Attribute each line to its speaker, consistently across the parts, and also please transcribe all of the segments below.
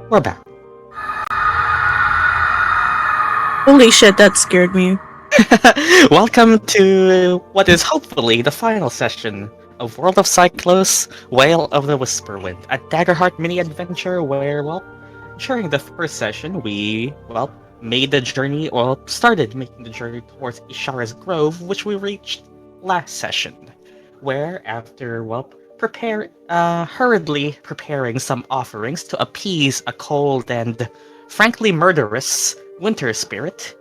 Speaker 1: We're back.
Speaker 2: Holy shit, that scared me.
Speaker 1: Welcome to what is hopefully the final session of World of Syklos, Wail of the Whisperwind, a Daggerheart mini-adventure where, during the first session, we, made the journey, started making the journey towards Ishara's Grove, which we reached last session, where after, hurriedly preparing some offerings to appease a cold and, frankly, murderous winter spirit,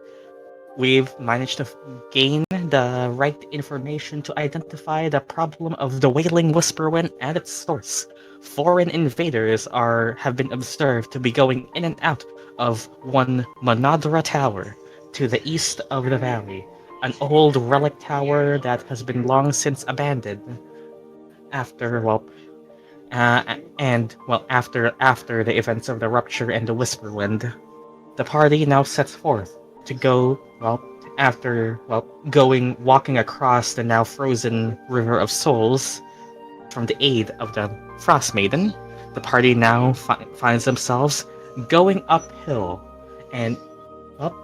Speaker 1: we've managed to gain the right information to identify the problem of the Wailing Whisperwind and its source. Foreign invaders have been observed to be going in and out of one Monadra Tower to the east of the valley, an old relic tower that has been long since abandoned after after the events of the rupture and the Whisperwind. The party now sets forth to go, walking across the now frozen River of Souls from the aid of the Frost Maiden. The party now finds themselves going uphill, and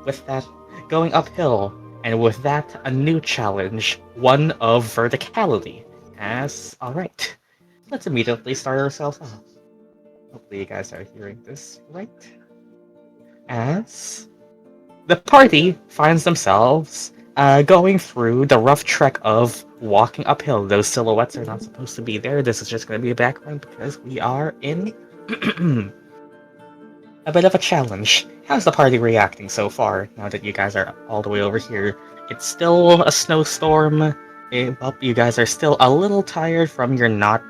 Speaker 1: with that, a new challenge, one of verticality. Alright, let's immediately start ourselves off. Hopefully you guys are hearing this right. As the party finds themselves going through the rough trek of walking uphill. Those silhouettes are not supposed to be there. This is just going to be a background because we are in a bit of a challenge. How's the party reacting so far now that you guys are all the way over here? It's still a snowstorm. You guys are still a little tired from your not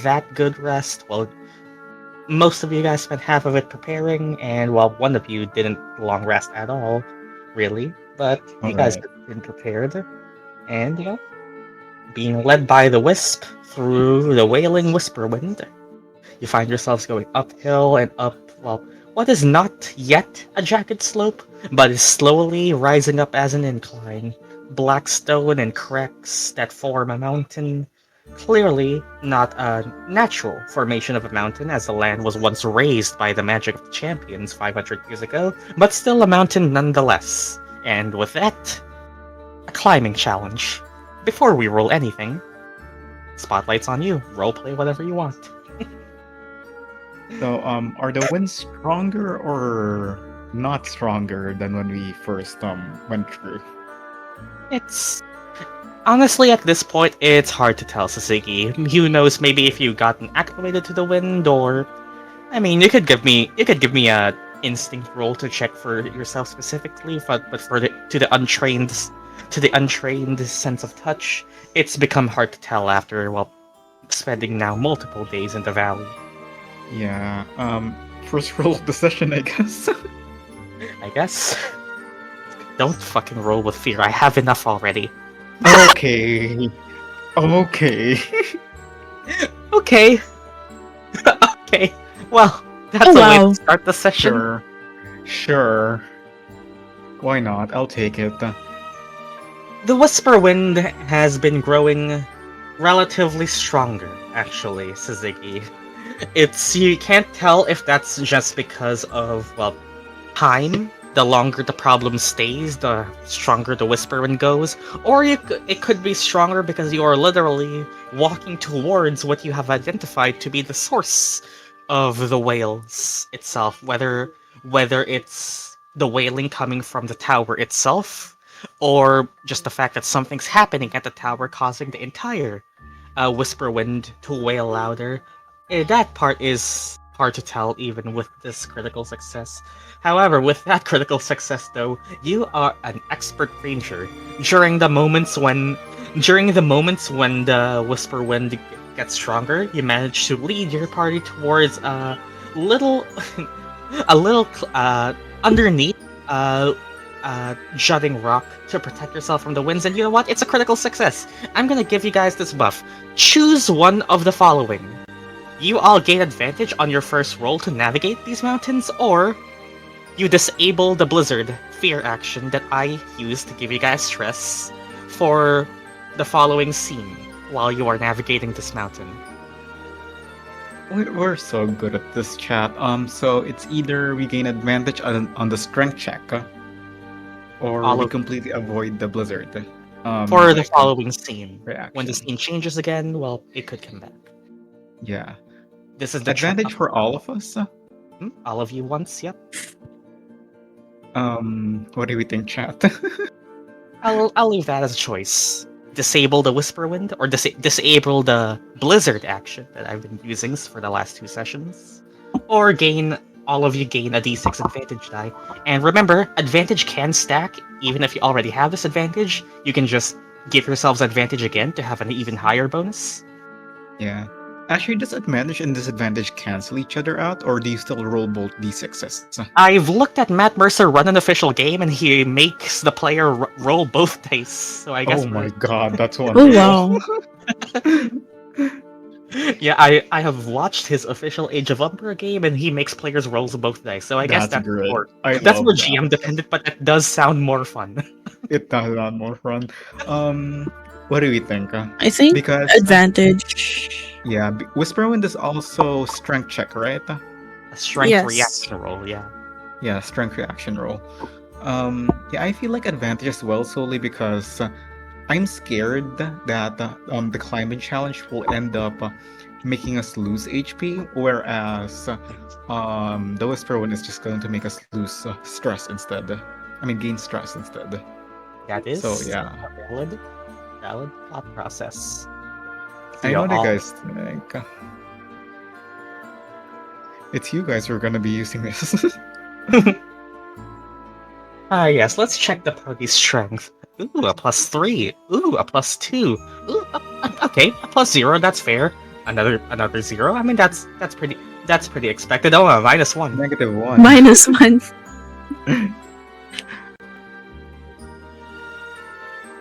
Speaker 1: that good rest. Well, most of you guys spent half of it preparing, and one of you didn't long rest at all, really. But you guys have been prepared, and being led by the Wisp through the Wailing Whisperwind, you find yourselves going uphill and up, what is not yet a jagged slope, but is slowly rising up as an incline. Black stone and cracks that form a mountain. Clearly not a natural formation of a mountain, as the land was once raised by the magic of the champions 500 years ago, but still a mountain nonetheless. And with that, a climbing challenge. Before we roll anything, spotlight's on you. Roleplay whatever you want.
Speaker 3: So, are the winds stronger or not stronger than when we first went through?
Speaker 1: It's honestly, at this point, it's hard to tell, Syzygy. Who knows? Maybe if you gotten acclimated to the wind, or I mean, you could give me a instinct roll to check for yourself specifically. But to the untrained sense of touch, it's become hard to tell after spending now multiple days in the valley.
Speaker 3: Yeah. First roll of the session, I guess.
Speaker 1: I guess. Don't fucking roll with fear. I have enough already.
Speaker 3: Okay. Okay.
Speaker 1: Okay. Okay. Well, that's a way to start the session.
Speaker 3: Sure. Why not? I'll take it.
Speaker 1: The Whisperwind has been growing relatively stronger, actually, Syzygy. You can't tell if that's just because of, time. The longer the problem stays, the stronger the Whisperwind goes. Or it could be stronger because you are literally walking towards what you have identified to be the source of the wails itself. Whether it's the wailing coming from the tower itself, or just the fact that something's happening at the tower causing the entire Whisperwind to wail louder. That part is hard to tell even with this critical success. However, with that critical success though, you are an expert ranger. During the moments when the Whisperwind gets stronger, you manage to lead your party towards a little underneath jutting rock to protect yourself from the winds, and you know what? It's a critical success. I'm gonna give you guys this buff. Choose one of the following. You all gain advantage on your first roll to navigate these mountains, or you disable the blizzard fear action that I use to give you guys stress for the following scene while you are navigating this mountain.
Speaker 3: We're so good at this chat. So it's either we gain advantage on the strength check, or
Speaker 1: All
Speaker 3: we
Speaker 1: of
Speaker 3: completely avoid the blizzard.
Speaker 1: for the
Speaker 3: Like
Speaker 1: following scene. When the
Speaker 3: reaction.
Speaker 1: scene changes again, well, it could come back.
Speaker 3: Yeah.
Speaker 1: This is the
Speaker 3: Advantage for all of us.
Speaker 1: all of you once. Yep.
Speaker 3: What do we think, chat?
Speaker 1: I'll leave that as a choice. Disable the Whisperwind or disable the Blizzard action that I've been using for the last 2 sessions, or all of you gain a D6 advantage die. And remember, advantage can stack even if you already have this advantage. You can just give yourselves advantage again to have an even higher bonus.
Speaker 3: Yeah. Actually, does advantage and disadvantage cancel each other out, or do you still roll both d6s?
Speaker 1: I've looked at Matt Mercer run an official game, and he makes the player roll both dice. So I guess
Speaker 3: Oh my god, that's
Speaker 2: Oh
Speaker 3: wonderful.
Speaker 2: wow.
Speaker 1: yeah, I have watched his official Age of Umbra game, and he makes players roll both dice. So I guess
Speaker 3: That's great.
Speaker 1: that's
Speaker 3: love
Speaker 1: more
Speaker 3: that.
Speaker 1: GM dependent, but that does sound more fun.
Speaker 3: It does sound more fun. What do we think?
Speaker 2: I think
Speaker 3: Because
Speaker 2: advantage.
Speaker 3: yeah, Whisperwind is also strength check, right?
Speaker 1: A strength
Speaker 2: Yes.
Speaker 1: reaction roll, yeah.
Speaker 3: Yeah, strength reaction roll. Yeah, I feel like advantage as well, solely because I'm scared that the climate challenge will end up making us lose HP, whereas the Whisperwind is just going to make us lose stress instead. I mean, gain stress instead.
Speaker 1: That is
Speaker 3: So yeah,
Speaker 1: a valid thought process.
Speaker 3: I know
Speaker 1: Yeah,
Speaker 3: what you guys think. It's you guys who are gonna be using this.
Speaker 1: yes, let's check the party's strength. Ooh, a +3. Ooh, a +2. Ooh, okay, a +0. That's fair. Another 0. I mean, that's pretty expected. Oh, a -1.
Speaker 3: -1.
Speaker 2: -1.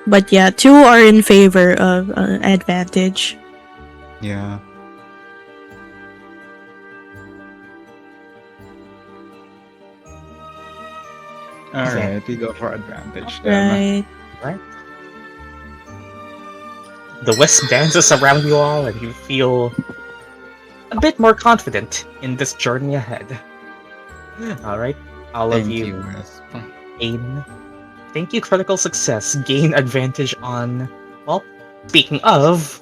Speaker 2: But yeah, 2 are in favor of advantage.
Speaker 3: Yeah. Alright, we go for advantage then.
Speaker 2: Right.
Speaker 1: The wisp dances around you all, and you feel a bit more confident in this journey ahead. Alright, all of
Speaker 3: Thank
Speaker 1: you
Speaker 3: you, Wisp.
Speaker 1: gain. Thank you, critical success. Gain advantage on. Well, speaking of,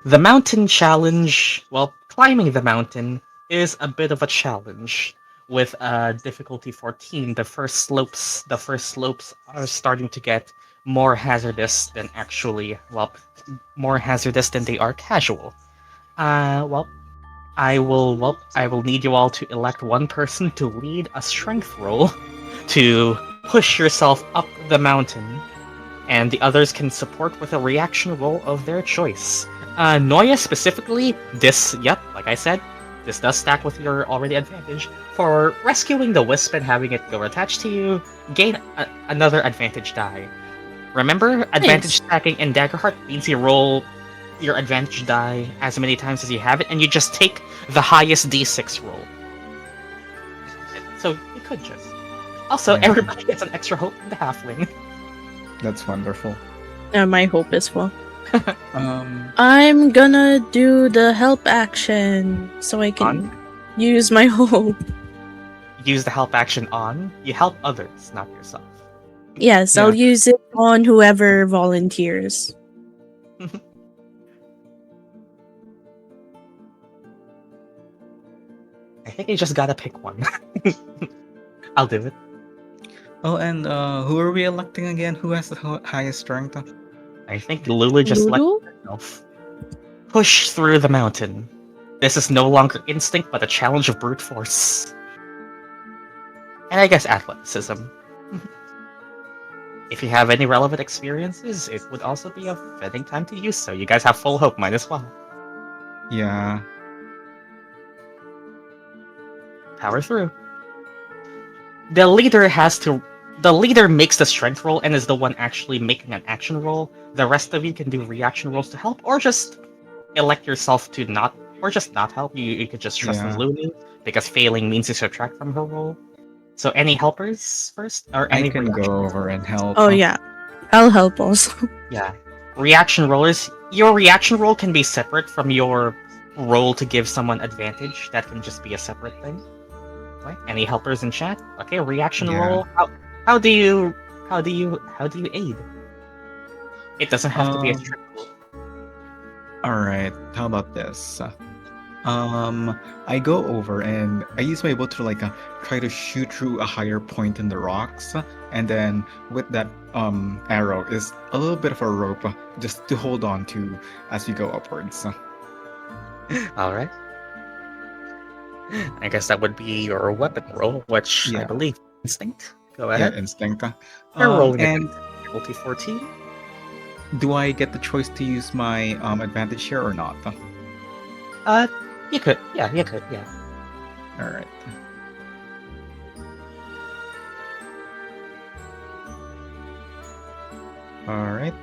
Speaker 1: the mountain challenge. Well, climbing the mountain is a bit of a challenge. With difficulty 14, the first slopes are starting to get more hazardous than more hazardous than they are casual. I will need you all to elect one person to lead a strength roll to push yourself up the mountain, and the others can support with a reaction roll of their choice. Noia specifically, like I said, this does stack with your already advantage. For rescuing the wisp and having it go attached to you, gain another advantage die. Remember, advantage stacking in Daggerheart means you roll your advantage die as many times as you have it, and you just take the highest d6 roll. So you could just. Also,
Speaker 3: Yeah.
Speaker 1: everybody gets an extra hope in the halfling.
Speaker 3: That's wonderful.
Speaker 2: My hope is full.
Speaker 3: Um,
Speaker 2: I'm gonna do the help action so I can use my hope.
Speaker 1: Use the help action on. You help others, not yourself.
Speaker 2: Yes, I'll use it on whoever volunteers.
Speaker 1: I think you just gotta pick one. I'll do it.
Speaker 3: oh, and who are we electing again? Who has the highest strength?
Speaker 1: I think Lulu just let
Speaker 2: Lulu?
Speaker 1: herself push through the mountain. This is no longer instinct, but a challenge of brute force. And I guess athleticism. If you have any relevant experiences, it would also be a fitting time to use so. You guys have full hope, might as well.
Speaker 3: Yeah.
Speaker 1: Power through. The leader makes the strength roll and is the one actually making an action roll. The rest of you can do reaction rolls to help, or just elect yourself to not help. You could just trust in Lulu, because failing means you subtract from her roll. So any helpers first? Or any
Speaker 3: I can go over and help.
Speaker 2: Oh yeah, I'll help also.
Speaker 1: Yeah. Reaction rollers. Your reaction roll can be separate from your roll to give someone advantage, that can just be a separate thing. Right? Any helpers in chat? Okay, reaction
Speaker 3: Yeah.
Speaker 1: roll. How do you aid? It doesn't have to be a trick roll.
Speaker 3: Alright, how about this? I go over and I use my bow to like try to shoot through a higher point in the rocks, and then with that arrow is a little bit of a rope just to hold on to as we go upwards.
Speaker 1: Alright. I guess that would be your weapon roll, which I
Speaker 3: Yeah.
Speaker 1: believe instinct. Go
Speaker 3: Yeah,
Speaker 1: ahead.
Speaker 3: instinct.
Speaker 1: You're rolling
Speaker 3: And
Speaker 1: difficulty 14.
Speaker 3: do I get the choice to use my advantage here or not?
Speaker 1: You could. Yeah, you could. Yeah.
Speaker 3: Alright. Alright.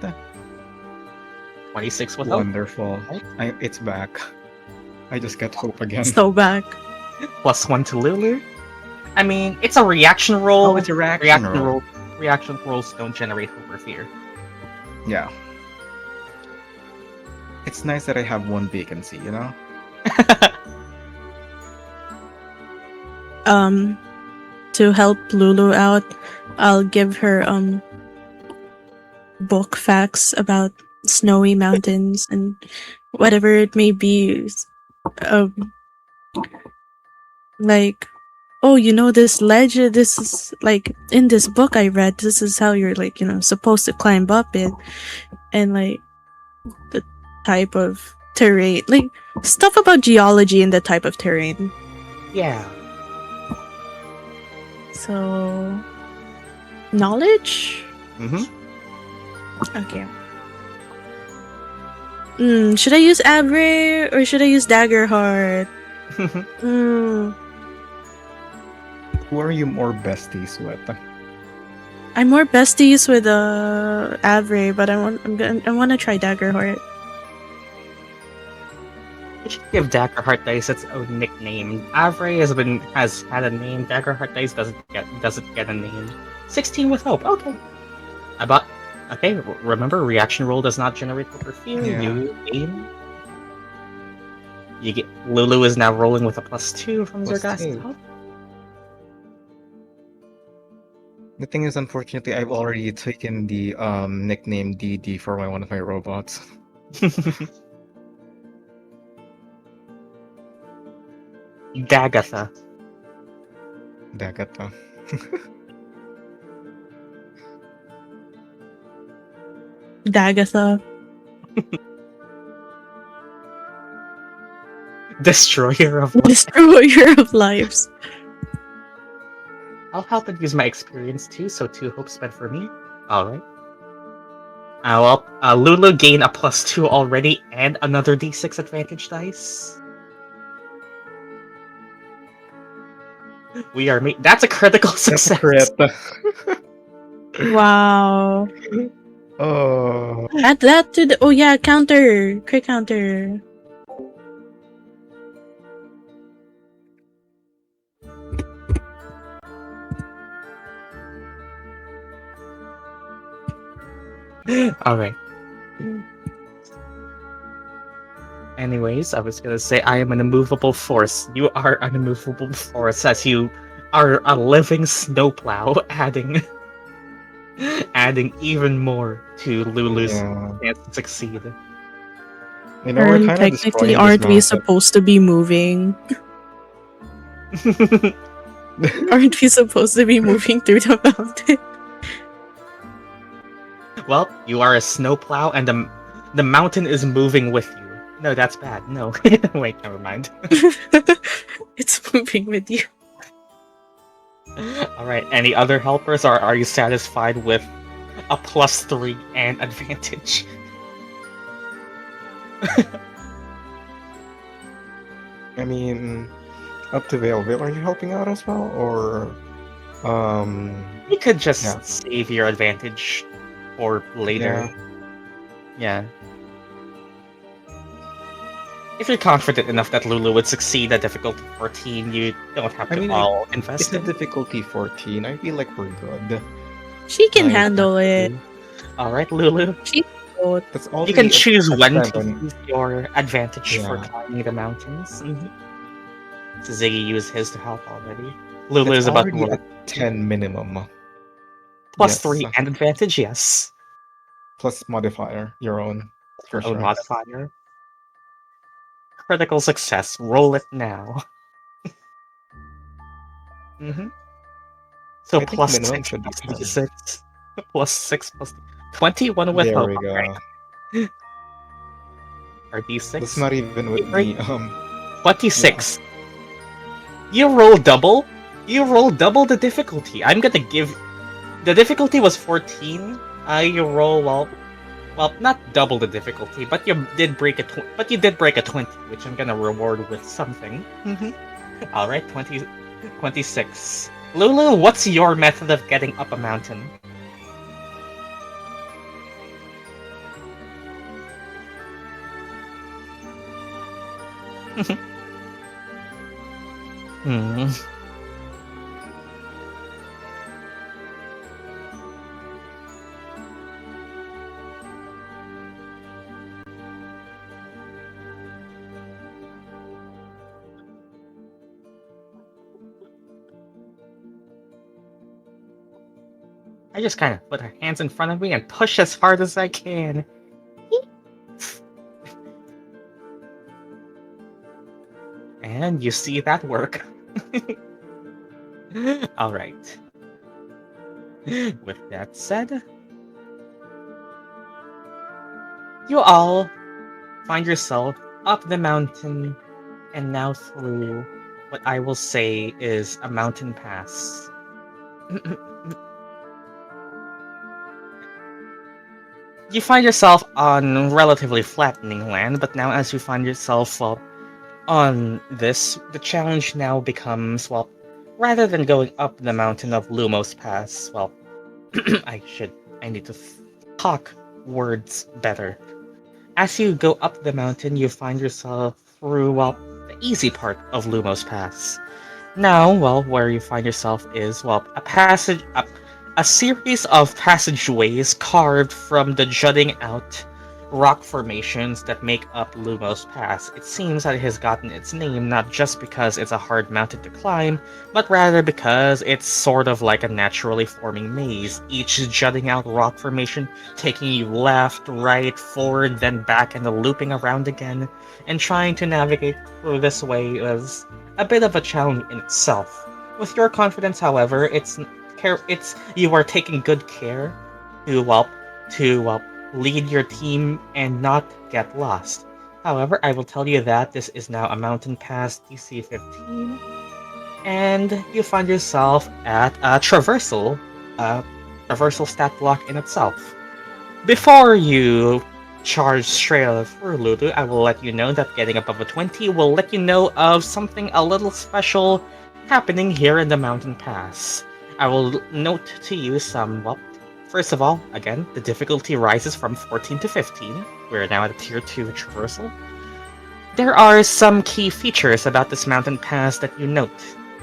Speaker 1: 26 with hope.
Speaker 3: Wonderful. It's back. I just got hope again.
Speaker 2: So back.
Speaker 1: +1 to Lulu. I mean, it's a reaction roll.
Speaker 3: Oh, it's a reaction roll.
Speaker 1: Reaction rolls don't generate hope or fear.
Speaker 3: Yeah. It's nice that I have one vacancy, you know?
Speaker 2: To help Lulu out, I'll give her book facts about snowy mountains and whatever it may be. Like, oh, you know, this ledge, this is like in this book I read, this is how you're like, you know, supposed to climb up it, and like the type of terrain, like stuff about geology and the type of terrain.
Speaker 1: Yeah.
Speaker 2: So, knowledge?
Speaker 3: Mm-hmm.
Speaker 2: Okay. Should I use Abre or should I use Daggerheart?
Speaker 3: Who are you more besties with?
Speaker 2: I'm more besties with Abre, but I want to try Daggerheart.
Speaker 1: You should give Daggerheart Dice its own nickname. Avray has had a name. Daggerheart Dice doesn't get a name. 16 with hope. Okay. Remember, reaction roll does not generate hope or fear.
Speaker 3: Yeah.
Speaker 1: You aim. You get Lulu is now rolling with a +2 from Zergast.
Speaker 3: +2. The thing is, unfortunately, I've already taken the nickname DD for one of my robots.
Speaker 1: Dagatha.
Speaker 3: Dagata.
Speaker 2: Dagatha.
Speaker 1: Destroyer of life.
Speaker 2: Destroyer of lives.
Speaker 1: I'll help and use my experience too, so 2 hope spent for me. Alright. Lulu gain a +2 already and another d6 advantage dice. We are that's a critical success.
Speaker 2: Wow.
Speaker 3: Oh.
Speaker 2: Add that to the. Oh yeah, counter. Crit counter.
Speaker 1: Alright. Anyways, I was gonna say I am an immovable force. You are an immovable force as you are a living snowplow, adding even more to Lulu's chance to succeed.
Speaker 3: You know, we're
Speaker 2: And
Speaker 3: kind of
Speaker 2: technically, aren't we supposed to be moving? Aren't we supposed to be moving through the mountain?
Speaker 1: Well, you are a snowplow, and the mountain is moving with you. No, that's bad. No. Wait, never mind.
Speaker 2: It's moving with you.
Speaker 1: Alright, any other helpers, or are you satisfied with a +3 and advantage?
Speaker 4: I mean, up to Vail. Vail, are you helping out as well, or
Speaker 1: You could just save your advantage for later. Yeah. If you're confident enough that Lulu would succeed at difficulty 14, you don't have to all invest
Speaker 4: it's a
Speaker 1: in.
Speaker 4: difficulty 14. I feel like we're good.
Speaker 2: She can
Speaker 4: I
Speaker 2: handle it.
Speaker 1: Alright, Lulu.
Speaker 2: Oh,
Speaker 3: That's
Speaker 1: You
Speaker 3: already
Speaker 1: can choose
Speaker 3: a
Speaker 1: when to
Speaker 3: 7.
Speaker 1: use your advantage for
Speaker 3: Yeah.
Speaker 1: climbing the mountains. Syzygy used his to help already. Lulu
Speaker 3: It's
Speaker 1: is about to
Speaker 3: already
Speaker 1: roll
Speaker 3: a 10 minimum.
Speaker 1: plus
Speaker 3: Yes.
Speaker 1: 3 and advantage, yes.
Speaker 3: Plus modifier, your own.
Speaker 1: Your
Speaker 3: For
Speaker 1: own
Speaker 3: strength.
Speaker 1: modifier. Critical success. Roll it now. So
Speaker 4: I think
Speaker 1: plus
Speaker 4: minimum
Speaker 1: 6
Speaker 4: should be
Speaker 1: plus
Speaker 4: 10.
Speaker 1: d6. Plus 6 plus 21 with
Speaker 3: There
Speaker 1: hope,
Speaker 3: we go.
Speaker 1: right? Or d6?
Speaker 3: That's not even with
Speaker 1: Right.
Speaker 3: the
Speaker 1: 26. You roll double? You roll double the difficulty. I'm gonna give... The difficulty was 14. You roll, well, not double the difficulty, but you did break but you did break a 20, which I'm gonna reward with something. All right, 26. Lulu, what's your method of getting up a mountain? Hmm. I just kind of put her hands in front of me and push as hard as I can. And you see that work. Alright. With that said, you all find yourself up the mountain and now through what I will say is a mountain pass. You find yourself on relatively flattening land, but now as you find yourself on this, the challenge now becomes, well, rather than going up the mountain of Lumos Pass, well, I need to talk words better. As you go up the mountain, you find yourself through, well, the easy part of Lumos Pass. Now, well, where you find yourself is, well, a series of passageways carved from the jutting out rock formations that make up Lumos Pass. It seems that it has gotten its name not just because it's a hard mountain to climb, but rather because it's sort of like a naturally forming maze, each jutting out rock formation taking you left, right, forward, then back, and then looping around again. And trying to navigate through this way is a bit of a challenge in itself. With your confidence, however, it's you are taking good care to lead your team and not get lost. However, I will tell you that this is now a mountain pass DC 15, and you find yourself at a traversal stat block in itself. Before you charge straight out through Lulu, I will let you know that getting above a 20 will let you know of something a little special happening here in the mountain pass. I will note to you some, well, first of all, again, the difficulty rises from 14 to 15. We're now at a tier 2 traversal. There are some key features about this mountain pass that you note,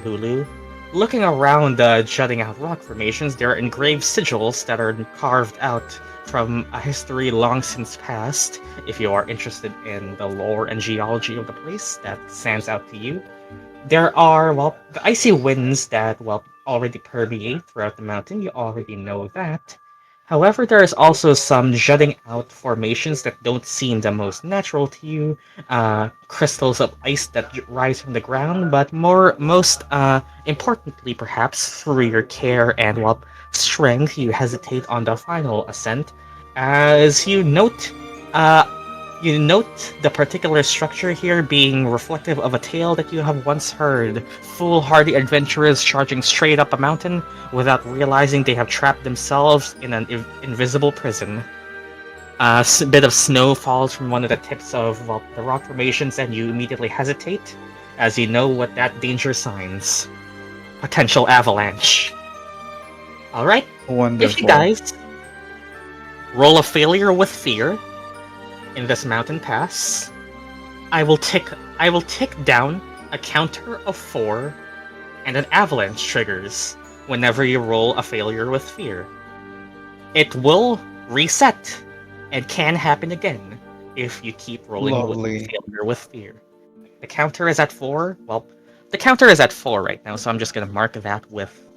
Speaker 1: Lulu. Looking around the jutting out rock formations, there are engraved sigils that are carved out from a history long since past. If you are interested in the lore and geology of the place, that stands out to you. There are, well, the icy winds that, well, already permeate throughout the mountain. You already know that. However, there is also some jutting out formations that don't seem the most natural to you. Crystals of ice that rise from the ground, but most importantly, perhaps, through your care and, well, strength, you hesitate on the final ascent. As you note the particular structure here being reflective of a tale that you have once heard. Foolhardy adventurers charging straight up a mountain without realizing they have trapped themselves in an invisible prison. A bit of snow falls from one of the tips of, well, the rock formations, and you immediately hesitate, as you know what that danger signs. Potential avalanche. Alright,
Speaker 3: Wonderful.
Speaker 1: if you guys roll a failure with fear in this mountain pass, I will tick down a counter of 4 and an avalanche triggers whenever you roll a failure with fear. It will reset and can happen again if you keep rolling with
Speaker 3: Lovely.
Speaker 1: failure with fear. The counter is at 4. Well, the counter is at 4 right now, so I'm just gonna mark that with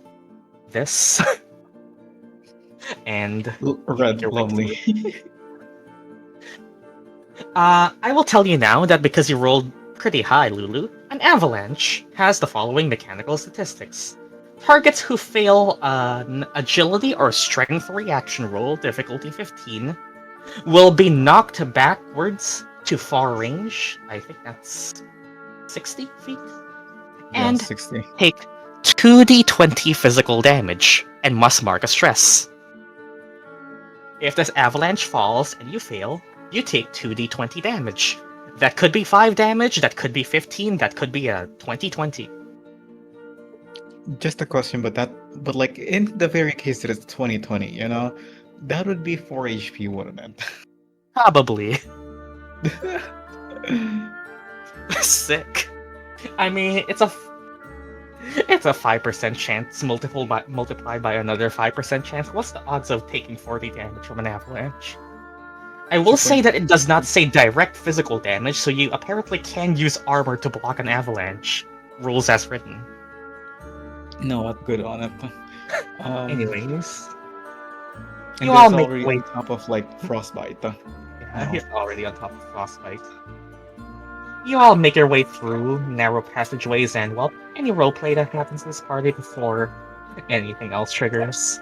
Speaker 1: this. And
Speaker 3: Red,
Speaker 1: your way
Speaker 3: lovely.
Speaker 1: through. I will tell you now that because you rolled pretty high, Lulu, an avalanche has the following mechanical statistics. Targets who fail an agility or strength reaction roll, difficulty 15, will be knocked backwards to far range. I think that's 60 feet.
Speaker 3: Yeah,
Speaker 1: And
Speaker 3: 60.
Speaker 1: take 2d20 physical damage and must mark a stress. If this avalanche falls and you fail, you take 2d20 damage. That could be 5 damage, that could be 15, that could be a 20-20.
Speaker 3: Just a question, but like in the very case that it's 2020, that would be 4 HP, wouldn't it?
Speaker 1: Probably. Sick. I mean, it's a 5% chance multiplied by another 5% chance. What's the odds of taking 40 damage from an avalanche? I will say that it does not say direct physical damage, so you apparently can use armor to block an avalanche. Rules as written.
Speaker 3: No, I'm good on it.
Speaker 1: Anyways,
Speaker 3: and
Speaker 1: you all
Speaker 3: that's
Speaker 1: make
Speaker 3: already
Speaker 1: way.
Speaker 3: on top of like frostbite.
Speaker 1: Yeah, he's already on top of frostbite. You all make your way through narrow passageways and, well, any roleplay that happens in this party before anything else triggers.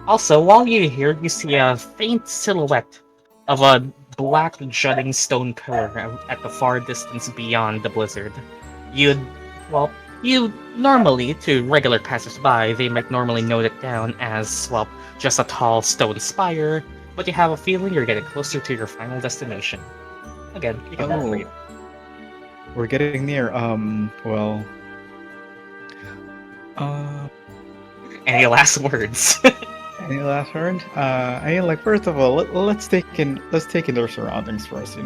Speaker 1: Also, while you're here, you see a faint silhouette of a black jutting stone pillar at the far distance beyond the blizzard. You normally, to regular passersby, they might normally note it down as, well, just a tall stone spire, but you have a feeling you're getting closer to your final destination. Again, you can roll for you.
Speaker 3: We're getting near. Well.
Speaker 1: Any last words?
Speaker 3: Any last word? I mean, like, first of all, let's take in their surroundings first.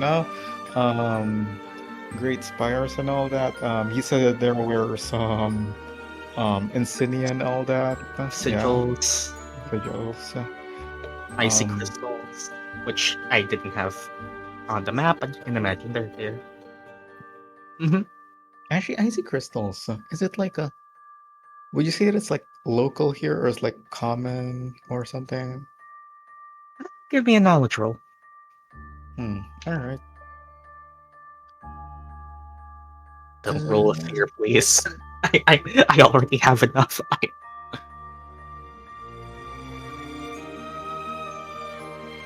Speaker 3: Great spires and all that. You said that there were some insignia and all that.
Speaker 1: Sigils,
Speaker 3: Sigils.
Speaker 1: icy crystals, which I didn't have on the map, but you can imagine they're there.
Speaker 3: Actually, icy crystals. Is it like a? Would you say that it's like local here, or is like common or something?
Speaker 1: Give me a knowledge roll.
Speaker 3: All right.
Speaker 1: Don't roll a fear, please. I already have enough.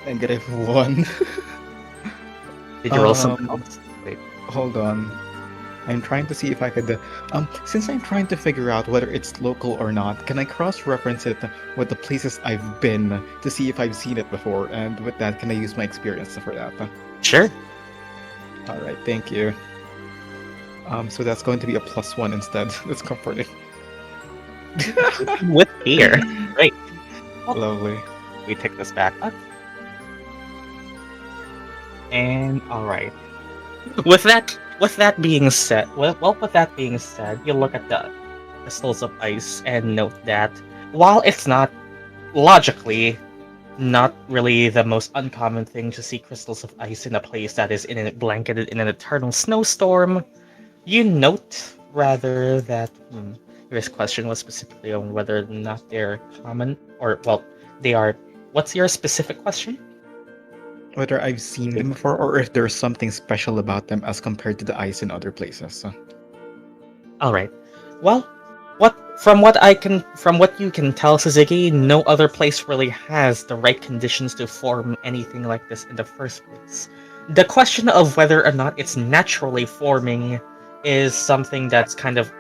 Speaker 3: -1.
Speaker 1: Did you roll something else? Wait.
Speaker 3: Hold on. I'm trying to see if I could. Since I'm trying to figure out whether it's local or not, can I cross-reference it with the places I've been to see if I've seen it before? And with that, can I use my experience for that?
Speaker 1: Sure.
Speaker 3: All right, thank you. So that's going to be a +1 instead. That's comforting.
Speaker 1: With fear. Great.
Speaker 3: Lovely.
Speaker 1: We pick this back up. And alright. With that being said, with that being said, you look at the crystals of ice and note that while it's not logically not really the most uncommon thing to see crystals of ice in a place that is blanketed in an eternal snowstorm, you note rather that your question was specifically on whether or not they're common, or well, they are. What's your specific question?
Speaker 3: Whether I've seen them before, or if there's something special about them as compared to the ice in other places.
Speaker 1: All right. Well, from what you can tell, Syzygy, no other place really has the right conditions to form anything like this in the first place. The question of whether or not it's naturally forming is something that's kind of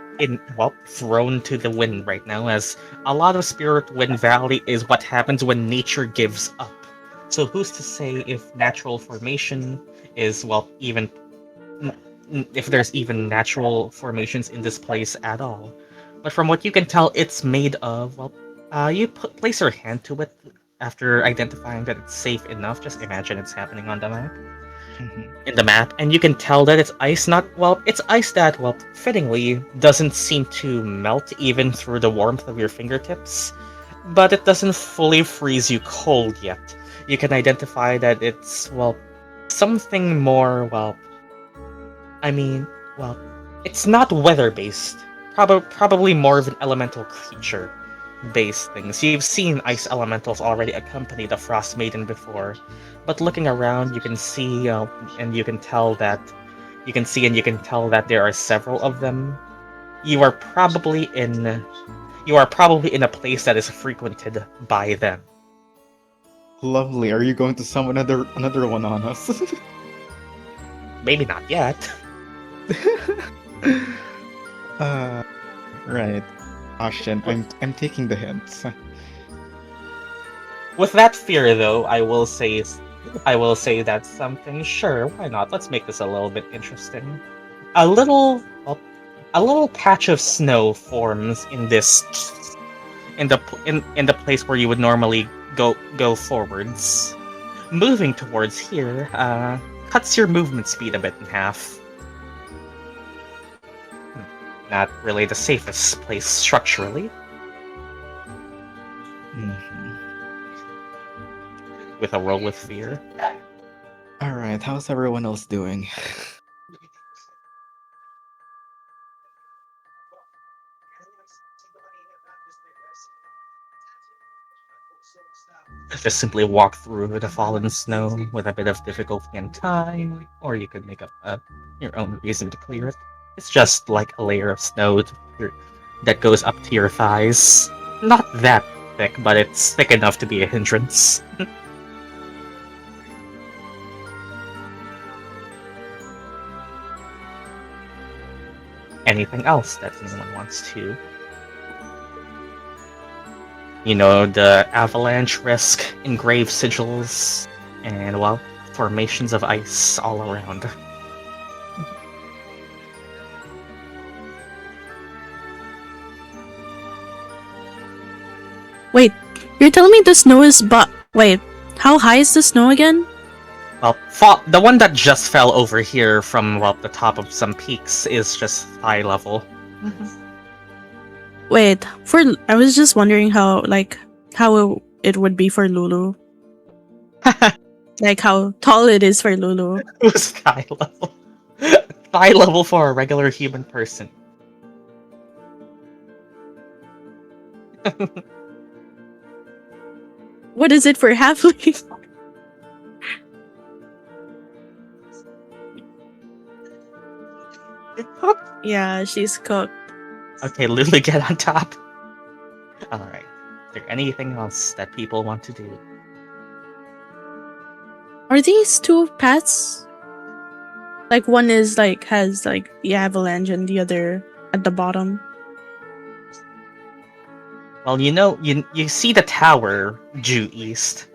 Speaker 1: thrown to the wind right now, as a lot of Spiritwind Valley is what happens when nature gives up. So who's to say if natural formation is, even if there's even natural formations in this place at all. But from what you can tell, it's made of, you place your hand to it after identifying that it's safe enough. Just imagine it's happening on the map. In the map, and you can tell that it's ice it's ice that, fittingly, doesn't seem to melt even through the warmth of your fingertips, but it doesn't fully freeze you cold yet. you can identify that it's, well, something more, well, I mean, well, it's not weather-based. Probably more of an elemental creature-based things. You've seen ice elementals already accompany the Frost Maiden before, but looking around, you can see and you can tell that there are several of them. You are probably in a place that is frequented by them.
Speaker 3: Lovely. Are you going to summon another one on us?
Speaker 1: Maybe not yet.
Speaker 3: Right. Ashen, I'm taking the hints.
Speaker 1: With that fear, though, I will say that something. Sure, why not? Let's make this a little bit interesting. A little, a little patch of snow forms in this, in the place where you would normally go forwards. Moving towards here, cuts your movement speed a bit in half. Not really the safest place structurally. With a roll with fear.
Speaker 3: Alright, how's everyone else doing?
Speaker 1: Just simply walk through the fallen snow with a bit of difficulty and time, or you could make up your own reason to clear it. It's just like a layer of snow that goes up to your thighs. Not that thick, but it's thick enough to be a hindrance. Anything else that anyone wants to? You know, the avalanche risk, engraved sigils, and, well, formations of ice all around.
Speaker 2: Wait, you're telling me the snow is wait, how high is the snow again?
Speaker 1: Well, the one that just fell over here from, well, the top of some peaks is just high level.
Speaker 2: Wait, I was just wondering how it would be for Lulu. Like how tall it is for Lulu.
Speaker 1: Sky level. Thigh level for a regular human person.
Speaker 2: What is it for halfling? Yeah, she's cooked.
Speaker 1: Okay, Lulu, get on top. Alright. Is there anything else that people want to do?
Speaker 2: Are these two paths? Like one is has the avalanche and the other at the bottom.
Speaker 1: Well, you know, you see the tower due east.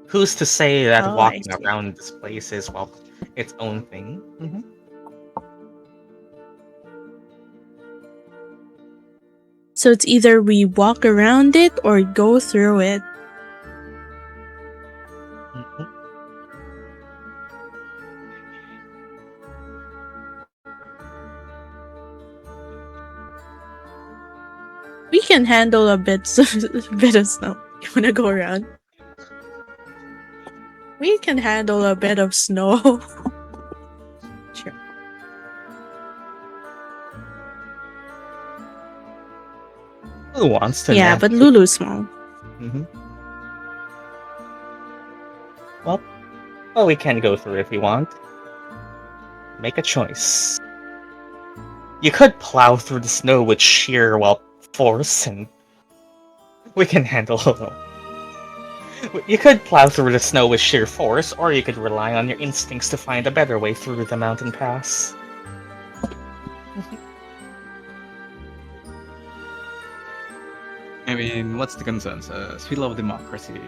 Speaker 1: Who's to say that
Speaker 2: Oh, I
Speaker 1: walking
Speaker 2: see.
Speaker 1: around this place is, well, its own thing?
Speaker 2: So it's either we walk around it or go through it. We can handle a bit of snow. You wanna go around? We can handle a bit of snow. Sure.
Speaker 1: Who wants to
Speaker 2: Yeah, but Lulu's small.
Speaker 1: Well, we can go through if you want. Make a choice. You could plow through the snow with sheer, well, force, and we can handle it. You could plow through the snow with sheer force, or you could rely on your instincts to find a better way through the mountain pass.
Speaker 3: I mean, what's the consensus? We love democracy.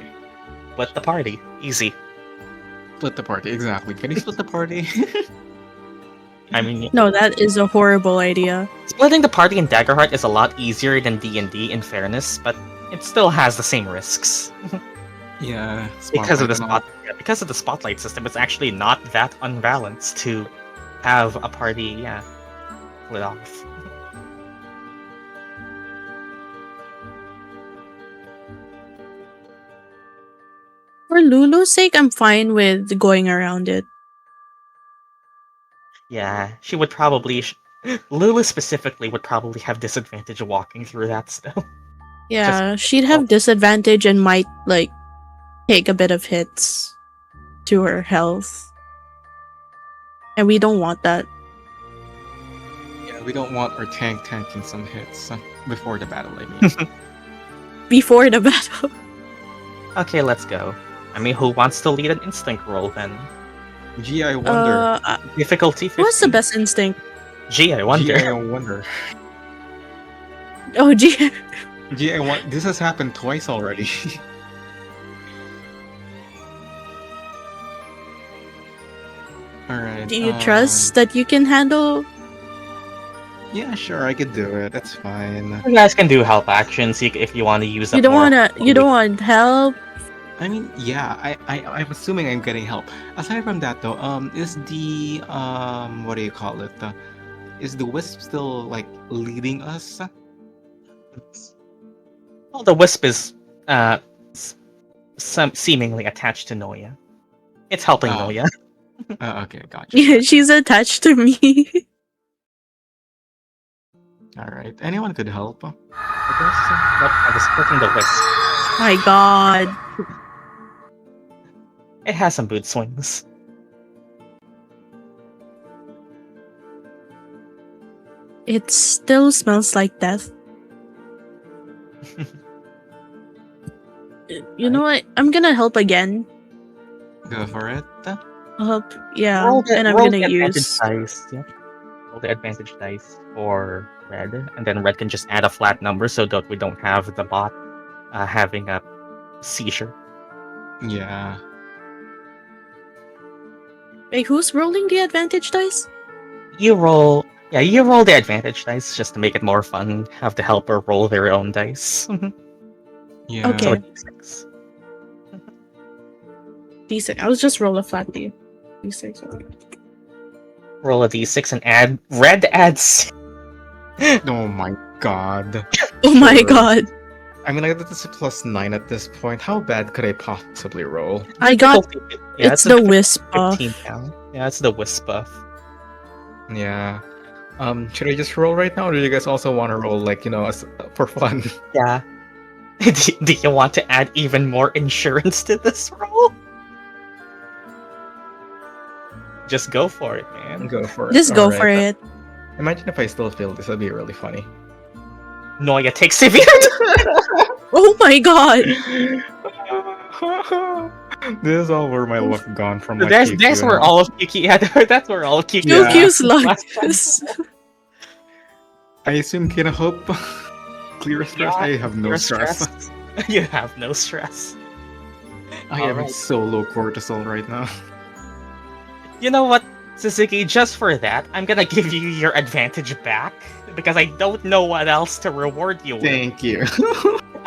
Speaker 1: Split the party. Easy.
Speaker 3: Split the party, exactly. Can you split the party?
Speaker 1: I mean,
Speaker 2: No, that is a horrible idea.
Speaker 1: splitting the party in Daggerheart is a lot easier than D&D in fairness, but it still has the same risks.
Speaker 3: Yeah,
Speaker 1: Because of the
Speaker 3: spotlight
Speaker 1: because of the spotlight system, it's actually not that unbalanced to have a party, split off.
Speaker 2: For Lulu's sake, I'm fine with going around it.
Speaker 1: Yeah, she would probably. Lulu specifically would probably have disadvantage walking through that still.
Speaker 2: Yeah, she'd have disadvantage and might like take a bit of hits to her health. And we don't want that.
Speaker 3: Yeah, we don't want our tank tanking some hits before the battle, I mean.
Speaker 2: Before the battle.
Speaker 1: Okay, let's go. I mean, who wants to lead an instinct roll then?
Speaker 3: Gee, I wonder.
Speaker 1: Difficulty 15.
Speaker 2: What's the best instinct?
Speaker 1: Gee, I wonder.
Speaker 3: Gee, I wonder.
Speaker 2: Oh, gee.
Speaker 3: Gee, I want. This has happened twice already. Alright.
Speaker 2: Do you trust that you can handle?
Speaker 3: Yeah, sure, I could do it. That's fine.
Speaker 1: You guys can do help actions if you want to use
Speaker 2: You
Speaker 1: up
Speaker 2: don't
Speaker 1: more.
Speaker 2: wanna. You don't want help.
Speaker 3: I mean, yeah, I'm assuming I'm getting help. Aside from that, though, is the what do you call it? Is the wisp still like leading us?
Speaker 1: Well, the wisp is seemingly attached to Noia. It's helping
Speaker 3: Oh.
Speaker 1: Noia.
Speaker 3: Okay, gotcha.
Speaker 2: Yeah, she's attached to me.
Speaker 3: All right, anyone could help.
Speaker 1: I guess. Nope, I was clicking the wisp.
Speaker 2: My God.
Speaker 1: It has some boot swings.
Speaker 2: It still smells like death. You know what? I'm gonna help again.
Speaker 3: Go for it.
Speaker 2: Help. Yeah,
Speaker 1: Roll the-
Speaker 2: and I'm
Speaker 1: roll
Speaker 2: gonna
Speaker 1: the advantage
Speaker 2: use.
Speaker 1: dice. Yep. Roll the advantage dice for red, and then red can just add a flat number so that we don't have the bot having a seizure.
Speaker 3: Yeah.
Speaker 2: Wait, who's rolling the advantage dice?
Speaker 1: You roll. Yeah, you roll the advantage dice just to make it more fun. Have the helper roll their own dice.
Speaker 3: Yeah.
Speaker 2: Okay.
Speaker 1: So D6.
Speaker 2: D6. I'll just roll a flat D. D6. Okay.
Speaker 1: Roll a d6 and add red adds.
Speaker 3: Oh my god.
Speaker 2: Oh my
Speaker 3: Sure.
Speaker 2: God.
Speaker 3: I mean, like, this is +9 at this point. How bad could I possibly roll?
Speaker 2: I got.
Speaker 1: Yeah,
Speaker 2: It's
Speaker 1: a
Speaker 2: the wisp buff.
Speaker 1: 15 now. Yeah, it's the wisp buff.
Speaker 3: Yeah. Should I just roll right now, or do you guys also want to roll, like, for fun?
Speaker 1: Yeah. do you want to add even more insurance to this roll? Just go for it, man.
Speaker 3: Go for it.
Speaker 2: Just go
Speaker 3: Alright.
Speaker 2: for it.
Speaker 3: Imagine if I still fail this, that'd be really funny.
Speaker 1: Noia takes severe.
Speaker 2: Oh my God.
Speaker 3: This is all where my luck gone from. Like,
Speaker 1: That's
Speaker 3: QQ
Speaker 1: where
Speaker 3: and-
Speaker 1: all of Kiki. Yeah, that's where all of Kiki.
Speaker 3: Yeah.
Speaker 2: QQ's luck.
Speaker 1: Last time.
Speaker 3: I assume Kina Hope clear stress.
Speaker 1: Yeah,
Speaker 3: I have no
Speaker 1: You're
Speaker 3: stress.
Speaker 1: stressed. You have no stress.
Speaker 3: I am
Speaker 1: Alright.
Speaker 3: so low cortisol right now.
Speaker 1: You know what, Syzygy? Just for that, I'm gonna give you your advantage back because I don't know what else to reward you with.
Speaker 3: Thank you.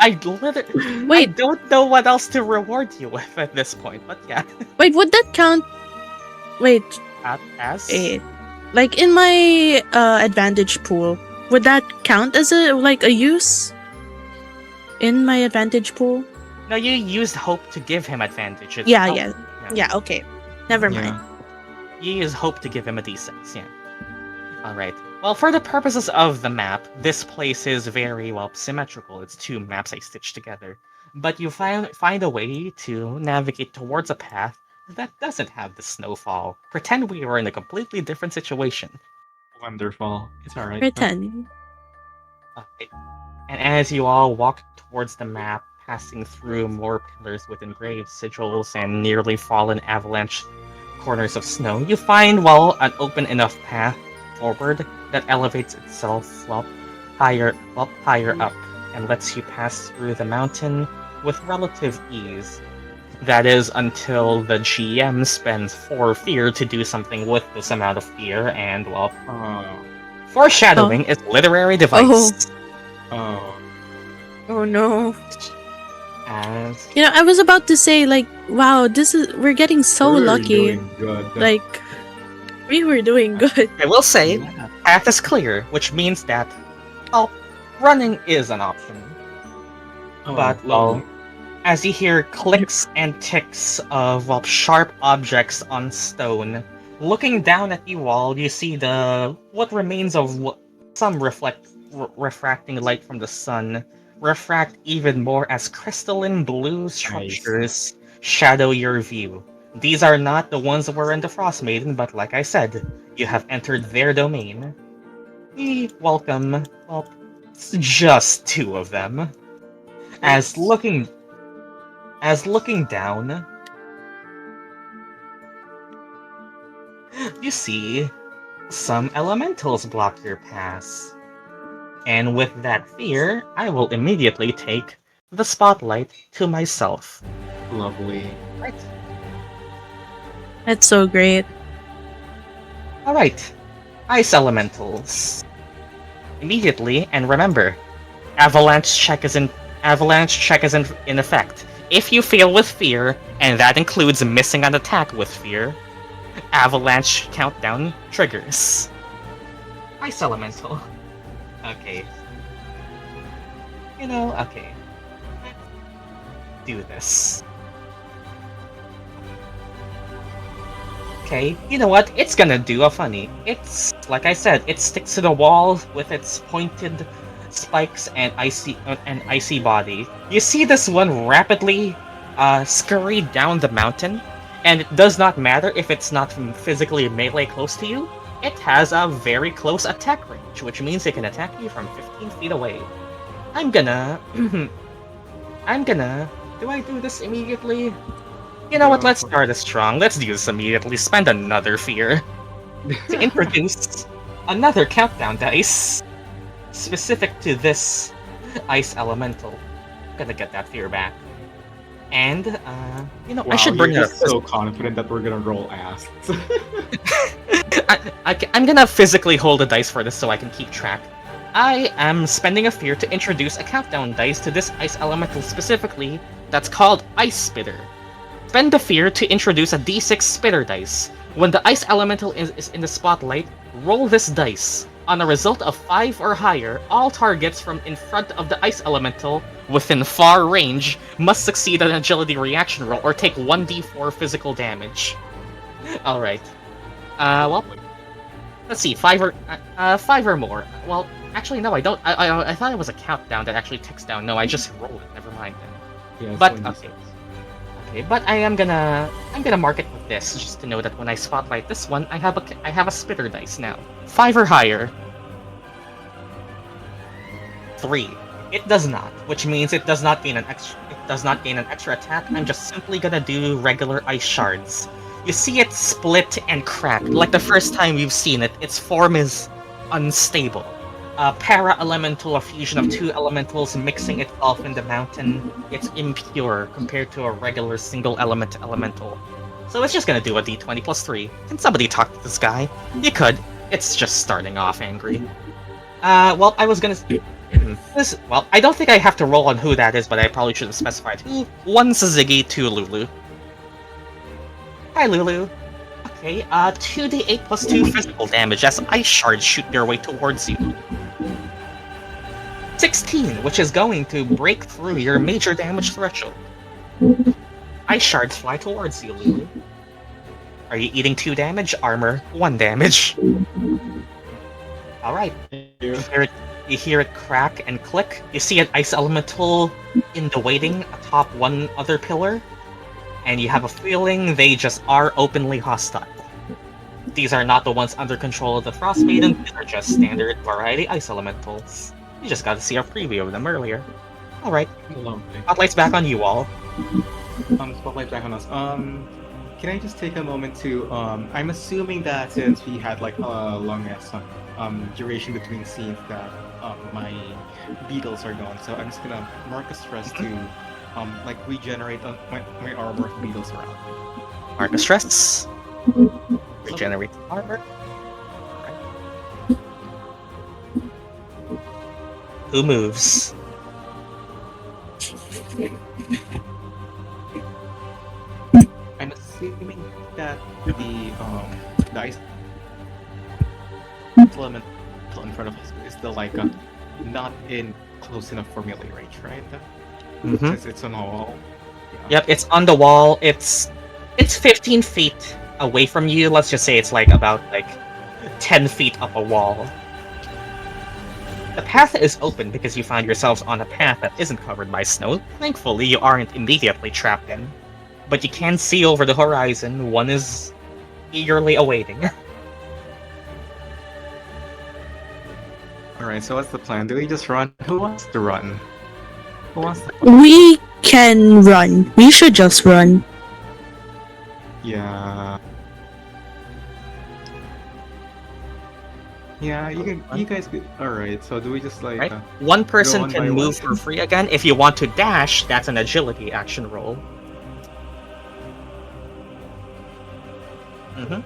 Speaker 1: I literally
Speaker 2: Wait,
Speaker 1: don't know what else to reward you with at this point. But yeah,
Speaker 2: wait, would that count? Wait,
Speaker 1: as
Speaker 2: wait. Like in my advantage pool, would that count as a use? In my advantage pool?
Speaker 1: no, you used hope to give him advantage. It's
Speaker 2: Yeah,
Speaker 1: help.
Speaker 2: yeah. Yeah, okay. Never mind.
Speaker 3: Yeah.
Speaker 1: You use hope to give him a d6, yeah. Alright. Well, for the purposes of the map, this place is very, well, symmetrical. It's two maps I stitched together. But you find a way to navigate towards a path that doesn't have the snowfall. Pretend we were in a completely different situation.
Speaker 3: Wonderful. It's alright.
Speaker 2: Pretend.
Speaker 1: Alright. And as you all walk towards the map, passing through more pillars with engraved sigils and nearly fallen avalanche corners of snow, you find, well, an open enough path forward that elevates itself higher up and lets you pass through the mountain with relative ease. That is until the GM spends 4 fear to do something with this amount of fear, and, well, foreshadowing is literary device.
Speaker 3: Oh.
Speaker 2: Oh no.
Speaker 1: As
Speaker 2: You know, I was about to say, like, wow, we're getting so
Speaker 3: We're
Speaker 2: lucky.
Speaker 3: doing good.
Speaker 2: Like, we were doing good.
Speaker 1: I will say,
Speaker 3: Yeah.
Speaker 1: path is clear, which means that, well, running is an option.
Speaker 3: Oh,
Speaker 1: but,
Speaker 3: lovely.
Speaker 1: well, as you hear clicks and ticks of sharp objects on stone. Looking down at you all, you see what remains of some refracting light from the sun refract even more as crystalline blue structures shadow your view. These are not the ones that were in the Frost Maiden, but like I said, you have entered their domain. We welcome, it's just two of them. As looking down, you see some elementals block your pass. And with that fear, I will immediately take the spotlight to myself.
Speaker 3: Lovely.
Speaker 1: Right.
Speaker 2: That's so great.
Speaker 1: Alright. Ice elementals. Immediately, and remember, avalanche check is in effect. If you fail with fear, and that includes missing an attack with fear, avalanche countdown triggers. Ice elemental. Okay. Okay. Let's do this. Okay, you know what? It's gonna do a funny. It's, like I said, it sticks to the wall with its pointed spikes and icy body. You see this one rapidly scurry down the mountain, and it does not matter if it's not physically melee close to you. It has a very close attack range, which means it can attack you from 15 feet away. I'm gonna... Do I do this immediately? You know what, let's start us strong. Let's do this immediately. Spend another fear to introduce another countdown dice specific to this ice elemental. Gonna get that fear back. And,
Speaker 3: wow,
Speaker 1: I should bring
Speaker 3: you're
Speaker 1: up...
Speaker 3: so confident that we're gonna roll ass.
Speaker 1: I'm gonna physically hold a dice for this so I can keep track. I am spending a fear to introduce a countdown dice to this ice elemental specifically that's called Ice Spitter. Spend the fear to introduce a d6 spitter dice. When the ice elemental is in the spotlight, roll this dice. On a result of 5 or higher, all targets from in front of the ice elemental within far range must succeed an agility reaction roll or take 1d4 physical damage. Alright. Let's see, 5 or more. Well, actually no, I don't. I thought it was a countdown that actually ticks down. No, I just roll it. Never mind then.
Speaker 3: Yeah,
Speaker 1: but okay. Okay, but I'm gonna mark it with this just to know that when I spotlight this one, I have a spitter dice now. 5 or higher. 3. It does not, which means it does not gain an extra attack. I'm just simply gonna do regular ice shards. You see it split and crack, like the first time you've seen it. Its form is unstable. A para-elemental, a fusion of two elementals mixing itself in the mountain. It's impure compared to a regular single-element elemental. So it's just gonna do a d20 plus 3. Can somebody talk to this guy? You could. It's just starting off angry. Well, I was gonna... Well, I don't think I have to roll on who that is, but I probably should have specified who. 1 Syzygy, 2 Lulu. Hi, Lulu. Okay, 2d8 plus 2 physical damage as ice shards shoot their way towards you. 16, which is going to break through your major damage threshold. Ice shards fly towards you, Lulu. Are you eating 2 damage? Armor, 1 damage. Alright. You hear it crack and click. You see an ice elemental in the waiting atop one other pillar. And you have a feeling they just are openly hostile. These are not the ones under control of the Frost Maiden, these are just standard variety ice elementals. You just got to see a preview of them earlier. Alright. Spotlight's back on you all.
Speaker 3: Spotlight back on us. Can I just take a moment to, I'm assuming that since we had like a longest duration between scenes that my beetles are gone, so I'm just gonna mark a stress to like regenerate my armor of beetles around me.
Speaker 1: Mark a stress. Regenerate armor. Right. Who moves?
Speaker 3: I'm assuming that the ice element in front of us is still like not in close enough for melee range, right? Since it's on a wall.
Speaker 1: Yep, it's on the wall. It's 15 feet away from you. Let's just say it's like about 10 feet up a wall. The path is open because you find yourselves on a path that isn't covered by snow. Thankfully, you aren't immediately trapped in. But you can see over the horizon. One is eagerly awaiting.
Speaker 3: Alright, so what's the plan? Do we just run? Who wants to run? Who wants to...
Speaker 2: We can run. We should just run.
Speaker 3: Yeah. Yeah, you guys could... Alright, so do we just like...
Speaker 1: Right? One person
Speaker 3: one
Speaker 1: can
Speaker 3: by
Speaker 1: move
Speaker 3: one?
Speaker 1: for free again. If you want to dash, that's an agility action roll. Mm-hmm.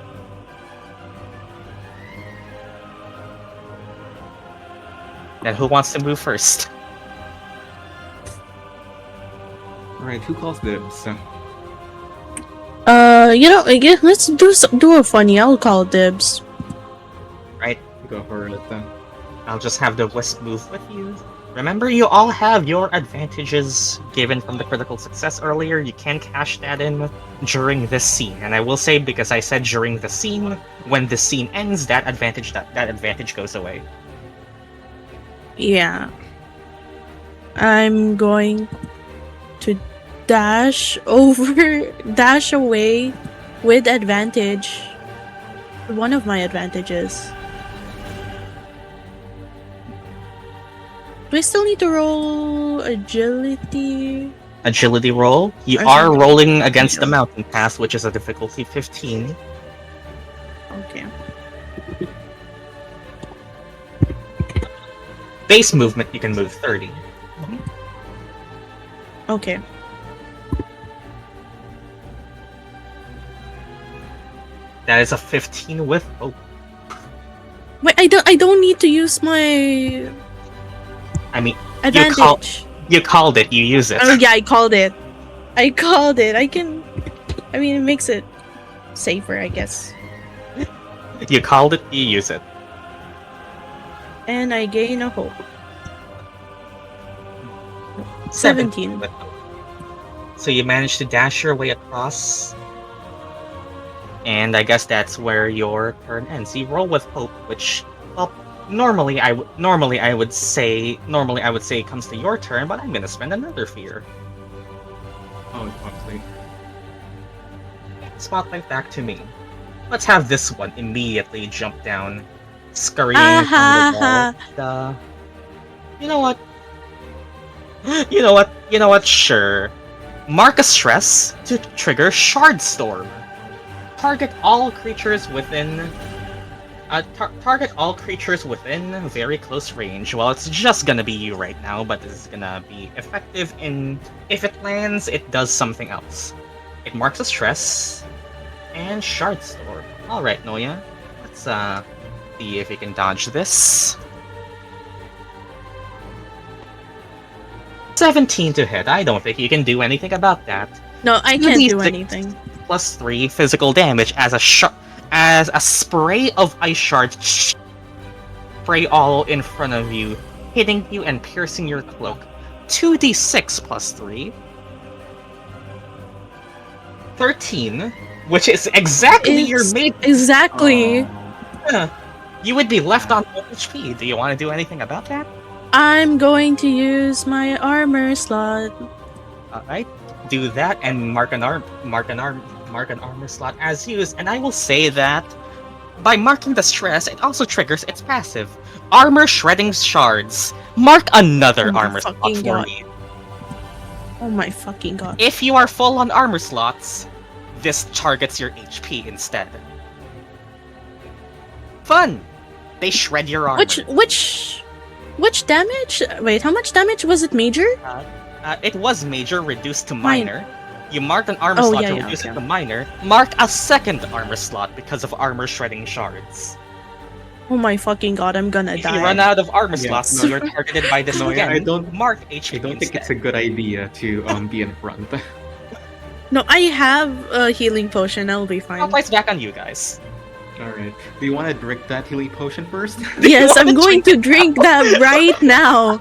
Speaker 1: Then who wants to move first?
Speaker 3: Alright, who calls dibs?
Speaker 2: I guess let's do a funny. I'll call dibs.
Speaker 1: Right?
Speaker 3: Go for it then.
Speaker 1: I'll just have the wisp move with you. Remember, you all have your advantages given from the critical success earlier. You can cash that in during this scene. And I will say, because I said during the scene, when the scene ends, that advantage goes away.
Speaker 2: Yeah. I'm going to dash away with advantage. One of my advantages. Do I still need to roll agility?
Speaker 1: Agility roll. You
Speaker 2: Or
Speaker 1: are
Speaker 2: something.
Speaker 1: rolling against the
Speaker 2: Yeah.
Speaker 1: mountain pass, which is a difficulty 15.
Speaker 2: Okay.
Speaker 1: Base movement, you can move 30.
Speaker 2: Okay.
Speaker 1: That is a 15 with hope.
Speaker 2: Wait, I don't need to use my
Speaker 1: I mean,
Speaker 2: advantage.
Speaker 1: you called it, you use it.
Speaker 2: Oh yeah, I called it. I can. I mean, it makes it safer, I guess.
Speaker 1: You called it, you use it.
Speaker 2: And I gain a hope. 17.
Speaker 1: with hope. So you managed to dash your way across. And I guess that's where your turn ends. You roll with hope, which, well, normally I would say it comes to your turn, but I'm gonna spend another fear.
Speaker 3: Oh, obviously.
Speaker 1: Spotlight back to me. Let's have this one immediately jump down, scurrying
Speaker 2: Ah,
Speaker 1: from the wall. You know what? You know what? Sure. Mark a stress to trigger Shard Storm. Target all creatures within very close range. Well, it's just gonna be you right now, but this is gonna be effective in if it lands, it does something else. It marks a stress and Shard Storm. Alright, Noya. Let's see if you can dodge this. 17 to hit. I don't think you can do anything about that.
Speaker 2: No, I can't do
Speaker 1: 2d6
Speaker 2: anything.
Speaker 1: Plus 3 physical damage as a spray of ice shards spray all in front of you, hitting you and piercing your cloak. 2d6 plus 3. 13, which is exactly your
Speaker 2: It's
Speaker 1: mate.
Speaker 2: exactly.
Speaker 1: You would be left on 1 HP. Do you want to do anything about that?
Speaker 2: I'm going to use my armor slot.
Speaker 1: Alright, do that and mark an armor slot as used, and I will say that by marking the stress, it also triggers its passive. Armor Shredding Shards. Mark another
Speaker 2: Oh my
Speaker 1: armor slot
Speaker 2: fucking
Speaker 1: for
Speaker 2: God.
Speaker 1: me.
Speaker 2: Oh my fucking god.
Speaker 1: If you are full on armor slots, this targets your HP instead. Fun! They shred your armor.
Speaker 2: Which damage? Wait, how much damage was it, major?
Speaker 1: It was major reduced to
Speaker 2: Mine.
Speaker 1: minor. You mark an armor
Speaker 2: Oh,
Speaker 1: slot
Speaker 2: yeah,
Speaker 1: to
Speaker 2: yeah,
Speaker 1: reduce it
Speaker 2: okay.
Speaker 1: to minor. Mark a second armor slot because of armor shredding shards.
Speaker 2: Oh my fucking god, I'm gonna
Speaker 1: If
Speaker 2: die.
Speaker 1: you run out of armor
Speaker 3: Yeah,
Speaker 1: slots,
Speaker 3: no.
Speaker 1: you're targeted by this
Speaker 3: No,
Speaker 1: again.
Speaker 3: I don't-
Speaker 1: mark HP
Speaker 3: I don't think it's
Speaker 1: instead.
Speaker 3: a good idea to be in front.
Speaker 2: No, I have a healing potion. I'll be fine.
Speaker 1: Spotlight's back on you guys.
Speaker 3: Alright. Do you want to drink that healing potion first?
Speaker 2: Yes, I'm
Speaker 1: wanna
Speaker 2: going
Speaker 1: drink
Speaker 2: to drink that right now.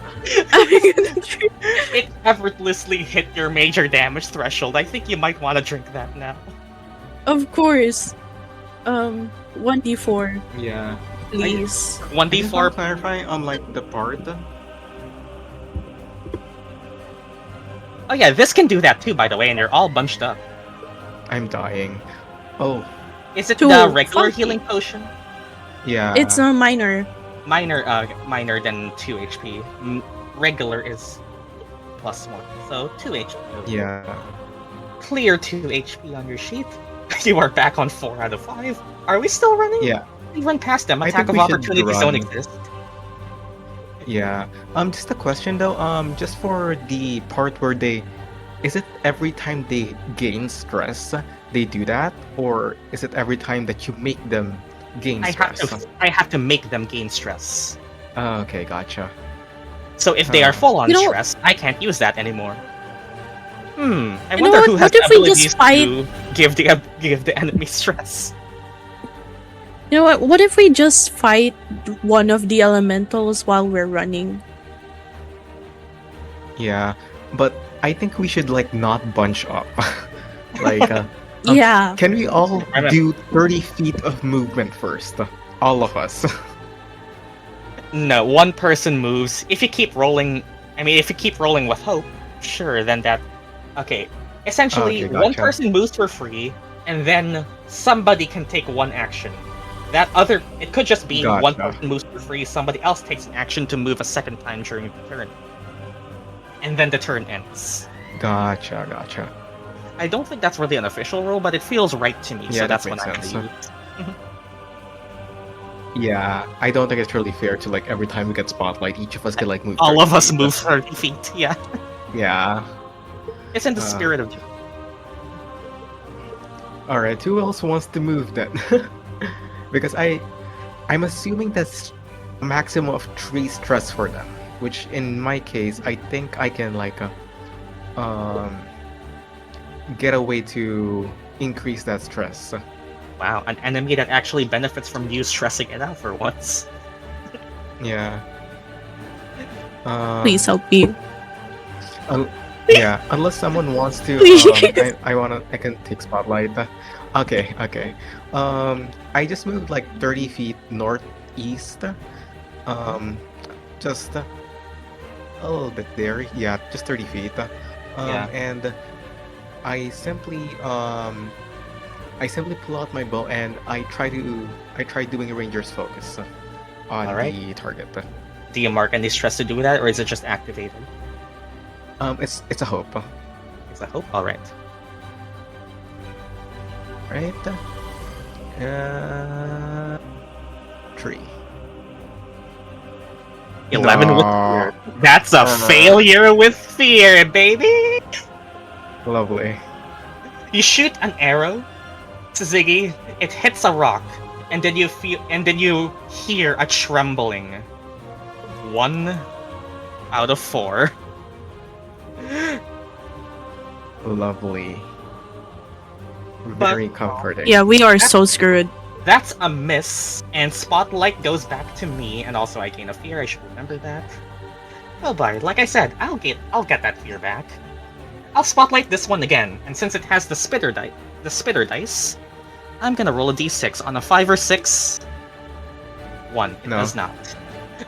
Speaker 2: I'm gonna drink.
Speaker 1: It effortlessly hit your major damage threshold. I think you might want to drink that now.
Speaker 2: Of course. 1d4,
Speaker 3: Yeah.
Speaker 2: please.
Speaker 3: I just want
Speaker 1: 1d4.
Speaker 3: to clarify on like the part.
Speaker 1: Oh yeah, this can do that too, by the way, and you're all bunched up.
Speaker 3: I'm dying. Oh,
Speaker 1: Is it
Speaker 2: Two.
Speaker 1: the regular
Speaker 2: Fuck.
Speaker 1: healing potion?
Speaker 3: yeah.
Speaker 2: It's a minor.
Speaker 1: Minor than 2 HP. Regular is +1, so 2 HP.
Speaker 3: Yeah.
Speaker 1: Clear 2 HP on your sheet. You are back on 4 out of 5. Are we still running?
Speaker 3: Yeah.
Speaker 1: We run past them.
Speaker 3: I
Speaker 1: Attack
Speaker 3: think
Speaker 1: of
Speaker 3: we should
Speaker 1: opportunities don't
Speaker 3: run.
Speaker 1: exist.
Speaker 3: Yeah. Just a question though. Just for the part where is it every time they gain stress they do that, or is it every time that you make them gain
Speaker 1: I have
Speaker 3: stress?
Speaker 1: I have to make them gain stress.
Speaker 3: Oh, okay, gotcha.
Speaker 1: So if they are full on
Speaker 2: You know-
Speaker 1: stress, I can't use that anymore. I
Speaker 2: You know
Speaker 1: wonder
Speaker 2: what?
Speaker 1: who has
Speaker 2: What
Speaker 1: the
Speaker 2: if we
Speaker 1: abilities
Speaker 2: just fight-
Speaker 1: to give the enemy stress.
Speaker 2: You know what? What if we just fight one of the elementals while we're running?
Speaker 3: Yeah, but I think we should like not bunch up. Like,
Speaker 2: Yeah.
Speaker 3: can we all
Speaker 1: Remember-
Speaker 3: do 30 feet of movement first? All of us.
Speaker 1: No, one person moves. If you keep rolling, if you keep rolling with hope, sure, then that. Okay, essentially,
Speaker 3: Okay,
Speaker 1: one
Speaker 3: gotcha.
Speaker 1: person moves for free, and then somebody can take one action. It could just be one
Speaker 3: Gotcha.
Speaker 1: person moves for free, somebody else takes an action to move a second time during the turn. And then the turn ends.
Speaker 3: Gotcha.
Speaker 1: I don't think that's really an official rule, but it feels right to me,
Speaker 3: Yeah,
Speaker 1: so
Speaker 3: that
Speaker 1: that's what
Speaker 3: makes
Speaker 1: I'm gonna
Speaker 3: sense.
Speaker 1: use.
Speaker 3: Yeah, I don't think it's really fair to like every time we get spotlight, each of us get like move.
Speaker 1: All
Speaker 3: 30
Speaker 1: of us
Speaker 3: feet.
Speaker 1: move 30 feet, yeah.
Speaker 3: Yeah.
Speaker 1: It's in the
Speaker 3: Uh,
Speaker 1: spirit of.
Speaker 3: All right. Who else wants to move then? Because I'm assuming that's a maximum of 3 stress for them, which in my case I think I can like get a way to increase that stress.
Speaker 1: Wow, an enemy that actually benefits from you stressing it out for once.
Speaker 3: Yeah.
Speaker 2: Please help me.
Speaker 3: Yeah, unless someone wants to,
Speaker 2: Please.
Speaker 3: I can take spotlight. Okay. I just moved like 30 feet northeast. Just a little bit there. Yeah, just 30 feet.
Speaker 1: Yeah.
Speaker 3: And I simply pull out my bow and I try doing Ranger's focus on
Speaker 1: Alright.
Speaker 3: the target.
Speaker 1: Do you mark any stress to do that, or is it just activated?
Speaker 3: It's a hope,
Speaker 1: It's a hope. All right.
Speaker 3: right? 3.
Speaker 1: 11 with
Speaker 3: No.
Speaker 1: fear. That's a failure with fear, baby.
Speaker 3: Lovely.
Speaker 1: You shoot an arrow, Syzygy. It hits a rock, and then you hear a trembling. 1 out of 4.
Speaker 3: Lovely.
Speaker 1: But-
Speaker 3: Very comforting.
Speaker 2: Yeah, we are so screwed.
Speaker 1: That's a miss, and spotlight goes back to me, and also I gain a fear. I should remember that. Oh, but like I said, I'll get that fear back. I'll spotlight this one again, and since it has the spitter dice, I'm gonna roll a d6 on a 5 or 6. 1. It
Speaker 3: No.
Speaker 1: does not.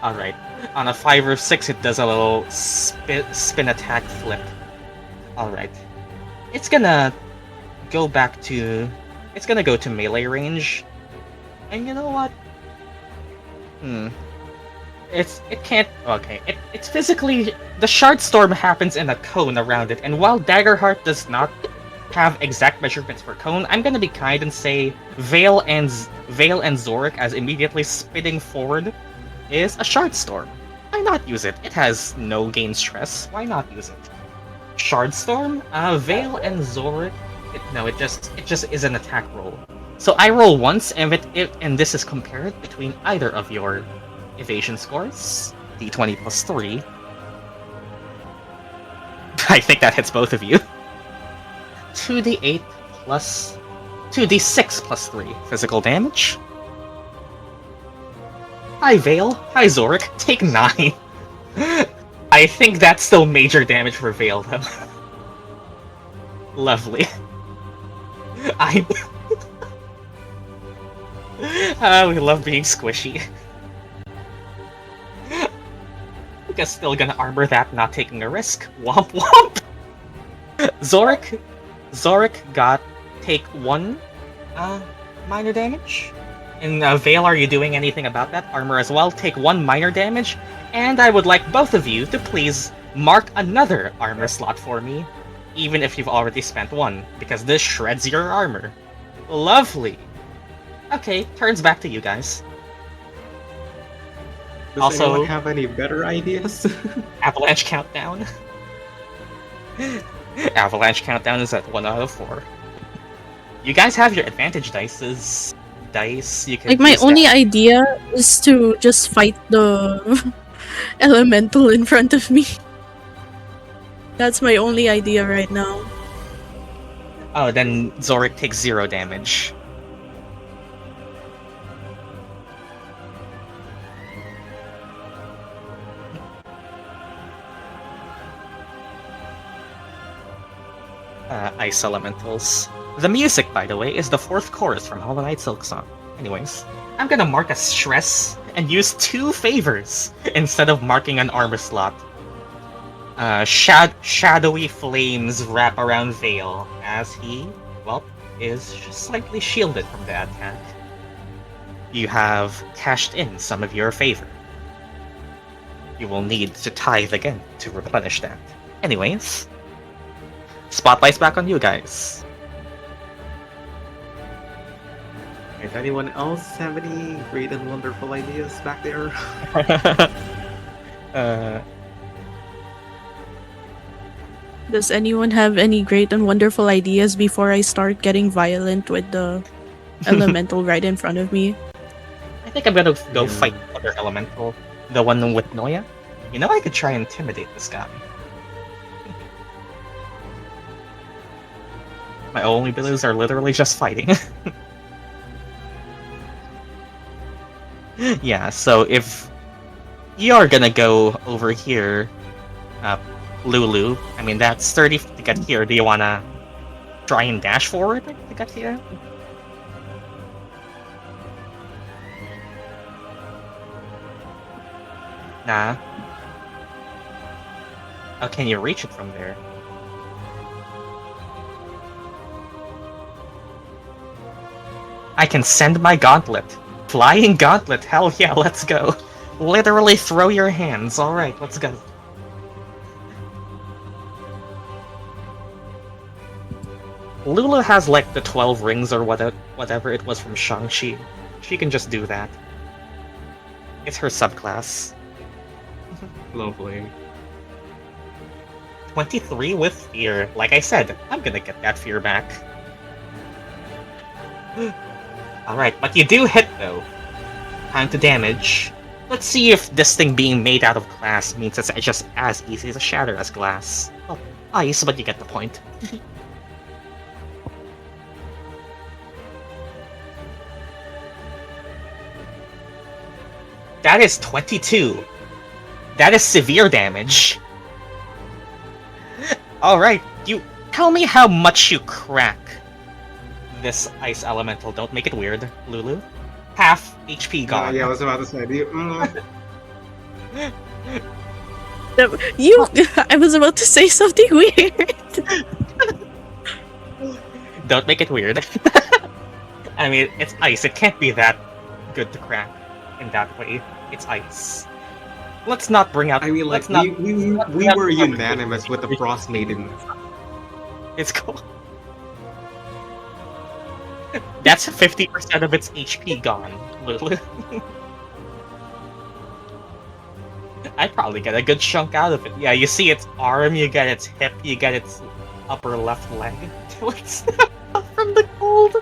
Speaker 1: All right. On a 5 or 6, it does a little spin attack flip. All right. It's gonna go back to. It's gonna go to melee range. And you know what? It can't. Okay. It's physically. The shard storm happens in a cone around it, and while Daggerheart does not have exact measurements for cone, I'm gonna be kind and say Vail and Zorik as immediately spitting forward is a shard storm. Why not use it? It has no gain stress. Why not use it? Shard storm? Vail and Zorik. It just is an attack roll. So I roll once, and and this is compared between either of your evasion scores. D20 plus 3. I think that hits both of you. 2d6 plus 3 physical damage. Hi, Vail. Hi, Zorik. Take 9. I think that's still major damage for Vail, though. Lovely. I... we love being squishy. Guess still gonna armor that, not taking a risk. Womp womp! Zorik got take 1 minor damage. In Vail, are you doing anything about that? Armor as well, take 1 minor damage. And I would like both of you to please mark another armor slot for me, even if you've already spent 1, because this shreds your armor. Lovely. Okay, turns back to you guys.
Speaker 4: Does
Speaker 1: Also-
Speaker 4: anyone have any better ideas?
Speaker 1: Avalanche countdown. Avalanche countdown is at 1 out of 4. You guys have your advantage dice. You can
Speaker 2: Like, my
Speaker 1: use
Speaker 2: only
Speaker 1: that.
Speaker 2: idea is to just fight the elemental in front of me. That's my only idea right now.
Speaker 1: Oh, then Zorik takes 0 damage. Ice elementals. The music, by the way, is the 4th chorus from Hollow Knight Silksong. Anyways, I'm gonna mark a stress and use 2 favors instead of marking an armor slot. Shadowy flames wrap around Vail as he, well, is just slightly shielded from the attack. You have cashed in some of your favor. You will need to tithe again to replenish that. Anyways, spotlight's back on you guys.
Speaker 4: Does anyone else have any great and wonderful ideas back there?
Speaker 2: Does anyone have any great and wonderful ideas before I start getting violent with the elemental right in front of me?
Speaker 1: I think I'm gonna go fight the other elemental. The one with Noia. You know, I could try and intimidate this guy. My only abilities are literally just fighting. Yeah, so if you're gonna go over here, Lulu, I mean, that's 30 to get here. Do you wanna try and dash forward to get here? Nah. Oh, can you reach it from there? I can send my gauntlet. Flying gauntlet, hell yeah, let's go. Literally throw your hands. Alright, let's go. Lulu has like the 12 rings or whatever it was from Shang-Chi. She can just do that. It's her subclass.
Speaker 4: Lovely.
Speaker 1: 23 with fear. Like I said, I'm gonna get that fear back. Alright, but you do hit though. Time to damage. Let's see if this thing being made out of glass means it's just as easy to shatter as glass. Well, ice, but you get the point. That is 22. That is severe damage. Alright, you tell me how much you crack this ice elemental. Don't make it weird, Lulu. Half HP gone.
Speaker 4: Yeah, I was about to say.
Speaker 2: I was about to say something weird.
Speaker 1: Don't make it weird. I mean, it's ice. It can't be that good to crack in that way. It's ice. Let's not bring out.
Speaker 4: I mean, like, we were unanimous with the Frost Maiden.
Speaker 1: It's cool. That's 50% of its HP gone, Lulu. I'd probably get a good chunk out of it. Yeah, you see its arm, you get its hip, you get its upper left leg. Till it's from the cold.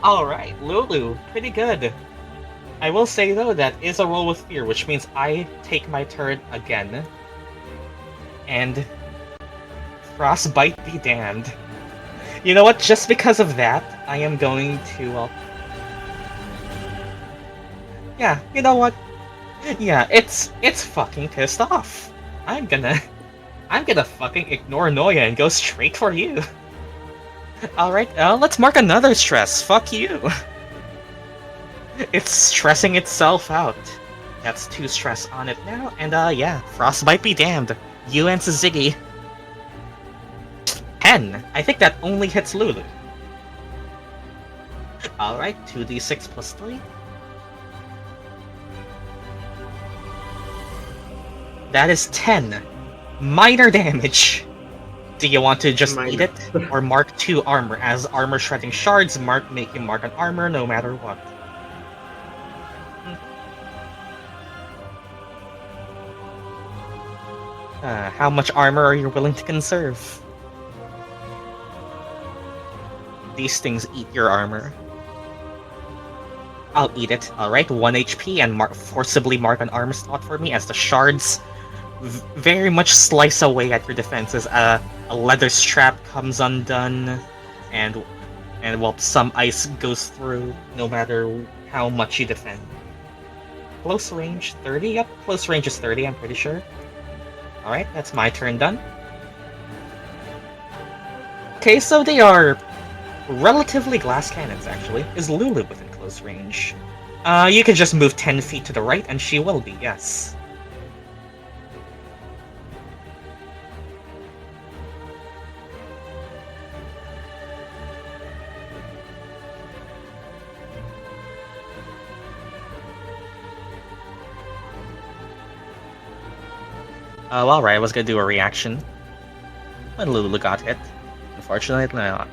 Speaker 1: Alright, Lulu, pretty good. I will say though, that is a roll with fear, which means I take my turn again. And frostbite be damned. You know what? Just because of that, I am going to... yeah, you know what? Yeah, it's fucking pissed off. I'm gonna fucking ignore Noia and go straight for you. Alright, let's mark another stress. Fuck you. It's stressing itself out. That's 2 stress on it now, and yeah, Frostbite be damned. You and Syzygy. 10. I think that only hits Lulu. Alright, 2d6 plus 3. That is 10. Minor damage. Do you want to just eat it? Or mark 2 armor, as armor shredding shards make you mark an armor no matter what. How much armor are you willing to conserve? These things eat your armor. I'll eat it. Alright, 1 HP and forcibly mark an armor slot for me as the shards very much slice away at your defenses. A leather strap comes undone, and well, some ice goes through no matter how much you defend. Close range 30? Yep, close range is 30, I'm pretty sure. Alright, that's my turn done. Okay, so they are relatively glass cannons, actually. Is Lulu within close range? You can just move 10 feet to the right, and she will be, yes. Oh, alright, I was gonna do a reaction when Lulu got hit. Unfortunately not.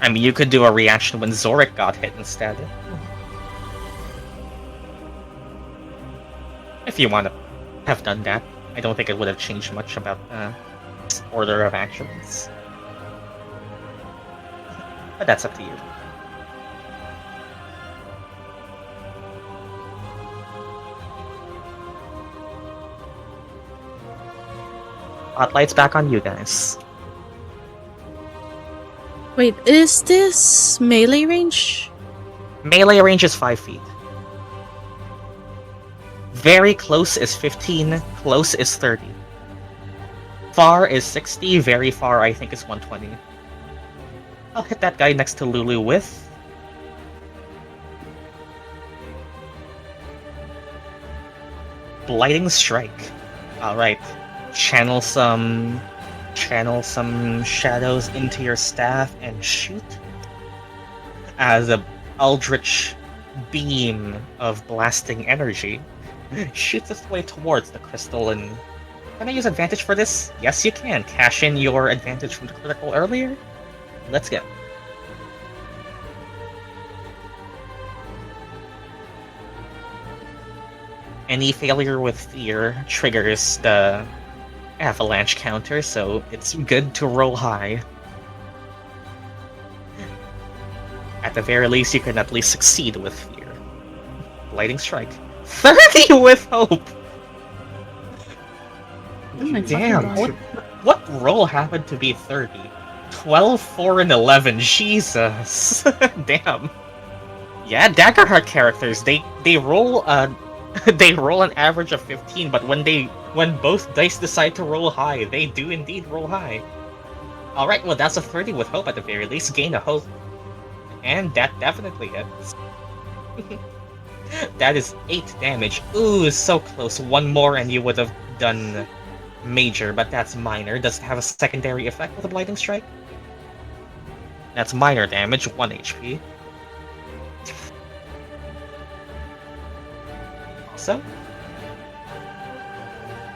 Speaker 1: I mean, you could do a reaction when Zorik got hit instead. If you want to have done that. I don't think it would have changed much about order of actions. But that's up to you. Spotlight's back on you guys.
Speaker 2: Wait, is this melee range?
Speaker 1: Melee range is 5 feet. Very close is 15, close is 30. Far is 60, very far I think is 120. I'll hit that guy next to Lulu with... Blighting Strike. Alright. Channel some shadows into your staff and shoot. As a eldritch beam of blasting energy shoots its way towards the crystal. And can I use advantage for this? Yes, you can. Cash in your advantage from the critical earlier. Let's go. Any failure with fear triggers the avalanche counter, so it's good to roll high. At the very least, you can at least succeed with fear. Blighting Strike. 30 with hope!
Speaker 2: Oh my
Speaker 1: Damn,
Speaker 2: God.
Speaker 1: what roll happened to be 30? 12, 4, and 11, Jesus! Damn. Yeah, Daggerheart characters, they roll they roll an average of 15, but when both dice decide to roll high, they do indeed roll high. Alright, well that's a 30 with hope at the very least. Gain a hope. And that definitely hits. That is 8 damage. Ooh, so close. One more and you would have done major, but that's minor. Does it have a secondary effect with a Blighting Strike? That's minor damage, 1 HP. Also,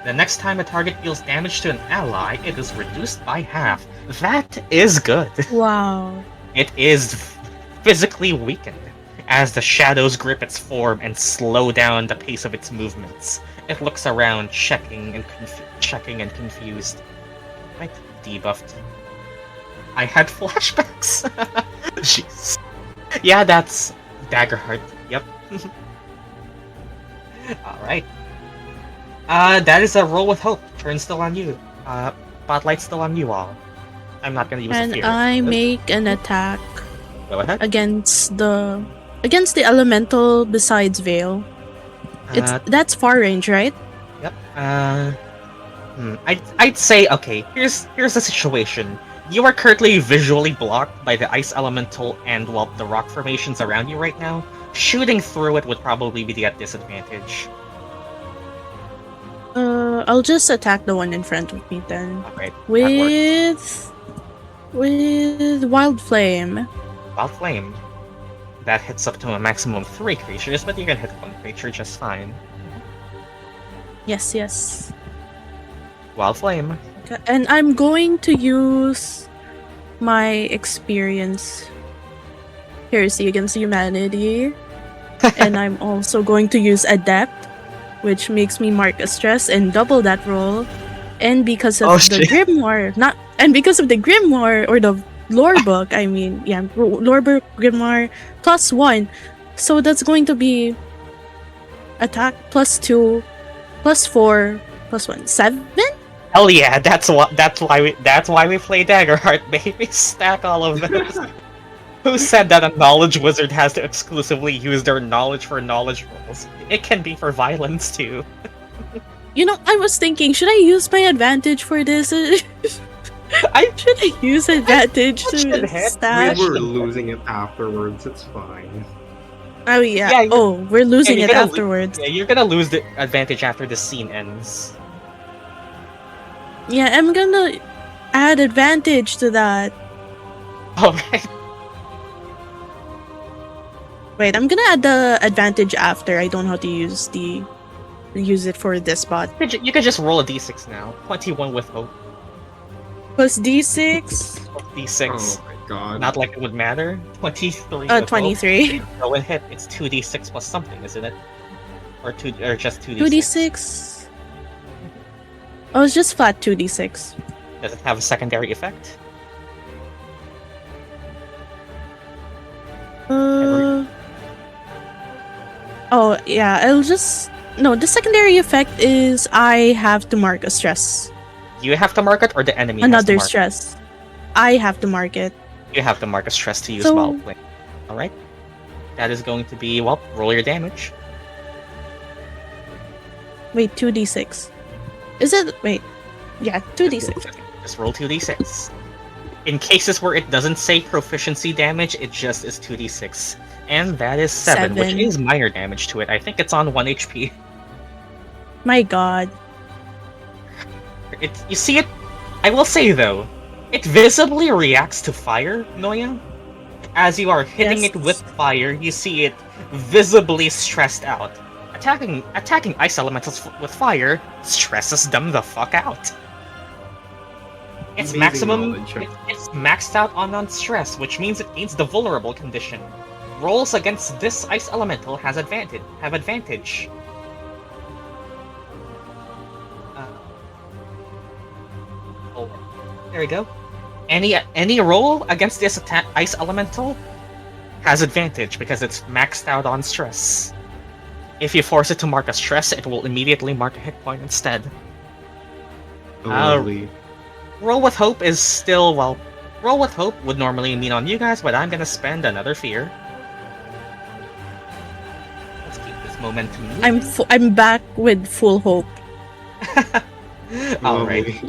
Speaker 1: the next time a target deals damage to an ally, it is reduced by half. That is good.
Speaker 2: Wow.
Speaker 1: It is physically weakened as the shadows grip its form and slow down the pace of its movements. It looks around, checking and confused. Right, debuffed. I had flashbacks. Jeez. Yeah, that's Daggerheart. Yep. Alright. That is a roll with hope. Turn still on you. Spotlight's still on you all. I'm not gonna use a
Speaker 2: And
Speaker 1: fear.
Speaker 2: I make an attack
Speaker 1: Go ahead.
Speaker 2: against the against the elemental besides Vail. That's far range, right?
Speaker 1: Yep. I'd say okay. Here's the situation. You are currently visually blocked by the ice elemental and the rock formations around you right now. Shooting through it would probably be at disadvantage.
Speaker 2: I'll just attack the one in front of me then.
Speaker 1: Alright.
Speaker 2: With Wild Flame.
Speaker 1: Wild Flame. That hits up to a maximum of 3 creatures, but you can hit 1 creature just fine.
Speaker 2: Yes.
Speaker 1: Wild Flame.
Speaker 2: Okay. And I'm going to use my experience Heresy Against Humanity. And I'm also going to use Adept, which makes me mark a stress and double that roll. And because of the Grimoire, because of the Grimoire or the lore book, lore book Grimoire +1. So that's going to be attack +2, +4, +1, 7?
Speaker 1: Hell yeah, that's why we play Daggerheart, baby. Stack all of those. Who said that a knowledge wizard has to exclusively use their knowledge for knowledge rolls? It can be for violence too.
Speaker 2: I was thinking, should I use my advantage for this? Should I use advantage to stash?
Speaker 4: We were losing it afterwards, it's fine.
Speaker 2: Oh yeah. We're losing it afterwards.
Speaker 1: You're gonna lose the advantage after the scene ends.
Speaker 2: Yeah, I'm gonna add advantage to that.
Speaker 1: Alright.
Speaker 2: Wait, I'm gonna add the advantage after. I don't know how to use it for this spot.
Speaker 1: You could just roll a d6 now. 21 with hope.
Speaker 2: Plus d6.
Speaker 1: D6.
Speaker 4: Oh my god.
Speaker 1: Not like it would matter. 23.
Speaker 2: 23.
Speaker 1: Go and hit. It's 2d6 plus something, isn't it? Or just 2d6.
Speaker 2: 2d6. Oh, it's just flat 2d6.
Speaker 1: Does it have a secondary effect?
Speaker 2: Oh yeah, the secondary effect is I have to mark a stress.
Speaker 1: You have to mark it, or the enemy
Speaker 2: Another
Speaker 1: has to mark
Speaker 2: stress. I have to mark it.
Speaker 1: it? You have to mark a stress to use
Speaker 2: So-
Speaker 1: Wild Flame. Alright. That is going to be, roll your damage.
Speaker 2: Wait, 2d6. Is it? Wait. Yeah, 2d6.
Speaker 1: Just roll 2d6. In cases where it doesn't say proficiency damage, it just is 2d6. And that is 7, which
Speaker 2: 7.
Speaker 1: is minor damage to it. I think it's on 1 HP.
Speaker 2: My god.
Speaker 1: You see it? I will say though, it visibly reacts to fire, Noya. As you are hitting it with fire, you see it visibly stressed out. Attacking ice elementals with fire stresses them the fuck out. It's it's maxed out on stress, which means it gains the vulnerable condition. Rolls against this ice elemental have advantage. There we go. Any roll against this ice elemental has advantage because it's maxed out on stress. If you force it to mark a stress, it will immediately mark a hit point instead. Roll with Hope is still, Roll with Hope would normally mean on you guys, but I'm gonna spend another fear. Let's keep this momentum moving.
Speaker 2: I'm back with full hope.
Speaker 1: Alright.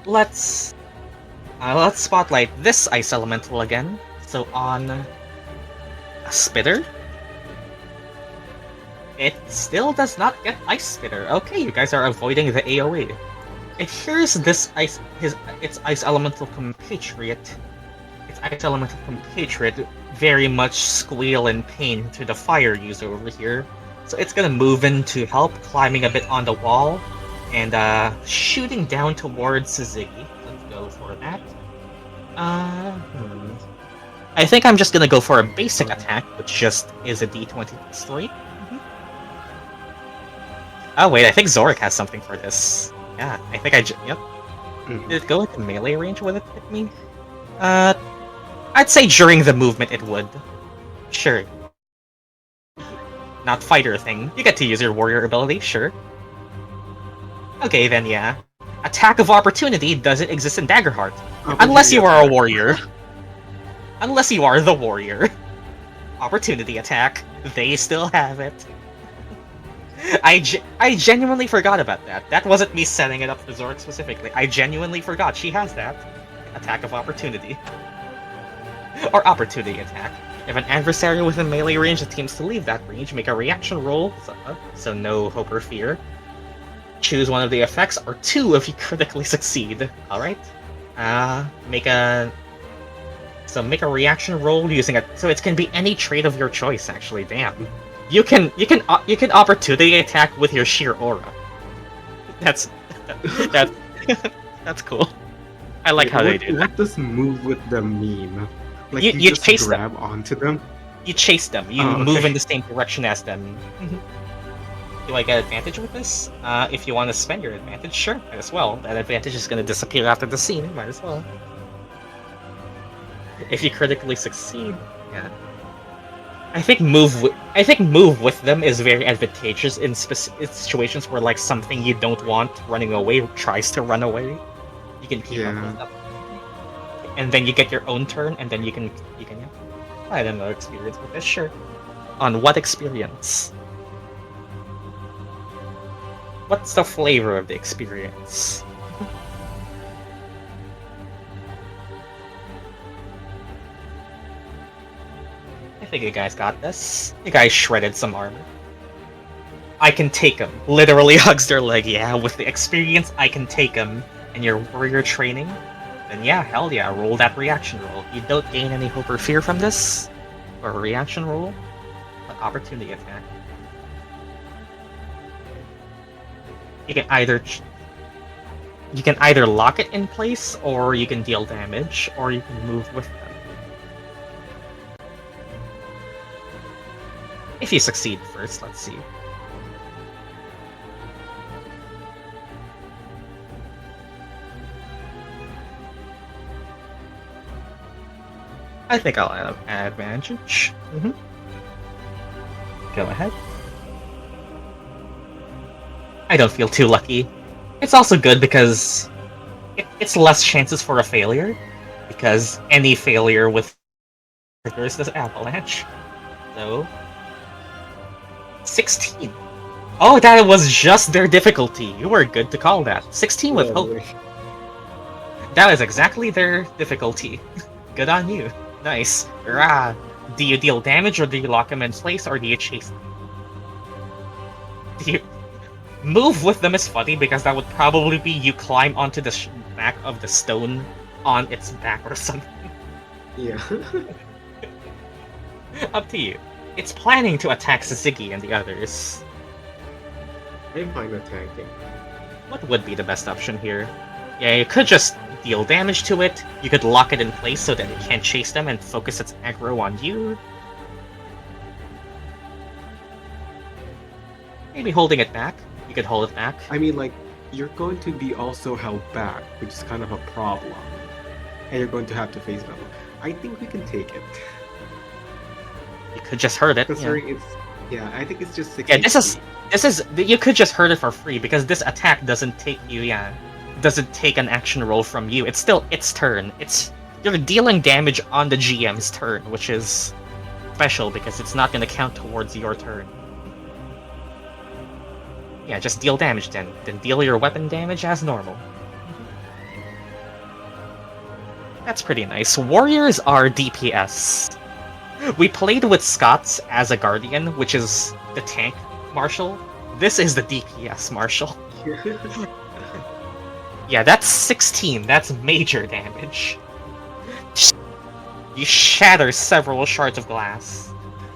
Speaker 1: Let's spotlight this ice elemental again. So on a Spitter, it still does not get Ice Spitter. Okay, you guys are avoiding the AoE. It hears its ice elemental compatriot very much squeal in pain to the fire user over here. So it's gonna move in to help, climbing a bit on the wall and shooting down towards Syzygy. Let's go for that. I think I'm just gonna go for a basic attack, which just is a d20 plus 3. Oh wait, I think Zorik has something for this. Yeah, I think yep. Did it go into melee range with it hit me? I'd say during the movement it would. Sure. Not fighter thing. You get to use your warrior ability, sure. Okay then, yeah. Attack of opportunity doesn't exist in Daggerheart. Unless you are a warrior. Unless you are the warrior. Opportunity attack. They still have it. I genuinely forgot about that. That wasn't me setting it up for Zork specifically. I genuinely forgot she has that. Attack of opportunity. Or opportunity attack. If an adversary within melee range attempts to leave that range, make a reaction roll, so no hope or fear. Choose one of the effects, or two if you critically succeed. Alright. Make a reaction roll using so it can be any trait of your choice, actually, damn. You can opportunity attack with your sheer aura. That's that's cool. I like how they do that.
Speaker 5: What does move with them mean? Like
Speaker 1: You
Speaker 5: you just
Speaker 1: chase
Speaker 5: grab onto them?
Speaker 1: You chase them. You
Speaker 5: Oh,
Speaker 1: move
Speaker 5: okay.
Speaker 1: in the same direction as them. Do I get advantage with this? If you want to spend your advantage, sure, might as well. That advantage is going to disappear after the scene, might as well. If you critically succeed, yeah. I think move with them is very advantageous in situations where like something you don't want running away tries to run away. You can keep up
Speaker 5: Yeah.
Speaker 1: with them. And then you get your own turn, and then you can yeah. I don't know experience with this, sure. On what experience? What's the flavor of the experience? I think you guys got this. You guys shredded some armor. I can take him. Literally hugs their leg. Yeah, with the experience, I can take him. And your warrior training, then yeah, hell yeah, roll that reaction roll. You don't gain any hope or fear from this, or a reaction roll, but opportunity attack. You can either lock it in place, or you can deal damage, or you can move with them. If you succeed first, let's see. I think I'll add advantage. Go ahead. I don't feel too lucky. It's also good because it's less chances for a failure, because any failure with triggers this avalanche. So 16. Oh, that was just their difficulty. You were good to call that. 16 with hope.
Speaker 5: Lovely.
Speaker 1: That is exactly their difficulty. Good on you. Nice. Rah. Do you deal damage, or do you lock them in place, or do you chase them? Do you move with them is funny because that would probably be you climb onto the back of the stone on its back or something.
Speaker 5: Yeah.
Speaker 1: Up to you. It's planning to attack Syzygy and the others.
Speaker 5: I'm fine with tanking.
Speaker 1: What would be the best option here? Yeah, you could just deal damage to it. You could lock it in place so that it can't chase them and focus its aggro on you. Maybe holding it back. You could hold it back.
Speaker 5: I mean, like, you're going to be also held back, which is kind of a problem. And you're going to have to face them. I think we can take it.
Speaker 1: You could just hurt it.
Speaker 5: Considering it's... Yeah, I think it's just 6
Speaker 1: Yeah, this is you could just hurt it for free because this attack doesn't take you. Doesn't take an action roll from you. It's still its turn. You're dealing damage on the GM's turn, which is special because it's not going to count towards your turn. Yeah, just deal damage then. Then deal your weapon damage as normal. That's pretty nice. Warriors are DPS. We played with Scots as a guardian, which is the tank marshal. This is the DPS marshal. Yeah, that's 16. That's major damage. You shatter several shards of glass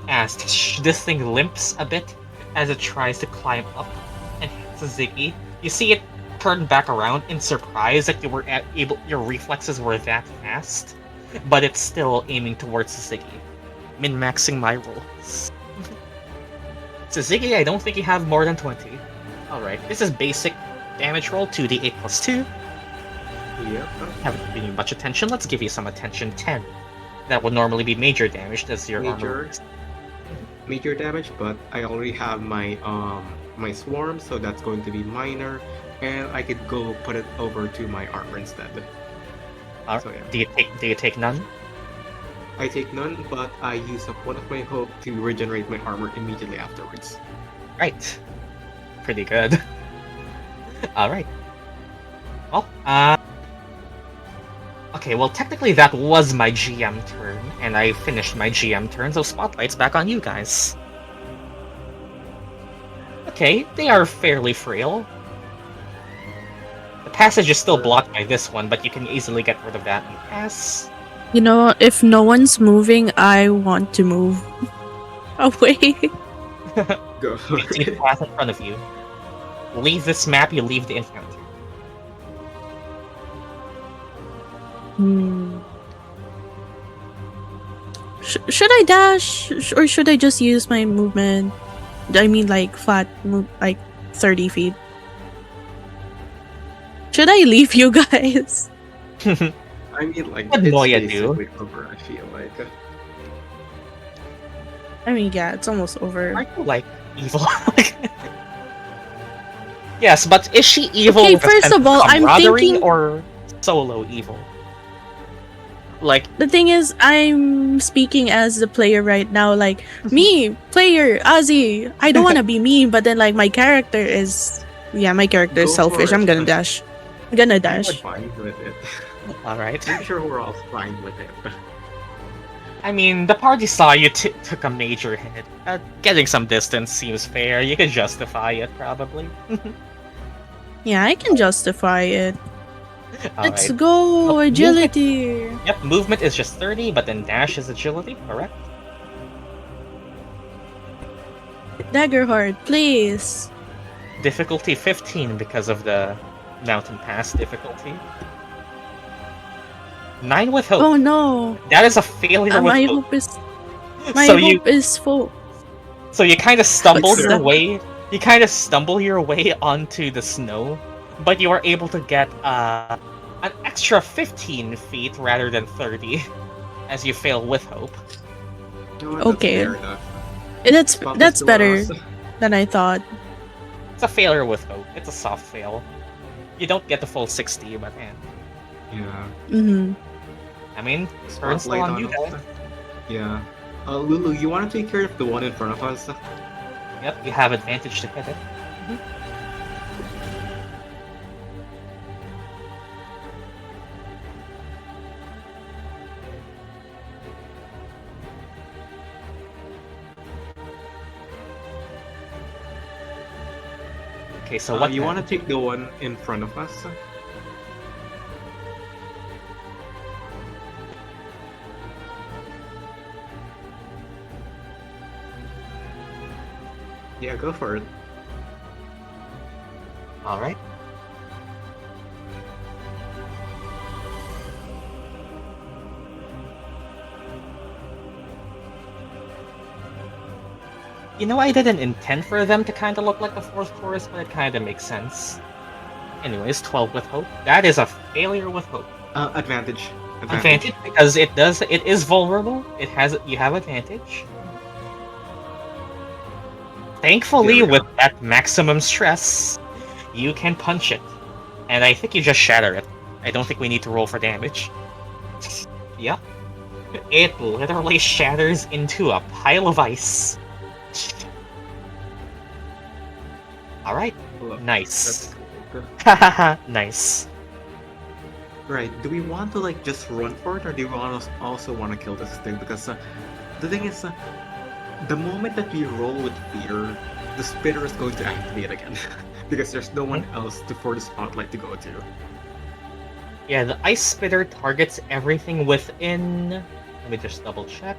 Speaker 1: as this thing limps a bit as it tries to climb up and hits Syzygy. You see it turn back around in surprise that your reflexes were that fast, but it's still aiming towards Syzygy. Min-maxing my rolls. Syzygy, I don't think you have more than 20. Alright, this is basic damage roll, 2d8 plus 2.
Speaker 5: Yep.
Speaker 1: Haven't given you much attention, let's give you some attention, 10. That would normally be major damage, as your armor.
Speaker 5: Major damage, but I already have my my swarm, so that's going to be minor, and I could go put it over to my armor instead. So yeah.
Speaker 1: Do you take none?
Speaker 5: I take none, but I use up one of my hope to regenerate my armor immediately afterwards.
Speaker 1: Right. Pretty good. Alright. Well, okay, well, technically that was my GM turn, and I finished my GM turn, so Spotlight's back on you guys. Okay, they are fairly frail. The passage is still blocked by this one, but you can easily get rid of that and pass.
Speaker 2: You know, if no one's moving, I want to move away.
Speaker 5: Go.
Speaker 1: You see the path in front of you. Leave this map, you leave the encounter.
Speaker 2: Should I dash, or should I just use my movement? I mean, like flat move, like 30 feet. Should I leave you guys?
Speaker 5: I mean, like,
Speaker 1: What
Speaker 5: it's
Speaker 1: Noia do?
Speaker 5: basically over, I feel like.
Speaker 2: I mean, yeah, it's almost over.
Speaker 1: Aren't you, like, evil? Yes, but is she evil
Speaker 2: Okay,
Speaker 1: with a
Speaker 2: first
Speaker 1: sense
Speaker 2: of all, I'm
Speaker 1: camaraderie
Speaker 2: thinking-
Speaker 1: or solo evil? Like,
Speaker 2: The thing is, I'm speaking as the player right now. Like, me, player, Azii. I don't want to be mean, but then, like, my character is... Yeah, my character is
Speaker 5: Go
Speaker 2: selfish.
Speaker 5: for it.
Speaker 2: I'm gonna dash. I'm gonna
Speaker 5: I'm
Speaker 2: dash.
Speaker 5: fine with it.
Speaker 1: alright.
Speaker 5: I'm sure we're all fine with it.
Speaker 1: I mean, the party saw you took a major hit. Getting some distance seems fair. You could justify it, probably.
Speaker 2: Yeah, I can justify it. Let's
Speaker 1: Alright.
Speaker 2: go!
Speaker 1: Oh,
Speaker 2: Agility!
Speaker 1: Yep, movement is just 30, but then dash is agility, correct?
Speaker 2: Daggerheart, please!
Speaker 1: Difficulty 15 because of the mountain pass difficulty. 9 with hope.
Speaker 2: Oh no!
Speaker 1: That is a failure with
Speaker 2: My
Speaker 1: hope.
Speaker 2: hope is... My
Speaker 1: So
Speaker 2: hope is full.
Speaker 1: So you kind of stumble
Speaker 2: What's
Speaker 1: your
Speaker 2: that?
Speaker 1: way. You kind of stumble your way onto the snow, but you are able to get an extra 15 feet rather than 30, as you fail with hope.
Speaker 5: No, that's
Speaker 2: Okay.
Speaker 5: fair enough.
Speaker 2: That's
Speaker 5: Still
Speaker 2: better
Speaker 5: us.
Speaker 2: than I thought.
Speaker 1: It's a failure with hope. It's a soft fail. You don't get the full 60, but man,
Speaker 5: Yeah.
Speaker 2: Mm-hmm.
Speaker 1: I mean, turn's still on you
Speaker 5: us.
Speaker 1: guys.
Speaker 5: Yeah. Lulu, you want to take care of the one in front of us?
Speaker 1: Yep, you have advantage to hit it. Okay, so what
Speaker 5: you
Speaker 1: then?
Speaker 5: want to take the one in front of us? Yeah, go for it.
Speaker 1: Alright. You know, I didn't intend for them to kind of look like the fourth chorus, but it kind of makes sense. Anyways, 12 with hope. That is a failure with hope.
Speaker 5: Advantage.
Speaker 1: Advantage because it is vulnerable. You have advantage. Thankfully,
Speaker 5: There we
Speaker 1: with
Speaker 5: go.
Speaker 1: that maximum stress, you can punch it. And I think you just shatter it. I don't think we need to roll for damage. Yep. It literally shatters into a pile of ice. Alright, nice.
Speaker 5: That's cool.
Speaker 1: Nice.
Speaker 5: Right. Do we want to like just run for it, or do we also want to kill this thing? Because the thing is, the moment that we roll with fear, the spitter is going to activate again, because there's no one else for the spotlight to go to.
Speaker 1: Yeah, the ice spitter targets everything within. Let me just double check.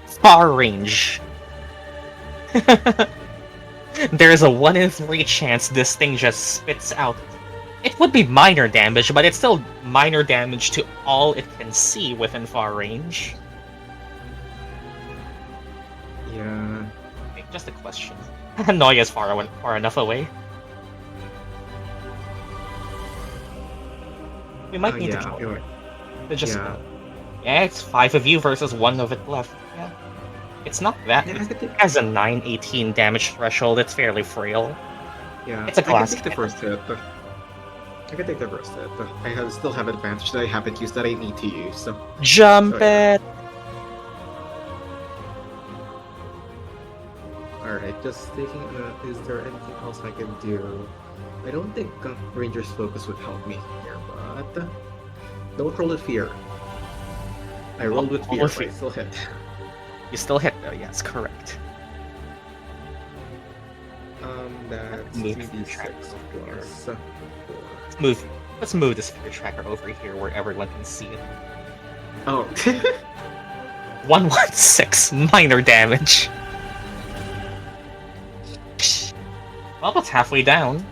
Speaker 1: Far range. There's a 1 in 3 chance this thing just spits out. It would be minor damage, but it's still minor damage to all it can see within far range.
Speaker 5: Yeah.
Speaker 1: Okay, just a question. Noia's far enough away. We might need to
Speaker 5: yeah.
Speaker 1: kill
Speaker 5: You're
Speaker 1: it.
Speaker 5: right.
Speaker 1: But just
Speaker 5: Yeah.
Speaker 1: yeah, it's 5 of you versus 1 of it left. Yeah. It's not that.
Speaker 5: Yeah, I could take,
Speaker 1: It has a 9/18 damage threshold. It's fairly frail.
Speaker 5: yeah.
Speaker 1: It's a
Speaker 5: I can
Speaker 1: glass
Speaker 5: take the
Speaker 1: cannon.
Speaker 5: first hit. I can take the first hit. Still have advantage that I haven't used that I need to use. So
Speaker 1: Jump
Speaker 5: Oh, yeah.
Speaker 1: it!
Speaker 5: Alright, just thinking, is there anything else I can do? I don't think Ranger's Focus would help me here, but don't roll with fear. I rolled with fear, but I still hit.
Speaker 1: You still hit though, yes, correct.
Speaker 5: That's
Speaker 1: Move
Speaker 5: 3d6 plus 4.
Speaker 1: Let's move this fear tracker over here where everyone can see it.
Speaker 5: Oh.
Speaker 1: 116 minor damage. Well, it's halfway down.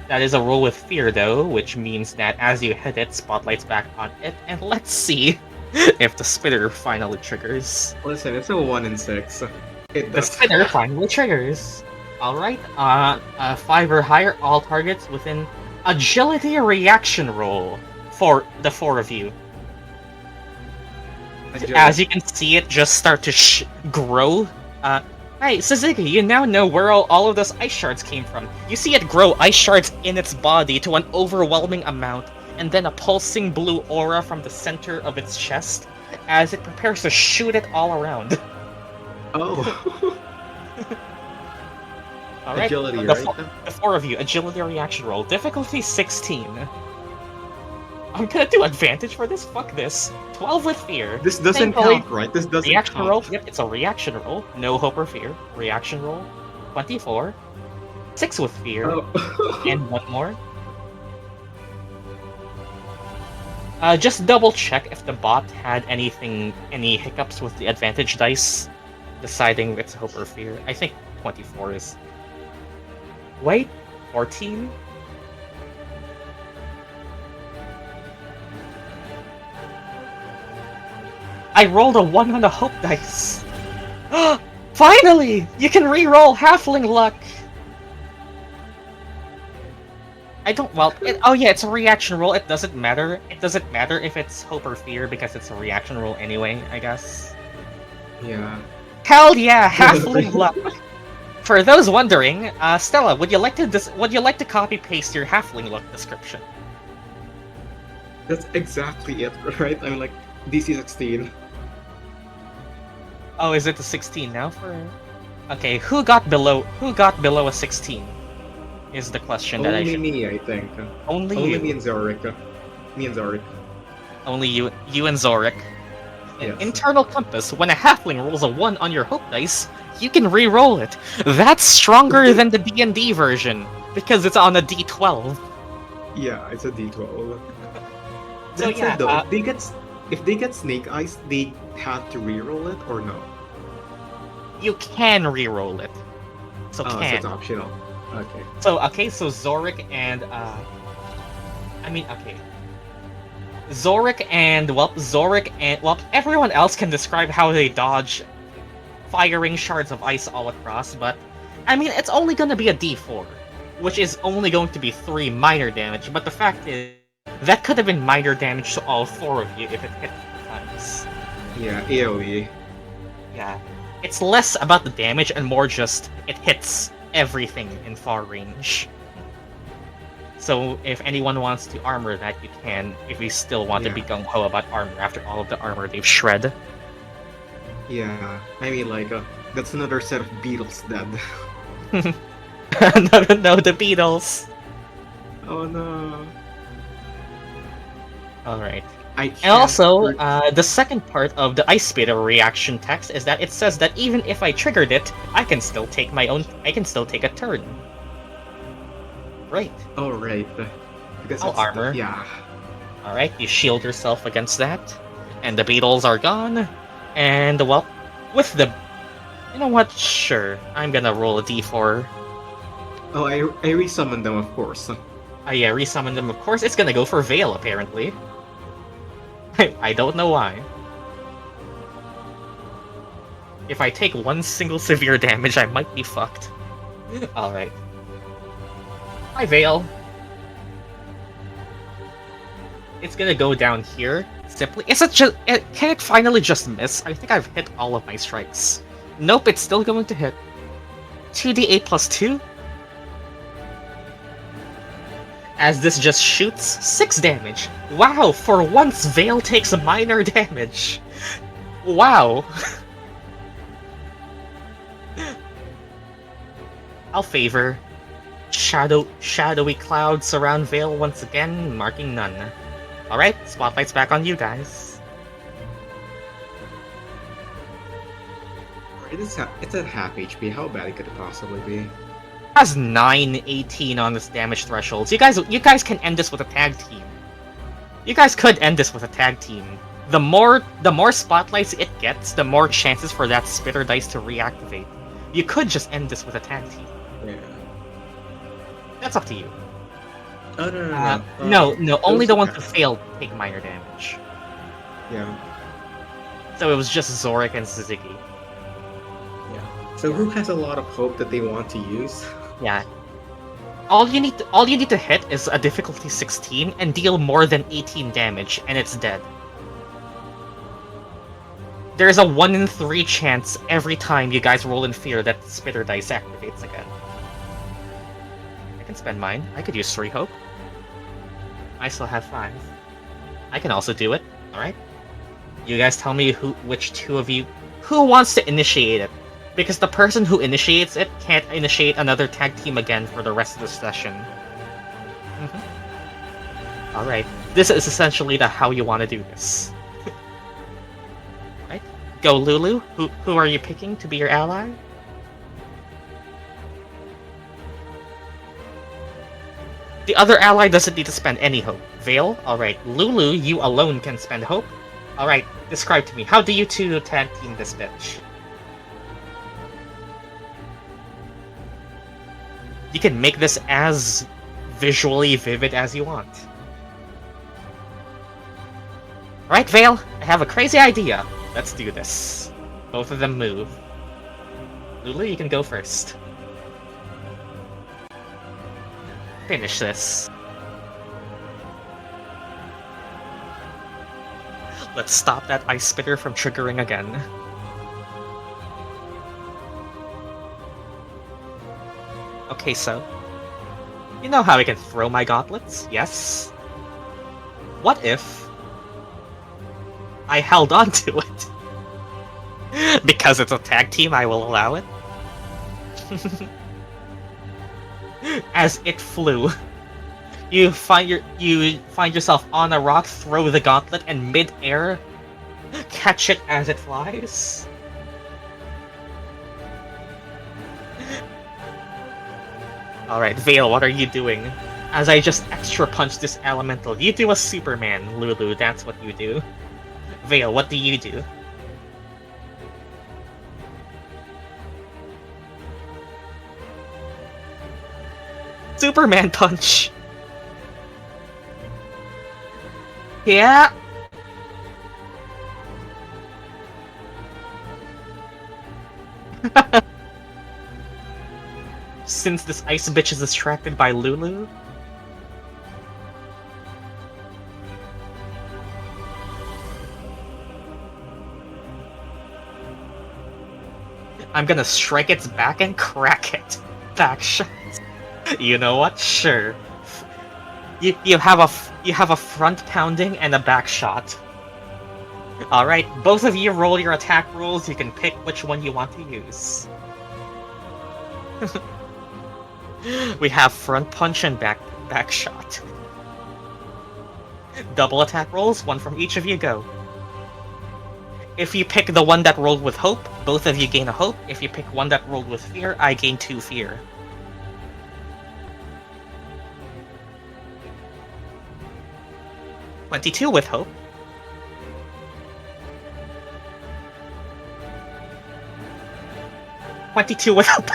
Speaker 1: That is a roll with fear, though, which means that as you hit it, spotlight's back on it, and let's see if the spitter finally triggers.
Speaker 5: Listen, it's a 1 in 6. It
Speaker 1: The
Speaker 5: does.
Speaker 1: spitter finally triggers. Alright, 5 or higher, all targets within agility reaction roll for the 4 of you. As you can see it just start to grow. Hey, Syzygy, you now know where all of those ice shards came from. You see it grow ice shards in its body to an overwhelming amount, and then a pulsing blue aura from the center of its chest as it prepares to shoot it all around.
Speaker 5: Oh.
Speaker 1: Alright,
Speaker 5: Agility,
Speaker 1: the,
Speaker 5: right?
Speaker 1: the 4 of you, agility reaction roll. Difficulty 16. I'm gonna do advantage for this? Fuck this. 12 with fear.
Speaker 5: This doesn't
Speaker 1: Thankfully,
Speaker 5: count, right? This doesn't
Speaker 1: reaction
Speaker 5: count.
Speaker 1: roll. Yep, it's a reaction roll. No hope or fear. Reaction roll. 24. 6 with fear.
Speaker 5: Oh.
Speaker 1: And one more. Just double check if the bot had any hiccups with the advantage dice, deciding if it's hope or fear. I think 24 is. Wait, 14? I rolled a 1 on the hope dice. Finally! You can re-roll halfling luck! I don't, oh yeah, it's a reaction roll. It doesn't matter. It doesn't matter if it's hope or fear because it's a reaction roll anyway, I guess.
Speaker 5: Yeah.
Speaker 1: Hell yeah, halfling luck! For those wondering, Stella, would you like to copy paste your halfling luck description?
Speaker 5: That's exactly it, right? I'm like, DC 16.
Speaker 1: Oh, is it the 16 now for? Okay, who got below a 16? Is the question that I
Speaker 5: Only
Speaker 1: should.
Speaker 5: me, I think.
Speaker 1: Only
Speaker 5: Only
Speaker 1: you.
Speaker 5: me and Zorik. Me and Zorik.
Speaker 1: Only you and Zorik. In
Speaker 5: Yes.
Speaker 1: Internal Compass, when a halfling rolls a 1 on your hope dice, you can re-roll it. That's stronger than the D&D version because it's on a D12.
Speaker 5: Yeah, it's a D12.
Speaker 1: So
Speaker 5: That
Speaker 1: yeah,
Speaker 5: said, though, if they get Snake Eyes, they have to reroll it or no?
Speaker 1: you can re-roll it. So
Speaker 5: Oh, so
Speaker 1: can.
Speaker 5: it's optional. Okay.
Speaker 1: So Zorik and Zorik and everyone else can describe how they dodge firing shards of ice all across, but I mean it's only gonna be a D4, which is only going to be 3 minor damage, but the fact is that could have been minor damage to all 4 of you if it hit 4 times.
Speaker 5: Yeah, AoE.
Speaker 1: Yeah. It's less about the damage and more just it hits everything in far range. So if anyone wants to armor that, you can, if you still want to be gung-ho about armor after all of the armor they've shred.
Speaker 5: Yeah, I mean, like, that's another set of beetles dead.
Speaker 1: No, the Beatles!
Speaker 5: Oh no.
Speaker 1: Alright.
Speaker 5: I
Speaker 1: And also, the second part of the Ice Spitter reaction text is that it says that even if I triggered it, I can still take a turn. Right.
Speaker 5: Oh, right. Because
Speaker 1: Oh,
Speaker 5: it's
Speaker 1: armor.
Speaker 5: Yeah.
Speaker 1: Alright, you shield yourself against that. And the beetles are gone. And, well, with the... You know what? Sure. I'm gonna roll a d4.
Speaker 5: Oh, I resummon them, of course.
Speaker 1: Yeah, resummon them, of course. It's gonna go for Vail, apparently. I don't know why. If I take one single severe damage, I might be fucked. Alright. Hi, Vail. It's gonna go down here. Simply. Can it finally just miss? I think I've hit all of my strikes. Nope, it's still going to hit. 2d8 plus 2? As this just shoots 6 damage. Wow, for once Vail takes a minor damage. Wow. I'll favor. Shadowy clouds surround Vail once again, marking none. Alright, spotlight's back on you guys.
Speaker 5: It's at half HP. How bad could it possibly be?
Speaker 1: Has 918 on this damage threshold. So you guys can end this with a tag team. You guys could end this with a tag team. The more spotlights it gets, the more chances for that spitter dice to reactivate. You could just end this with a tag team.
Speaker 5: Yeah.
Speaker 1: That's up to you.
Speaker 5: Oh no.
Speaker 1: Only the ones
Speaker 5: okay.
Speaker 1: who failed take minor damage.
Speaker 5: Yeah.
Speaker 1: So it was just Zorik and Syzygy.
Speaker 5: Yeah. So who has a lot of hope that they want to use?
Speaker 1: Yeah. All you need to hit is a difficulty 16 and deal more than 18 damage, and it's dead. There's a 1 in 3 chance every time you guys roll in fear that the spitter dice activates again. I can spend mine. I could use 3 hope. I still have 5. I can also do it. Alright? You guys tell me which two of you... Who wants to initiate it? Because the person who initiates it can't initiate another tag team again for the rest of the session. Alright. This is essentially how you want to do this. Right? Go Lulu. Who are you picking to be your ally? The other ally doesn't need to spend any hope. Vail? Alright. Lulu, you alone can spend hope. Alright, describe to me. How do you two tag team this bitch? You can make this as visually vivid as you want. Alright, Vail, I have a crazy idea. Let's do this. Both of them move. Lulu, you can go first. Finish this. Let's stop that ice spitter from triggering again. Okay, so... You know how I can throw my gauntlets, yes? What if... I held on to it? Because it's a tag team, I will allow it. As it flew, you find yourself on a rock, throw the gauntlet, and mid-air, catch it as it flies. Alright, Vail, what are you doing? As I just extra punch this elemental, you do a Superman, Lulu, that's what you do. Vail, what do you do? Superman punch! Yeah! Since this ice bitch is distracted by Lulu? I'm gonna strike its back and crack it. Back shots. You know what? Sure. You have a front pounding and a back shot. Alright, both of you roll your attack rolls, you can pick which one you want to use. We have front punch and back shot. Double attack rolls, one from each of you, go. If you pick the one that rolled with hope, both of you gain a hope. If you pick one that rolled with fear, I gain 2 fear. $22 with hope. $22 with hope.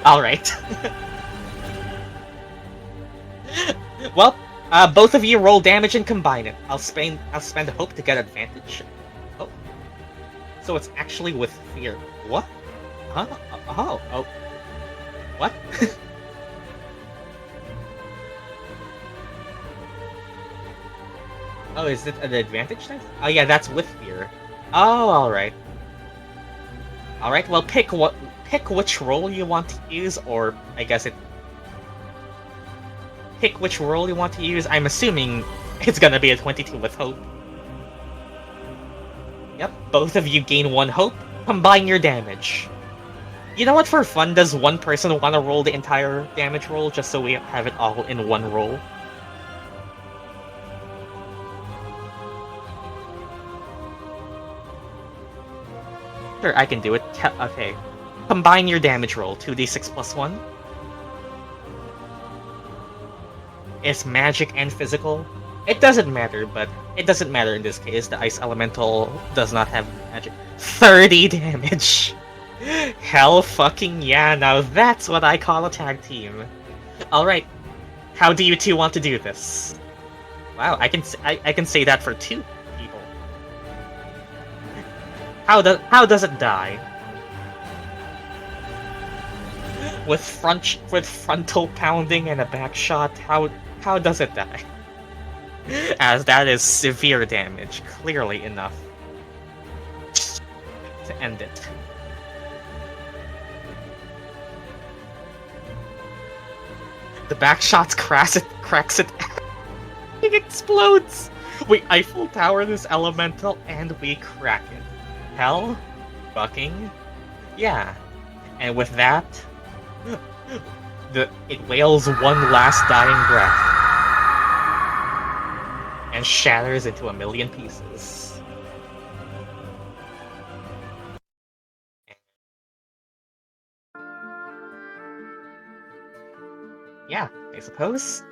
Speaker 1: Alright. Well, both of you roll damage and combine it. I'll spend hope to get advantage. Oh. So it's actually with fear. What? Huh? Oh. What? Oh, is it an advantage dice? Oh yeah, that's with fear. Oh, alright. Alright, well pick which roll you want to use, or I guess pick which roll you want to use. I'm assuming it's gonna be a 22 with hope. Yep, both of you gain 1 hope. Combine your damage. You know what? For fun, does one person want to roll the entire damage roll just so we have it all in one roll? Sure, I can do it. Okay. Combine your damage roll, 2d6 plus 1. It's magic and physical. It doesn't matter, but it doesn't matter in this case. The ice elemental does not have magic. 30 damage! Hell fucking yeah, now that's what I call a tag team. Alright, how do you two want to do this? Wow, I can say that for 2 people. How does it die? With frontal pounding and a back shot, how does it die? As that is severe damage, clearly enough to end it. The back shot cracks it. It explodes! We Eiffel Tower this elemental and we crack it. Hell fucking yeah. And with that, it wails one last dying breath and shatters into a million pieces. Yeah, I suppose.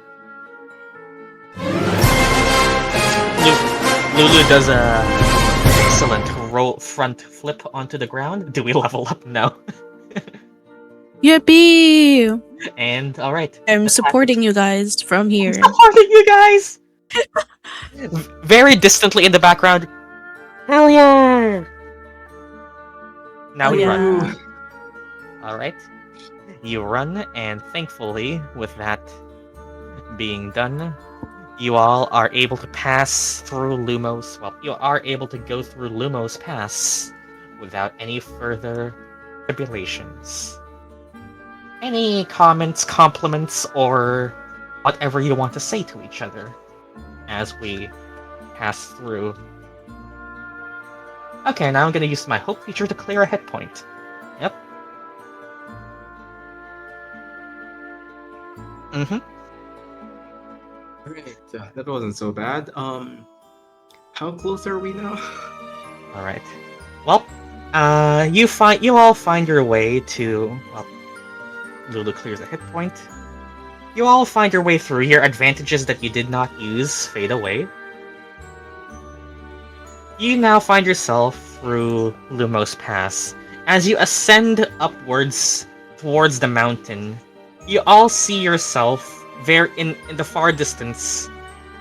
Speaker 1: Lulu does a excellent front flip onto the ground. Do we level up? No.
Speaker 2: Yippee!
Speaker 1: And alright.
Speaker 2: I'm supporting you guys from here.
Speaker 1: Supporting you guys! Very distantly in the background. Hell yeah! Now
Speaker 2: Oh,
Speaker 1: we
Speaker 2: yeah.
Speaker 1: run. Alright. You run, and thankfully, with that being done, you all are able to pass through Lumos. Well, you are able to go through Lumos Pass without any further tribulations. Any comments, compliments, or whatever you want to say to each other as we pass through? Okay, now I'm gonna use my hope feature to clear a hit point. Yep. Mm-hmm.
Speaker 5: Great, that wasn't so bad. How close are we now?
Speaker 1: Alright. Well, you all find your way to... Well, Lulu clears a hit point. You all find your way through. Your advantages that you did not use fade away. You now find yourself through Lumos Pass. As you ascend upwards towards the mountain, you all see yourself there in the far distance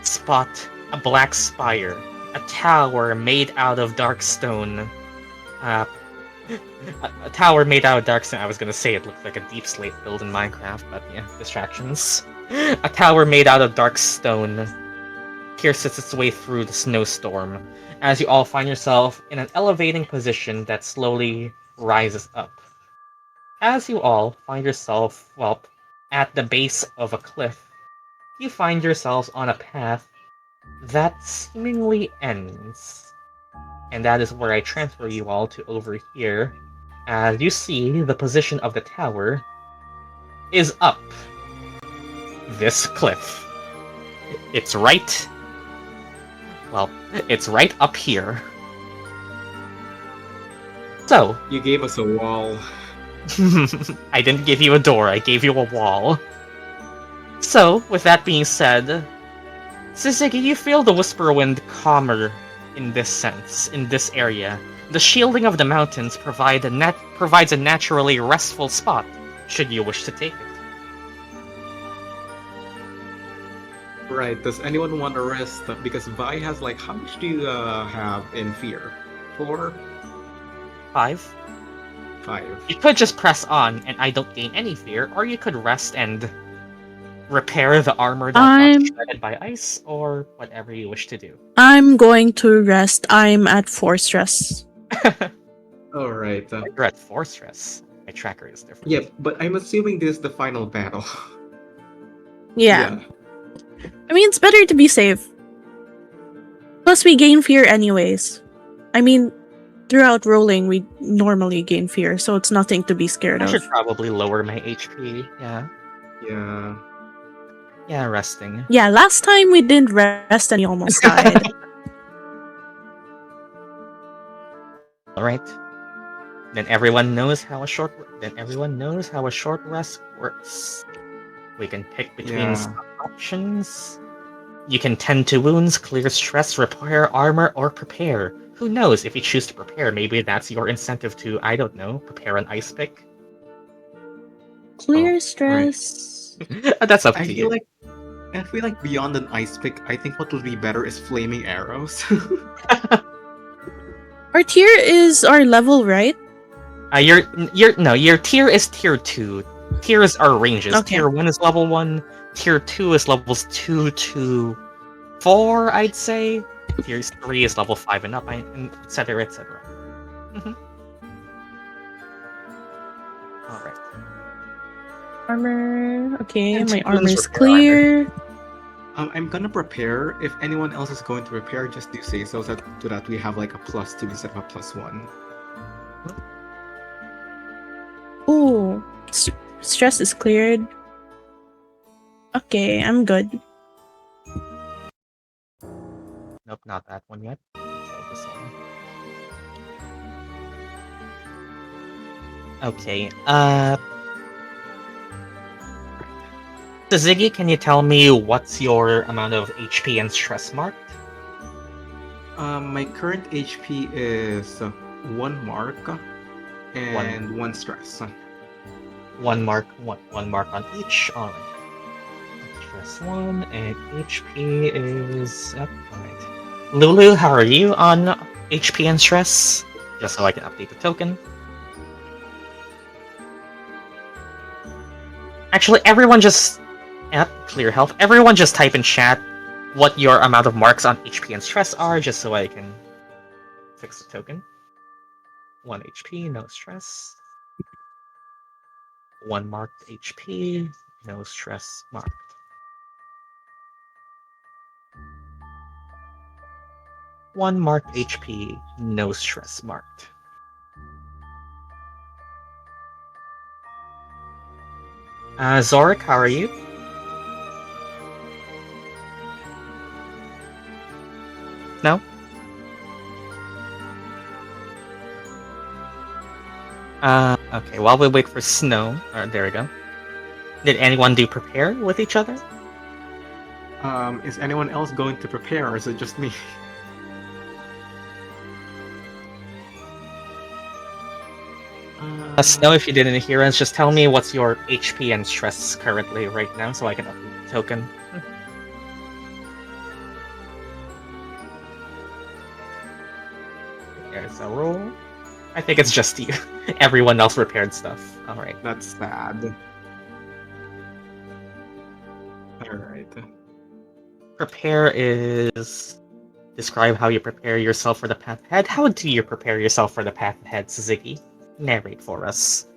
Speaker 1: spot a black spire, a tower made out of dark stone. A tower made out of dark stone. I was gonna say it looked like a deep slate build in Minecraft, but yeah, distractions. A tower made out of dark stone pierces its way through the snowstorm, as you all find yourself in an elevating position that slowly rises up. As you all find yourself, well, at the base of a cliff, you find yourselves on a path that seemingly ends. And that is where I transfer you all to over here. As you see, the position of the tower is up this cliff. It's right... Well, it's right up here. So...
Speaker 5: You gave us a wall.
Speaker 1: I didn't give you a door, I gave you a wall. So, with that being said, Syzygy, you feel the Whisperwind calmer in this sense, in this area. The shielding of the mountains provides a naturally restful spot, should you wish to take it.
Speaker 5: Right, does anyone want to rest? Because Vi has like, how much do you have in fear? 4?
Speaker 1: 5.
Speaker 5: 5.
Speaker 1: You could just press on and I don't gain any fear, or you could rest and repair the armor that got shredded by ice, or whatever you wish to do.
Speaker 2: I'm going to rest. I'm at 4 stress.
Speaker 5: Alright.
Speaker 1: You're at 4 stress. My tracker is different.
Speaker 5: Yeah, but I'm assuming this is the final battle.
Speaker 2: Yeah. I mean, it's better to be safe. Plus, we gain fear anyways. I mean, throughout rolling, we normally gain fear, so it's nothing to be scared
Speaker 1: I
Speaker 2: of.
Speaker 1: should probably lower my HP. Yeah.
Speaker 5: Yeah.
Speaker 1: Yeah, resting.
Speaker 2: Yeah, last time we didn't rest and we almost died.
Speaker 1: Alright. Then everyone knows how a short rest works. We can pick between
Speaker 5: Yeah.
Speaker 1: some options. You can tend to wounds, clear stress, repair armor, or prepare. Who knows, if you choose to prepare, maybe that's your incentive to, I don't know, prepare an ice pick.
Speaker 2: Clear
Speaker 5: right.
Speaker 2: stress.
Speaker 1: That's up
Speaker 5: I
Speaker 1: to
Speaker 5: feel
Speaker 1: you.
Speaker 5: like beyond an ice pick, I think what would be better is flaming arrows.
Speaker 2: Our tier is our level, right?
Speaker 1: Your tier is tier 2. Tiers are ranges.
Speaker 2: Okay.
Speaker 1: Tier 1 is level 1, tier 2 is levels 2 to 4, I'd say. Tier 3 is level 5 and up, etc, etc. Alright.
Speaker 2: Armor. Okay,
Speaker 1: And
Speaker 2: my
Speaker 1: two wounds
Speaker 2: armor's
Speaker 1: repair
Speaker 2: clear.
Speaker 5: I'm gonna prepare. If anyone else is going to prepare, just do say so that we have like a +2 instead of a +1.
Speaker 2: Ooh, stress is cleared. Okay, I'm good.
Speaker 1: Nope, not that one yet. So this one. Okay, Syzygy, can you tell me what's your amount of HP and stress marked?
Speaker 5: My current HP is 1 mark and 1 stress.
Speaker 1: One mark on each. Alright. Stress 1 and HP is up. Alright. Lulu, how are you on HP and stress? Just so I can update the token. Actually, everyone just clear health. Everyone just type in chat what your amount of marks on HP and stress are, just so I can fix the token. 1 HP, no stress. 1 marked HP, no stress marked. 1 marked HP, no stress marked. Zorik, how are you? No? Okay, while we wait for Snow, there we go. Did anyone do prepare with each other?
Speaker 5: Is anyone else going to prepare, or is it just me?
Speaker 1: Snow, if you didn't hear us, just tell me what's your HP and stress currently right now, so I can update the token. There's a roll. I think it's just you. Everyone else repaired stuff. Alright.
Speaker 5: That's sad. Alright.
Speaker 1: Prepare is... Describe how you prepare yourself for the path ahead. How do you prepare yourself for the path ahead, Syzygy? Narrate for us.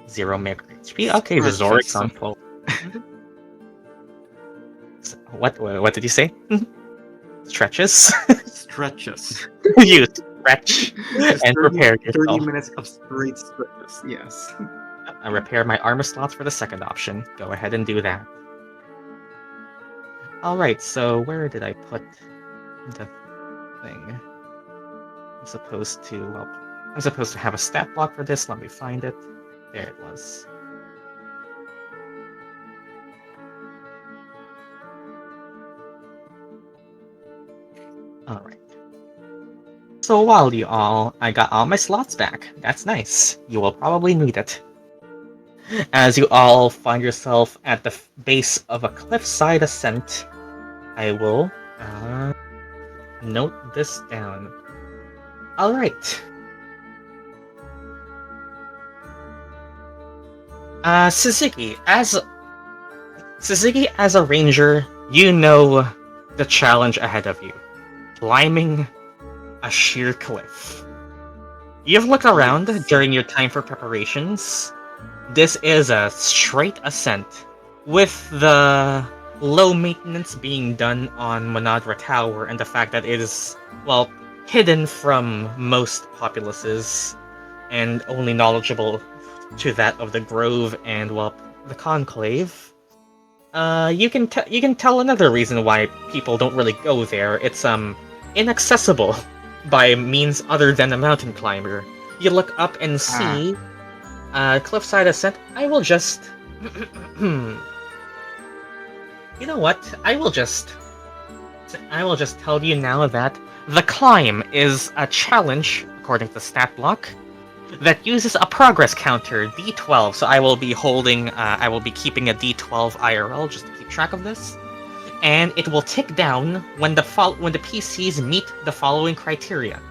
Speaker 1: 0 meg HP. Okay, the Zorik's on full. What did you say? Stretches?
Speaker 5: Stretches.
Speaker 1: You stretch and prepare
Speaker 5: 30
Speaker 1: yourself.
Speaker 5: minutes of straight stretches, yes.
Speaker 1: I repair my armor slots for the second option. Go ahead and do that. Alright, so where did I put the thing? I'm supposed to have a stat block for this. Let me find it. There it was. Alright. So I got all my slots back. That's nice. You will probably need it. As you all find yourself at the base of a cliffside ascent, I will note this down. Alright. Syzygy, as a ranger, you know the challenge ahead of you. Climbing a sheer cliff. You've looked around during your time for preparations. This is a straight ascent, with the low maintenance being done on Monadra Tower and the fact that it is, well, hidden from most populaces and only knowledgeable to that of the Grove and, well, the Conclave. You can tell another reason why people don't really go there. It's inaccessible by means other than a mountain climber. You look up and see Cliffside Ascent. I will just you know what? I will just tell you now that the climb is a challenge, according to stat block, that uses a progress counter, D12. So I will be keeping a D12 IRL just to keep track of this, and it will tick down when the PCs meet the following criteria.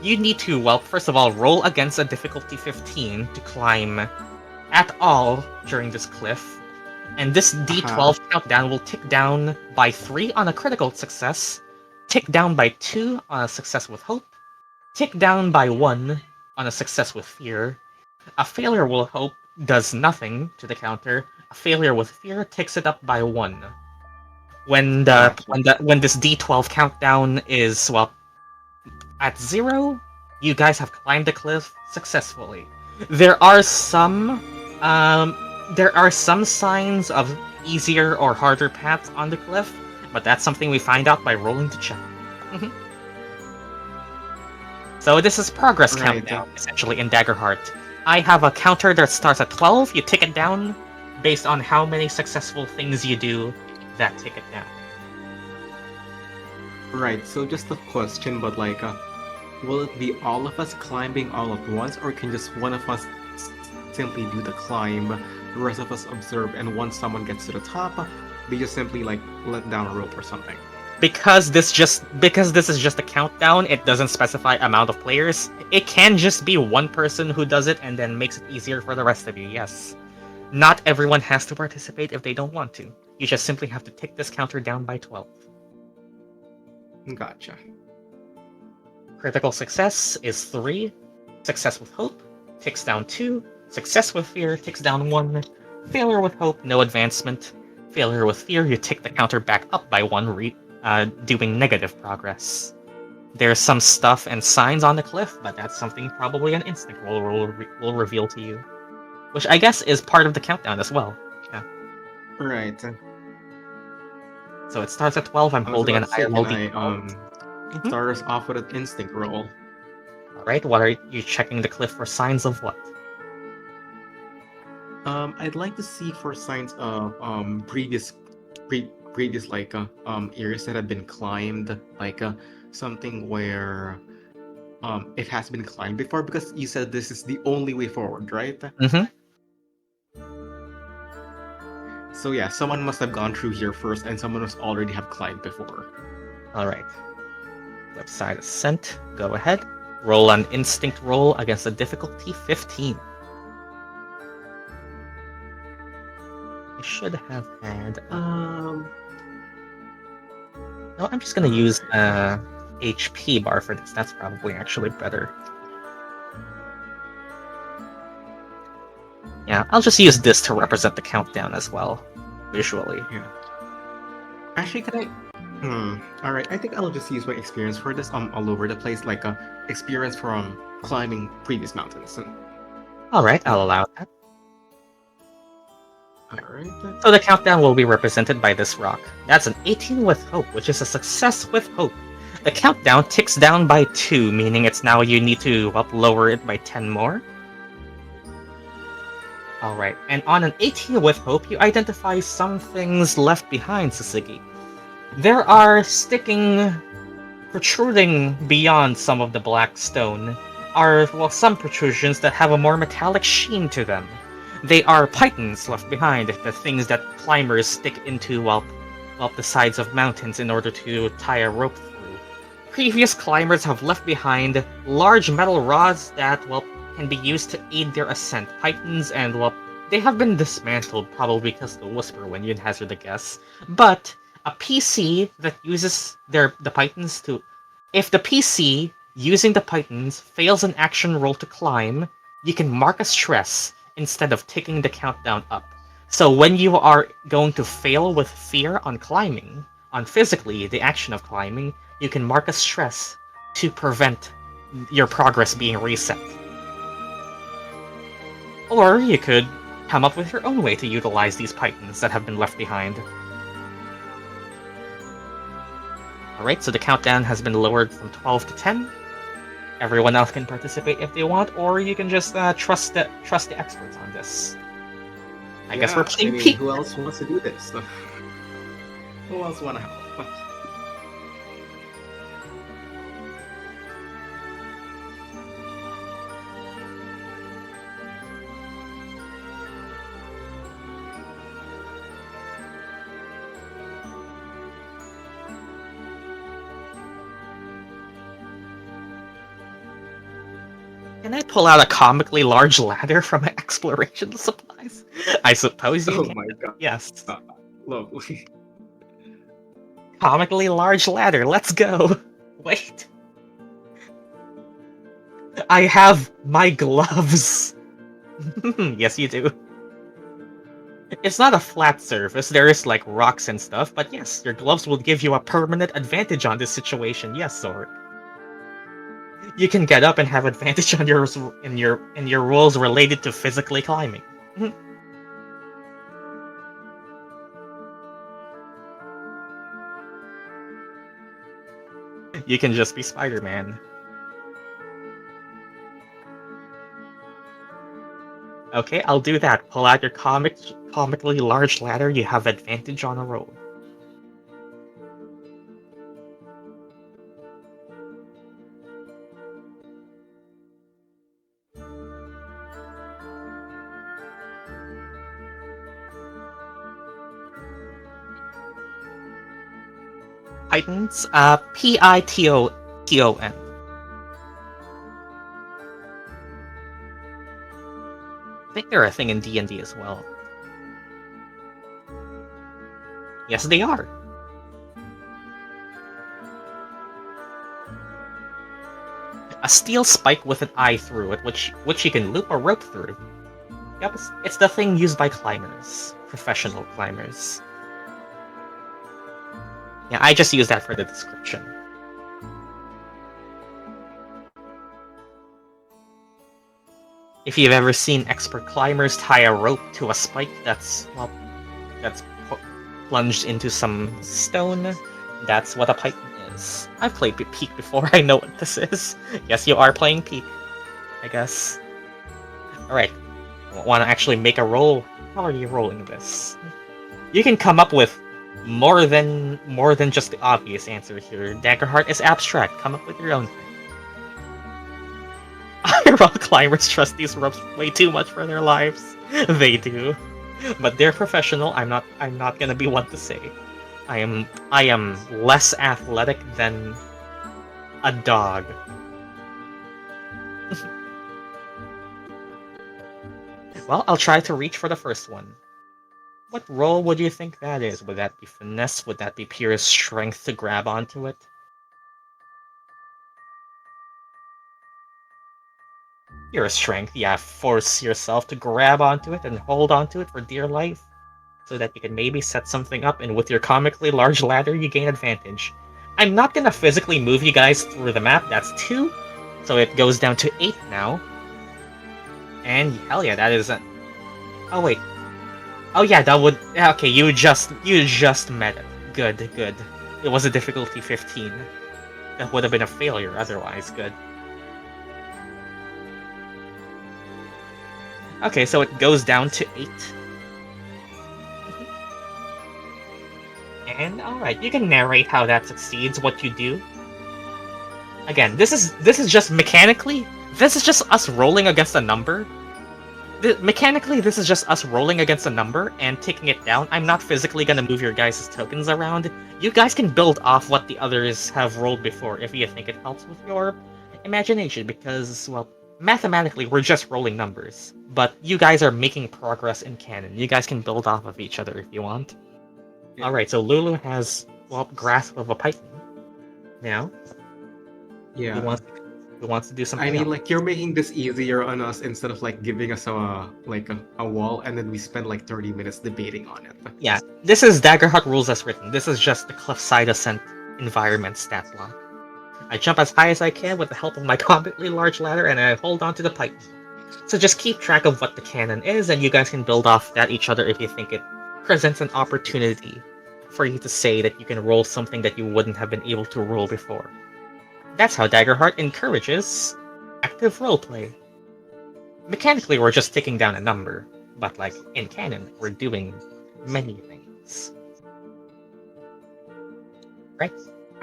Speaker 1: You need to, well, first of all, roll against a difficulty 15 to climb at all during this cliff. And this D12 countdown will tick down by 3 on a critical success, tick down by 2 on a success with hope, tick down by 1 on a success with fear. A failure with hope does nothing to the counter. A failure with fear ticks it up by 1. When this D12 countdown is, well, at 0, you guys have climbed the cliff successfully. There are some signs of easier or harder paths on the cliff, but that's something we find out by rolling to check. So this is progress countdown, essentially, in Daggerheart. I have a counter that starts at 12, you tick it down based on how many successful things you do that tick it down.
Speaker 5: Right, so just a question, but like, will it be all of us climbing all at once, or can just one of us simply do the climb, the rest of us observe, and once someone gets to the top, they just simply like let down a rope or something?
Speaker 1: Because this is just a countdown, it doesn't specify amount of players. It can just be one person who does it and then makes it easier for the rest of you, yes. Not everyone has to participate if they don't want to. You just simply have to tick this counter down by 12.
Speaker 5: Gotcha.
Speaker 1: Critical success is 3. Success with hope ticks down 2. Success with fear ticks down 1. Failure with hope, no advancement. Failure with fear, you tick the counter back up by 1, doing negative progress. There's some stuff and signs on the cliff, but that's something probably an instinct roll will reveal to you. Which I guess is part of the countdown as well. Yeah.
Speaker 5: Right.
Speaker 1: So it starts at 12, I'm holding an IRL D12.
Speaker 5: Start us off with an instinct roll.
Speaker 1: Alright, what are you checking the cliff for signs of what?
Speaker 5: I'd like to see for signs of previous like areas that have been climbed, like something where it has been climbed before, because you said this is the only way forward, right?
Speaker 1: Mm-hmm.
Speaker 5: So yeah, someone must have gone through here first, and someone must already have climbed before.
Speaker 1: Alright. Cliffside Ascent, go ahead. Roll an instinct roll against a difficulty 15. I should have had... No, I'm just gonna use HP bar for this. That's probably actually better. Yeah, I'll just use this to represent the countdown as well, visually.
Speaker 5: Yeah. Actually, can I... Alright, I think I'll just use my experience for this all over the place, like experience from climbing previous mountains.
Speaker 1: Alright, I'll allow that.
Speaker 5: Alright.
Speaker 1: So the countdown will be represented by this rock. That's an 18 with hope, which is a success with hope. The countdown ticks down by 2, meaning it's now you need to lower it by 10 more. Alright, and on an 18 with hope, you identify some things left behind, Syzygy. There are protruding beyond some of the black stone, are, some protrusions that have a more metallic sheen to them. They are pythons left behind, the things that climbers stick into the sides of mountains in order to tie a rope through. Previous climbers have left behind large metal rods that, can be used to aid their ascent. Pythons and, they have been dismantled, probably because of the Whisperwind, you'd hazard a guess. But a PC that uses the pythons to... If the PC using the pythons fails an action roll to climb, you can mark a stress instead of ticking the countdown up. So when you are going to fail with fear on climbing, on physically the action of climbing, you can mark a stress to prevent your progress being reset. Or you could come up with your own way to utilize these pythons that have been left behind. Alright, so the countdown has been lowered from 12 to 10. Everyone else can participate if they want, or you can just trust the experts on this. I guess we're playing Peak.
Speaker 5: Who else wants to do this? Who else want to help?
Speaker 1: Can I pull out a comically large ladder from my exploration supplies? I suppose you can.
Speaker 5: Oh my god.
Speaker 1: Yes.
Speaker 5: Lovely.
Speaker 1: Comically large ladder, let's go! Wait. I have my gloves! Yes, you do. It's not a flat surface, there is like rocks and stuff, but yes, your gloves will give you a permanent advantage on this situation, yes, Zork. You can get up and have advantage on your rolls related to physically climbing. You can just be Spider-Man. Okay, I'll do that. Pull out your comically large ladder, you have advantage on a roll. Pythons, Piton. I think they're a thing in D&D as well. Yes, they are. A steel spike with an eye through it, which you can loop a rope through. Yep, it's the thing used by climbers, professional climbers. Yeah, I just use that for the description. If you've ever seen expert climbers tie a rope to a spike that's plunged into some stone, that's what a python is. I've played Peak before, I know what this is. Yes, you are playing Peak, I guess. Alright, want to actually make a roll? How are you rolling this? You can come up with more than just the obvious answer here. Daggerheart is abstract. Come up with your own thing. Rock climbers trust these ropes way too much for their lives. They do, but they're professional. I'm not gonna be one to say. I am less athletic than a dog. Well, I'll try to reach for the first one. What roll would you think that is? Would that be finesse? Would that be pure strength to grab onto it? Pure strength, yeah. Force yourself to grab onto it and hold onto it for dear life, so that you can maybe set something up, and with your comically large ladder, you gain advantage. I'm not gonna physically move you guys through the map, that's 2, so it goes down to 8 now. And hell yeah, that is a... Oh wait. Oh yeah, that would... Okay, you just met it. Good. It was a difficulty 15. That would have been a failure otherwise, good. Okay, so it goes down to 8. And alright, you can narrate how that succeeds, what you do. Again, this is just mechanically, this is just us rolling against a number. Mechanically, this is just us rolling against a number and taking it down. I'm not physically gonna move your guys' tokens around. You guys can build off what the others have rolled before if you think it helps with your imagination, because, well, mathematically, we're just rolling numbers. But you guys are making progress in canon. You guys can build off of each other if you want. Yeah. Alright, so Lulu has, well, grasp of a python. Now,
Speaker 5: yeah.
Speaker 1: Who wants to do something
Speaker 5: I mean,
Speaker 1: else?
Speaker 5: like, you're making this easier on us instead of, like, giving us a wall, and then we spend, like, 30 minutes debating on it.
Speaker 1: Yeah, this is Daggerheart rules as written. This is just the Cliffside Ascent environment stat block. I jump as high as I can with the help of my comically large ladder, and I hold onto the pipe. So just keep track of what the cannon is, and you guys can build off that each other if you think it presents an opportunity for you to say that you can roll something that you wouldn't have been able to roll before. That's how Daggerheart encourages active roleplay. Mechanically, we're just ticking down a number, but like in canon, we're doing many things. Right?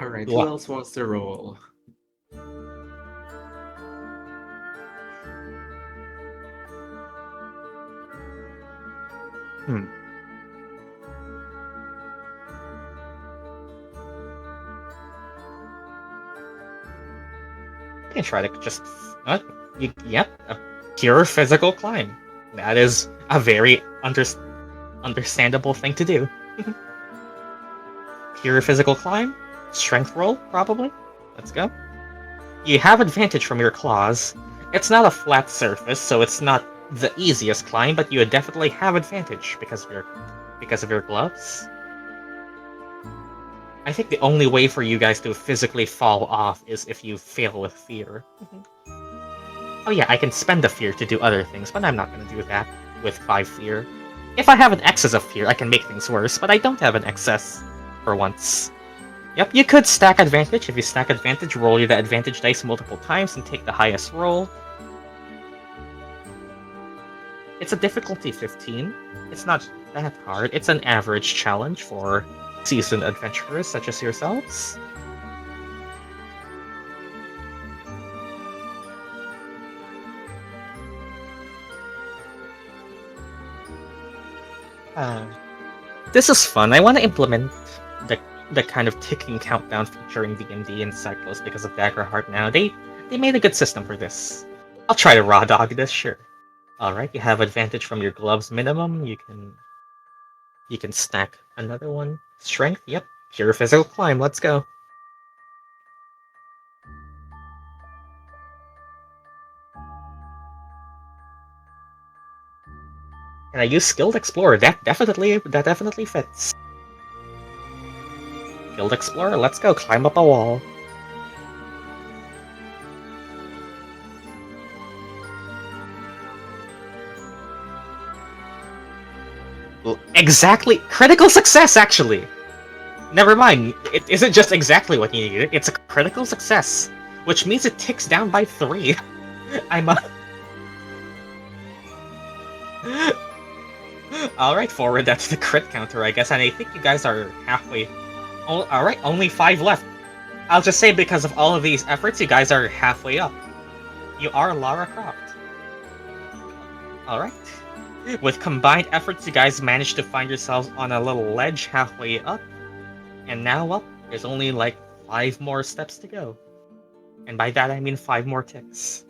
Speaker 5: Alright, who
Speaker 1: What?
Speaker 5: else wants to roll?
Speaker 1: You can try to just... yep, a pure physical climb. That is a very understandable thing to do. Pure physical climb? Strength roll, probably? Let's go. You have advantage from your claws. It's not a flat surface, so it's not the easiest climb, but you definitely have advantage because of your gloves. I think the only way for you guys to physically fall off is if you fail with fear. Oh yeah, I can spend the fear to do other things, but I'm not going to do that with 5 fear. If I have an excess of fear, I can make things worse, but I don't have an excess for once. Yep, you could stack advantage. If you stack advantage, roll the advantage dice multiple times and take the highest roll. It's a difficulty 15. It's not that hard. It's an average challenge for seasoned adventurers such as yourselves. This is fun. I want to implement the kind of ticking countdown feature in D&D and Syklos because of Daggerheart now. They made a good system for this. I'll try to raw dog this, sure. Alright, you have advantage from your gloves minimum. You can stack another one. Strength, yep. Pure physical climb, let's go. And I use Skilled Explorer. That definitely fits. Skilled Explorer, let's go. Climb up a wall. Exactly. Critical success, actually. Never mind. It isn't just exactly what you needed. It's a critical success, which means it ticks down by 3. I'm a... Alright, forward that to the crit counter, I guess, and I think you guys are halfway. Alright, only 5 left. I'll just say because of all of these efforts, you guys are halfway up. You are Lara Croft. Alright. With combined efforts, you guys managed to find yourselves on a little ledge halfway up. And now, well, there's only like 5 more steps to go. And by that I mean 5 more ticks.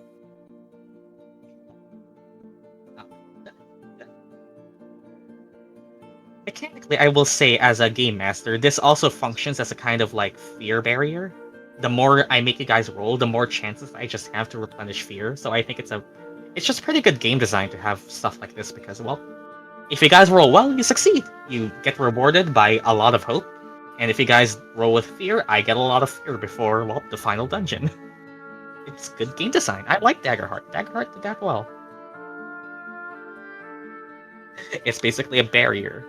Speaker 1: Mechanically, I will say, as a game master, this also functions as a kind of like fear barrier. The more I make you guys roll, the more chances I just have to replenish fear. So I think it's just pretty good game design to have stuff like this because, well, if you guys roll well, you succeed. You get rewarded by a lot of hope. And if you guys roll with fear, I get a lot of fear before, well, the final dungeon. It's good game design. I like Daggerheart. Daggerheart did that well. It's basically a barrier.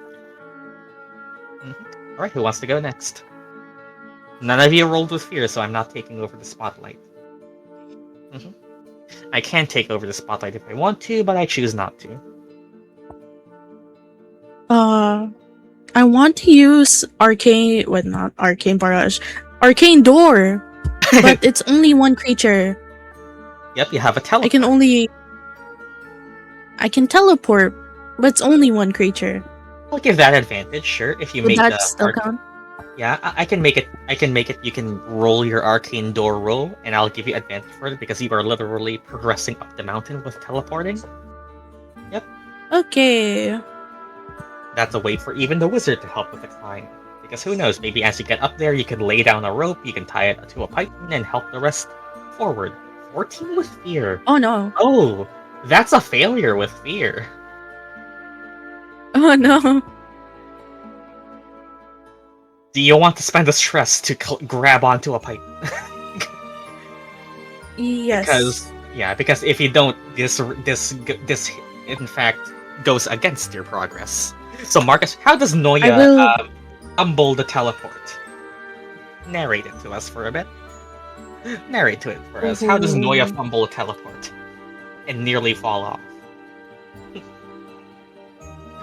Speaker 1: Alright, who wants to go next? None of you rolled with fear, so I'm not taking over the spotlight. I can take over the spotlight if I want to, but I choose not to.
Speaker 2: I want to use not arcane barrage, arcane door, but it's only one creature.
Speaker 1: Yep, you have a teleport.
Speaker 2: I can teleport, but it's only one creature.
Speaker 1: I'll give that advantage, sure. If you
Speaker 2: Would
Speaker 1: make
Speaker 2: that still count?
Speaker 1: Yeah, I can make it. You can roll your arcane door roll, and I'll give you advantage for it because you are literally progressing up the mountain with teleporting. Yep.
Speaker 2: Okay.
Speaker 1: That's a way for even the wizard to help with the climb. Because who knows, maybe as you get up there, you can lay down a rope, you can tie it to a pipe, and help the rest forward. 14 with fear.
Speaker 2: Oh no.
Speaker 1: Oh, that's a failure with fear.
Speaker 2: Oh no.
Speaker 1: Do you want to spend the stress to grab onto a pipe?
Speaker 2: Yes.
Speaker 1: Because if you don't, this in fact goes against your progress. So Marcus, how does
Speaker 2: I
Speaker 1: Noia
Speaker 2: will.
Speaker 1: humble the teleport? Narrate it to us for a bit. Narrate to it for us. How does Noia
Speaker 2: Oh.
Speaker 1: fumble a teleport and nearly fall off?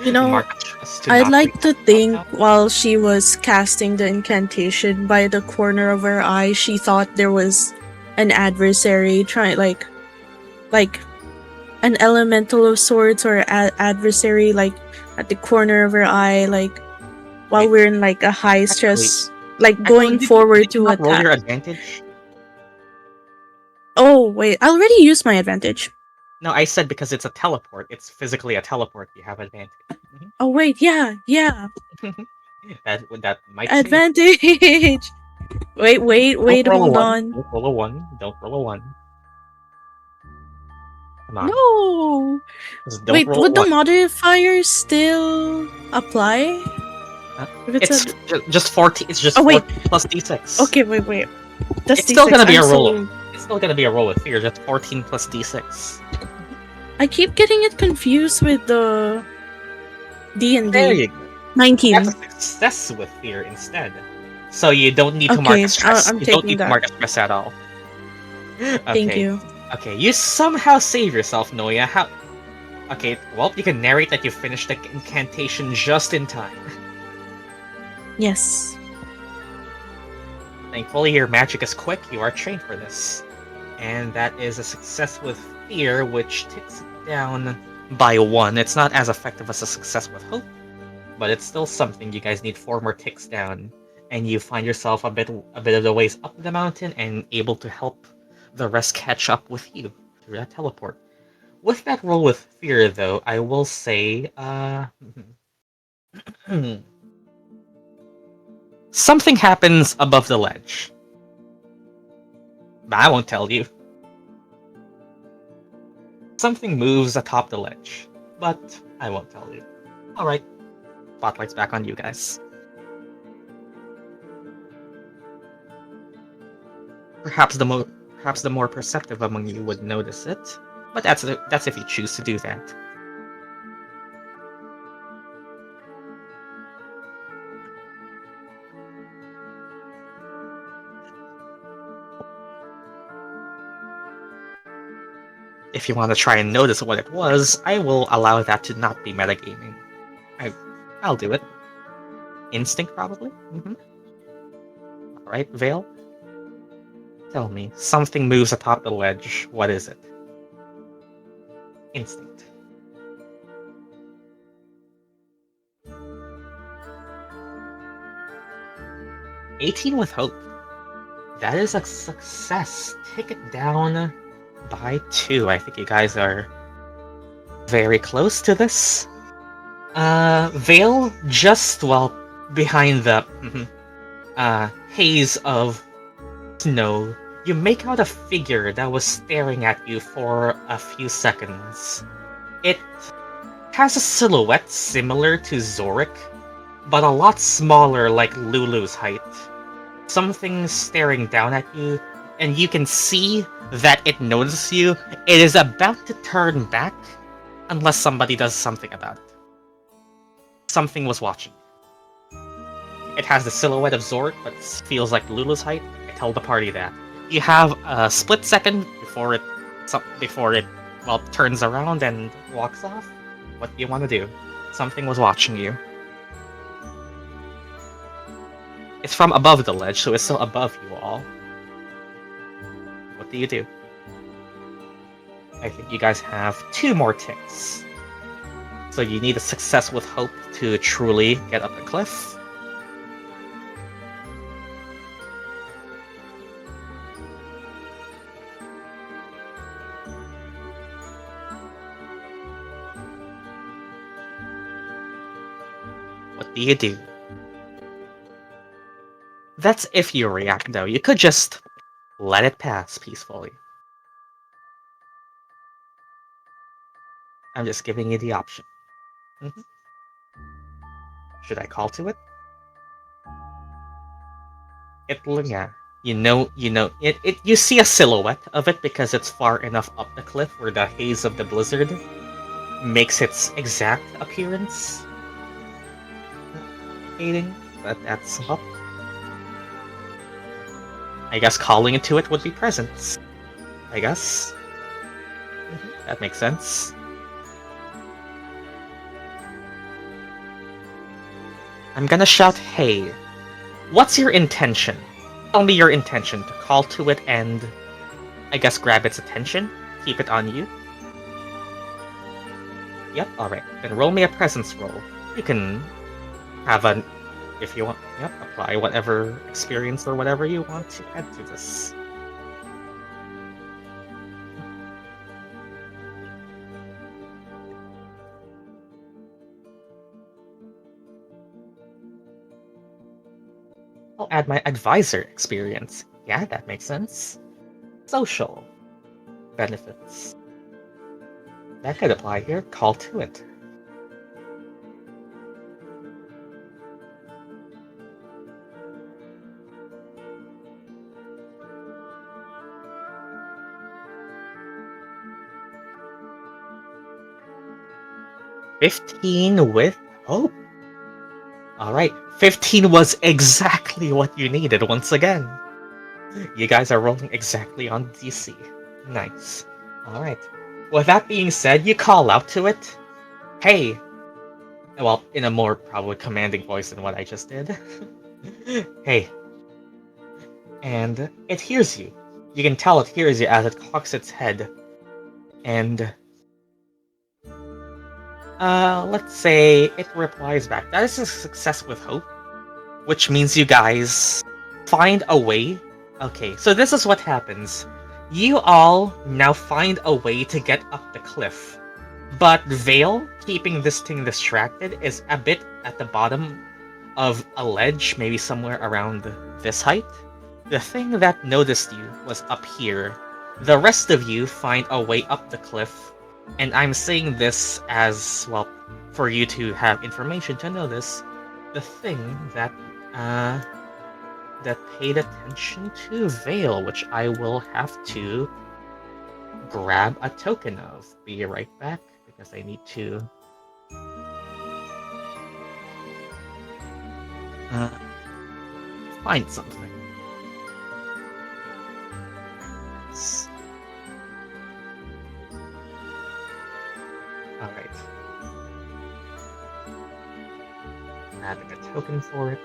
Speaker 2: You know,
Speaker 1: Marcus chose to
Speaker 2: I'd
Speaker 1: not
Speaker 2: like to
Speaker 1: react
Speaker 2: think
Speaker 1: somehow.
Speaker 2: while she was casting the incantation, by the corner of her eye, she thought there was an adversary trying, like an elemental of sorts or adversary, like at the corner of her eye, like while
Speaker 1: Wait,
Speaker 2: we're in like a high
Speaker 1: actually,
Speaker 2: stress, like
Speaker 1: actually,
Speaker 2: going
Speaker 1: did
Speaker 2: forward
Speaker 1: you
Speaker 2: to
Speaker 1: not roll
Speaker 2: attack.
Speaker 1: your advantage?
Speaker 2: Oh wait, I already used my advantage.
Speaker 1: No, I said because it's a teleport. It's physically a teleport. You have advantage.
Speaker 2: Oh wait, yeah,
Speaker 1: That might save.
Speaker 2: advantage.
Speaker 1: Don't
Speaker 2: Wait,
Speaker 1: roll a
Speaker 2: hold
Speaker 1: one.
Speaker 2: on.
Speaker 1: Don't roll a one. Don't roll a one. Come on.
Speaker 2: No.
Speaker 1: Just don't
Speaker 2: Wait,
Speaker 1: roll a
Speaker 2: would the
Speaker 1: one.
Speaker 2: modifier still apply? If it's a.
Speaker 1: It's just 14. It's just
Speaker 2: Oh wait.
Speaker 1: 14 plus d6.
Speaker 2: Okay, wait. That's
Speaker 1: It's still
Speaker 2: D6.
Speaker 1: gonna be
Speaker 2: I'm
Speaker 1: a roll.
Speaker 2: so.
Speaker 1: It's still gonna be a roll with fear. Just 14 plus d6.
Speaker 2: I keep getting it confused with the D and
Speaker 1: There
Speaker 2: D.
Speaker 1: you go. That's a
Speaker 2: 19.
Speaker 1: success with fear instead. So you don't need to mark a
Speaker 2: Okay,
Speaker 1: stress.
Speaker 2: I'm
Speaker 1: You don't
Speaker 2: taking
Speaker 1: need to
Speaker 2: that.
Speaker 1: mark a stress at all.
Speaker 2: Thank
Speaker 1: Okay.
Speaker 2: you.
Speaker 1: Okay, you somehow save yourself, Noia. How? Okay, well, you can narrate that you finished the incantation just in time.
Speaker 2: Yes.
Speaker 1: Thankfully, your magic is quick. You are trained for this. And that is a success with fear, which ticks it down by 1. It's not as effective as a success with hope, but it's still something. You guys need 4 more ticks down, and you find yourself a bit of the ways up the mountain and able to help the rest catch up with you through that teleport. With that roll with fear, though, I will say, something happens above the ledge. But I won't tell you. Something moves atop the ledge, but I won't tell you. Alright, spotlight's back on you guys. Perhaps the more perceptive among you would notice it, but that's if you choose to do that. If you want to try and notice what it was, I will allow that to not be metagaming. I'll do it. Instinct, probably? Alright, Vail? Tell me, something moves atop the ledge. What is it? Instinct. "18 with hope. That is a success. Take it down by 2. I think you guys are very close to this. Vail, just behind the haze of snow, you make out a figure that was staring at you for a few seconds. It has a silhouette similar to Zorik, but a lot smaller, like Lulu's height. Something staring down at you, and you can see that it notices you. It is about to turn back, unless somebody does something about it. Something was watching. It has the silhouette of Zorik, but feels like Lulu's height. I tell the party that. You have a split second before it turns around and walks off. What do you want to do? Something was watching you. It's from above the ledge, so it's still above you all. What do you do? I think you guys have 2 more ticks. So you need a success with hope to truly get up the cliff. What do you do? That's if you react, though. You could just let it pass peacefully. I'm just giving you the option. Should I call to it? Yeah. You see a silhouette of it because it's far enough up the cliff where the haze of the blizzard makes its exact appearance. Fading, but that's up. I guess calling into it would be presence. I guess. That makes sense. I'm gonna shout, hey. What's your intention? Tell me your intention to call to it and, I guess, grab its attention? Keep it on you? Yep, alright. Then roll me a presence roll. You can have an, if you want, yep, apply whatever experience or whatever you want to add to this. I'll add my advisor experience. Yeah, that makes sense. Social benefits. That could apply here. Call to it. $15 with hope. Alright, 15 was exactly what you needed once again. You guys are rolling exactly on DC. Nice. Alright. With that being said, you call out to it. Hey! Well, in a more probably commanding voice than what I just did. Hey. And it hears you. You can tell it hears you as it cocks its head. And let's say it replies back. That is a success with hope, which means you guys find a way. Okay, so this is what happens. You all now find a way to get up the cliff, but Vail, keeping this thing distracted, is a bit at the bottom of a ledge, maybe somewhere around this height. The thing that noticed you was up here. The rest of you find a way up the cliff, and I'm saying this as, well, for you to have information to know this. The thing that paid attention to Vail, which I will have to grab a token of. Be right back, because I need to find something. Alright. Adding a token for it.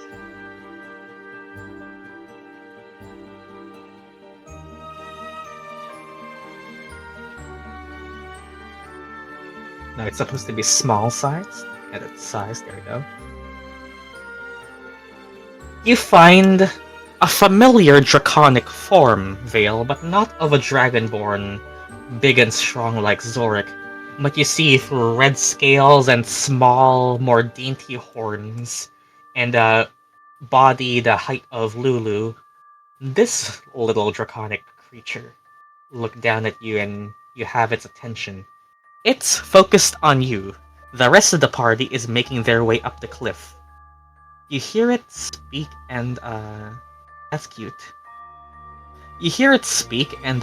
Speaker 1: No, it's supposed to be small size. Edit size, there we go. You find a familiar draconic form, Vail, but not of a dragonborn, big and strong like Zorik. But you see through red scales and small, more dainty horns, and a body the height of Lulu. This little draconic creature look down at you and you have its attention. It's focused on you. The rest of the party is making their way up the cliff. You hear it speak and, that's cute. You hear it speak and,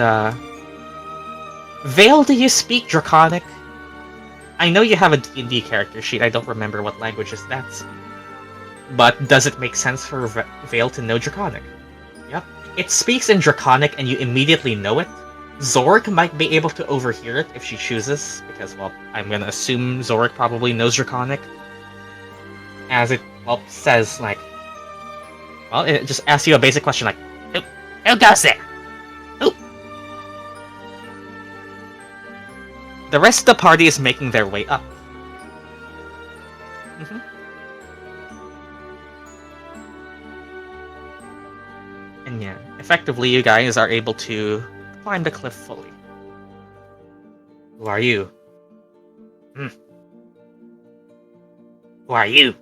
Speaker 1: Vail, do you speak Draconic? I know you have a D&D character sheet, I don't remember what languages that's. But does it make sense for Vail to know Draconic? Yep. It speaks in Draconic and you immediately know it. Zorik might be able to overhear it if she chooses, because, well, I'm gonna assume Zorik probably knows Draconic. As it, well, says, like... Well, it just asks you a basic question, like, Who goes there? Who? The rest of the party is making their way up. And yeah, effectively you guys are able to climb the cliff fully. Who are you? Who are you?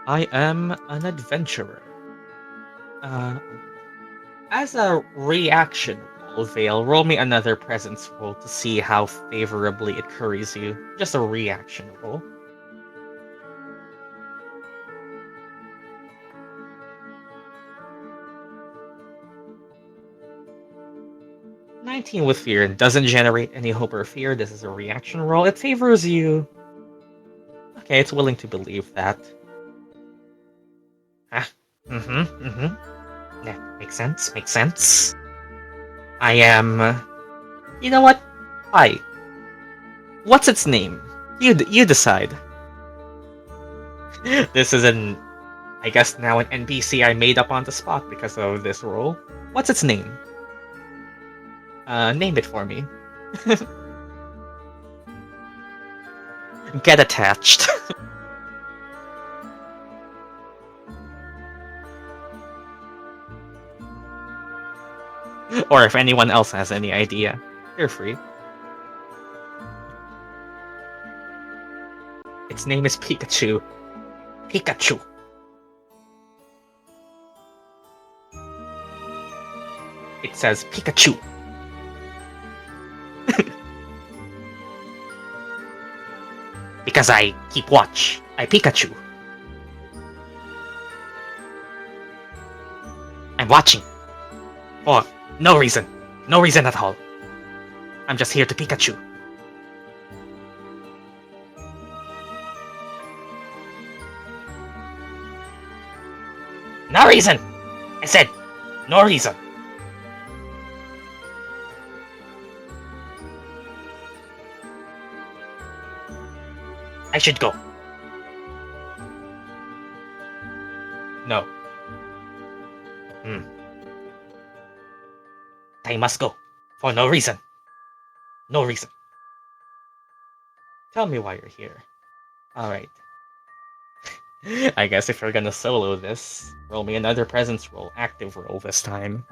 Speaker 1: I am an adventurer. As a reaction roll, Vail, roll me another presence roll to see how favorably it curries you. Just a reaction roll. "19 with fear doesn't generate any hope or fear. This is a reaction roll. It favors you. Okay, it's willing to believe that. Ah, Yeah, makes sense, makes sense. I am... You know what? Hi. What's its name? You decide. This is I guess now an NPC I made up on the spot because of this role. What's its name? Name it for me. Get attached. Or if anyone else has any idea, you're free. Its name is Pikachu. Pikachu. It says Pikachu. Because I keep watch. I Pikachu. I'm watching. For no reason. No reason at all. I'm just here to Pikachu. No reason! I said, no reason. I should go. No. I must go. For no reason. No reason. Tell me why you're here. Alright. I guess if you're gonna solo this, roll me another presence roll, active roll this time.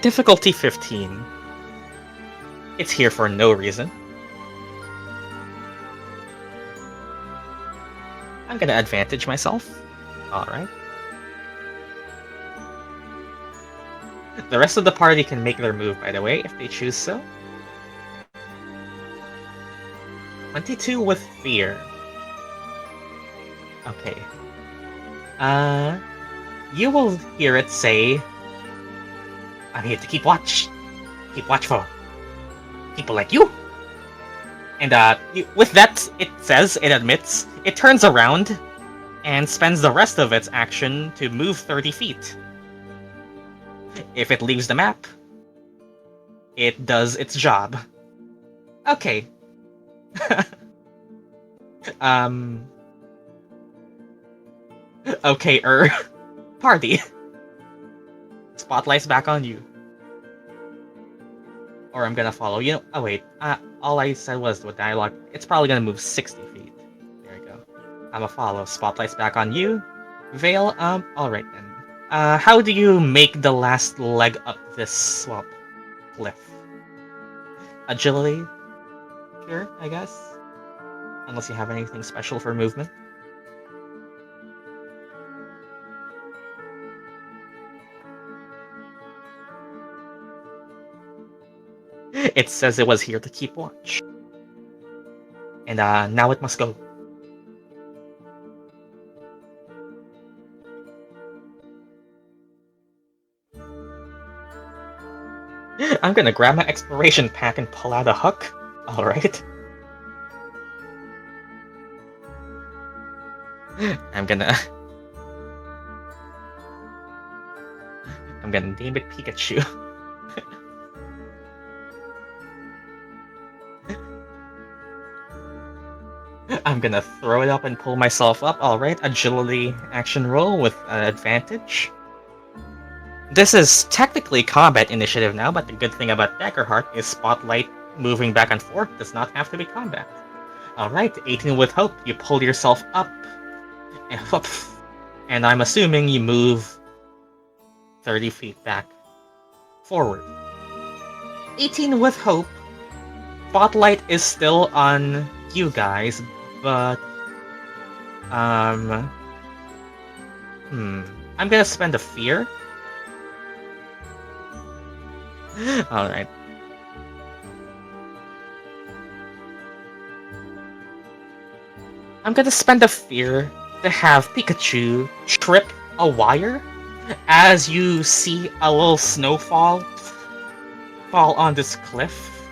Speaker 1: Difficulty 15. It's here for no reason. I'm gonna advantage myself. Alright. The rest of the party can make their move, by the way, if they choose so. 22 with fear. Okay. You will hear it say, I'm here to keep watch. Keep watch for people like you. And with that, it says, it admits, it turns around and spends the rest of its action to move 30 feet. If it leaves the map, it does its job. Okay. Okay, party. Spotlight's back on you. Or I'm gonna follow. You know, oh wait, all I said was with dialogue, it's probably gonna move 60 feet. There we go. I'm a follow. Spotlight's back on you. Vail, alright then. How do you make the last leg up this, well, cliff? Agility? Sure, I guess. Unless you have anything special for movement. It says it was here to keep watch. And now it must go. I'm gonna grab my exploration pack and pull out a hook. Alright. I'm gonna name it Pikachu. I'm gonna throw it up and pull myself up. Alright, agility action roll with advantage. This is technically combat initiative now, but the good thing about Daggerheart is Spotlight moving back and forth does not have to be combat. Alright, 18 with hope, you pull yourself up. And I'm assuming you move 30 feet back forward. 18 with hope. Spotlight is still on you guys, but I'm gonna spend a fear. Alright. I'm gonna spend a fear to have Pikachu trip a wire as you see a little snowfall fall on this cliff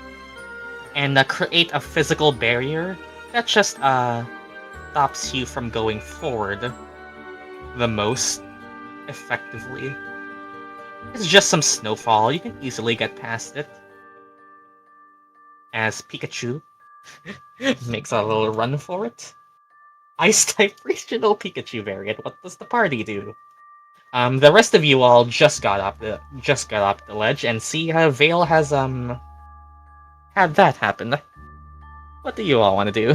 Speaker 1: and create a physical barrier that just stops you from going forward the most effectively. It's just some snowfall, you can easily get past it. As Pikachu makes a little run for it. Ice-type regional Pikachu variant, what does the party do? The rest of you all just got up the ledge and see how Vail has had that happen. What do you all want to do?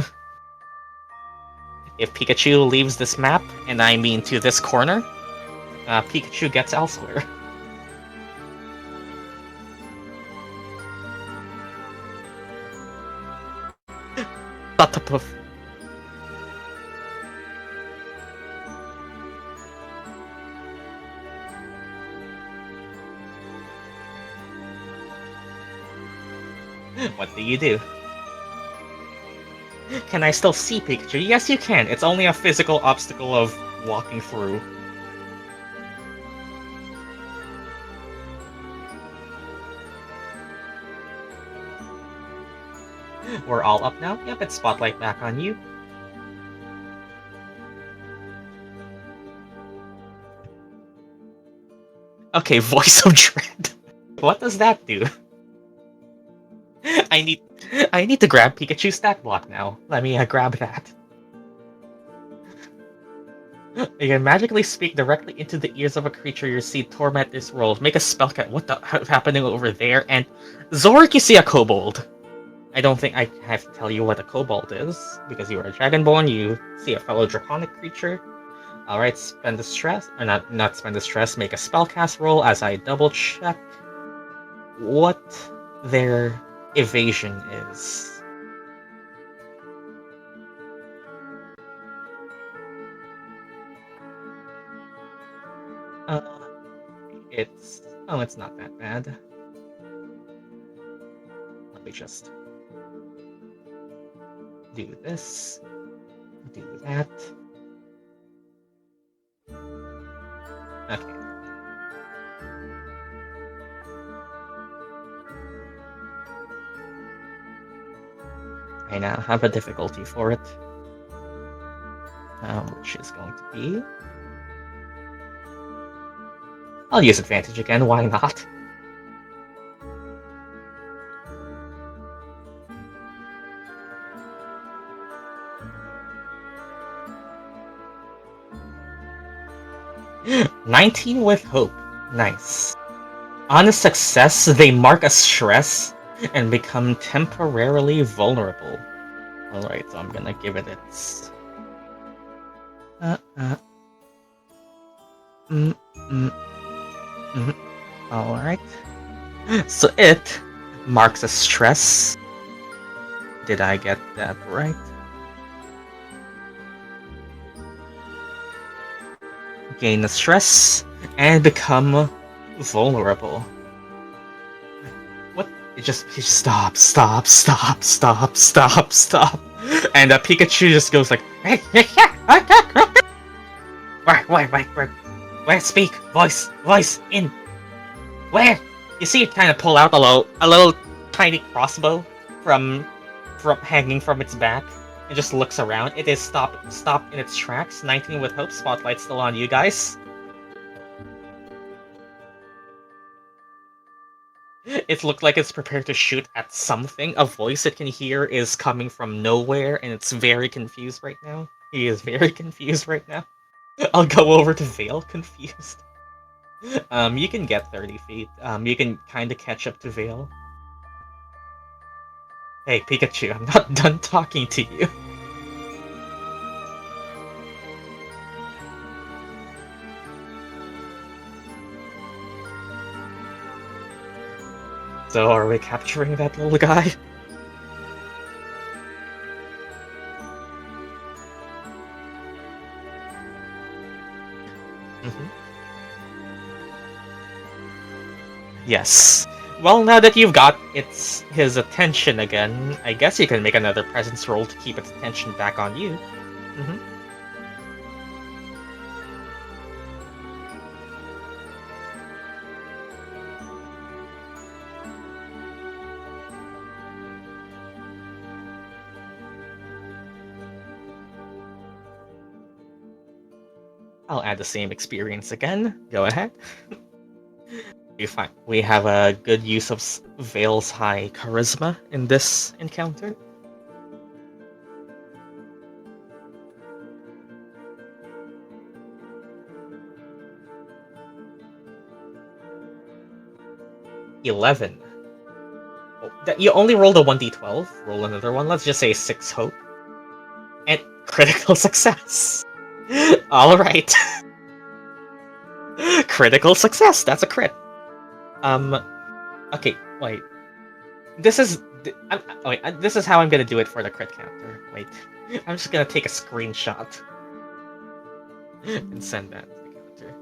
Speaker 1: If Pikachu leaves this map, and I mean to this corner, Pikachu gets elsewhere. Tatapoof. What do you do? Can I still see Pikachu? Yes, you can. It's only a physical obstacle of walking through. We're all up now? Yep, it's Spotlight back on you. Okay, Voice of Dread. What does that do? I need to grab Pikachu's stat block now. Let me grab that. You can magically speak directly into the ears of a creature you see torment this world. Make a spell cut. What the happening over there? And Zorik, you see a kobold. I don't think I have to tell you what a kobold is, because you are a dragonborn, you see a fellow draconic creature. Alright, spend the stress, or not spend the stress, make a spellcast roll as I double check what their evasion is. It's not that bad. Let me just do this, do that. Okay. I now have a difficulty for it, which is going to be... I'll use advantage again, why not? "19 with hope. Nice. On a success, they mark a stress and become temporarily vulnerable." Alright, so I'm gonna give it its... Alright. So it marks a stress. Did I get that right? Gain the stress and become vulnerable. What? It just stop. And Pikachu just goes like, where? Speak, voice in. Where? You see it kind of pull out a little tiny crossbow from hanging from its back. It just looks around. It is stopped in its tracks. 19 with hope. Spotlight still on you guys. It looked like it's prepared to shoot at something. A voice it can hear is coming from nowhere, and it's very confused right now. He is very confused right now. I'll go over to Vail, confused. You can get 30 feet. You can kind of catch up to Vail. Hey, Pikachu, I'm not done talking to you. So are we capturing that little guy? Mhm. Yes. Well, now that you've got his attention again, I guess you can make another presence roll to keep its attention back on you. Mm-hmm. I'll add the same experience again. Go ahead. You find we have a good use of Vail's high charisma in this encounter. $11. You only rolled a 1d12. Roll another one. Let's just say 6 hope. And critical success. Alright. Critical success. That's a crit. Okay, wait. This is... this is how I'm gonna do it for the crit counter. Wait. I'm just gonna take a screenshot. And send that to the counter.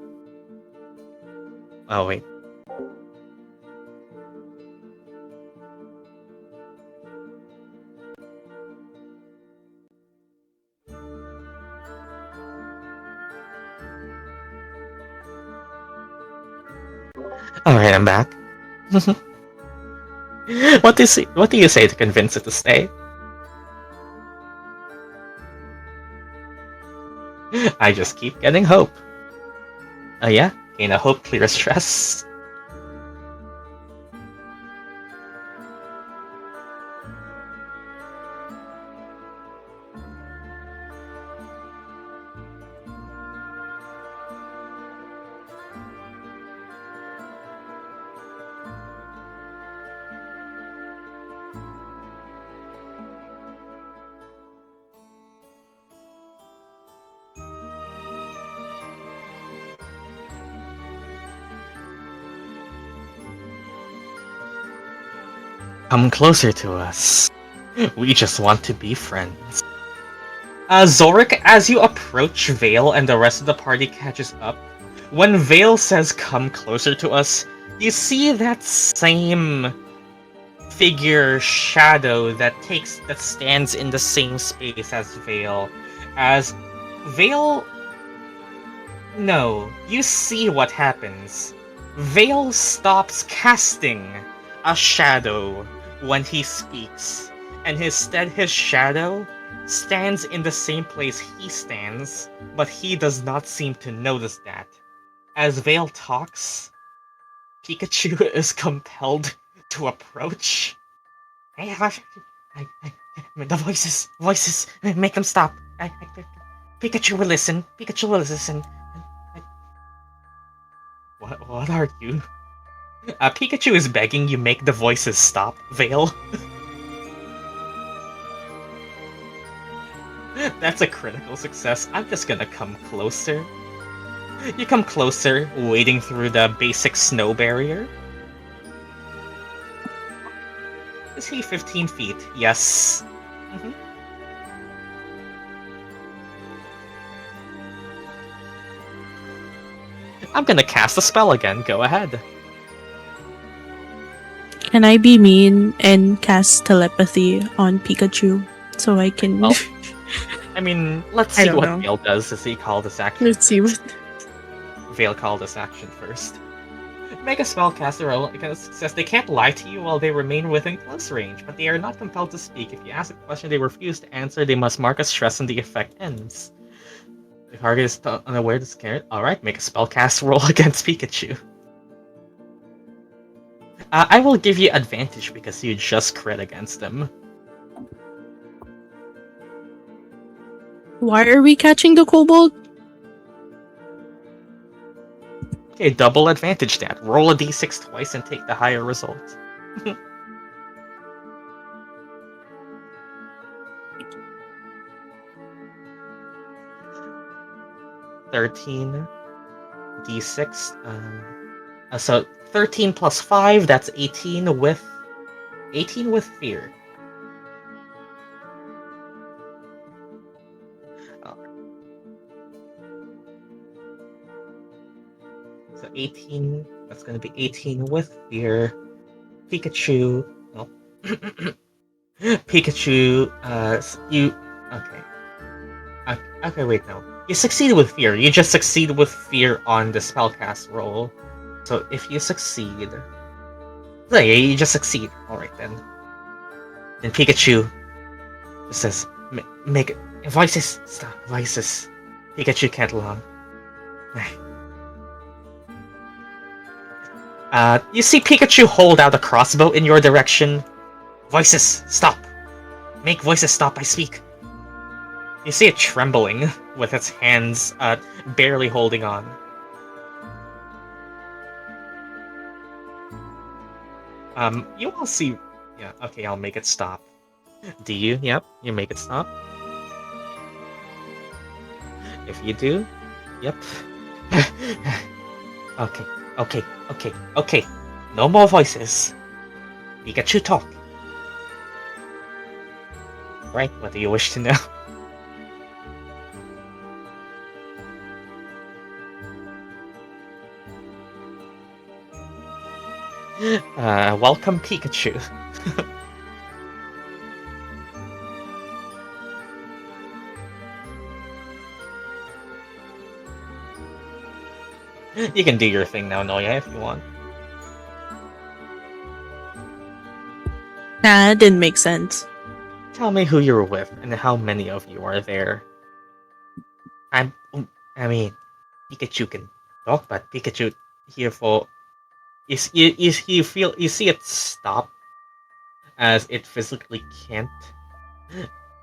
Speaker 1: Oh, wait. Alright, I'm back. What do you say to convince it to stay? I just keep getting hope. Oh yeah? Gain a hope, clear stress. Come closer to us. We just want to be friends. Zorik, as you approach Vail and the rest of the party catches up, when Vail says come closer to us, you see that same figure shadow that stands in the same space as Vail. As Vail... No, you see what happens. Vail stops casting a shadow when he speaks, and instead his shadow stands in the same place he stands, but he does not seem to notice that. As Vail talks, Pikachu is compelled to approach. Hey, the voices, make them stop. Pikachu will listen. Pikachu will listen. What are you? Pikachu is begging you make the voices stop, Vail. That's a critical success. I'm just gonna come closer. You come closer, wading through the basic snow barrier. Is he 15 feet? Yes. Mm-hmm. I'm gonna cast a spell again. Go ahead.
Speaker 2: Can I be mean and cast telepathy on Pikachu so I can?
Speaker 1: Well, I mean, let's
Speaker 2: I
Speaker 1: see
Speaker 2: don't
Speaker 1: what
Speaker 2: know.
Speaker 1: Vail does as he called this action.
Speaker 2: Let's see what.
Speaker 1: Vail called this action first. Make a spellcaster roll against success. They can't lie to you while they remain within close range, but they are not compelled to speak. If you ask a question they refuse to answer, they must mark a stress and the effect ends. The target is unaware to scare. Alright, make a spellcast roll against Pikachu. I will give you advantage because you just crit against them.
Speaker 2: Why are we catching the kobold?
Speaker 1: Okay, double advantage that. Roll a d6 twice and take the higher result. 13 d6. So 13 plus 5, that's 18 with fear. So 18, that's gonna be 18 with fear. Pikachu, no. Pikachu, you, okay. Okay, wait, no. You succeed with fear. You just succeed with fear on the spellcast roll. So if you succeed... Yeah, you just succeed. Alright then. Then Pikachu says, make it... Voices! Stop, voices. Pikachu can't long. You see Pikachu hold out a crossbow in your direction. Voices, stop. Make voices stop, I speak. You see it trembling, with its hands barely holding on. You all see... Yeah, okay, I'll make it stop. Do you? Yep, you make it stop. If you do, yep. Okay. No more voices. Pikachu talk. Right, what do you wish to know? Welcome Pikachu. You can do your thing now, Noya, if you want.
Speaker 2: Nah, it didn't make sense.
Speaker 1: Tell me who you're with and how many of you are there. I mean, Pikachu can talk, but Pikachu here for you see it stop as it physically can't.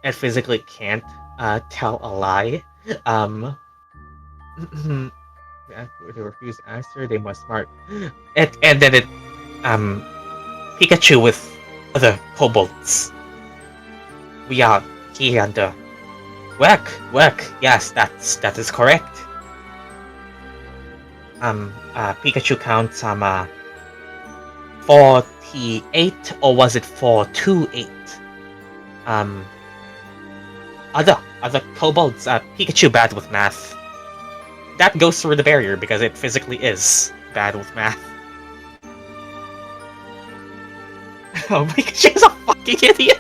Speaker 1: It physically can't tell a lie. They refuse to answer. They must mark it, and then it Pikachu with other kobolds. We are here under work. Yes, that is correct. Pikachu counts 48, or was it 428? Other kobolds. Pikachu bad with math. That goes through the barrier because it physically is bad with math. Oh, Pikachu's a fucking idiot.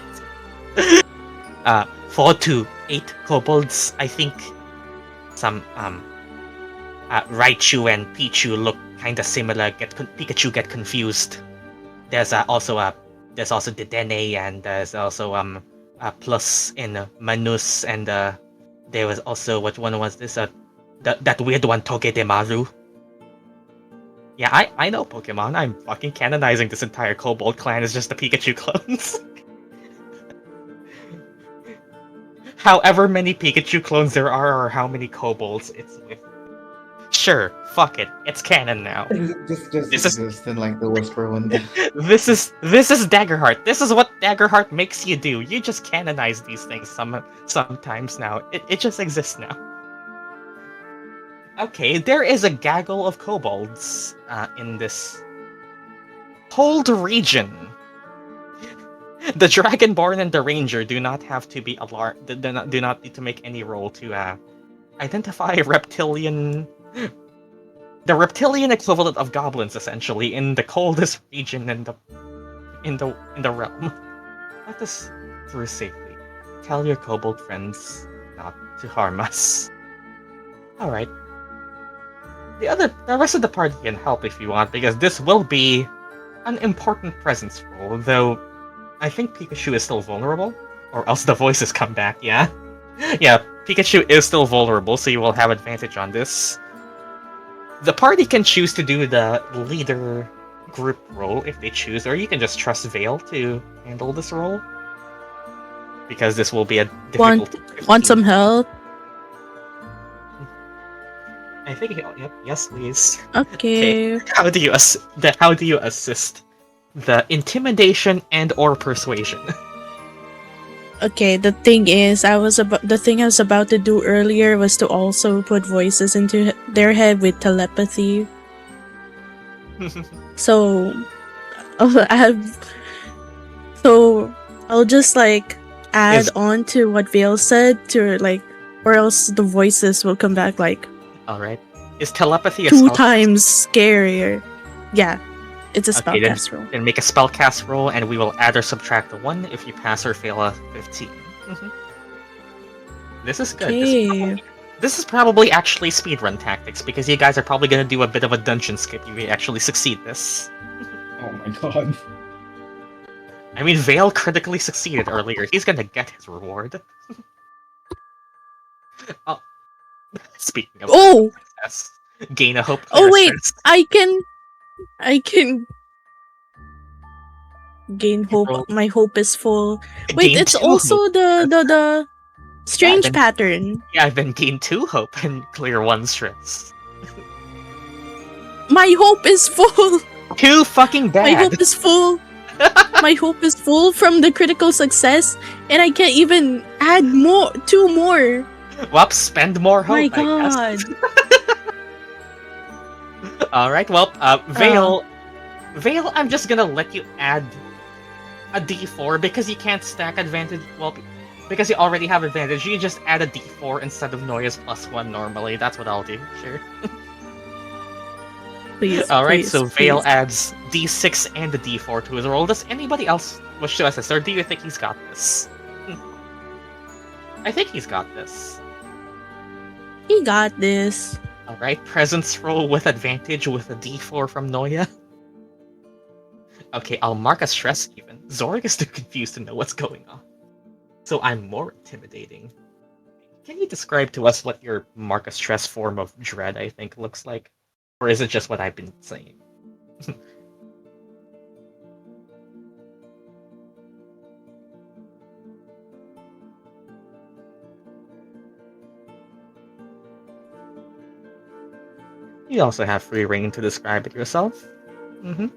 Speaker 1: 4 to 8 kobolds, I think. Some Raichu and Pichu look kinda similar. Pikachu get confused. There's also Dedenne, and there's also Plus in Manus, and there was also, what one was this? That weird one, Togedemaru. Yeah, I know Pokemon. I'm fucking canonizing this entire Kobold clan as just the Pikachu clones. However many Pikachu clones there are, or how many Kobolds it's with. Sure, fuck it. It's canon now.
Speaker 3: Just
Speaker 1: This
Speaker 3: exist in like the Whisperwind.
Speaker 1: This is Daggerheart. This is what Daggerheart makes you do. You just canonize these things sometimes now. It just exists now. Okay, there is a gaggle of kobolds in this cold region. The Dragonborn and the Ranger do not have to be alarmed. Do not need to make any roll to identify reptilian. The reptilian equivalent of goblins, essentially, in the coldest region in the realm. Let us through safely. Tell your kobold friends not to harm us. All right. The rest of the party can help if you want, because this will be an important presence roll, though I think Pikachu is still vulnerable, or else the voices come back, yeah? Yeah, Pikachu is still vulnerable, so you will have advantage on this. The party can choose to do the leader group role if they choose, or you can just trust Vail to handle this role. Because this will be a difficult...
Speaker 2: Want some help?
Speaker 1: I think, yep, yes, please.
Speaker 2: Okay.
Speaker 1: How do you assist? The intimidation and/or persuasion.
Speaker 2: Okay, the thing I was about to do earlier was to also put voices into their head with telepathy. So I'll add, so I'll just like add
Speaker 1: Is-
Speaker 2: on to what Vail said to like, or else the voices will come back like
Speaker 1: All right. Is telepathy a
Speaker 2: 2
Speaker 1: spell?
Speaker 2: times scarier. Yeah, it's a
Speaker 1: Okay, then,
Speaker 2: spellcast roll.
Speaker 1: then make a spellcast roll, and we will add or subtract a 1 if you pass or fail a 15. Mhm. This is good.
Speaker 2: Okay.
Speaker 1: This is probably actually speedrun tactics, because you guys are probably going to do a bit of a dungeon skip if you actually succeed this.
Speaker 3: Oh my god.
Speaker 1: I mean, Vail critically succeeded earlier. He's going to get his reward. Oh, speaking of
Speaker 2: Oh!
Speaker 1: success, gain a hope.
Speaker 2: Oh
Speaker 1: clear
Speaker 2: wait,
Speaker 1: stress.
Speaker 2: I can gain hope.
Speaker 1: Roll-
Speaker 2: My hope is full. Wait,
Speaker 1: Gain
Speaker 2: it's
Speaker 1: 2
Speaker 2: also
Speaker 1: hope.
Speaker 2: the strange
Speaker 1: then-
Speaker 2: pattern.
Speaker 1: Yeah, then gain 2 hope and clear 1 stress.
Speaker 2: My hope is full.
Speaker 1: Too fucking
Speaker 2: My
Speaker 1: bad.
Speaker 2: hope is full. My hope is full from the critical success, and I can't even add more, 2 more.
Speaker 1: Well, spend more hope.
Speaker 2: My
Speaker 1: I guess.
Speaker 2: god.
Speaker 1: All right. Well, Vail, I'm just gonna let you add a D4 because you can't stack advantage. Well, because you already have advantage, you just add a D4 instead of Noia's +1 normally. That's what I'll do. Sure.
Speaker 2: Please.
Speaker 1: All right.
Speaker 2: please,
Speaker 1: So Vail
Speaker 2: please.
Speaker 1: adds D6 and a D4 to his roll. Does anybody else wish to assist, or do you think he's got this? I think he's got this.
Speaker 2: He got this.
Speaker 1: Alright, presence roll with advantage with a d4 from Noia. Okay, I'll mark a stress even. Zorg is too confused to know what's going on. So I'm more intimidating. Can you describe to us what your mark a stress form of dread, I think, looks like? Or is it just what I've been saying? You also have free reign to describe it yourself. Mm-hmm.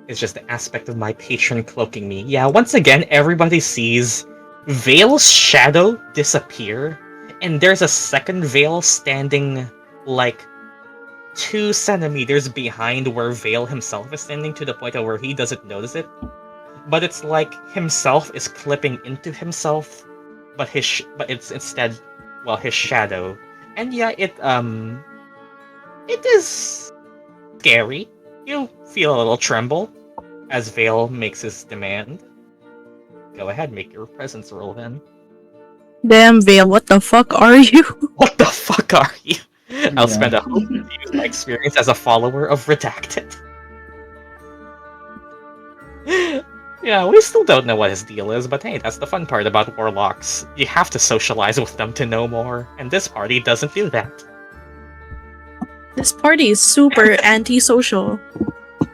Speaker 1: It's just the aspect of my patron cloaking me. Yeah, once again, everybody sees Vail's shadow disappear, and there's a second Vail standing, like, 2 centimeters behind where Vail himself is standing, to the point of where he doesn't notice it. But it's like himself is clipping into himself, but it's instead, well, his shadow. And yeah, it is scary. You feel a little tremble as Vail makes his demand. Go ahead, make your presence roll then.
Speaker 2: Damn, Vail, what the fuck are you?
Speaker 1: What the fuck are you? I'll
Speaker 3: Yeah.
Speaker 1: spend a hope to use my experience as a follower of Redacted. Yeah, we still don't know what his deal is, but hey, that's the fun part about Warlocks. You have to socialize with them to know more, and this party doesn't do that.
Speaker 2: This party is super antisocial.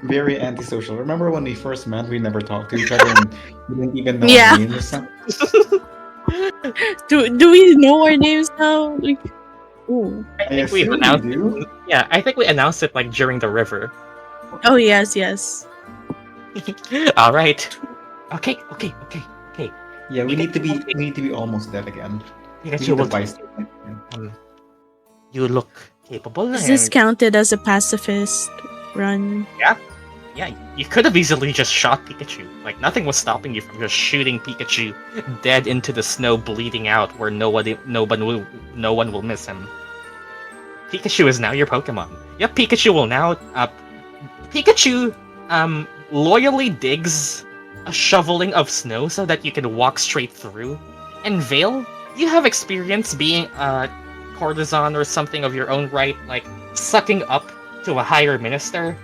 Speaker 3: Very antisocial. Remember when we first met, we never talked to each other and we didn't even know
Speaker 2: Yeah.
Speaker 3: our names?
Speaker 2: Do we know our names now? Like, ooh.
Speaker 1: I think we've
Speaker 3: assume
Speaker 1: announced.
Speaker 3: we do.
Speaker 1: Yeah, I think we announced it like during the river.
Speaker 2: Oh yes, yes.
Speaker 1: All right. Okay.
Speaker 3: Yeah, we need to be almost dead again. We
Speaker 1: Pikachu
Speaker 3: need to
Speaker 1: will
Speaker 3: vice.
Speaker 1: You look capable.
Speaker 2: Is this
Speaker 1: and-
Speaker 2: counted as a pacifist run?
Speaker 1: Yeah, you could have easily just shot Pikachu. Like, nothing was stopping you from just shooting Pikachu dead into the snow, bleeding out, where no one will miss him. Pikachu is now your Pokemon. Yep, Pikachu will now. Pikachu loyally digs a shoveling of snow so that you can walk straight through. And Vail, you have experience being a courtesan or something of your own right, like sucking up to a higher minister.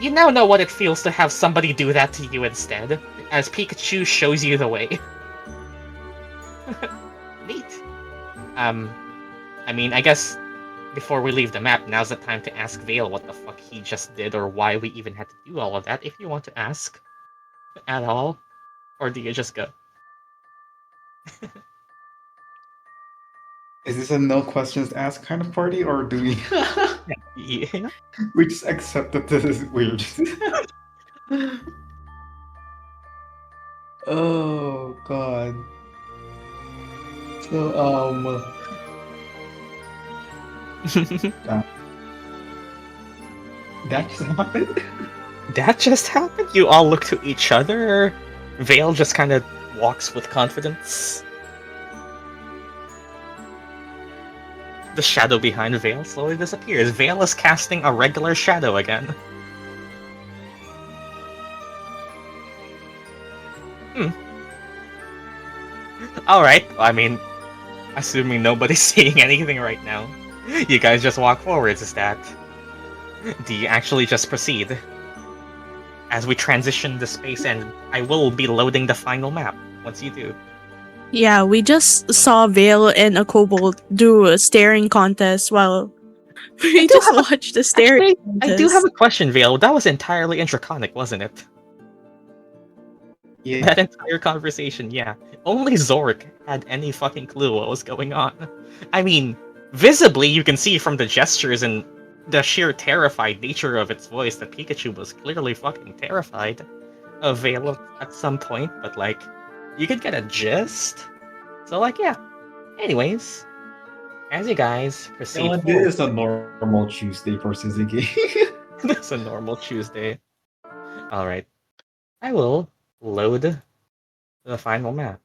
Speaker 1: You now know what it feels to have somebody do that to you instead, as Pikachu shows you the way. Neat. I mean, I guess before we leave the map, now's the time to ask Vail what the fuck he just did or why we even had to do all of that, if you want to ask at all. Or do you just go?
Speaker 3: Is this a no questions asked kind of party, or do we
Speaker 1: Yeah.
Speaker 3: we just accept that this is weird? Oh god. So
Speaker 5: That just happened.
Speaker 1: That just happened? You all look to each other? Vail just kind of walks with confidence. The shadow behind Vail slowly disappears. Vail is casting a regular shadow again. Alright, I mean, assuming nobody's seeing anything right now, you guys just walk forwards, is that? Do you actually just proceed? As we transition the space, and I will be loading the final map once you do.
Speaker 2: Yeah, we just saw Vale and a kobold do a staring contest while we
Speaker 1: do
Speaker 2: just
Speaker 1: have a-
Speaker 2: watched the staring
Speaker 1: Actually,
Speaker 2: contest.
Speaker 1: I do have a question, Vail. That was entirely intraconic, wasn't it?
Speaker 5: Yeah.
Speaker 1: That entire conversation, yeah. Only Zork had any fucking clue what was going on. I mean, visibly you can see from the gestures and the sheer terrified nature of its voice that Pikachu was clearly fucking terrified of Vale at some point, but like, you could get a gist. So like, yeah. Anyways, as you guys proceed
Speaker 5: This
Speaker 1: forward,
Speaker 5: is a normal Tuesday for Syzygy.
Speaker 1: it's a normal Tuesday. Alright. I will load the final map.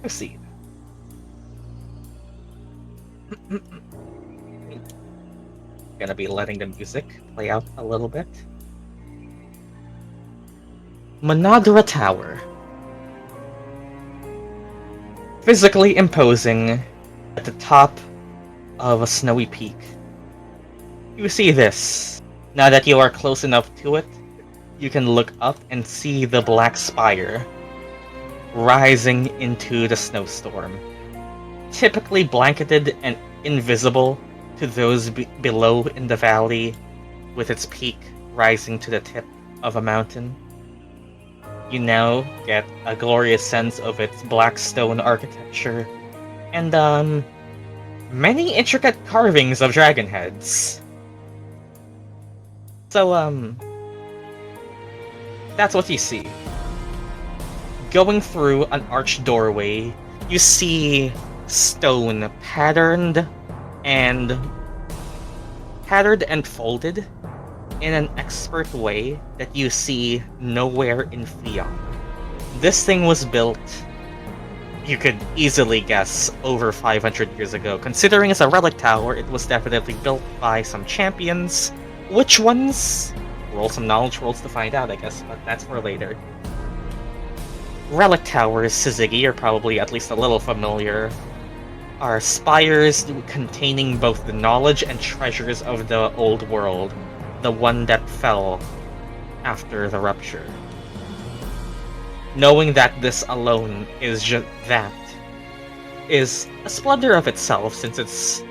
Speaker 1: Proceed. Gonna be letting the music play out a little bit. Monadra Tower. Physically imposing at the top of a snowy peak. You see this. Now that you are close enough to it, you can look up and see the black spire rising into the snowstorm. Typically blanketed and invisible to those below in the valley, with its peak rising to the tip of a mountain. You now get a glorious sense of its black stone architecture and many intricate carvings of dragon heads. So that's what you see. Going through an arched doorway, you see stone patterned and folded in an expert way that you see nowhere in Theon. This thing was built, you could easily guess, over 500 years ago. Considering it's a relic tower, it was definitely built by some champions. Which ones? Roll some knowledge rolls to find out, I guess, but that's for later. Relic towers, Syzygy, are probably at least a little familiar. Are spires containing both the knowledge and treasures of the old world, the one that fell after the rupture. Knowing that this alone is just that is a splendor of itself, since it's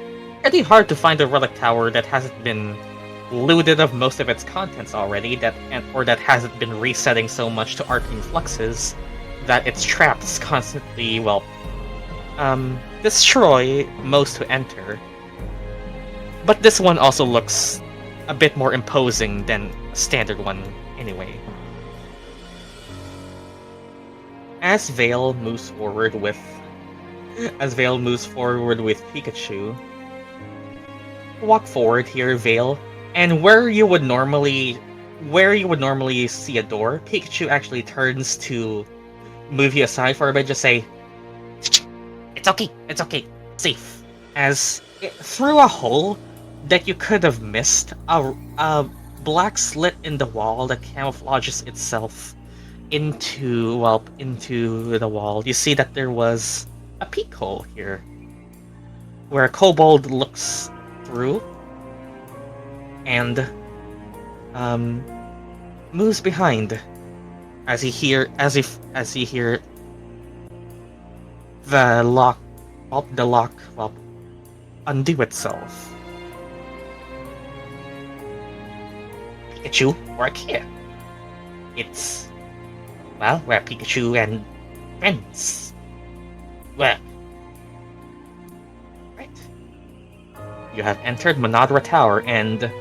Speaker 1: pretty hard to find a relic tower that hasn't been looted of most of its contents already, or that hasn't been resetting so much to arcane fluxes that its traps constantly, destroy most who enter. But this one also looks a bit more imposing than a standard one anyway. As Vail moves forward with Pikachu, walk forward here, Vail, and where you would normally see a door, Pikachu actually turns to move you aside for a bit, just say, it's okay, safe. As through a hole that you could have missed, a black slit in the wall that camouflages itself into the wall. You see that there was a peek hole here, where a kobold looks through and moves behind as he hear the lock undo itself. Pikachu, work here. It's where Pikachu and friends. Well, right. You have entered Monadra Tower, and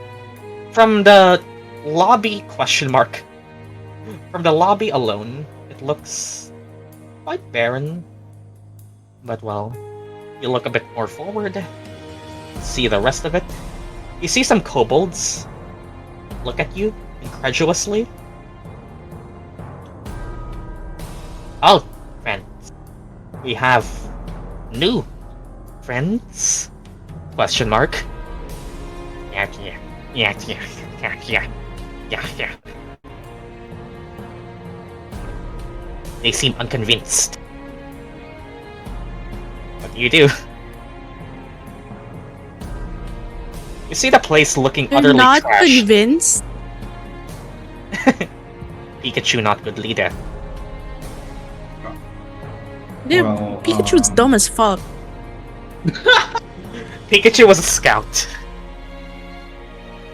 Speaker 1: from the lobby from the lobby alone, it looks quite barren. But you look a bit more forward, see the rest of it. You see some kobolds look at you incredulously. Oh, friends. We have new friends? Question mark. Yeah. They seem unconvinced. What do you do? You see the place looking
Speaker 2: They're
Speaker 1: utterly
Speaker 2: not
Speaker 1: trashed.
Speaker 2: convinced.
Speaker 1: Pikachu not good leader.
Speaker 3: Well,
Speaker 2: Pikachu's dumb as fuck.
Speaker 1: Pikachu was a scout.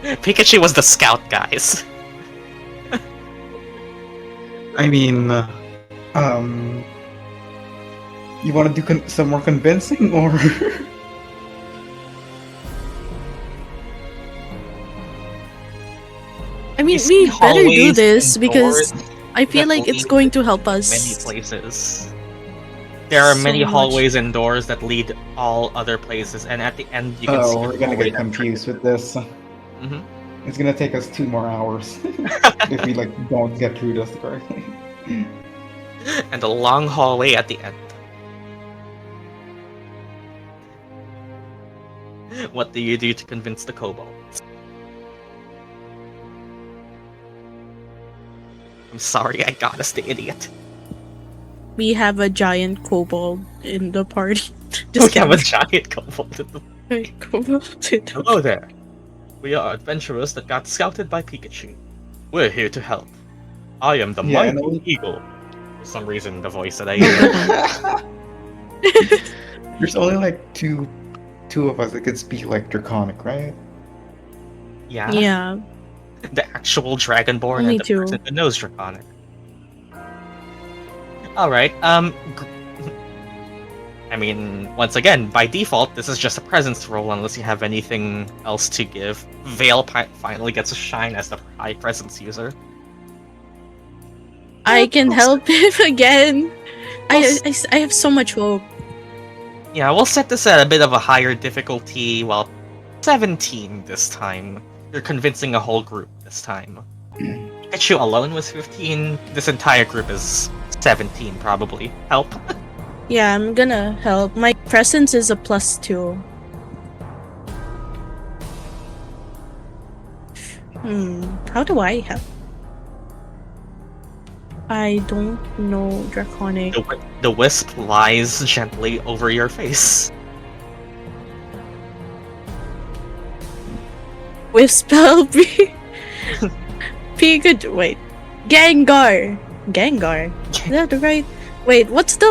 Speaker 1: Pikachu was the scout, guys.
Speaker 3: I mean, you want to do some more convincing, or?
Speaker 2: I mean,
Speaker 1: You see
Speaker 2: we better do
Speaker 1: hallways
Speaker 2: this
Speaker 1: and
Speaker 2: because
Speaker 1: doors
Speaker 2: I feel
Speaker 1: that
Speaker 2: like it's
Speaker 1: lead
Speaker 2: going to help
Speaker 1: many
Speaker 2: us.
Speaker 1: places. There are
Speaker 2: So
Speaker 1: many
Speaker 2: much.
Speaker 1: hallways and doors that lead all other places, and at the end you can see.
Speaker 3: Oh, we're gonna
Speaker 1: hallway
Speaker 3: get
Speaker 1: that-
Speaker 3: confused with this.
Speaker 1: Mhm.
Speaker 3: It's gonna take us 2 more hours if we don't get through this correctly.
Speaker 1: And a long hallway at the end. What do you do to convince the kobolds? I'm sorry, I got us the idiot.
Speaker 2: We have a giant kobold in the party.
Speaker 1: We
Speaker 2: Just
Speaker 1: have a
Speaker 2: kidding.
Speaker 1: giant kobold in the
Speaker 2: Kobold.
Speaker 1: Hello there. We are adventurers that got scouted by Pikachu. We're here to help. I am the
Speaker 3: Yeah,
Speaker 1: mighty
Speaker 3: and
Speaker 1: eagle. For some reason, the voice that I hear.
Speaker 3: There's only two of us that could speak Draconic, right?
Speaker 1: Yeah.
Speaker 2: Yeah.
Speaker 1: The actual Dragonborn
Speaker 2: Only
Speaker 1: and the
Speaker 2: two.
Speaker 1: person that knows Draconic. Alright, I mean, once again, by default, this is just a presence roll unless you have anything else to give. Vail finally gets a shine as the high presence user.
Speaker 2: I can help him again.
Speaker 1: Well,
Speaker 2: I have so much hope.
Speaker 1: Yeah, we'll set this at a bit of a higher difficulty, well, 17 this time. You're convincing a whole group this time. Pikachu alone was 15, this entire group is 17 probably. Help.
Speaker 2: Yeah, I'm gonna help. My presence is a +2. How do I help? I don't know Draconic.
Speaker 1: The wisp lies gently over your face.
Speaker 2: Wisp help me. Pikachu. Wait. Gengar. Is that the right? Wait, what's the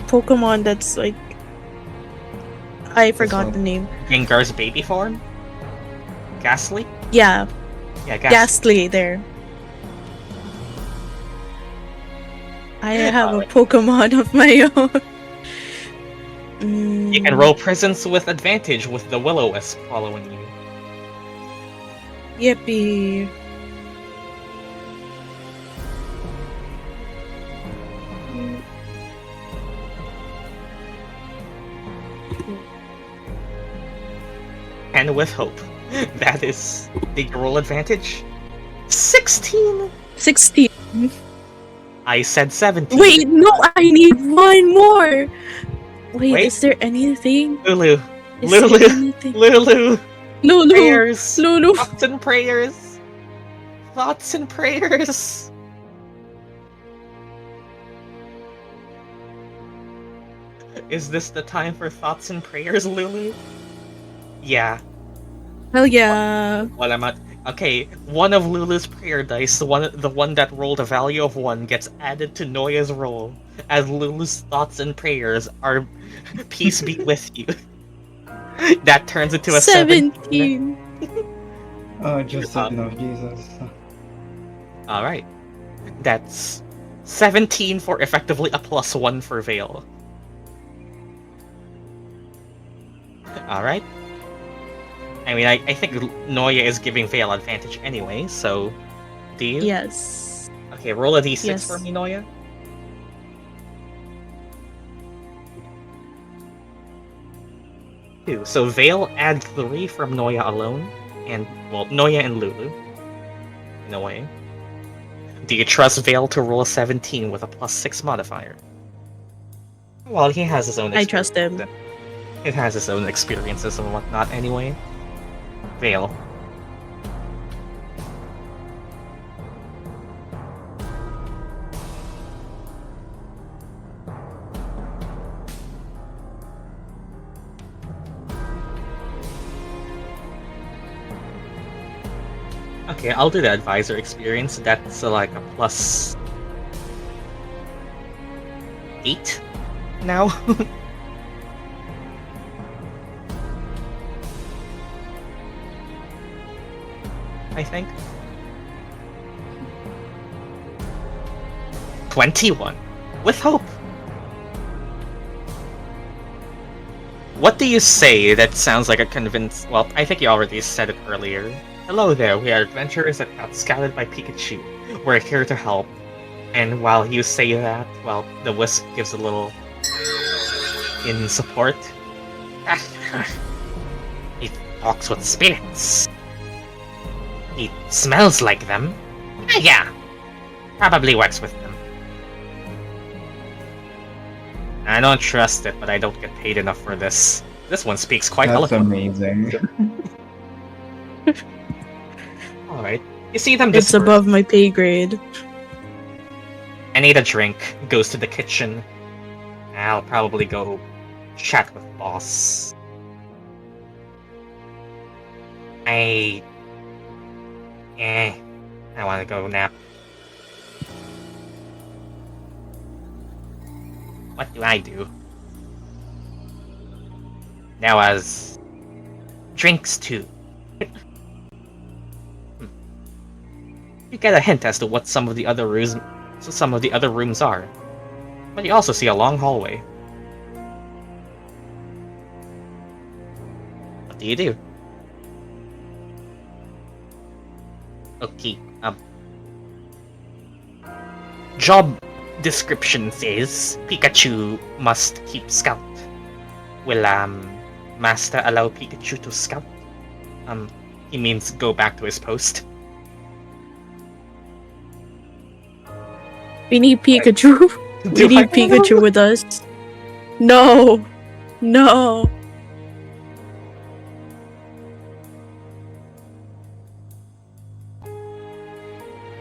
Speaker 2: Pokemon that's I forgot
Speaker 3: one.
Speaker 2: the name.
Speaker 1: Gengar's baby form? Ghastly?
Speaker 2: Yeah,
Speaker 1: Yeah, Ghastly.
Speaker 2: Ghastly there. I have a Pokemon of my own.
Speaker 1: You can roll presence with advantage with the Will-O-Wisp following you.
Speaker 2: Yippee.
Speaker 1: And with hope. That is the roll advantage. 16!
Speaker 2: 16.
Speaker 1: I said 17.
Speaker 2: Wait, no, I need one more.
Speaker 1: Wait.
Speaker 2: Is there anything?
Speaker 1: Lulu.
Speaker 2: Is there
Speaker 1: Lulu.
Speaker 2: anything?
Speaker 1: Lulu.
Speaker 2: Lulu.
Speaker 1: Prayers.
Speaker 2: Lulu.
Speaker 1: Thoughts and prayers. Thoughts and prayers. Is this the time for thoughts and prayers, Lulu? Yeah.
Speaker 2: Hell yeah.
Speaker 1: Well, I'm at. Okay, one of Lulu's prayer dice, the one that rolled a value of 1, gets added to Noia's roll, as Lulu's thoughts and prayers are peace be with you. That turns into a 17.
Speaker 3: Oh, just enough, Jesus.
Speaker 1: Alright. That's 17 for effectively a +1 for Vail. Alright. I mean, I think Noia is giving Vail advantage anyway, so... Do you?
Speaker 2: Yes.
Speaker 1: Okay, roll a d6
Speaker 2: Yes.
Speaker 1: for me, Noia. 2. So Vail add 3 from Noya alone, and well, Noya and Lulu, in a way. Do you trust Vail to roll a 17 with a +6 modifier? Well, he has his own.
Speaker 2: I trust him.
Speaker 1: It has its own experiences and whatnot, anyway. Vail. Okay, I'll do the advisor experience. That's like a +8 now. I think. 21. With hope. What do you say that sounds like a convince? Well, I think you already said it earlier. Hello there, we are adventurers that got scouted by Pikachu. We're here to help. And while you say that, well, the wisp gives a little in support. He talks with spirits. He smells like them. Yeah, probably works with them. I don't trust it, but I don't get paid enough for this. This one speaks quite
Speaker 3: That's
Speaker 1: eloquently.
Speaker 3: amazing.
Speaker 1: Alright. You see them
Speaker 2: It's
Speaker 1: disperse.
Speaker 2: above my pay grade.
Speaker 1: I need a drink. Goes to the kitchen. I'll probably go chat with boss. I want to go nap. What do I do? Now as drinks too. You get a hint as to what some of the other rooms are. But you also see a long hallway. What do you do? Okay, job description says Pikachu must keep scout. Will Master allow Pikachu to scout? He means go back to his post.
Speaker 2: We need Pikachu. We need Pikachu with us. No. No.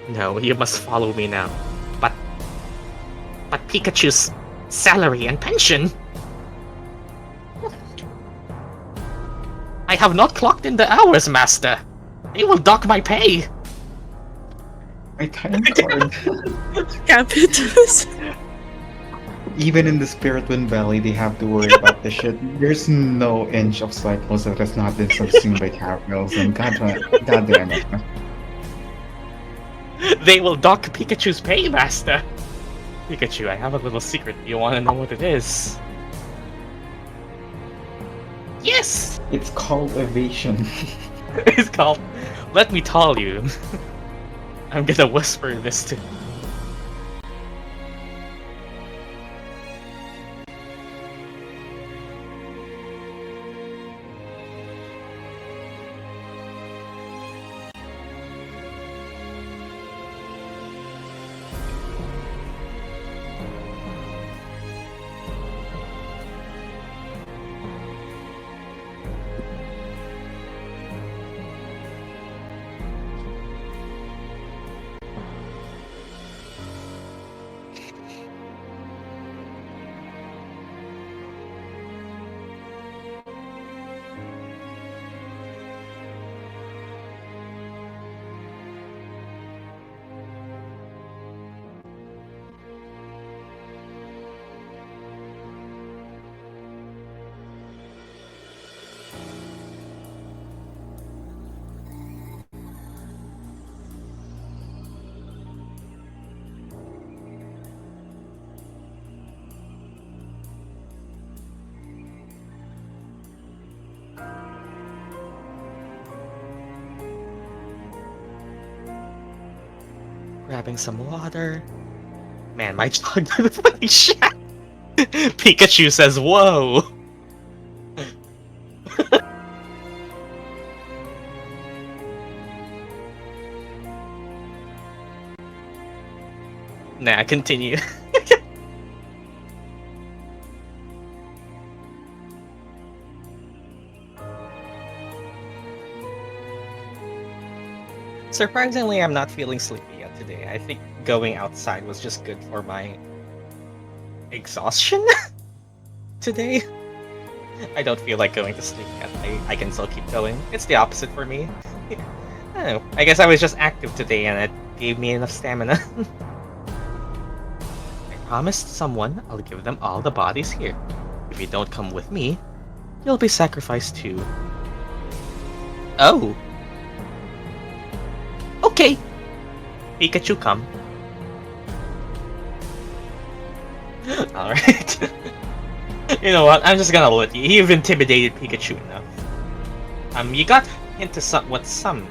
Speaker 1: No, you must follow me now. But Pikachu's salary and pension? I have not clocked in the hours, Master. They will dock my pay.
Speaker 3: My time card.
Speaker 2: Capitus.
Speaker 3: Even in the Spiritwind Valley, they have to worry about this shit. There's no inch of Syklos that has not been subsumed by caravels, and god damn it.
Speaker 1: They will dock Pikachu's pay, Master. Pikachu, I have a little secret. You want to know what it is? Yes!
Speaker 3: It's called evasion.
Speaker 1: It's called... Let me tell you. I'm gonna whisper this to... Grabbing some water. Man, my jug is fully shot. Pikachu says, "Whoa." Nah, continue. Surprisingly, I'm not feeling sleepy yet today. I think going outside was just good for my exhaustion today. I don't feel like going to sleep yet. I can still keep going. It's the opposite for me. I don't know. I guess I was just active today and it gave me enough stamina. I promised someone I'll give them all the bodies here. If you don't come with me, you'll be sacrificed too. Oh. Okay. Pikachu, come. Alright. You know what? I'm just gonna let you. You've intimidated Pikachu enough. You got into what some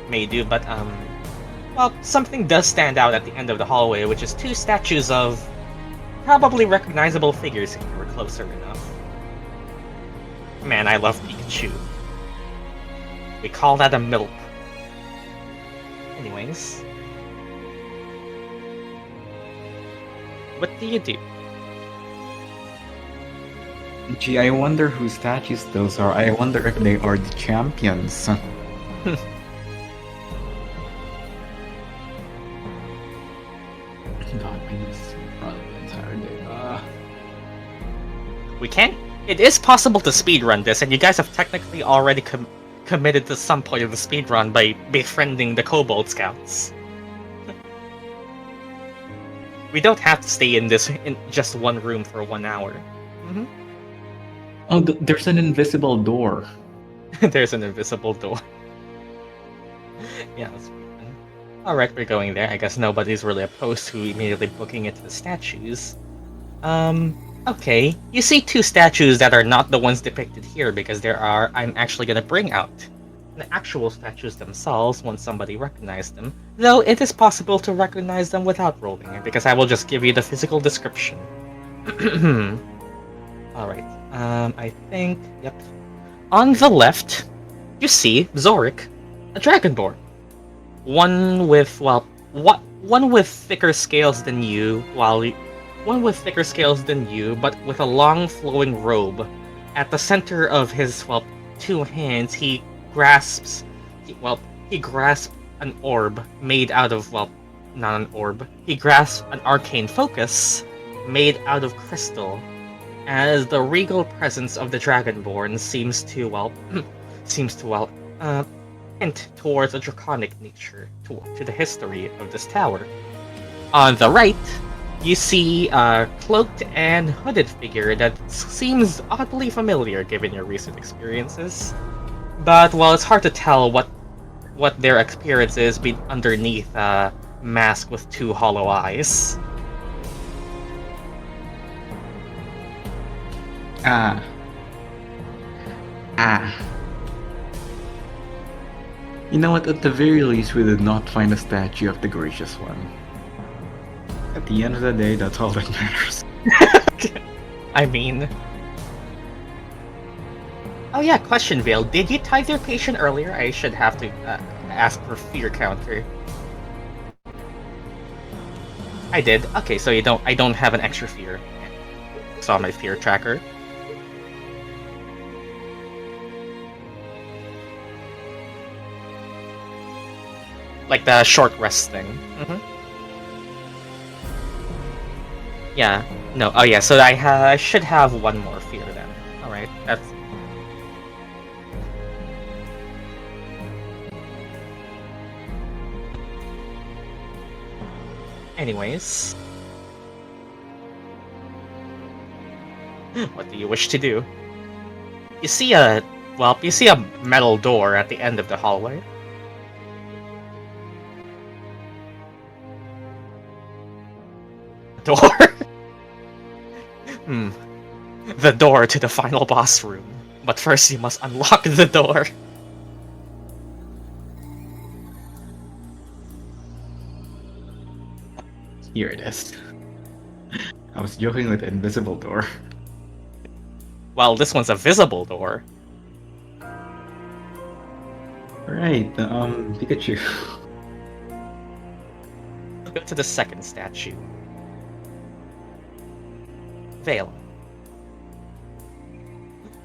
Speaker 1: may do, but well, something does stand out at the end of the hallway, which is two statues of probably recognizable figures if you were closer enough. Man, I love Pikachu. We call that a milp. Anyways, what do you do?
Speaker 3: Gee, I wonder whose statues those are. I wonder if they are the champions. God, I missed the entire day.
Speaker 1: We can. It is possible to speedrun this, and you guys have technically already committed to some point of the speedrun by befriending the Kobold Scouts. We don't have to stay in just one room for 1 hour. Mm-hmm.
Speaker 3: Oh, there's an invisible door.
Speaker 1: There's an invisible door. Yeah, that's fun. Alright, we're going there. I guess nobody's really opposed to immediately booking into the statues. Okay. You see two statues that are not the ones depicted here because I'm actually gonna bring out the actual statues themselves once somebody recognizes them. Though it is possible to recognize them without rolling it because I will just give you the physical description. Alright. I think, yep. On the left, you see Zorik, a Dragonborn. One with thicker scales than you, but with a long flowing robe. At the center of his, two hands, he grasps an orb made out of, not an orb. He grasps an arcane focus made out of crystal. As the regal presence of the Dragonborn seems to hint towards a draconic nature to the history of this tower. On the right, you see a cloaked and hooded figure that seems oddly familiar given your recent experiences. But while it's hard to tell what their experience is underneath a mask with two hollow eyes.
Speaker 3: You know what, at the very least we did not find a statue of the gracious one. At the end of the day, that's all that matters.
Speaker 1: I mean... Oh yeah, question, Vail. Did you tithe your patient earlier? I should have to ask for fear counter. I did. Okay, so I don't have an extra fear. Saw my fear tracker. Like the short rest thing. Mm-hmm. Yeah. No. Oh yeah. So I should have one more fear then. All right. That's. Anyways, what do you wish to do? You see a metal door at the end of the hallway. Door? The door to the final boss room. But first you must unlock the door.
Speaker 3: Here it is. I was joking with the invisible door.
Speaker 1: Well, this one's a visible door.
Speaker 3: Right, Pikachu.
Speaker 1: Go to the second statue. Vail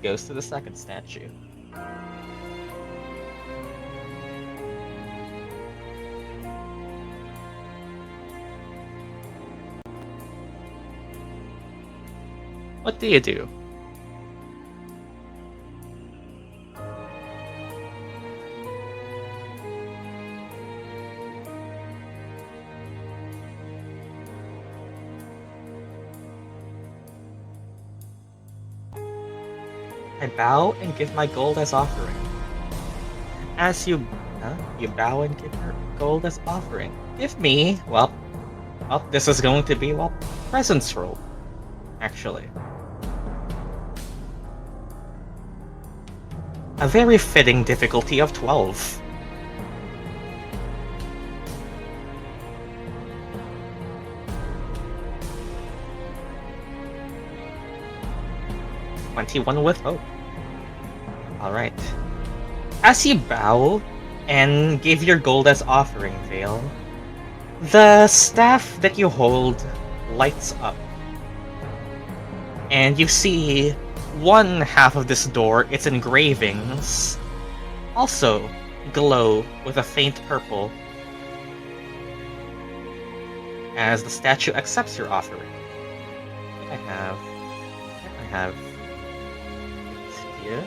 Speaker 1: goes to the second statue. What do you do? I bow and give my gold as offering. As you bow and give your gold as offering. Give me, well, this is going to be, presence roll, actually. A very fitting difficulty of 12. "21 with hope." Alright. As you bow and give your gold as offering, Vail, the staff that you hold lights up. And you see one half of this door, its engravings, also glow with a faint purple as the statue accepts your offering. I have it here.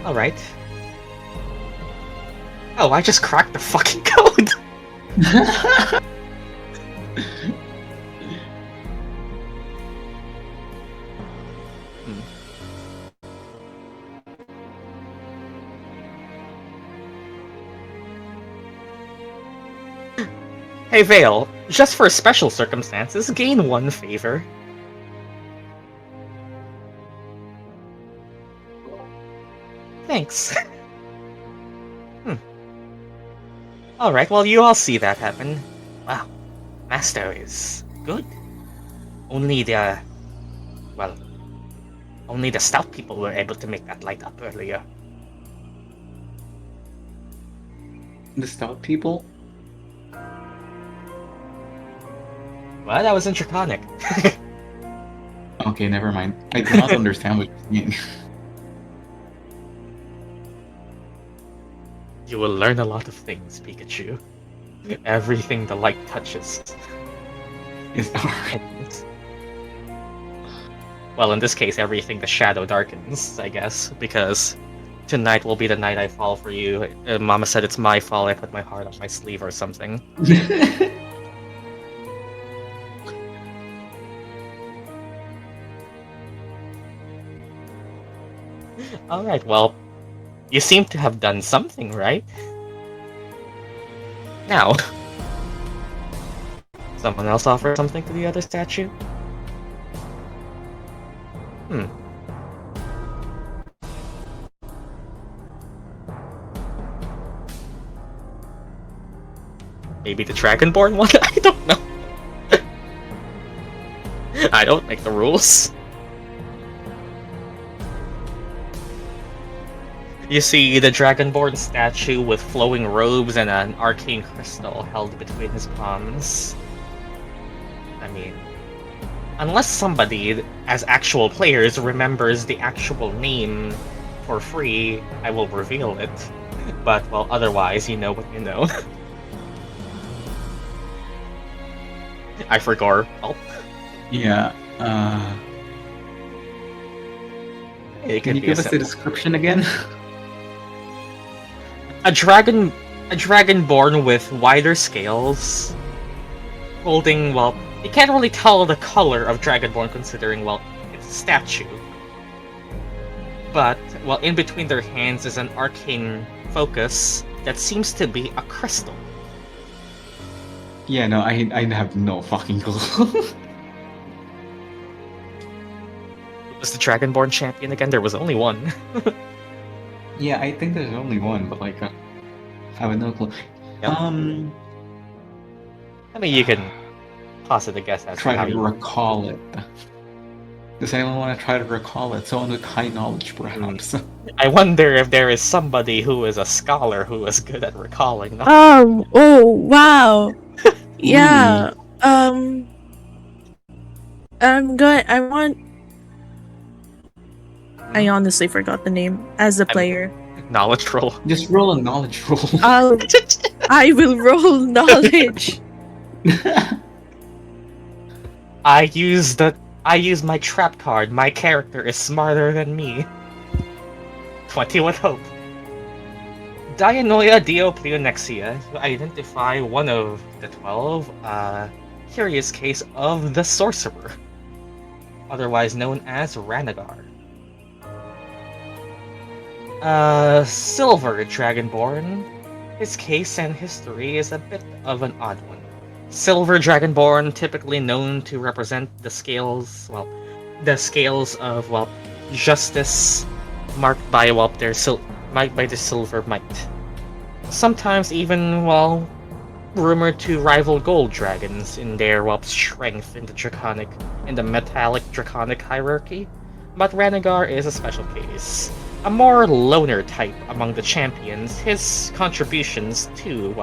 Speaker 1: Alright. Oh, I just cracked the fucking code! Hey Vail, just for special circumstances, gain 1 favor. Thanks. Alright, well you all see that happen. Wow, Master is good. Only the stout people were able to make that light up earlier.
Speaker 3: The stout people?
Speaker 1: Well, that was in Draconic.
Speaker 3: Okay, never mind. I do not understand what you mean.
Speaker 1: You will learn a lot of things, Pikachu. Everything the light touches.
Speaker 3: Is alright.
Speaker 1: Well, in this case, everything the shadow darkens, I guess, because tonight will be the night I fall for you. Mama said it's my fault I put my heart on my sleeve or something. Alright, well, you seem to have done something, right? Now, someone else offer something to the other statue? Maybe the Dragonborn one? I don't know. I don't make the rules. You see the Dragonborn statue with flowing robes and an arcane crystal held between his palms. I mean, unless somebody, as actual players, remembers the actual name for free, I will reveal it. But, well, otherwise, you know what you know. I forgot. Oh.
Speaker 3: Yeah,
Speaker 1: It
Speaker 3: can
Speaker 1: could
Speaker 3: you
Speaker 1: be
Speaker 3: give
Speaker 1: a
Speaker 3: us the
Speaker 1: symbol.
Speaker 3: description again?
Speaker 1: A dragonborn with wider scales, holding, well, you can't really tell the color of dragonborn considering, well, it's a statue. But, well, in between their hands is an arcane focus that seems to be a crystal.
Speaker 3: Yeah, no, I have no fucking clue.
Speaker 1: Was the dragonborn champion again? There was only one.
Speaker 3: Yeah, I think there's only one, but like, I have no clue.
Speaker 1: Yep. I mean, you can posit a guess as to
Speaker 3: Try
Speaker 1: how
Speaker 3: to
Speaker 1: you...
Speaker 3: recall it. Does anyone want to try to recall it? Someone with high knowledge, perhaps.
Speaker 1: I wonder if there is somebody who is a scholar who is good at recalling.
Speaker 2: Oh wow. Yeah. I want. I honestly forgot the name as a
Speaker 1: I mean-
Speaker 2: player.
Speaker 1: Knowledge roll.
Speaker 3: Just roll a knowledge roll.
Speaker 2: I will roll knowledge.
Speaker 1: I use my trap card. My character is smarter than me. 20 with hope. Dianoia Dio Pleonexia. You identify one of the 12. Curious case of the sorcerer, otherwise known as Ranagar. Silver Dragonborn. His case and history is a bit of an odd one. Silver Dragonborn, typically known to represent the scales of, justice, marked by, their silver might. Sometimes even, rumored to rival gold dragons in their, strength in the metallic draconic hierarchy. But Ranagar is a special case. A more loner type among the champions, his contributions to,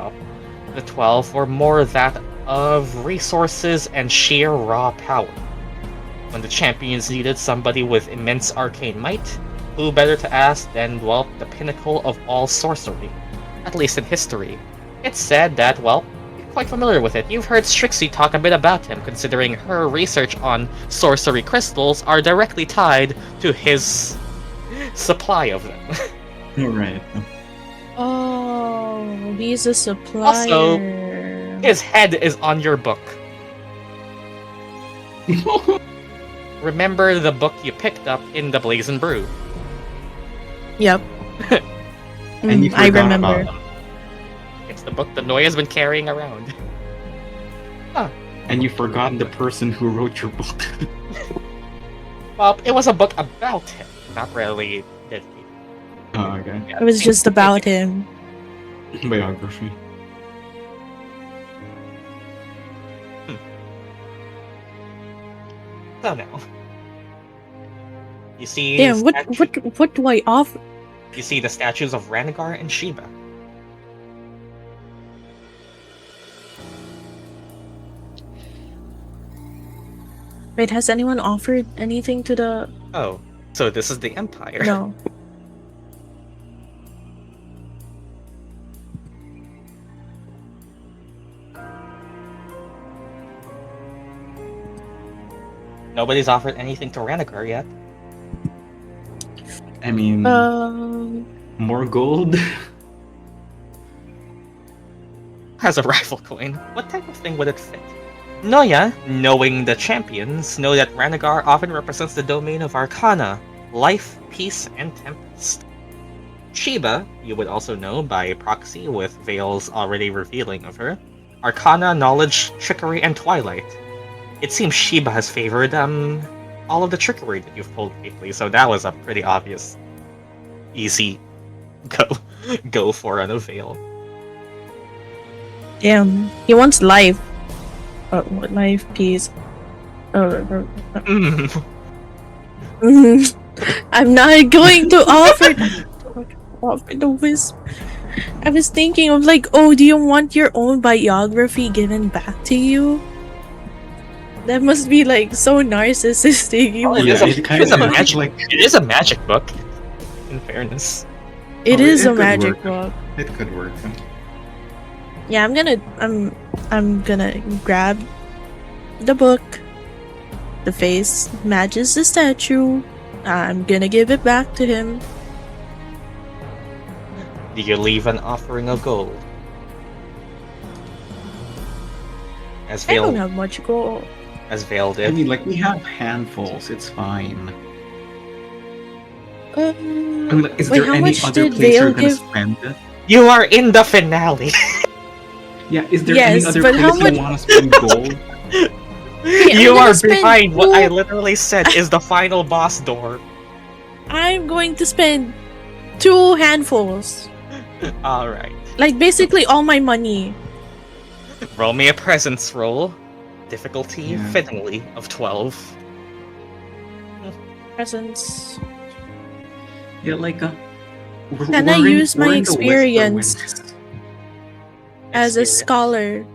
Speaker 1: the 12 were more that of resources and sheer raw power. When the champions needed somebody with immense arcane might, who better to ask than, the pinnacle of all sorcery, at least in history. It's said that, you're quite familiar with it. You've heard Strixie talk a bit about him, considering her research on sorcery crystals are directly tied to his supply of them.
Speaker 3: Right.
Speaker 2: Oh, he's a supplier.
Speaker 1: Also, his head is on your book. Remember the book you picked up in the Blazing Brew?
Speaker 2: Yep.
Speaker 3: And you
Speaker 2: I
Speaker 3: forgot
Speaker 2: remember.
Speaker 3: about them.
Speaker 1: It's the book that Noya's been carrying around.
Speaker 3: And you forgot the person who wrote your book.
Speaker 1: It was a book about him, not really dedicated.
Speaker 3: Oh, okay.
Speaker 1: Yeah.
Speaker 2: It was just about him.
Speaker 3: Biography.
Speaker 1: So now, you see,
Speaker 2: Damn, what do I offer?
Speaker 1: You see the statues of Ranagar and Sheba.
Speaker 2: Wait, has anyone offered anything to the?
Speaker 1: Oh, so this is the Empire.
Speaker 2: No.
Speaker 1: Nobody's offered anything to Ranagar yet.
Speaker 3: I mean, more gold?
Speaker 1: Has a rifle coin. What type of thing would it fit? Noya, knowing the champions, know that Ranagar often represents the domain of Arcana, life, peace, and tempest. Sheba, you would also know by proxy with Vail's already revealing of her, Arcana, knowledge, trickery, and twilight. It seems Sheba has favored all of the trickery that you've pulled lately, so that was a pretty obvious, easy go for an Vail.
Speaker 2: Damn, he wants life. Life, peace. I'm not going to offer the wisp. I was thinking of do you want your own biography given back to you? That must be so narcissistic.
Speaker 1: It is a magic book. In fairness,
Speaker 2: It is
Speaker 3: it
Speaker 2: a
Speaker 3: could
Speaker 2: magic
Speaker 3: work.
Speaker 2: book.
Speaker 3: It could work.
Speaker 2: Yeah, I'm gonna grab the book. The face matches the statue. I'm gonna give it back to him.
Speaker 1: do you leave an offering of gold? As
Speaker 2: I don't
Speaker 1: Vail,
Speaker 2: have much gold.
Speaker 1: as Vail
Speaker 3: I
Speaker 1: did.
Speaker 3: mean, we have handfuls. It's fine.
Speaker 2: Um,
Speaker 3: I mean, is
Speaker 2: wait,
Speaker 3: there
Speaker 2: how
Speaker 3: any
Speaker 2: much
Speaker 3: other
Speaker 2: did
Speaker 3: place
Speaker 2: Vail
Speaker 3: you're gonna
Speaker 2: give?
Speaker 3: spend it?
Speaker 1: You are in the finale.
Speaker 3: Yeah, is there
Speaker 2: Yes,
Speaker 3: any other
Speaker 2: but how
Speaker 3: place
Speaker 2: much-
Speaker 3: you want to spend gold?
Speaker 2: I'm
Speaker 1: You
Speaker 2: gonna
Speaker 1: are
Speaker 2: spend
Speaker 1: behind what I
Speaker 2: two-
Speaker 1: literally said is the final boss door.
Speaker 2: I'm going to spend 2 handfuls.
Speaker 1: Alright.
Speaker 2: Basically all my money.
Speaker 1: Roll me a presence roll. Difficulty,
Speaker 3: Yeah.
Speaker 1: fittingly, of 12.
Speaker 2: Presents.
Speaker 3: Yeah,
Speaker 2: Can I use my experience as a
Speaker 1: Experience.
Speaker 2: scholar?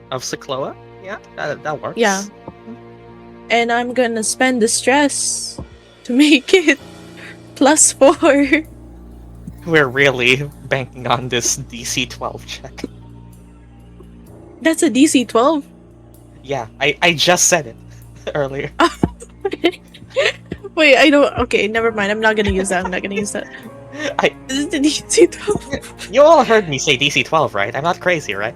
Speaker 1: Of Syklos? Yeah, that works.
Speaker 2: Yeah. and I'm gonna spend the stress to make it +4.
Speaker 1: We're really banking on this DC 12 check.
Speaker 2: That's a DC 12.
Speaker 1: Yeah, I just said it earlier.
Speaker 2: Wait, I don't. Okay, never mind. I'm not gonna use that. I'm not gonna use that.
Speaker 1: I
Speaker 2: This is the DC 12.
Speaker 1: You all heard me say DC 12, right? I'm not crazy, right?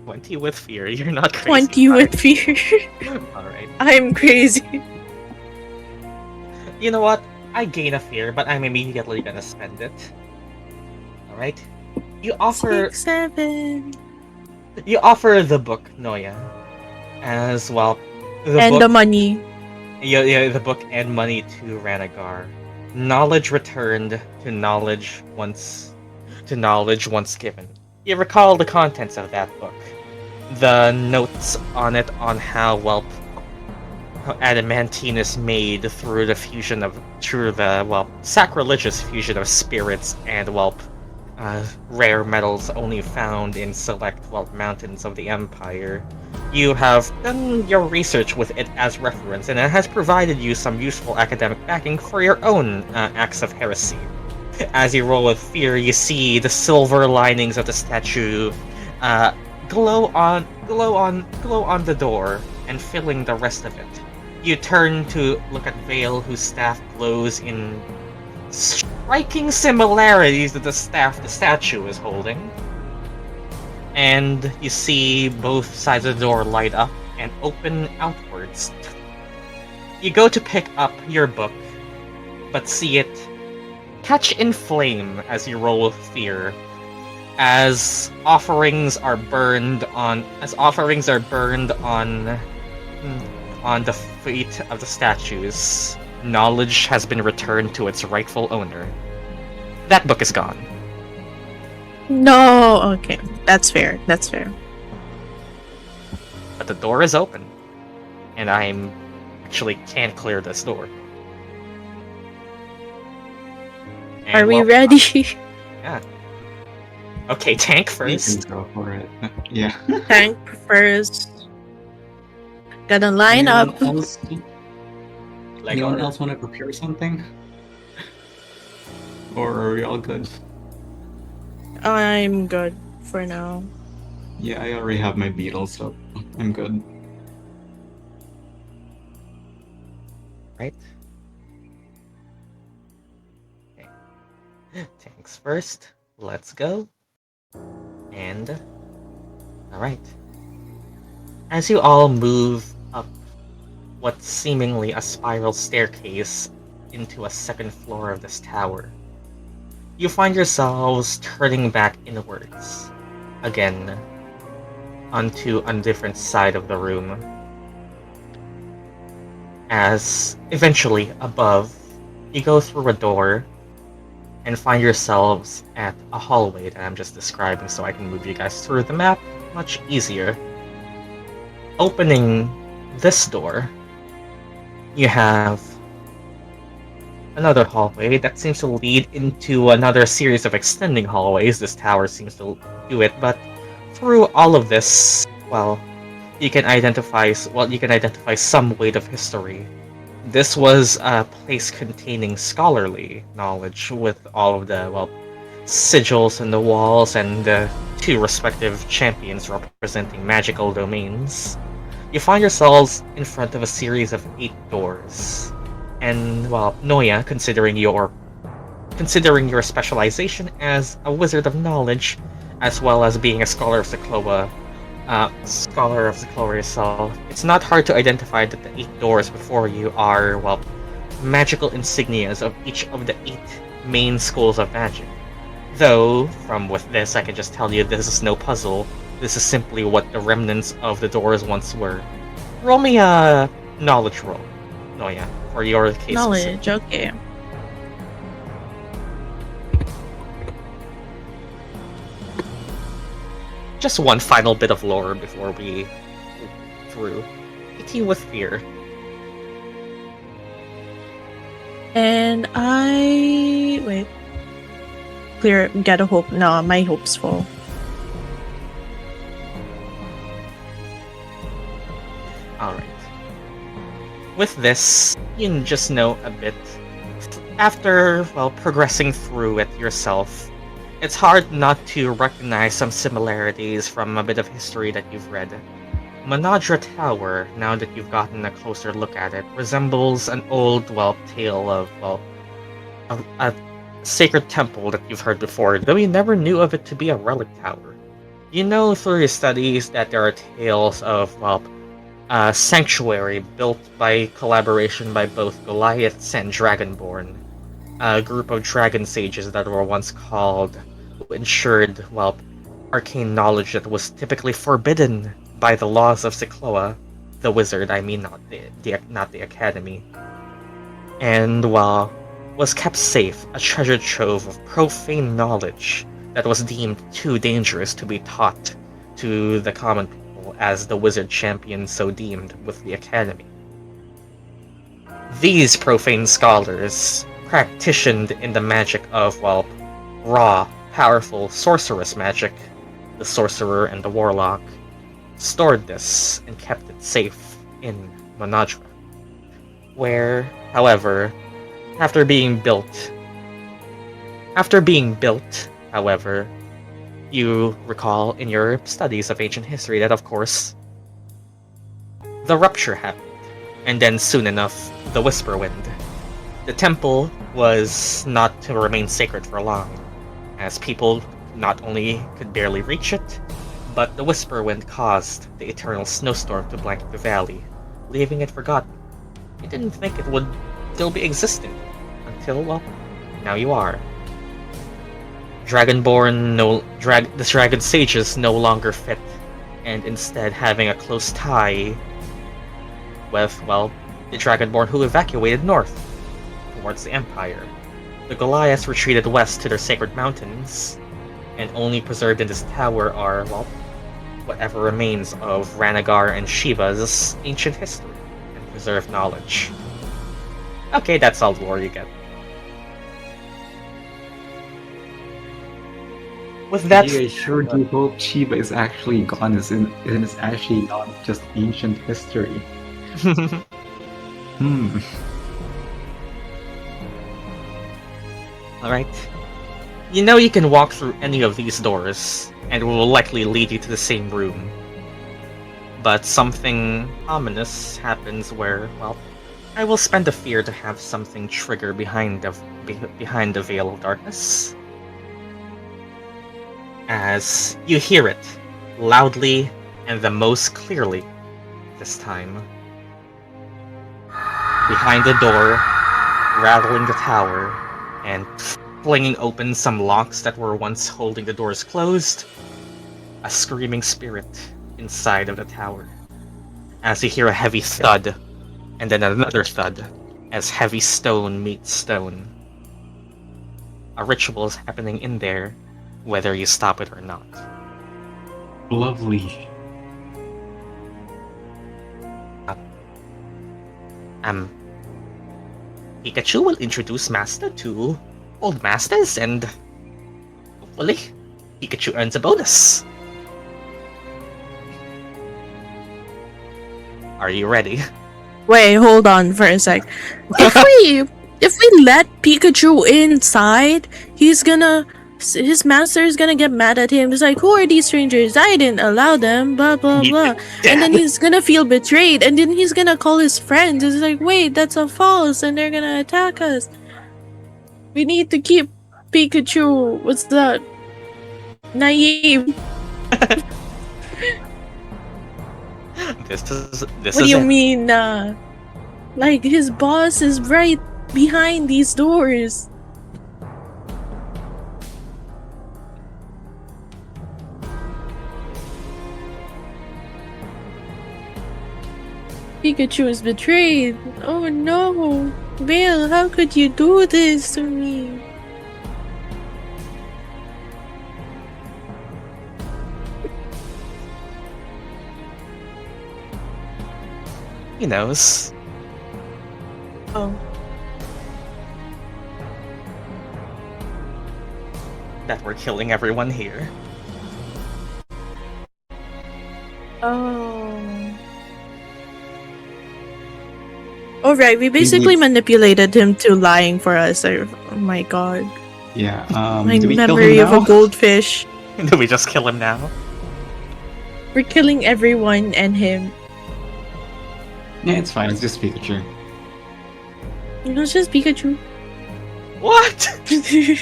Speaker 1: 20 with fear. You're not crazy.
Speaker 2: 20 with fear.
Speaker 1: Alright.
Speaker 2: I'm crazy.
Speaker 1: You know what? I gain a fear, but I'm immediately gonna spend it. Alright? You offer
Speaker 2: 6, 7.
Speaker 1: you offer the book, Noya. As well.
Speaker 2: And the money.
Speaker 1: Yeah, the book and money to Ranagar. Knowledge returned to knowledge once given. You recall the contents of that book. The notes on it on how adamantine is made through the sacrilegious fusion of spirits and rare metals only found in select mountains of the Empire. You have done your research with it as reference, and it has provided you some useful academic backing for your own acts of heresy. As you roll with fear, you see the silver linings of the statue glow on the door and filling the rest of it. You turn to look at Vail, whose staff glows in striking similarities to the staff the statue is holding. And you see both sides of the door light up and open outwards. You go to pick up your book, but see it catch in flame as you roll with fear, as offerings are burned on the feet of the statues. Knowledge has been returned to its rightful owner. That book is gone.
Speaker 2: No, okay. That's fair. That's fair.
Speaker 1: But the door is open. And I'm actually can't clear this door. And,
Speaker 2: Are we ready?
Speaker 1: Yeah. Okay, tank
Speaker 3: You
Speaker 1: first.
Speaker 3: can go for it. Yeah.
Speaker 2: Tank first. Gotta line up.
Speaker 5: Anyone else want to prepare something? Or are we all good?
Speaker 2: I'm good for now.
Speaker 5: Yeah, I already have my beetle, so I'm good.
Speaker 1: Right? Okay. Tanks first. Let's go. And... Alright. As you all move up what's seemingly a spiral staircase into a second floor of this tower, you find yourselves turning back inwards, again, onto a different side of the room. As, eventually, above, you go through a door and find yourselves at a hallway that I'm just describing so I can move you guys through the map much easier. Opening this door, you have another hallway that seems to lead into another series of extending hallways. This tower seems to do it, but through all of this, you can identify some weight of history. This was a place containing scholarly knowledge with all of the, sigils in the walls and the two respective champions representing magical domains. You find yourselves in front of a series of 8 doors. And, Noya, considering your specialization as a wizard of knowledge, as well as being a scholar of the Cloa yourself, it's not hard to identify that the 8 doors before you are, magical insignias of each of the 8 main schools of magic. Though, with this, I can just tell you this is no puzzle. This is simply what the remnants of the doors once were. Roll me a knowledge roll, Noya, for your case.
Speaker 2: Knowledge, okay.
Speaker 1: Just one final bit of lore before we through. 18 with fear.
Speaker 2: And wait. Clear, get a hope. No, my hope's full.
Speaker 1: Alright. With this, you can just know a bit. After, well, progressing through it yourself, it's hard not to recognize some similarities from a bit of history that you've read. Monadra Tower, now that you've gotten a closer look at it, resembles an old, well, tale of, well, a sacred temple that you've heard before, though you never knew of it to be a relic tower. You know through your studies that there are tales of, well, a sanctuary built by collaboration by both Goliaths and Dragonborne, a group of dragon sages that were once called, who ensured, well, arcane knowledge that was typically forbidden by the laws of Syklos, the wizard, I mean, not the academy. And, well, was kept safe, a treasure trove of profane knowledge that was deemed too dangerous to be taught to the common people, as the wizard champion so deemed with the academy. These profane scholars, practiced in the magic of, well, raw, powerful sorceress magic, the sorcerer and the warlock, stored this and kept it safe in Monadra, where, however, after being built, however, you recall in your studies of ancient history that, of course, the rupture happened, and then soon enough, the Whisperwind. The temple was not to remain sacred for long, as people not only could barely reach it, but the Whisperwind caused the eternal snowstorm to blanket the valley, leaving it forgotten. You didn't think it would still be existing, until, well, now you are. The dragon sages no longer fit, and instead having a close tie with, well, the Dragonborne who evacuated north, towards the Empire. The Goliaths retreated west to their sacred mountains, and only preserved in this tower are, well, whatever remains of Ranagar and Shiva's ancient history and preserved knowledge. Okay, that's all the lore you get. With that,
Speaker 6: I sure do hope Shiva is actually gone and is actually not just ancient history.
Speaker 1: Alright. You know you can walk through any of these doors, and it will likely lead you to the same room. But something ominous happens where, well, I will spend a fear to have something trigger behind the veil of darkness. As you hear it, loudly and the most clearly this time. Behind the door, rattling the tower, and flinging open some locks that were once holding the doors closed, a screaming spirit inside of the tower. As you hear a heavy thud, and then another thud, as heavy stone meets stone. A ritual is happening in there, whether you stop it or not.
Speaker 6: Lovely.
Speaker 1: Pikachu will introduce Master to old masters, and hopefully, Pikachu earns a bonus. Are you ready?
Speaker 2: Wait, hold on for a sec. If we let Pikachu inside, his master is gonna get mad at him. He's like, who are these strangers? I didn't allow them, blah blah blah. And then he's gonna feel betrayed, and then he's gonna call his friends. It's like, wait, that's a false, and they're gonna attack us. We need to keep Pikachu, what's that? Naive.
Speaker 1: This
Speaker 2: What
Speaker 1: is
Speaker 2: do you
Speaker 1: it.
Speaker 2: mean, like his boss is right behind these doors. Pikachu is betrayed. Oh no. Vail, how could you do this to me?
Speaker 1: He knows.
Speaker 2: Oh.
Speaker 1: That we're killing everyone here.
Speaker 2: Oh. Oh right, we basically
Speaker 6: needs-
Speaker 2: manipulated him to lying for us. Oh my god.
Speaker 6: Yeah.
Speaker 2: My
Speaker 6: Do we kill
Speaker 2: memory
Speaker 6: him
Speaker 2: of a
Speaker 6: now?
Speaker 2: goldfish.
Speaker 1: Do we just kill him now?
Speaker 2: We're killing everyone and him.
Speaker 6: Yeah, it's fine. It's just Pikachu.
Speaker 2: You know, it's just Pikachu.
Speaker 1: What? You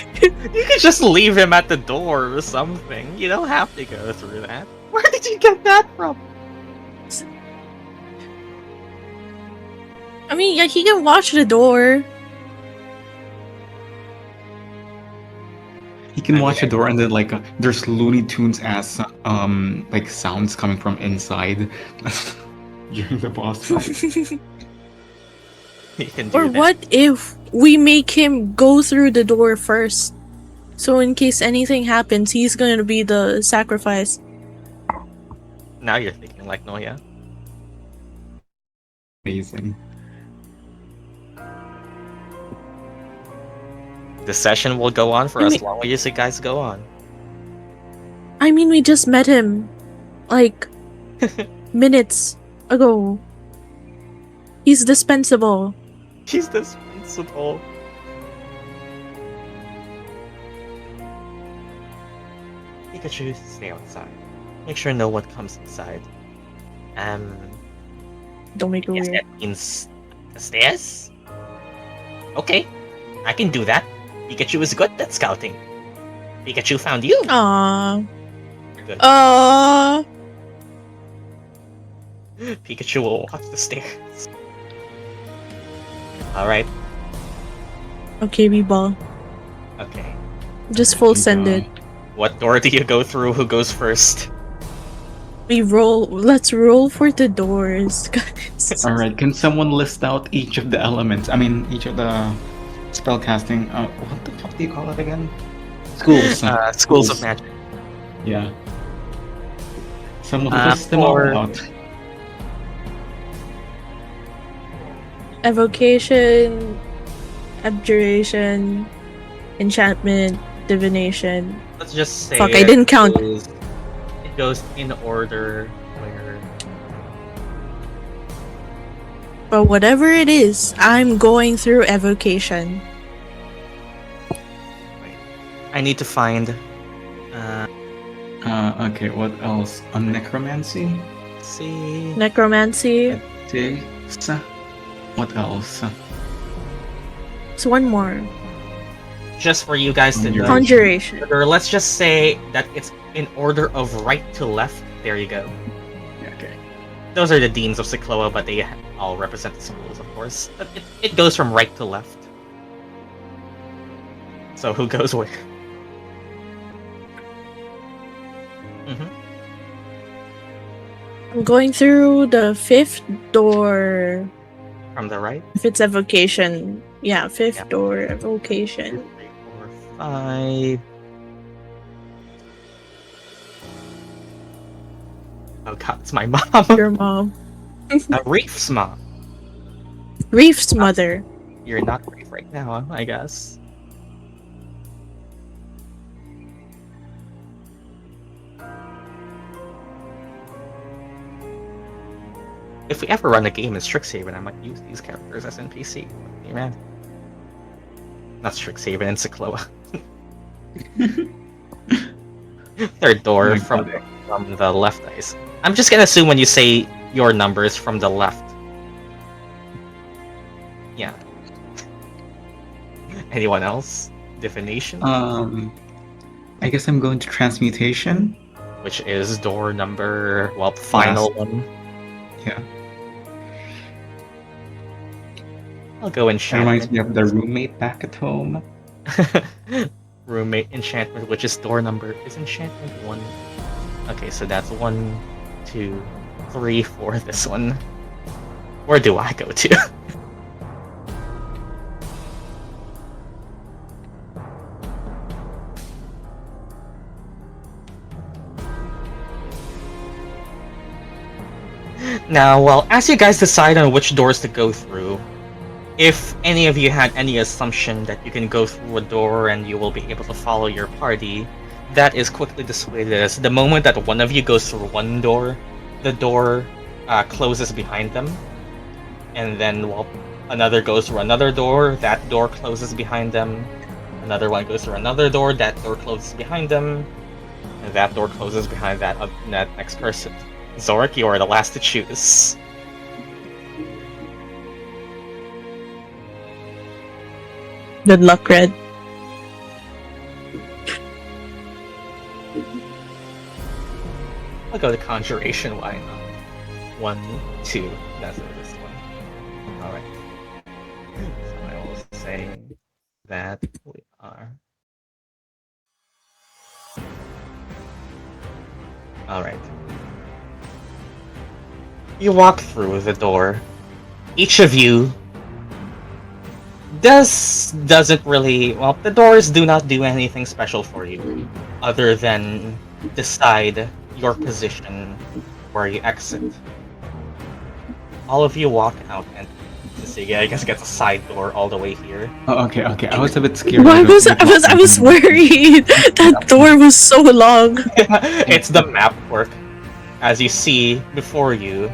Speaker 1: could just leave him at the door or something. You don't have to go through that. Where did you get that from?
Speaker 2: I mean, yeah, he can watch the door.
Speaker 6: He can
Speaker 1: I
Speaker 6: watch the
Speaker 1: mean,
Speaker 6: door, and then like there's Looney Tunes as like sounds coming from inside during the boss fight.
Speaker 1: You can do
Speaker 2: Or
Speaker 1: that.
Speaker 2: what if we make him go through the door first? So in case anything happens, he's gonna be the sacrifice.
Speaker 1: Now you're thinking like Noya.
Speaker 6: Amazing.
Speaker 1: The session will go on for
Speaker 2: I
Speaker 1: as
Speaker 2: mean-
Speaker 1: long as you guys go on.
Speaker 2: I mean, we just met him, like, minutes ago. He's dispensable.
Speaker 1: He's dispensable. Pikachu, stay outside. Make sure no one comes inside.
Speaker 2: Don't make it
Speaker 1: Yes,
Speaker 2: weird.
Speaker 1: that means the stairs? Okay, I can do that. Pikachu is good at scouting. Pikachu found you.
Speaker 2: Aww.
Speaker 1: You're good.
Speaker 2: Aww.
Speaker 1: Pikachu will walk the stairs. Alright,
Speaker 2: Okay, B-ball.
Speaker 1: okay.
Speaker 2: Just full send it.
Speaker 1: What door do you go through? Who goes first?
Speaker 2: We roll. Let's roll for the doors, guys.
Speaker 6: All right. Can someone list out each of the elements? I mean, each of the spellcasting. What the fuck do you call it again? Schools.
Speaker 1: Schools of Magic.
Speaker 6: Yeah. Someone
Speaker 1: Uh,
Speaker 6: list them all
Speaker 1: for-
Speaker 6: out.
Speaker 2: Evocation, abjuration, enchantment, divination.
Speaker 1: Let's just say
Speaker 2: Fuck, I didn't count.
Speaker 1: It goes in order where
Speaker 2: But whatever it is, I'm going through evocation.
Speaker 1: I need to find
Speaker 6: Okay. What else? Necromancy.
Speaker 1: let's see.
Speaker 2: Necromancy.
Speaker 6: Ethics. What else?
Speaker 2: It's one more.
Speaker 1: Just for you guys to know.
Speaker 2: Conjuration.
Speaker 1: Or let's just say that it's in order of right to left. There you go.
Speaker 6: Yeah, okay.
Speaker 1: Those are the deans of Syklos, but they all represent the schools, of course. But it goes from right to left. So who goes where?
Speaker 2: I'm going through the fifth door.
Speaker 1: From the right?
Speaker 2: If it's evocation. Yeah, fifth
Speaker 1: Yeah.
Speaker 2: door,
Speaker 1: 2,
Speaker 2: evocation.
Speaker 1: 3, 4, 5. Oh god, it's my mom.
Speaker 2: Your mom.
Speaker 1: Reef's mom.
Speaker 2: Reef's mother.
Speaker 1: You're not Reef right now, I guess. If we ever run a game in Strixhaven, I might use these characters as NPC. Hey, man. Not Strixhaven, in Syklos. Third door
Speaker 6: Oh my
Speaker 1: from
Speaker 6: God.
Speaker 1: the left, guys. I'm just gonna assume when you say your numbers from the left. Yeah. Anyone else? Divination?
Speaker 6: I guess I'm going to transmutation.
Speaker 1: Which is door number, well, final one.
Speaker 6: Yeah.
Speaker 1: I'll go
Speaker 6: That reminds
Speaker 1: enchantment.
Speaker 6: me of the roommate back at home.
Speaker 1: Roommate enchantment, which is door number. Is enchantment 1? Okay, so that's 1, 2, 3 for this one. Where do I go to? Now, well, as you guys decide on which doors to go through, if any of you had any assumption that you can go through a door and you will be able to follow your party, that is quickly dissuaded as the moment that one of you goes through one door, the door closes behind them, and then, well, Another goes through another door, that door closes behind them. Another one goes through another door, that door closes behind them. And that door closes behind that next person. Zorik, you are the last to choose.
Speaker 2: Good luck, Red.
Speaker 1: I'll go to Conjuration, why not? 1, 2, that's this one. Alright. So I will say that we are... Alright. You walk through the door. Each of you doesn't really... Well, the doors do not do anything special for you, other than decide your position where you exit. All of you walk out, and Syzygy, I guess, gets a side door all the way here.
Speaker 6: Oh, okay. I was a bit scared.
Speaker 2: I was worried. That door was so long.
Speaker 1: It's the map work. As you see before you,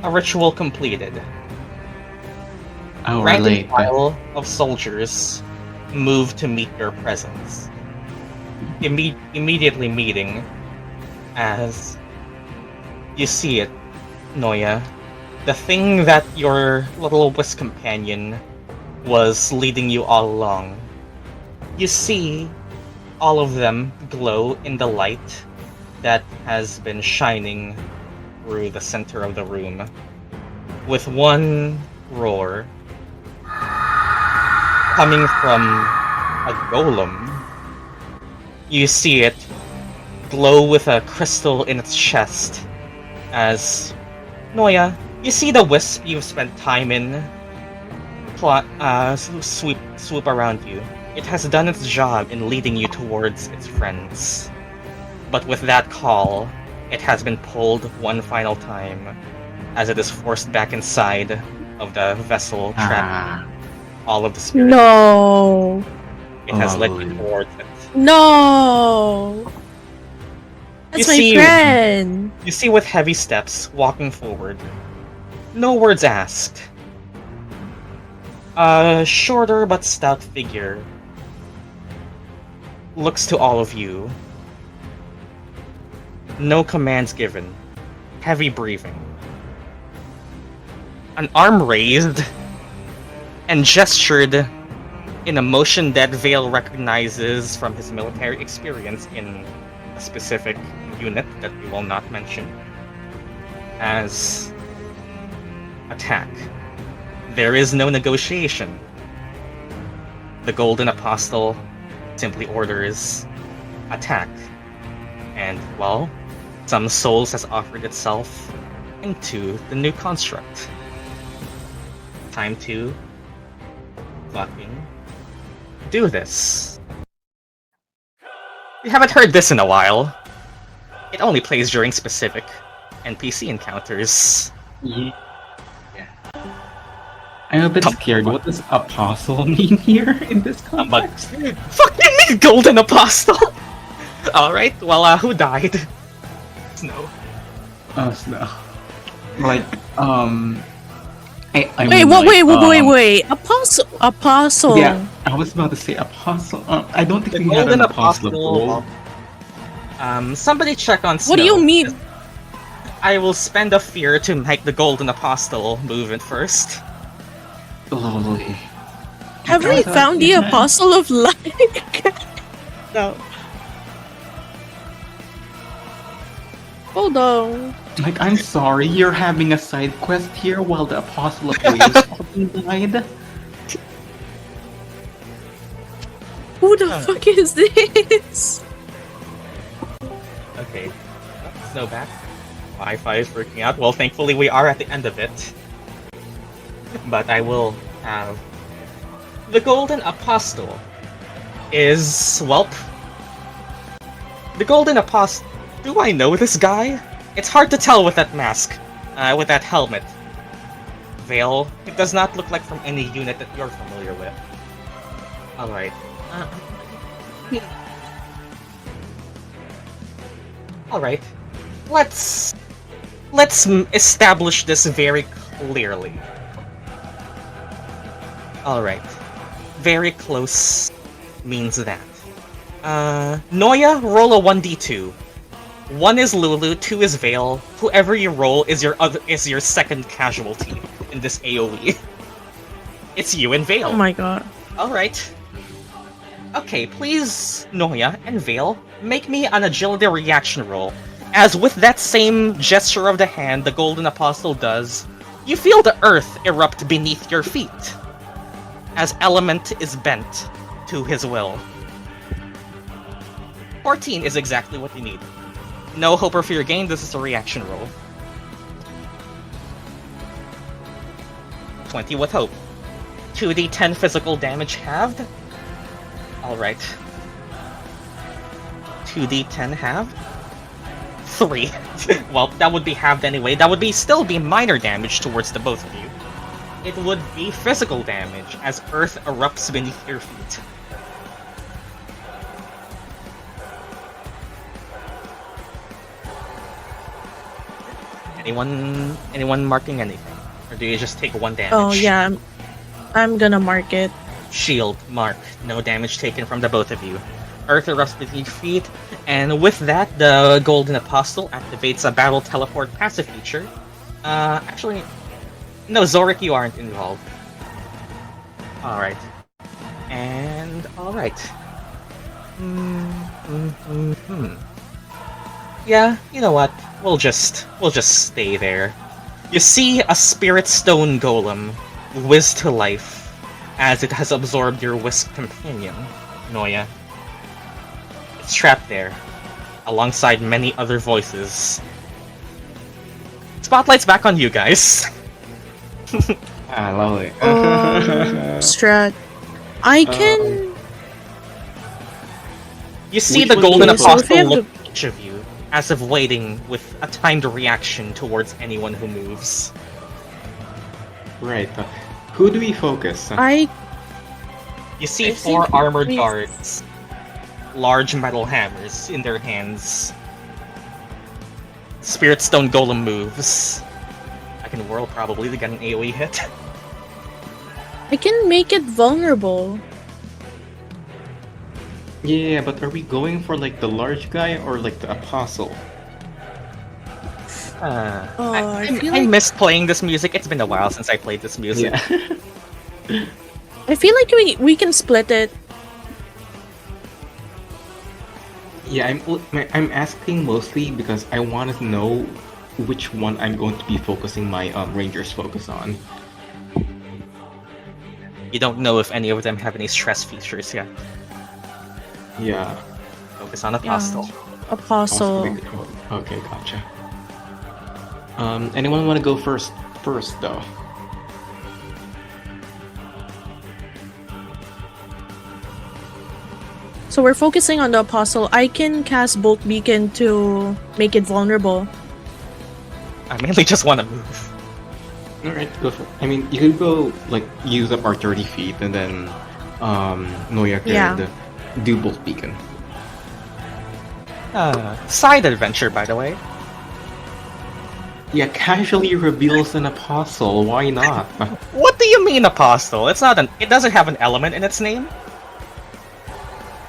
Speaker 1: a ritual completed.
Speaker 6: Oh,
Speaker 1: Rank
Speaker 6: really?
Speaker 1: and file of soldiers move to meet your presence. Immediately meeting as you see it, Noia. The thing that your little wisp companion was leading you all along. You see all of them glow in the light that has been shining through the center of the room. With one roar coming from a golem, you see it glow with a crystal in its chest as Noia, you see the wisp you've spent time in swoop around you. It has done its job in leading you towards its friends. But with that call, it has been pulled one final time as it is forced back inside of the vessel trapped all of the spirits.
Speaker 2: No.
Speaker 1: It has led you
Speaker 6: Lovely.
Speaker 1: towards it.
Speaker 2: No. That's my friend.
Speaker 1: You see with heavy steps walking forward. No words asked. A shorter but stout figure looks to all of you. No commands given. Heavy breathing. An arm raised and gestured in a motion that Vail recognizes from his military experience in a specific unit that we will not mention as attack. There is no negotiation. The Golden Apostle simply orders attack. And, well, some souls has offered itself into the new construct. Time to fucking do this. We haven't heard this in a while. It only plays during specific NPC encounters.
Speaker 6: Yeah. I'm a bit scared. What does apostle mean here in this
Speaker 1: But
Speaker 6: context?
Speaker 1: fucking me, Golden Apostle! Alright, well, who died? Snow.
Speaker 6: Oh, no. Like, I
Speaker 2: Wait,
Speaker 6: mean, like,
Speaker 2: wait. Apostle.
Speaker 6: Yeah, I was about to say apostle. I don't think
Speaker 1: The
Speaker 6: we have an
Speaker 1: Golden
Speaker 6: apostle of
Speaker 1: Apostle.
Speaker 6: gold.
Speaker 1: Somebody check on Snow.
Speaker 2: What do you mean?
Speaker 1: I will spend a fear to make the Golden Apostle movement first.
Speaker 6: Lovely.
Speaker 2: Have we found the Apostle of Light? No. Hold on.
Speaker 6: Like, I'm sorry, you're having a side quest here while the apostle of wails fucking died.
Speaker 2: Who the fuck is this?
Speaker 1: Okay. Snow back. Wi-Fi is working out. Well, thankfully we are at the end of it. But I will have... The Golden Apostle is... Welp. The Golden Apostle... Do I know this guy? It's hard to tell with that mask. With that helmet. Vail. It does not look like from any unit that you're familiar with. Alright. Alright. Let's establish this very clearly. Alright. Very close means that. Noia, roll a 1d2. 1 is Lulu, 2 is Vail. Whoever you roll is your second casualty in this AoE. It's you and Vail.
Speaker 2: Oh my god.
Speaker 1: Alright. Okay, please, Noia and Vail, make me an agility reaction roll. As with that same gesture of the hand the Golden Apostle does, you feel the earth erupt beneath your feet, as element is bent to his will. 14 is exactly what you need. No hope or fear gained, this is a reaction roll. 20 with hope. 2d10 physical damage halved. Alright. 2d10 halved. 3. Well, that would be halved anyway. That would still be minor damage towards the both of you. It would be physical damage as earth erupts beneath your feet. Anyone marking anything? Or do you just take 1 damage?
Speaker 2: Oh yeah, I'm gonna mark it.
Speaker 1: Shield, mark. No damage taken from the both of you. Earth erupts beneath your feet, and with that, the Golden Apostle activates a battle teleport passive feature. Actually, no, Zorik, you aren't involved. Alright. And, alright. Yeah, you know what? We'll just stay there. You see a spirit stone golem whiz to life as it has absorbed your whisk companion, Noia. It's trapped there, alongside many other voices. Spotlight's back on you guys.
Speaker 6: Lovely.
Speaker 2: Strat. I can.
Speaker 1: You see
Speaker 6: Which
Speaker 1: the
Speaker 6: one
Speaker 1: Golden
Speaker 6: do you-
Speaker 2: so if
Speaker 1: Apostle
Speaker 2: you have
Speaker 1: look at each of you, as if waiting with a timed reaction towards anyone who moves.
Speaker 6: Right. Who do we focus?
Speaker 1: You see
Speaker 2: I
Speaker 1: 4
Speaker 2: think
Speaker 1: armored
Speaker 2: we-
Speaker 1: guards, large metal hammers in their hands. Spirit Stone Golem moves. I can whirl probably to get an AoE hit.
Speaker 2: I can make it vulnerable.
Speaker 6: Yeah, but are we going for like the large guy or like the apostle?
Speaker 2: I feel
Speaker 1: I
Speaker 2: like
Speaker 1: missed playing this music. It's been a while since I played this music.
Speaker 6: Yeah.
Speaker 2: I feel like we can split it.
Speaker 6: Yeah, I'm asking mostly because I want to know which one I'm going to be focusing my rangers focus on.
Speaker 1: You don't know if any of them have any stress features yet.
Speaker 6: Yeah.
Speaker 1: Focus on Apostle.
Speaker 2: Apostle.
Speaker 6: Okay, gotcha. Anyone want to go first though?
Speaker 2: So we're focusing on the apostle. I can cast Bolt Beacon to make it vulnerable.
Speaker 1: I mainly just want to move.
Speaker 6: Alright, go for it. I mean, you could go, like, use up our 30 feet and then, Noia could
Speaker 2: Yeah.
Speaker 6: do Bolt Beacon.
Speaker 1: Side adventure, by the way.
Speaker 6: Yeah, casually reveals an apostle, why not?
Speaker 1: What do you mean, Apostle? It doesn't have an element in its name.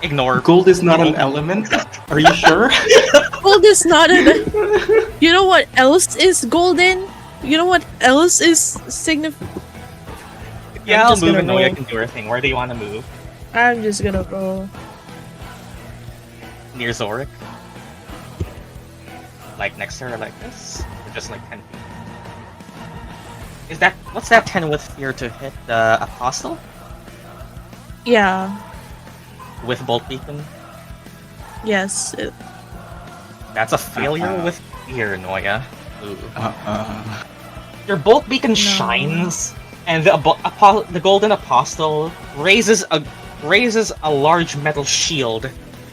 Speaker 1: Ignore.
Speaker 6: Gold is not an element? Are you sure?
Speaker 2: Gold is not an. You know what else is golden? You know what else is significant?
Speaker 1: Yeah,
Speaker 2: I'm
Speaker 1: I'll
Speaker 2: just
Speaker 1: move
Speaker 2: gonna
Speaker 1: and Noia
Speaker 2: roll.
Speaker 1: can do her thing. Where do you want to move?
Speaker 2: I'm just gonna roll.
Speaker 1: Near Zorik? Like next to her like this? Or just like 10 feet? What's that 10 with fear to hit the Apostle?
Speaker 2: Yeah.
Speaker 1: With Bolt Beacon?
Speaker 2: Yes.
Speaker 1: That's a failure with fear, Noia. Ooh.
Speaker 6: Uh-uh.
Speaker 1: Your Bolt Beacon shines, and the Golden Apostle raises a large metal shield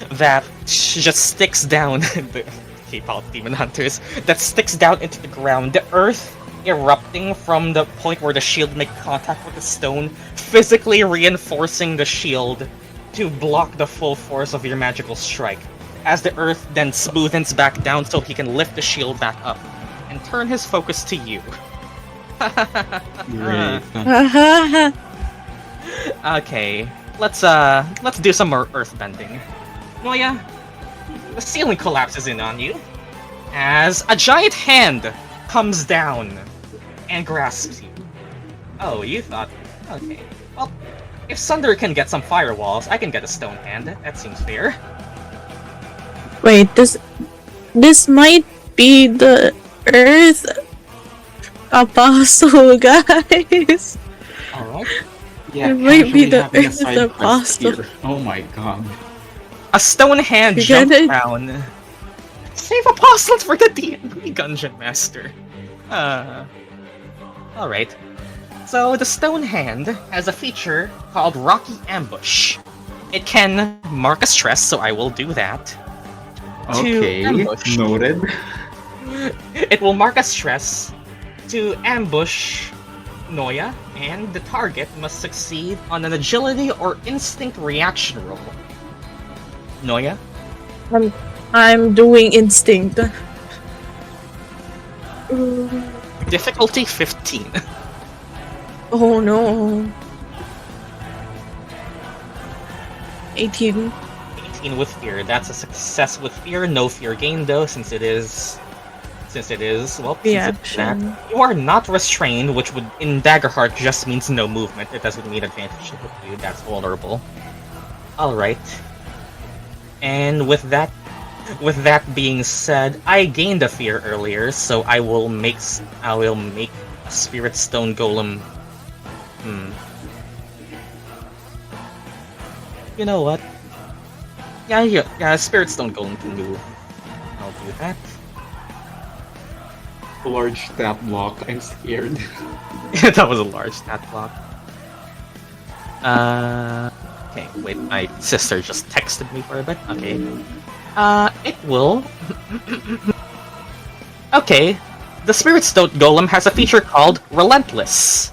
Speaker 1: that just sticks down. The K-pop Demon Hunters that sticks down into the ground. The earth erupting from the point where the shield makes contact with the stone, physically reinforcing the shield to block the full force of your magical strike. As the earth then smoothens back down so he can lift the shield back up and turn his focus to you.
Speaker 6: Great.
Speaker 1: Okay, let's do some more earthbending. Noya, the ceiling collapses in on you as a giant hand comes down and grasps you. Oh, you thought... Okay. Well, if Sunder can get some firewalls, I can get a stone hand. That seems fair.
Speaker 2: Wait, this might be the Earth Apostle, guys.
Speaker 6: Alright. Yeah,
Speaker 2: It might be
Speaker 6: casually
Speaker 2: the
Speaker 6: having a
Speaker 2: Earth
Speaker 6: side quest
Speaker 2: Apostle.
Speaker 6: here. Oh my god.
Speaker 1: A stone hand
Speaker 2: You
Speaker 1: jumps
Speaker 2: get it?
Speaker 1: down. Save apostles for the D&D Gungeon Master. Alright. So the stone hand has a feature called Rocky Ambush. It can mark a stress, so I will do that.
Speaker 6: Okay,
Speaker 1: ambush.
Speaker 6: noted.
Speaker 1: It will mark a stress to ambush Noya, and the target must succeed on an agility or instinct reaction roll. Noya?
Speaker 2: I'm doing instinct.
Speaker 1: Difficulty 15.
Speaker 2: Oh no. 18.
Speaker 1: 18 with fear. That's a success with fear. No fear gained though, since it is well,
Speaker 2: Reaction.
Speaker 1: you are not restrained, which would in Daggerheart just means no movement. It doesn't mean advantage to hit you. That's vulnerable. Alright. And with that being said, I gained a fear earlier, so I will make a Spirit Stone Golem. You know what? Yeah, Spirit Stone Golem can move. I'll do that.
Speaker 6: Large stat block, I'm scared.
Speaker 1: That was a large stat block. Okay, wait, my sister just texted me for a bit. Okay. It will... Okay, the Spirit Stone Golem has a feature called Relentless.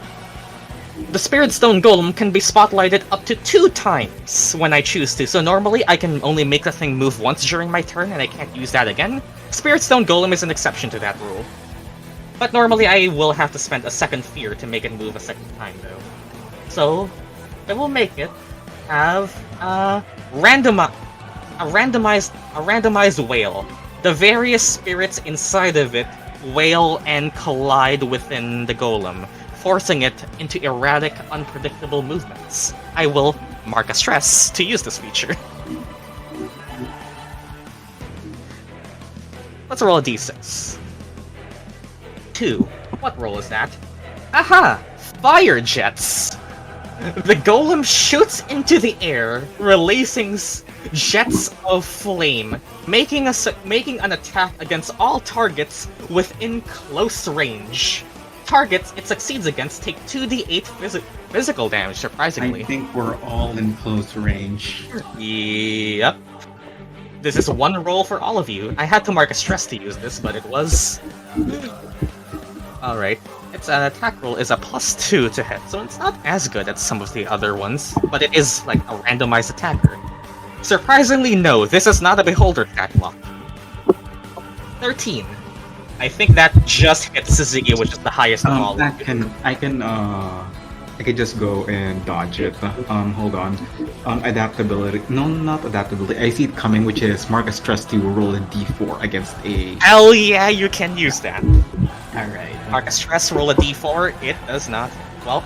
Speaker 1: The Spirit Stone Golem can be spotlighted up to 2 times when I choose to, so normally I can only make the thing move once during my turn and I can't use that again. Spirit Stone Golem is an exception to that rule. But normally I will have to spend a second fear to make it move a second time though. So, I will make it have a randomized wail. The various spirits inside of it wail and collide within the golem, forcing it into erratic, unpredictable movements. I will mark a stress to use this feature. Let's roll a d6. 2. What roll is that? Aha! Fire jets! The golem shoots into the air, releasing jets of flame, making an attack against all targets within close range. Targets it succeeds against take 2d8 physical damage, surprisingly.
Speaker 6: I think we're all in close range.
Speaker 1: Yep. This is one roll for all of you. I had to mark a stress to use this, but it was... Alright. Its attack roll is a +2 to hit, so it's not as good as some of the other ones, but it is like a randomized attacker. Surprisingly, no, this is not a Beholder stat block. 13. I think that just hits Syzygy, which is the highest of all.
Speaker 6: I can just go and dodge it. Hold on. Adaptability. No, not adaptability. I see it coming, which is mark a stress to roll a d4 against a...
Speaker 1: Hell yeah, you can use that.
Speaker 6: Alright.
Speaker 1: Mark a stress, roll a d4, it does not. Well,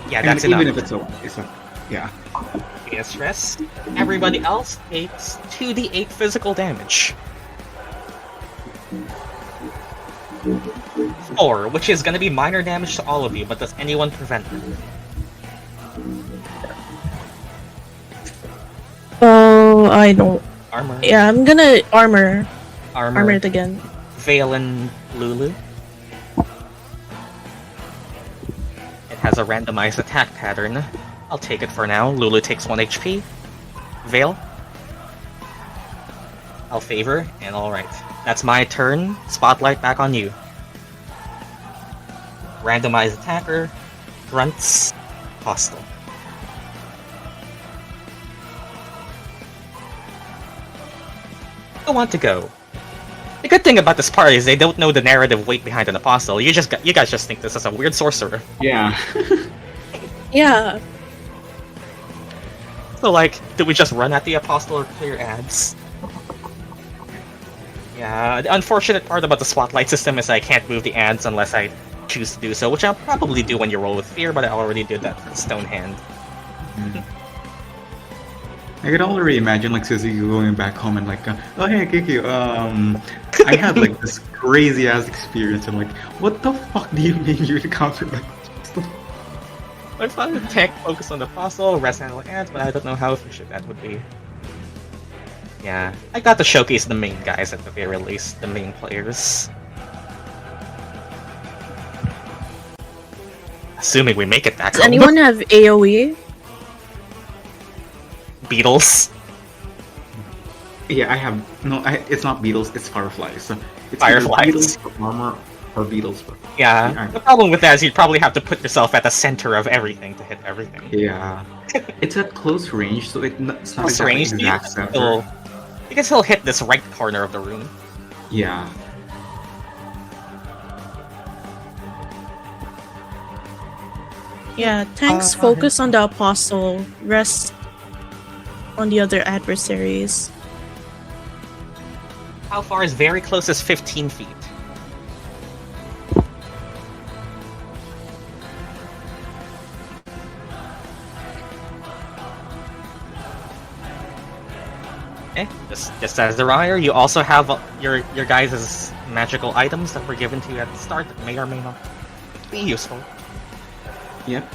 Speaker 1: yeah,
Speaker 6: And
Speaker 1: that's
Speaker 6: even
Speaker 1: enough.
Speaker 6: if it's a... Yeah.
Speaker 1: Take a stress. Everybody else takes 2d8 physical damage. 4, which is gonna be minor damage to all of you, but does anyone prevent it?
Speaker 2: Oh, I don't.
Speaker 1: Armor.
Speaker 2: Yeah, I'm gonna armor it again.
Speaker 1: Vail and Lulu. It has a randomized attack pattern. I'll take it for now. Lulu takes 1 HP. Vail. I'll favor, and alright. That's my turn. Spotlight back on you. Randomized attacker. Grunts. Hostile. Who want to go? The good thing about this party is they don't know the narrative weight behind an apostle. You guys just think this is a weird sorcerer.
Speaker 6: Yeah.
Speaker 2: Yeah.
Speaker 1: So, like, do we just run at the Apostle or clear ads? Yeah, the unfortunate part about the spotlight system is I can't move the ads unless I choose to do so, which I'll probably do when you roll with fear, but I already did that for Stone Hand.
Speaker 6: I could already imagine like Syzygy going back home and like, oh hey Kiki, I had like this crazy ass experience. I'm like, what the fuck do you mean you encountered like?
Speaker 1: I thought the tech focus on the Apostle, rest handle ads, but I don't know how efficient that would be. Yeah, I got to showcase the main guys at the very least, the main players. Assuming we make it back
Speaker 2: Does
Speaker 1: home.
Speaker 2: anyone have AoE?
Speaker 1: Beatles?
Speaker 6: Yeah, I have no. It's not beetles. It's fireflies. It's
Speaker 1: Fireflies.
Speaker 6: either beetles for armor or beetles for.
Speaker 1: Yeah, the problem with that is you'd probably have to put yourself at the center of everything to hit everything.
Speaker 6: Yeah, it's at close range, so it's not
Speaker 1: Close
Speaker 6: exactly
Speaker 1: range,
Speaker 6: exact center.
Speaker 1: you can still hit this right corner of the room.
Speaker 6: Yeah.
Speaker 2: Yeah, tanks focus on the Apostle, rest on the other adversaries.
Speaker 1: How far is very close as 15 feet? Just as a reminder, you also have your guys' magical items that were given to you at the start that may or may not be useful.
Speaker 6: Yep.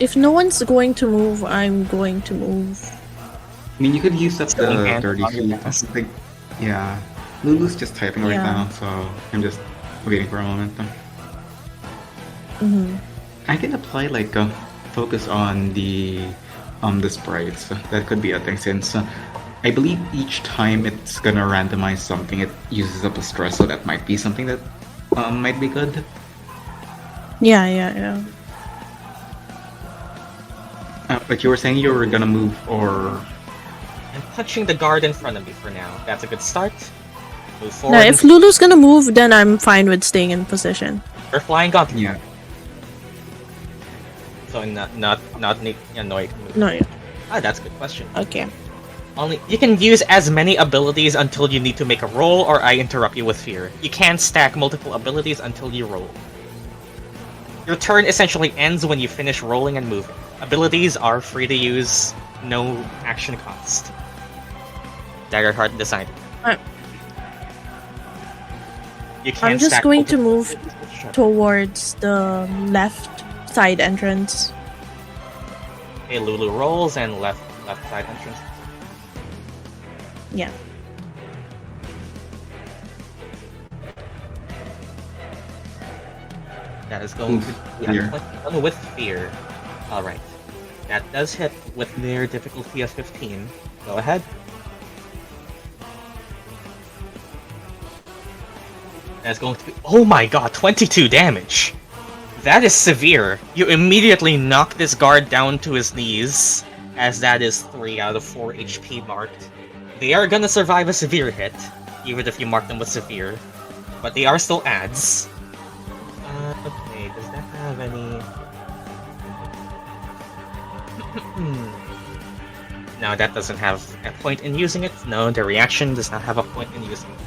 Speaker 2: If no one's going to move, I'm going to move.
Speaker 6: I mean, you could use up
Speaker 1: Stone
Speaker 6: the
Speaker 1: hand
Speaker 6: 30
Speaker 1: on your
Speaker 6: feet.
Speaker 1: desk.
Speaker 6: Like, yeah. Lulu's just typing right
Speaker 2: Yeah.
Speaker 6: now, so I'm just waiting for a moment.
Speaker 2: Hmm.
Speaker 6: I can apply like focus on the sprites. That could be a thing since I believe each time it's gonna randomize something, it uses up a stress, so that might be something that might be good.
Speaker 2: Yeah.
Speaker 6: But you were saying you were gonna move, or
Speaker 1: I'm punching the guard in front of me for now. That's a good start. Move
Speaker 2: Now,
Speaker 1: forward.
Speaker 2: if Lulu's gonna move, then I'm fine with staying in position.
Speaker 1: We're flying gauntlet.
Speaker 6: yeah.
Speaker 1: So not Dianoia can move.
Speaker 2: No, yeah.
Speaker 1: That's a good question.
Speaker 2: Okay.
Speaker 1: Only you can use as many abilities until you need to make a roll, or I interrupt you with fear. You can't stack multiple abilities until you roll. Your turn essentially ends when you finish rolling and moving. Abilities are free to use, no action cost. Daggerheart decided.
Speaker 2: Alright.
Speaker 1: You can't
Speaker 2: I'm just
Speaker 1: stack
Speaker 2: going to
Speaker 1: multiple
Speaker 2: move
Speaker 1: abilities.
Speaker 2: towards the left side entrance.
Speaker 1: Okay, Lulu rolls and left side entrance.
Speaker 2: Yeah.
Speaker 1: That is going
Speaker 6: Oof,
Speaker 1: to be
Speaker 6: fear.
Speaker 1: a 21 with fear. Alright. That does hit with their difficulty of 15. Go ahead. That's going to be. Oh my god, 22 damage! That is severe. You immediately knock this guard down to his knees, as that is 3 out of 4 HP marked. They are gonna survive a severe hit, even if you mark them with severe. But they are still ads. Okay, does that have any... No, that doesn't have a point in using it. No, the reaction does not have a point in using it.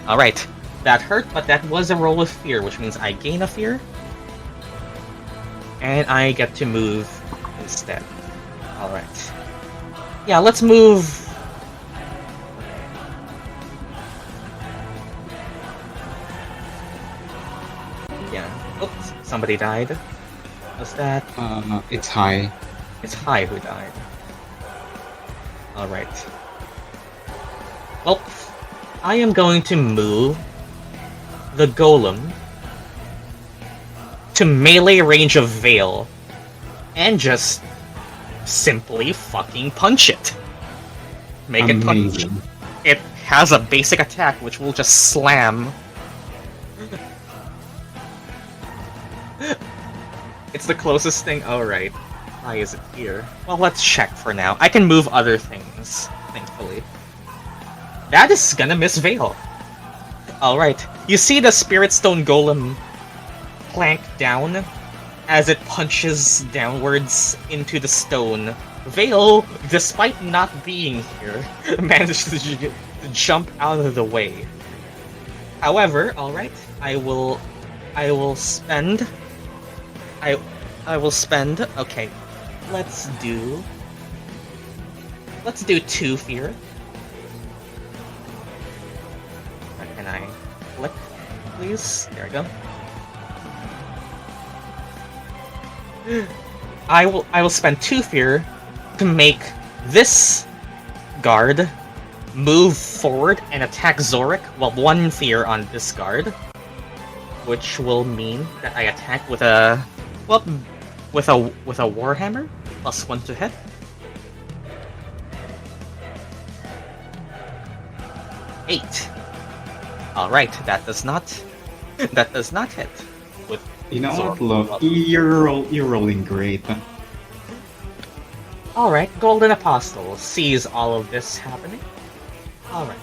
Speaker 1: Alright, that hurt, but that was a roll with fear, which means I gain a fear. And I get to move instead. Alright. Yeah, let's move... Yeah. Oops, somebody died. What's that?
Speaker 6: It's high.
Speaker 1: It's High who died. Alright. Well, I am going to move the golem to melee range of Vail and just simply fucking punch it. Make it punch.
Speaker 6: Amazing.
Speaker 1: It has a basic attack which will just slam. It's the closest thing. Alright. Why is it here? Well, let's check for now. I can move other things, thankfully. That is gonna miss Vail. Alright. You see the Spirit Stone Golem plank down as it punches downwards into the stone. Vail, despite not being here, manages to jump out of the way. However, alright, I will spend... I will spend... Okay, let's do 2 fear. Where can I click, please? There we go. I will spend 2 fear to make this guard move forward and attack Zorik, while 1 fear on this guard, which will mean that I attack with a warhammer +1 to hit. Eight. All right, that does not hit. With
Speaker 6: You know what?
Speaker 1: Zorik.
Speaker 6: Look, you're rolling great.
Speaker 1: Alright, Golden Apostle sees all of this happening. Alright.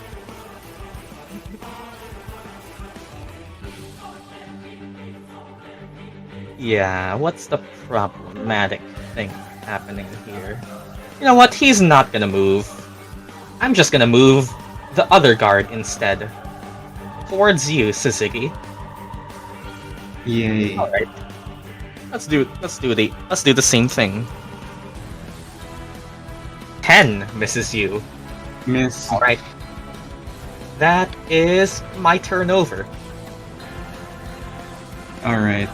Speaker 1: Yeah, what's the problematic thing happening here? You know what? He's not gonna move. I'm just gonna move the other guard instead. Towards you, Syzygy.
Speaker 6: Yay.
Speaker 1: Alright. Let's do the same thing. 10 misses you.
Speaker 6: Miss.
Speaker 1: Alright. That is my turn over.
Speaker 6: Alright.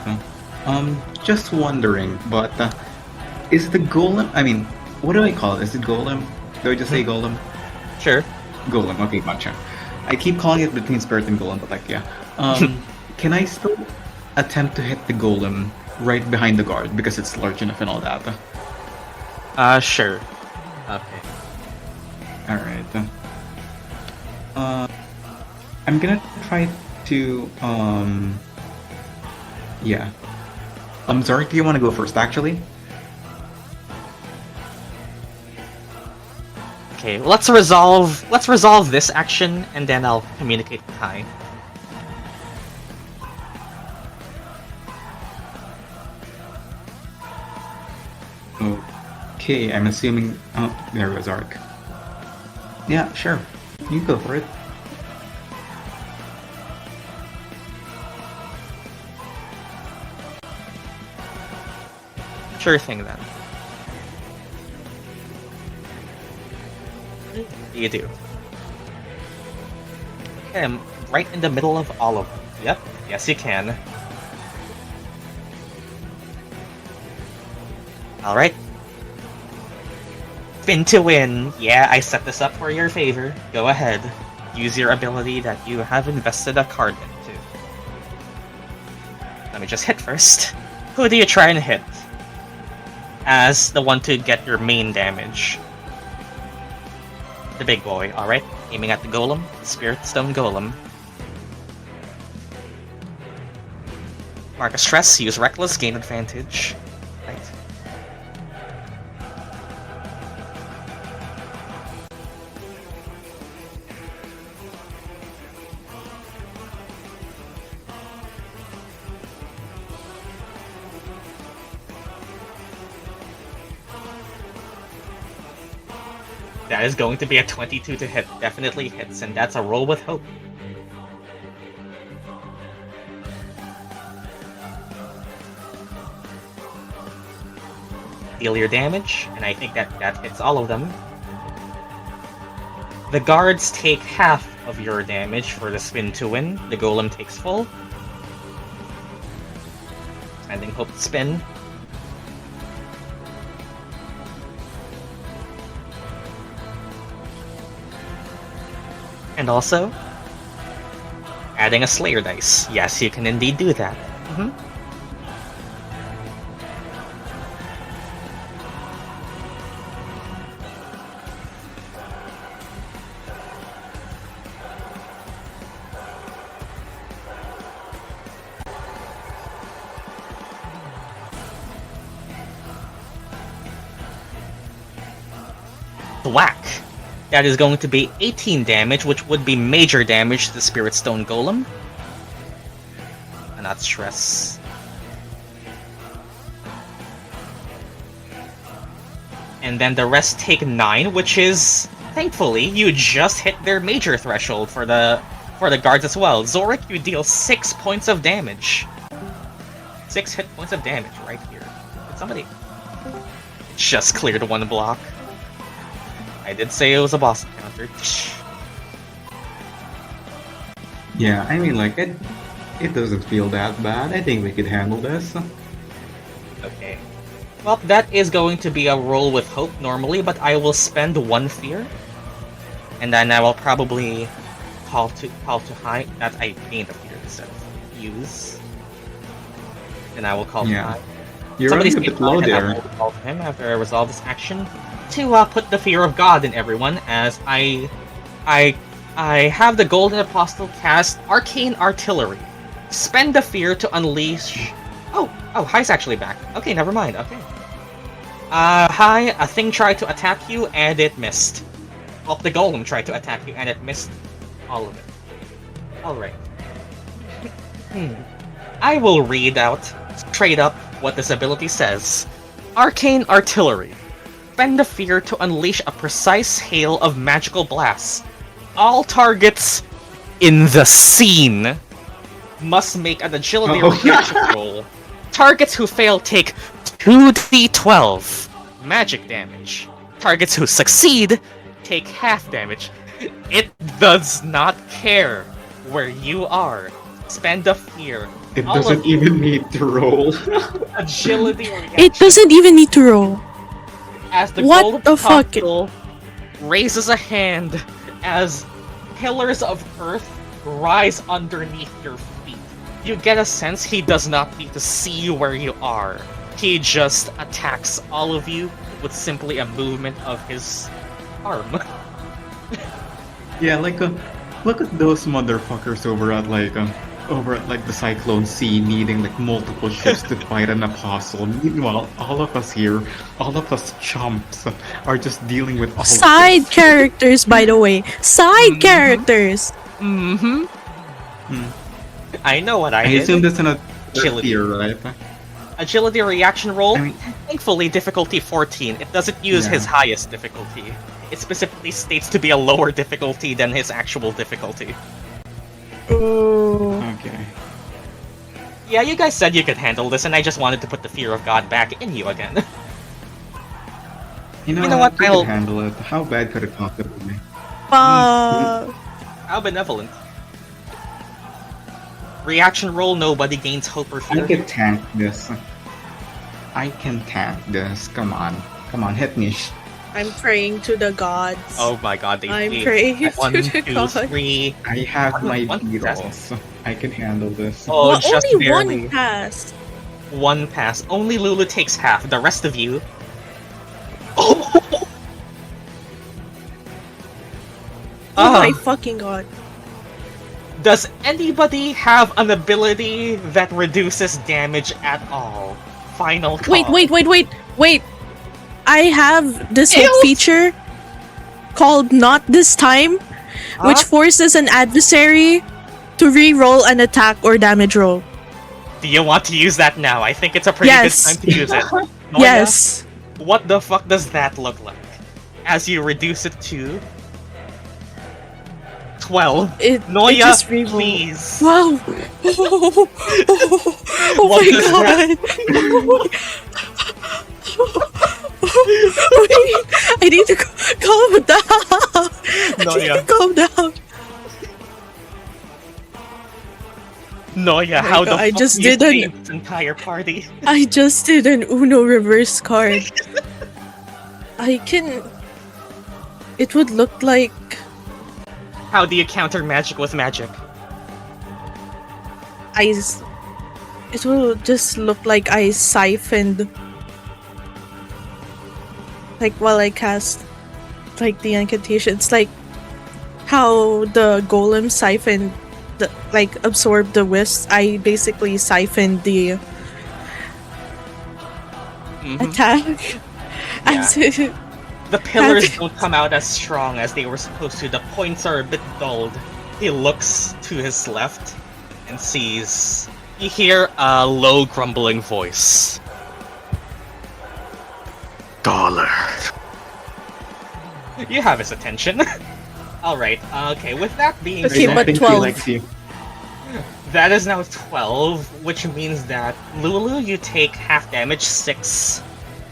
Speaker 6: Just wondering, but is the golem? I mean, what do I call it? Is it golem? Do I just say golem?
Speaker 1: Sure.
Speaker 6: Golem. Okay, gotcha. I keep calling it between spirit and golem, but like, yeah. Can I still attempt to hit the golem right behind the guard because it's large enough and all that?
Speaker 1: Sure. Okay.
Speaker 6: Alright. I'm gonna try to, yeah. Zorik, do you want to go first, actually?
Speaker 1: Okay, let's resolve this action, and then I'll communicate with Kai.
Speaker 6: Okay, I'm assuming... Oh, there goes Zorik. Yeah, sure. You go for it.
Speaker 1: Sure thing then. You do. Okay, I'm right in the middle of all of them. Yep, yes you can. Alright. Spin to win! Yeah, I set this up for your favor. Go ahead. Use your ability that you have invested a card into. Let me just hit first. Who do you try and hit as the one to get your main damage? The big boy, alright? Aiming at the golem, the Spirit Stone Golem. Mark a stress, use reckless, gain advantage. Right. That is going to be a 22 to hit. Definitely hits, and that's a roll with hope. Deal your damage, and I think that hits all of them. The guards take half of your damage for the spin to win. The golem takes full. Spending hope to spin. And also, adding a Slayer dice. Yes, you can indeed do that. Whack! That is going to be 18 damage, which would be major damage to the Spirit Stone Golem. And not stress. And then the rest take 9, which is, thankfully, you just hit their major threshold for the guards as well. Zorik, you deal 6 points of damage. 6 hit points of damage right here. Did somebody just cleared one block? I did say it was a boss encounter.
Speaker 6: Yeah, I mean, like, it doesn't feel that bad. I think we could handle this.
Speaker 1: Okay. Well, that is going to be a roll with hope normally, but I will spend 1 fear. And then I will probably call to high that I gained a fear instead of use. And I will call to high.
Speaker 6: You're running a bit low there.
Speaker 1: I will call to him after I resolve this action to put the fear of God in everyone, as I have the Golden Apostle cast Arcane Artillery. Spend the fear to unleash. Oh, High's actually back. Okay, never mind. Okay. Hi, a thing tried to attack you and it missed. Well, the golem tried to attack you and it missed all of it. Alright. I will read out straight up what this ability says. Arcane Artillery. Spend the fear to unleash a precise hail of magical blasts. All targets in the scene must make an agility reaction roll. Targets who fail take 2d12 magic damage. Targets who succeed take half damage. It does not care where you are. Spend a fear.
Speaker 6: It doesn't even need to roll.
Speaker 1: Agility reaction.
Speaker 2: It doesn't even need to roll.
Speaker 1: As the
Speaker 2: What
Speaker 1: Golden
Speaker 2: the fuck?
Speaker 1: Apostle raises a hand as pillars of earth rise underneath your feet. You get a sense he does not need to see where you are. He just attacks all of you with simply a movement of his arm.
Speaker 6: Yeah, like, look at those motherfuckers over at the Cyclone Sea needing like multiple ships to fight an apostle. Meanwhile, all of us here, all of us chumps, are just dealing with all
Speaker 2: Side
Speaker 6: of this.
Speaker 2: characters, by the way. Side characters.
Speaker 1: I know what I
Speaker 6: I
Speaker 1: did.
Speaker 6: assume that's an
Speaker 1: Agility.
Speaker 6: fear, right?
Speaker 1: Agility reaction roll,
Speaker 6: I mean-
Speaker 1: thankfully difficulty 14. It doesn't use his highest difficulty. It specifically states to be a lower difficulty than his actual difficulty.
Speaker 2: Ooh.
Speaker 6: Okay.
Speaker 1: Yeah, you guys said you could handle this, and I just wanted to put the fear of God back in you again.
Speaker 6: You know
Speaker 1: what,
Speaker 6: We
Speaker 1: I'll-
Speaker 6: can handle it. How bad could it possibly be?
Speaker 2: Fuck.
Speaker 1: How benevolent. Reaction roll, nobody gains hope or
Speaker 6: I
Speaker 1: fear.
Speaker 6: can tank this. I can tank this. Come on. Come on, hit me.
Speaker 2: I'm praying to the gods.
Speaker 1: Oh my god, they
Speaker 2: I'm
Speaker 1: leave.
Speaker 2: praying
Speaker 1: At one,
Speaker 2: to the
Speaker 1: 2,
Speaker 2: gods.
Speaker 1: 3.
Speaker 6: I have my
Speaker 1: One
Speaker 6: beetles. I can handle this.
Speaker 1: Oh,
Speaker 2: Well,
Speaker 1: just
Speaker 2: only
Speaker 1: barely.
Speaker 2: one passed.
Speaker 1: One pass. Only Lulu takes half. The rest of you. Oh!
Speaker 2: Oh my fucking god.
Speaker 1: Does anybody have an ability that reduces damage at all? Final call.
Speaker 2: Wait. I have this hope feature called Not This Time, which forces an adversary to re-roll an attack or damage roll.
Speaker 1: Do you want to use that now? I think it's a pretty
Speaker 2: Yes.
Speaker 1: good time to use it. Noia,
Speaker 2: Yes.
Speaker 1: What the fuck does that look like? As you reduce it to 12.
Speaker 2: It
Speaker 1: Noia,
Speaker 2: just re-roll.
Speaker 1: please.
Speaker 2: Wow. Oh
Speaker 1: What
Speaker 2: my
Speaker 1: does
Speaker 2: god. Wait, I need to calm down. I need to calm down.
Speaker 1: Noia,
Speaker 2: my
Speaker 1: how the
Speaker 2: God, I
Speaker 1: fuck
Speaker 2: just
Speaker 1: do you
Speaker 2: did an-
Speaker 1: save this entire party?
Speaker 2: I just did an Uno reverse card. I can... It would look like...
Speaker 1: How do you counter magic with magic?
Speaker 2: It will just look like I siphoned... Like, while I cast, like, the incantation. It's like how the golem siphoned, absorbed the wisp. I basically siphoned the attack.
Speaker 1: Yeah. The pillars don't come out as strong as they were supposed to. The points are a bit dulled. He looks to his left and sees. You hear a low, grumbling voice.
Speaker 6: Dollar.
Speaker 1: You have his attention. Alright, okay, with that being
Speaker 2: Okay,
Speaker 1: said,
Speaker 2: but
Speaker 6: Thank
Speaker 2: 12.
Speaker 6: You, Lexi.
Speaker 1: that is now 12, which means that Lulu, you take half damage, 6.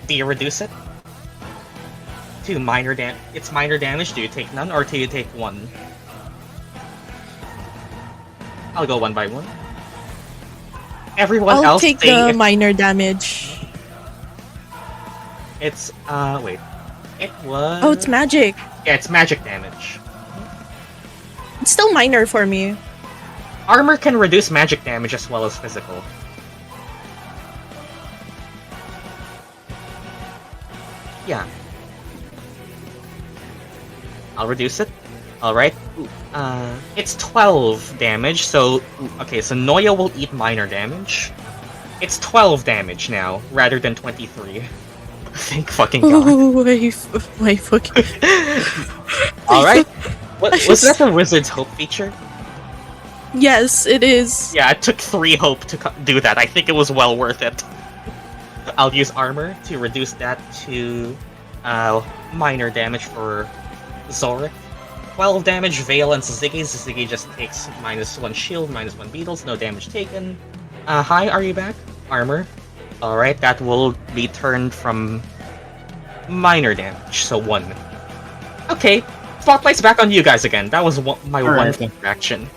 Speaker 1: Do you reduce it? To minor damage. It's minor damage, do you take none, or do you take 1? I'll go one by one. Everyone
Speaker 2: I'll
Speaker 1: else
Speaker 2: take
Speaker 1: say
Speaker 2: the
Speaker 1: if
Speaker 2: minor damage.
Speaker 1: it's, wait. It was...
Speaker 2: Oh, it's magic.
Speaker 1: Yeah, it's magic damage.
Speaker 2: It's still minor for me.
Speaker 1: Armor can reduce magic damage as well as physical. Yeah. I'll reduce it. Alright. It's 12 damage, so... Okay, so Noya will eat minor damage. It's 12 damage now, rather than 23. Thank fucking god.
Speaker 2: Oh, my fucking...
Speaker 1: Alright. Was that the Wizard's Hope feature?
Speaker 2: Yes, it is.
Speaker 1: Yeah, it took 3 hope to do that. I think it was well worth it. I'll use armor to reduce that to minor damage for Zorik. 12 damage, Vail and Syzygy. Syzygy just takes -1 shield, -1 beetles, no damage taken. Hi, are you back? Armor. Alright, that will be turned from minor damage, so 1. Okay, spotlight's back on you guys again. That was my one action.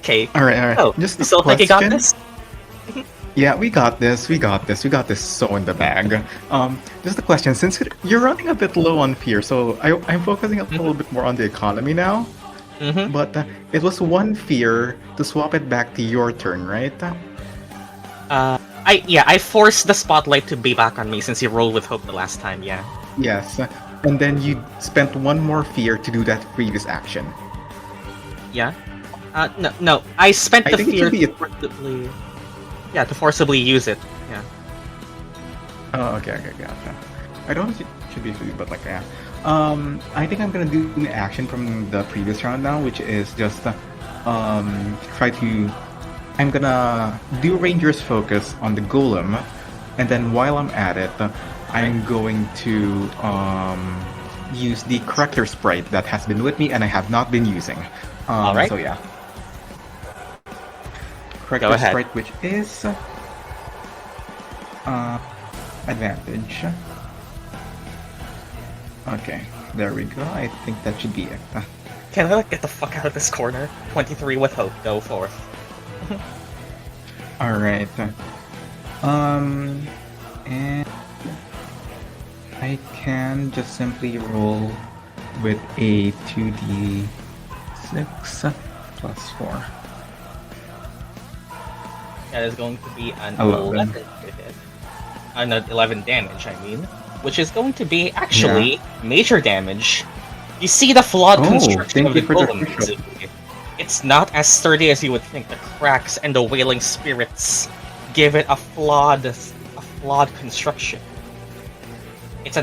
Speaker 1: Okay.
Speaker 6: Alright.
Speaker 1: Oh,
Speaker 6: Just
Speaker 1: you
Speaker 6: a
Speaker 1: still think you got
Speaker 6: question.
Speaker 1: this?
Speaker 6: Yeah, we got this so in the bag. Just a question, since you're running a bit low on fear, so I'm focusing a little bit more on the economy now.
Speaker 1: Mm-hmm.
Speaker 6: But it was 1 fear to swap it back to your turn, right?
Speaker 1: I forced the spotlight to be back on me since you rolled with hope the last time, yeah.
Speaker 6: Yes. And then you spent 1 more fear to do that previous action.
Speaker 1: Yeah? No. I spent
Speaker 6: I
Speaker 1: the
Speaker 6: think it
Speaker 1: fear
Speaker 6: should be
Speaker 1: to forcibly... Yeah, to forcibly use it. Yeah.
Speaker 6: Oh, okay, gotcha. I don't know if it should be free, but like, yeah. I think I'm gonna do an action from the previous round now, which is just try to... I'm gonna do Ranger's Focus on the Golem, and then while I'm at it, I'm going to use the Corrector Sprite that has been with me and I have not been using.
Speaker 1: Alright.
Speaker 6: So yeah.
Speaker 1: Go
Speaker 6: Corrector
Speaker 1: ahead.
Speaker 6: Sprite, which is advantage. Okay, there we go. I think that should be it.
Speaker 1: Can I get the fuck out of this corner? 23 with hope, go forth.
Speaker 6: Alright. And I can just simply roll with a 2d6 plus 4.
Speaker 1: That is going to be an
Speaker 6: 11.
Speaker 1: 11 damage, I mean. Which is going to be, actually, major damage. You see the flawed construction of
Speaker 6: thank
Speaker 1: the
Speaker 6: you for the
Speaker 1: golem.
Speaker 6: official.
Speaker 1: It's not as sturdy as you would think. The cracks and the wailing spirits give it a flawed construction. It's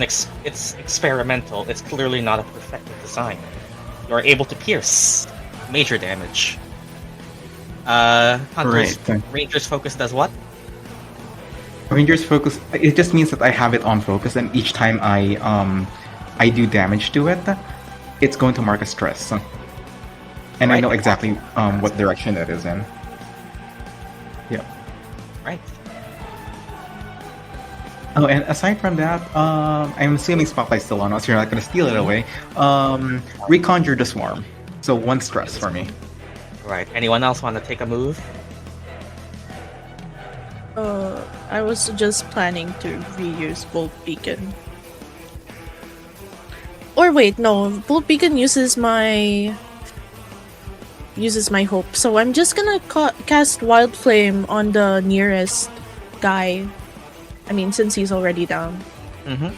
Speaker 1: experimental. It's clearly not a perfected design. You are able to pierce. Major damage. Ranger's Focus does what?
Speaker 6: Ranger's Focus, it just means that I have it on focus, and each time I do damage to it, it's going to mark a stress. And I know exactly what direction that is in. Yep.
Speaker 1: Right.
Speaker 6: Oh, and aside from that, I'm assuming Spotlight's still on us, you're not going to steal it away. Reconjure the Swarm. So 1 stress for me.
Speaker 1: Right. Anyone else want to take a move?
Speaker 2: I was just planning to reuse Bolt Beacon. Or wait, no, Bolt Beacon uses my hope. So I'm just gonna cast Wild Flame on the nearest guy. I mean, since he's already down.
Speaker 1: Mm-hmm.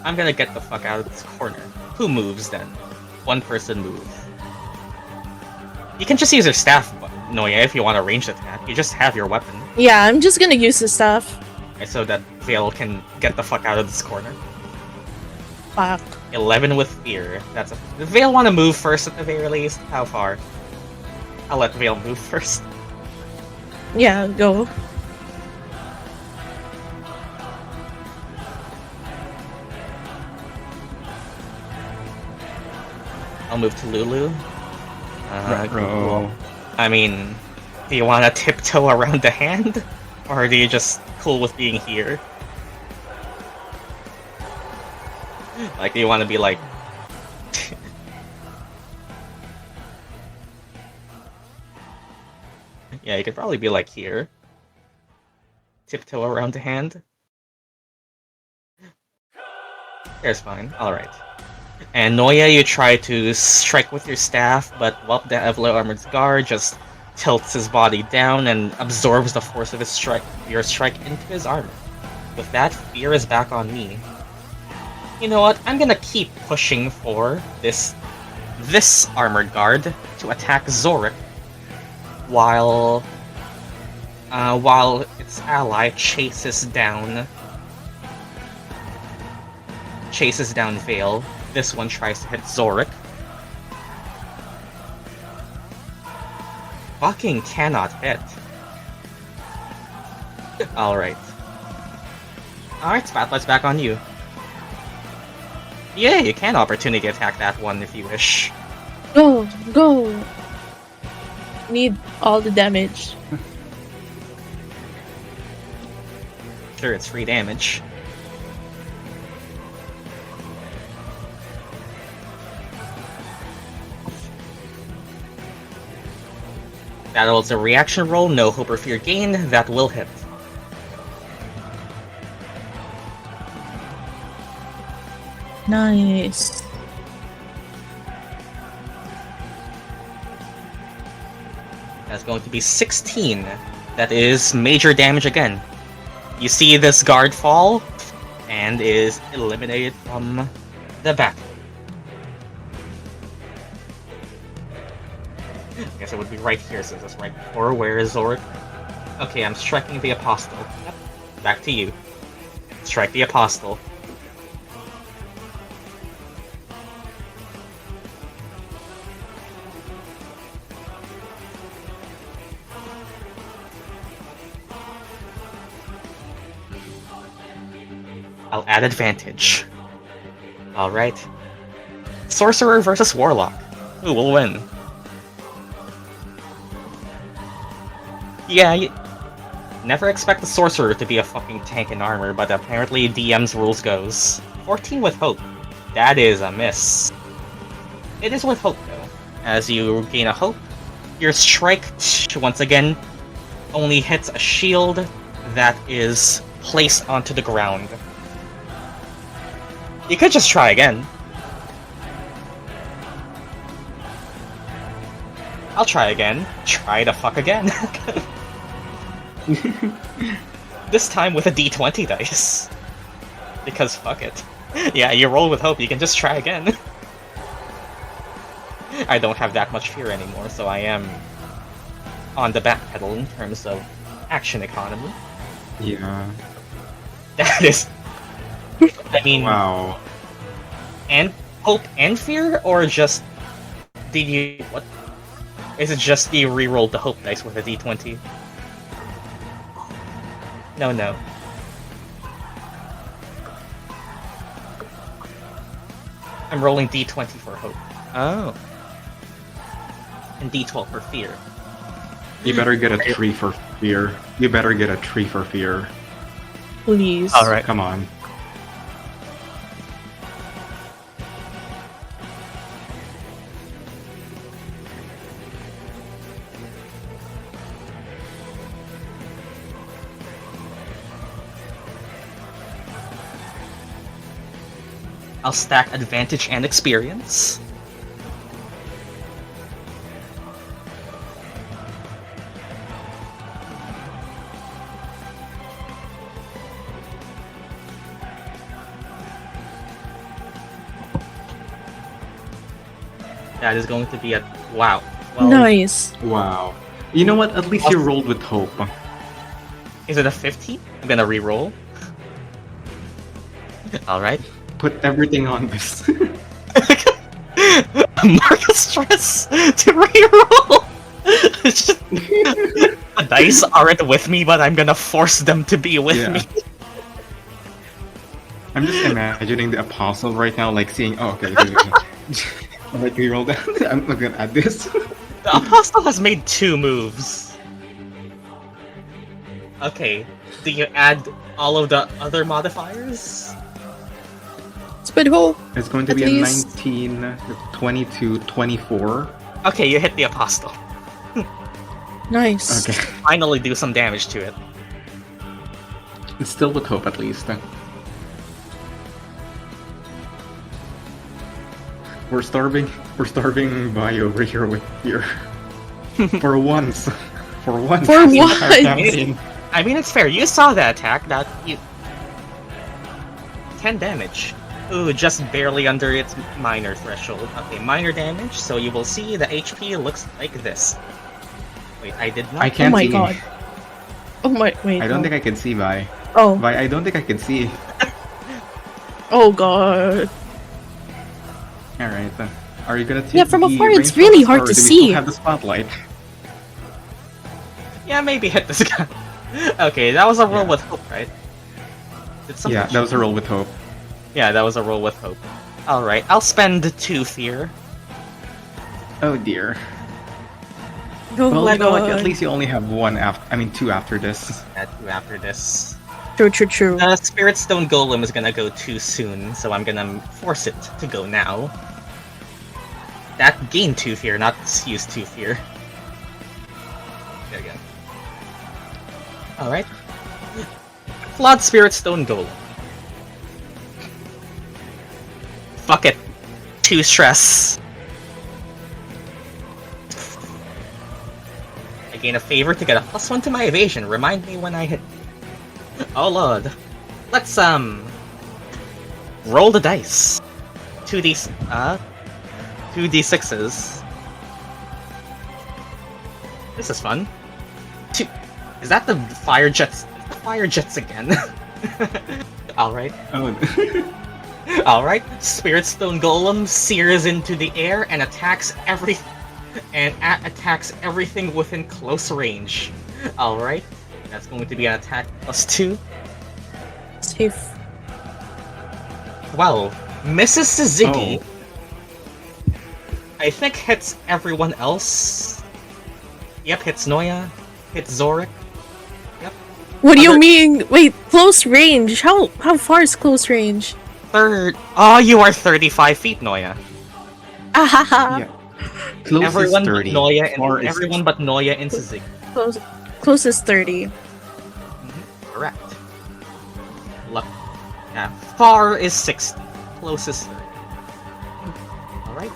Speaker 1: I'm gonna get the fuck out of this corner. Who moves then? 1 person move. You can just use your staff, Noya, if you want to range attack. You just have your weapon.
Speaker 2: Yeah, I'm just gonna use the stuff.
Speaker 1: So that Vail can get the fuck out of this corner.
Speaker 2: Fuck.
Speaker 1: 11 with fear. That's a. Does Vail want to move first at the very least? How far? I'll let Vail move first.
Speaker 2: Yeah, go.
Speaker 1: I'll move to Lulu.
Speaker 4: Ruh-roh.
Speaker 1: I mean, do you want to tiptoe around the hand? Or do you just cool with being here? Like, do you want to be like... Yeah, you could probably be like here. Tiptoe around the hand. Here's fine, alright. And Noya, you try to strike with your staff, but well, the heavily armored guard just tilts his body down and absorbs the force of your strike into his armor. With that, fear is back on me. You know what? I'm gonna keep pushing for this armored guard to attack Zorik, while its ally chases down Vail. This one tries to hit Zorik. Fucking cannot hit. Alright. Alright, Spotlight's back on you. Yeah, you can opportunity attack that one if you wish.
Speaker 2: Go, go. Need all the damage.
Speaker 1: Sure, it's free damage. That was a reaction roll, no hope or fear gain, that will hit.
Speaker 2: Nice.
Speaker 1: That's going to be 16. That is major damage again. You see this guard fall, and is eliminated from the battle. I guess it would be right here, since it's right before. Where is Zorik? Okay, I'm striking the Apostle. Yep. Back to you. Strike the Apostle. I'll add advantage. Alright. Sorcerer versus Warlock. Who will win? Yeah, never expect the Sorcerer to be a fucking tank in armor, but apparently DM's rules goes. 14 with Hope. That is a miss. It is with Hope, though. As you gain a Hope, your strike, once again, only hits a shield that is placed onto the ground. You could just try again. I'll try again. Try to fuck again. This time with a d20 dice. Because fuck it. Yeah, you roll with hope, you can just try again. I don't have that much fear anymore, so I am on the back pedal in terms of action economy.
Speaker 6: Yeah.
Speaker 1: That is... I mean...
Speaker 6: Wow.
Speaker 1: And hope and fear, or just... Did you... What? Is it just you rerolled the hope dice with a d20? No, no. I'm rolling d20 for hope. Oh. And d12 for fear.
Speaker 6: You better get a 3 for fear. You better get a 3 for fear.
Speaker 2: Please.
Speaker 1: Alright.
Speaker 6: Come on.
Speaker 1: I'll stack advantage and experience. That is going to be a... Wow. Well,
Speaker 2: Nice.
Speaker 6: Wow. You know what? At least you rolled with hope.
Speaker 1: Is it a 15? I'm gonna re-roll. Alright.
Speaker 6: Put everything on this.
Speaker 1: Mark a stress to re-roll! It's just- the dice aren't with me, but I'm gonna force them to be with
Speaker 6: Yeah.
Speaker 1: me.
Speaker 6: I'm just imagining the apostle right now, like seeing, oh, okay, alright, we roll that. I'm not gonna add this.
Speaker 1: The Apostle has made 2 moves. Okay, do you add all of the other modifiers?
Speaker 2: Spread hole.
Speaker 6: It's going to
Speaker 2: At
Speaker 6: be
Speaker 2: least-
Speaker 6: a 19, 22, 24.
Speaker 1: Okay, you hit the Apostle.
Speaker 2: Nice.
Speaker 6: Okay.
Speaker 1: Finally do some damage to it.
Speaker 6: It's still with hope, at least. We're starving by over here with fear. For once. For once.
Speaker 2: For
Speaker 6: this
Speaker 2: once.
Speaker 6: entire campaign.
Speaker 1: I mean, it's fair. You saw the attack. That you 10 damage. Ooh, just barely under its minor threshold. Okay, minor damage. So you will see the HP looks like this. Wait, I did not.
Speaker 6: I can't
Speaker 2: Oh my
Speaker 6: see.
Speaker 2: god. Oh my, wait.
Speaker 6: I don't
Speaker 2: no.
Speaker 6: think I can see Vi.
Speaker 2: Oh.
Speaker 6: Vi, I don't think I can see.
Speaker 2: Oh god.
Speaker 6: Alright. Are you gonna take
Speaker 2: Yeah, from
Speaker 6: the
Speaker 2: afar it's
Speaker 6: range
Speaker 2: really
Speaker 6: focus,
Speaker 2: hard
Speaker 6: or
Speaker 2: to
Speaker 6: do we
Speaker 2: see.
Speaker 6: still have the spotlight?
Speaker 1: Yeah, maybe hit this guy. Okay, that was a roll
Speaker 6: Yeah.
Speaker 1: with hope, right? Did something
Speaker 6: Yeah, that was a roll with hope.
Speaker 1: Yeah, that was a roll with hope. Alright, I'll spend 2 fear.
Speaker 6: Oh dear.
Speaker 2: Oh
Speaker 6: Well,
Speaker 2: my
Speaker 6: you know what?
Speaker 2: god.
Speaker 6: At least you only have two after this.
Speaker 1: Yeah, 2 after this.
Speaker 2: True.
Speaker 1: The Spirit Stone Golem is gonna go too soon, so I'm gonna force it to go now. That gained 2 fear, not use 2 fear. There you go. Alright. Flawed Spirit Stone Golem. Fuck it. 2 stress. I gain a favor to get a +1 to my evasion. Remind me when I hit. Oh lord. Let's roll the dice. 2d6s. This is fun. Is that the fire jets? Fire jets again. Alright.
Speaker 6: Oh.
Speaker 1: Alright. Spirit Stone Golem sears into the air and attacks everything within close range. Alright. That's going to be an attack +2.
Speaker 2: Safe.
Speaker 1: 12. Mrs. Syzygy.
Speaker 6: Oh.
Speaker 1: I think hits everyone else. Yep, hits Noia. Hits Zorik.
Speaker 2: What do you
Speaker 1: Other-
Speaker 2: mean? Wait, close range? How far is close range?
Speaker 1: Third. Oh, you are 35 feet, Noia.
Speaker 2: Ahaha.
Speaker 6: Yeah. Close
Speaker 1: Everyone
Speaker 6: is
Speaker 1: but
Speaker 6: 30.
Speaker 1: Noia
Speaker 6: Far
Speaker 1: and
Speaker 6: is
Speaker 1: everyone but Noia and Syzygy.
Speaker 2: Close is 30.
Speaker 1: Correct. Yeah, far is 60. Close is 30. Alright.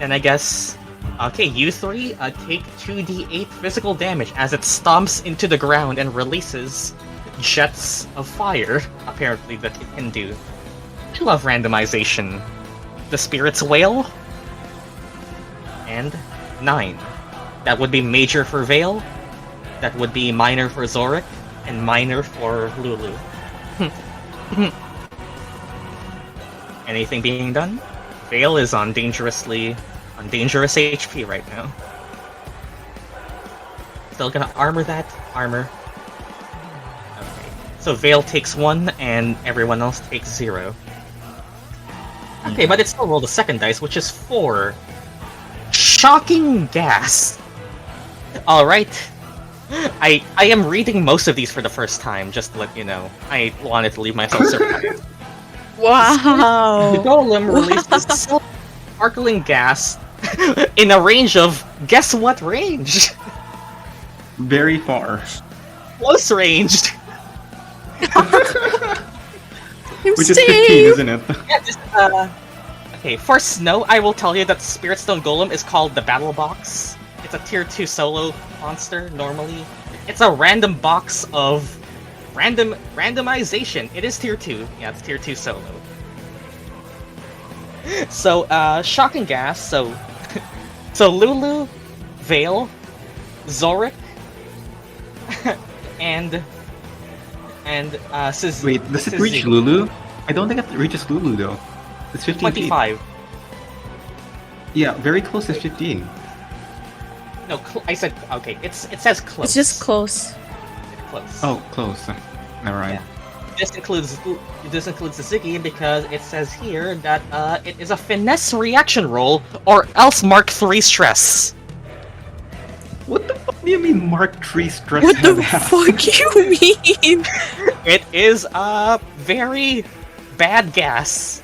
Speaker 1: And I guess... Okay, you 3 take 2d8 physical damage as it stomps into the ground and releases jets of fire, apparently, that it can do. I love randomization. The Spirit's Wail. And 9. That would be major for Vail. That would be minor for Zorik. And minor for Lulu. Anything being done? Vail is on dangerous HP right now. Still gonna armor that. Armor. Okay. So Vail takes 1 and everyone else takes 0. Okay, but it still rolled a second dice, which is 4. Shocking gas! Alright. I am reading most of these for the first time, just to let you know. I wanted to leave myself surprised. The
Speaker 2: Wow.
Speaker 1: golem releases sparkling gas in a range of, guess what range?
Speaker 6: Very far.
Speaker 1: Close ranged.
Speaker 6: Which is 15, isn't it?
Speaker 1: Yeah, just, okay, for Snow, I will tell you that Spirit Stone Golem is called the Battle Box. It's a tier 2 solo monster, normally. It's a random box of randomization. It is tier 2. Yeah, it's tier 2 solo. So, Shocking Gas, so Lulu, Vail, Zorik, and And
Speaker 6: Wait, does it reach Lulu? I don't think it reaches Lulu though. It's 15 feet.
Speaker 1: 25.
Speaker 6: Yeah, very close to 15.
Speaker 1: No, I said okay. It says close.
Speaker 2: It's just close.
Speaker 1: Close.
Speaker 6: Oh, close. Never mind.
Speaker 1: Yeah. This includes Syzygy because it says here that it is a finesse reaction roll or else Mark 3 stress.
Speaker 6: What the fuck do you mean Mark 3 stress?
Speaker 2: What the fuck you mean?
Speaker 1: It is very bad gas.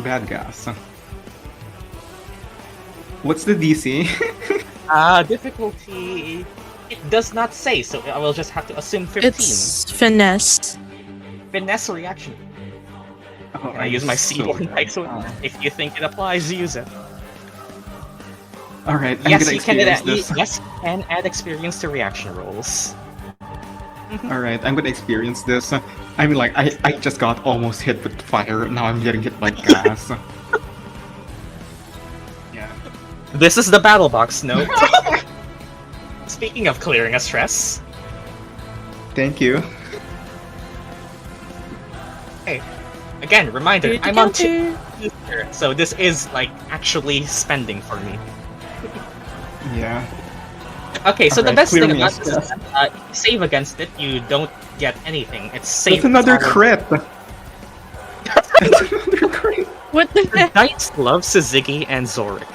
Speaker 6: Bad gas. What's the DC?
Speaker 1: Difficulty. It does not say, so I will just have to assume 15.
Speaker 2: It's finesse.
Speaker 1: Finesse reaction.
Speaker 6: Oh,
Speaker 1: Can I use my C1 dice?
Speaker 6: Oh.
Speaker 1: If you think it applies, use it.
Speaker 6: Alright, I'm
Speaker 1: Yes,
Speaker 6: gonna
Speaker 1: you can
Speaker 6: experience
Speaker 1: add,
Speaker 6: this.
Speaker 1: yes, you can add experience to reaction rolls.
Speaker 6: Alright, I'm gonna experience this. I mean, like, I just got almost hit with fire, now I'm getting hit by gas. Yeah.
Speaker 1: This is the battle box note. Speaking of clearing a stress,
Speaker 6: Thank you.
Speaker 1: hey, again, reminder,
Speaker 2: Here to
Speaker 1: I'm on
Speaker 2: counter.
Speaker 1: 2, so this is like actually spending for me.
Speaker 6: Yeah.
Speaker 1: Okay, so the
Speaker 6: Alright,
Speaker 1: best
Speaker 6: clear
Speaker 1: thing
Speaker 6: me a
Speaker 1: about this is that save against it, you don't get anything. It's safe.
Speaker 6: That's another
Speaker 1: it's all-
Speaker 6: crit! That's another crit!
Speaker 2: What the
Speaker 1: The
Speaker 2: heck?
Speaker 1: dice love Syzygy and Zorik.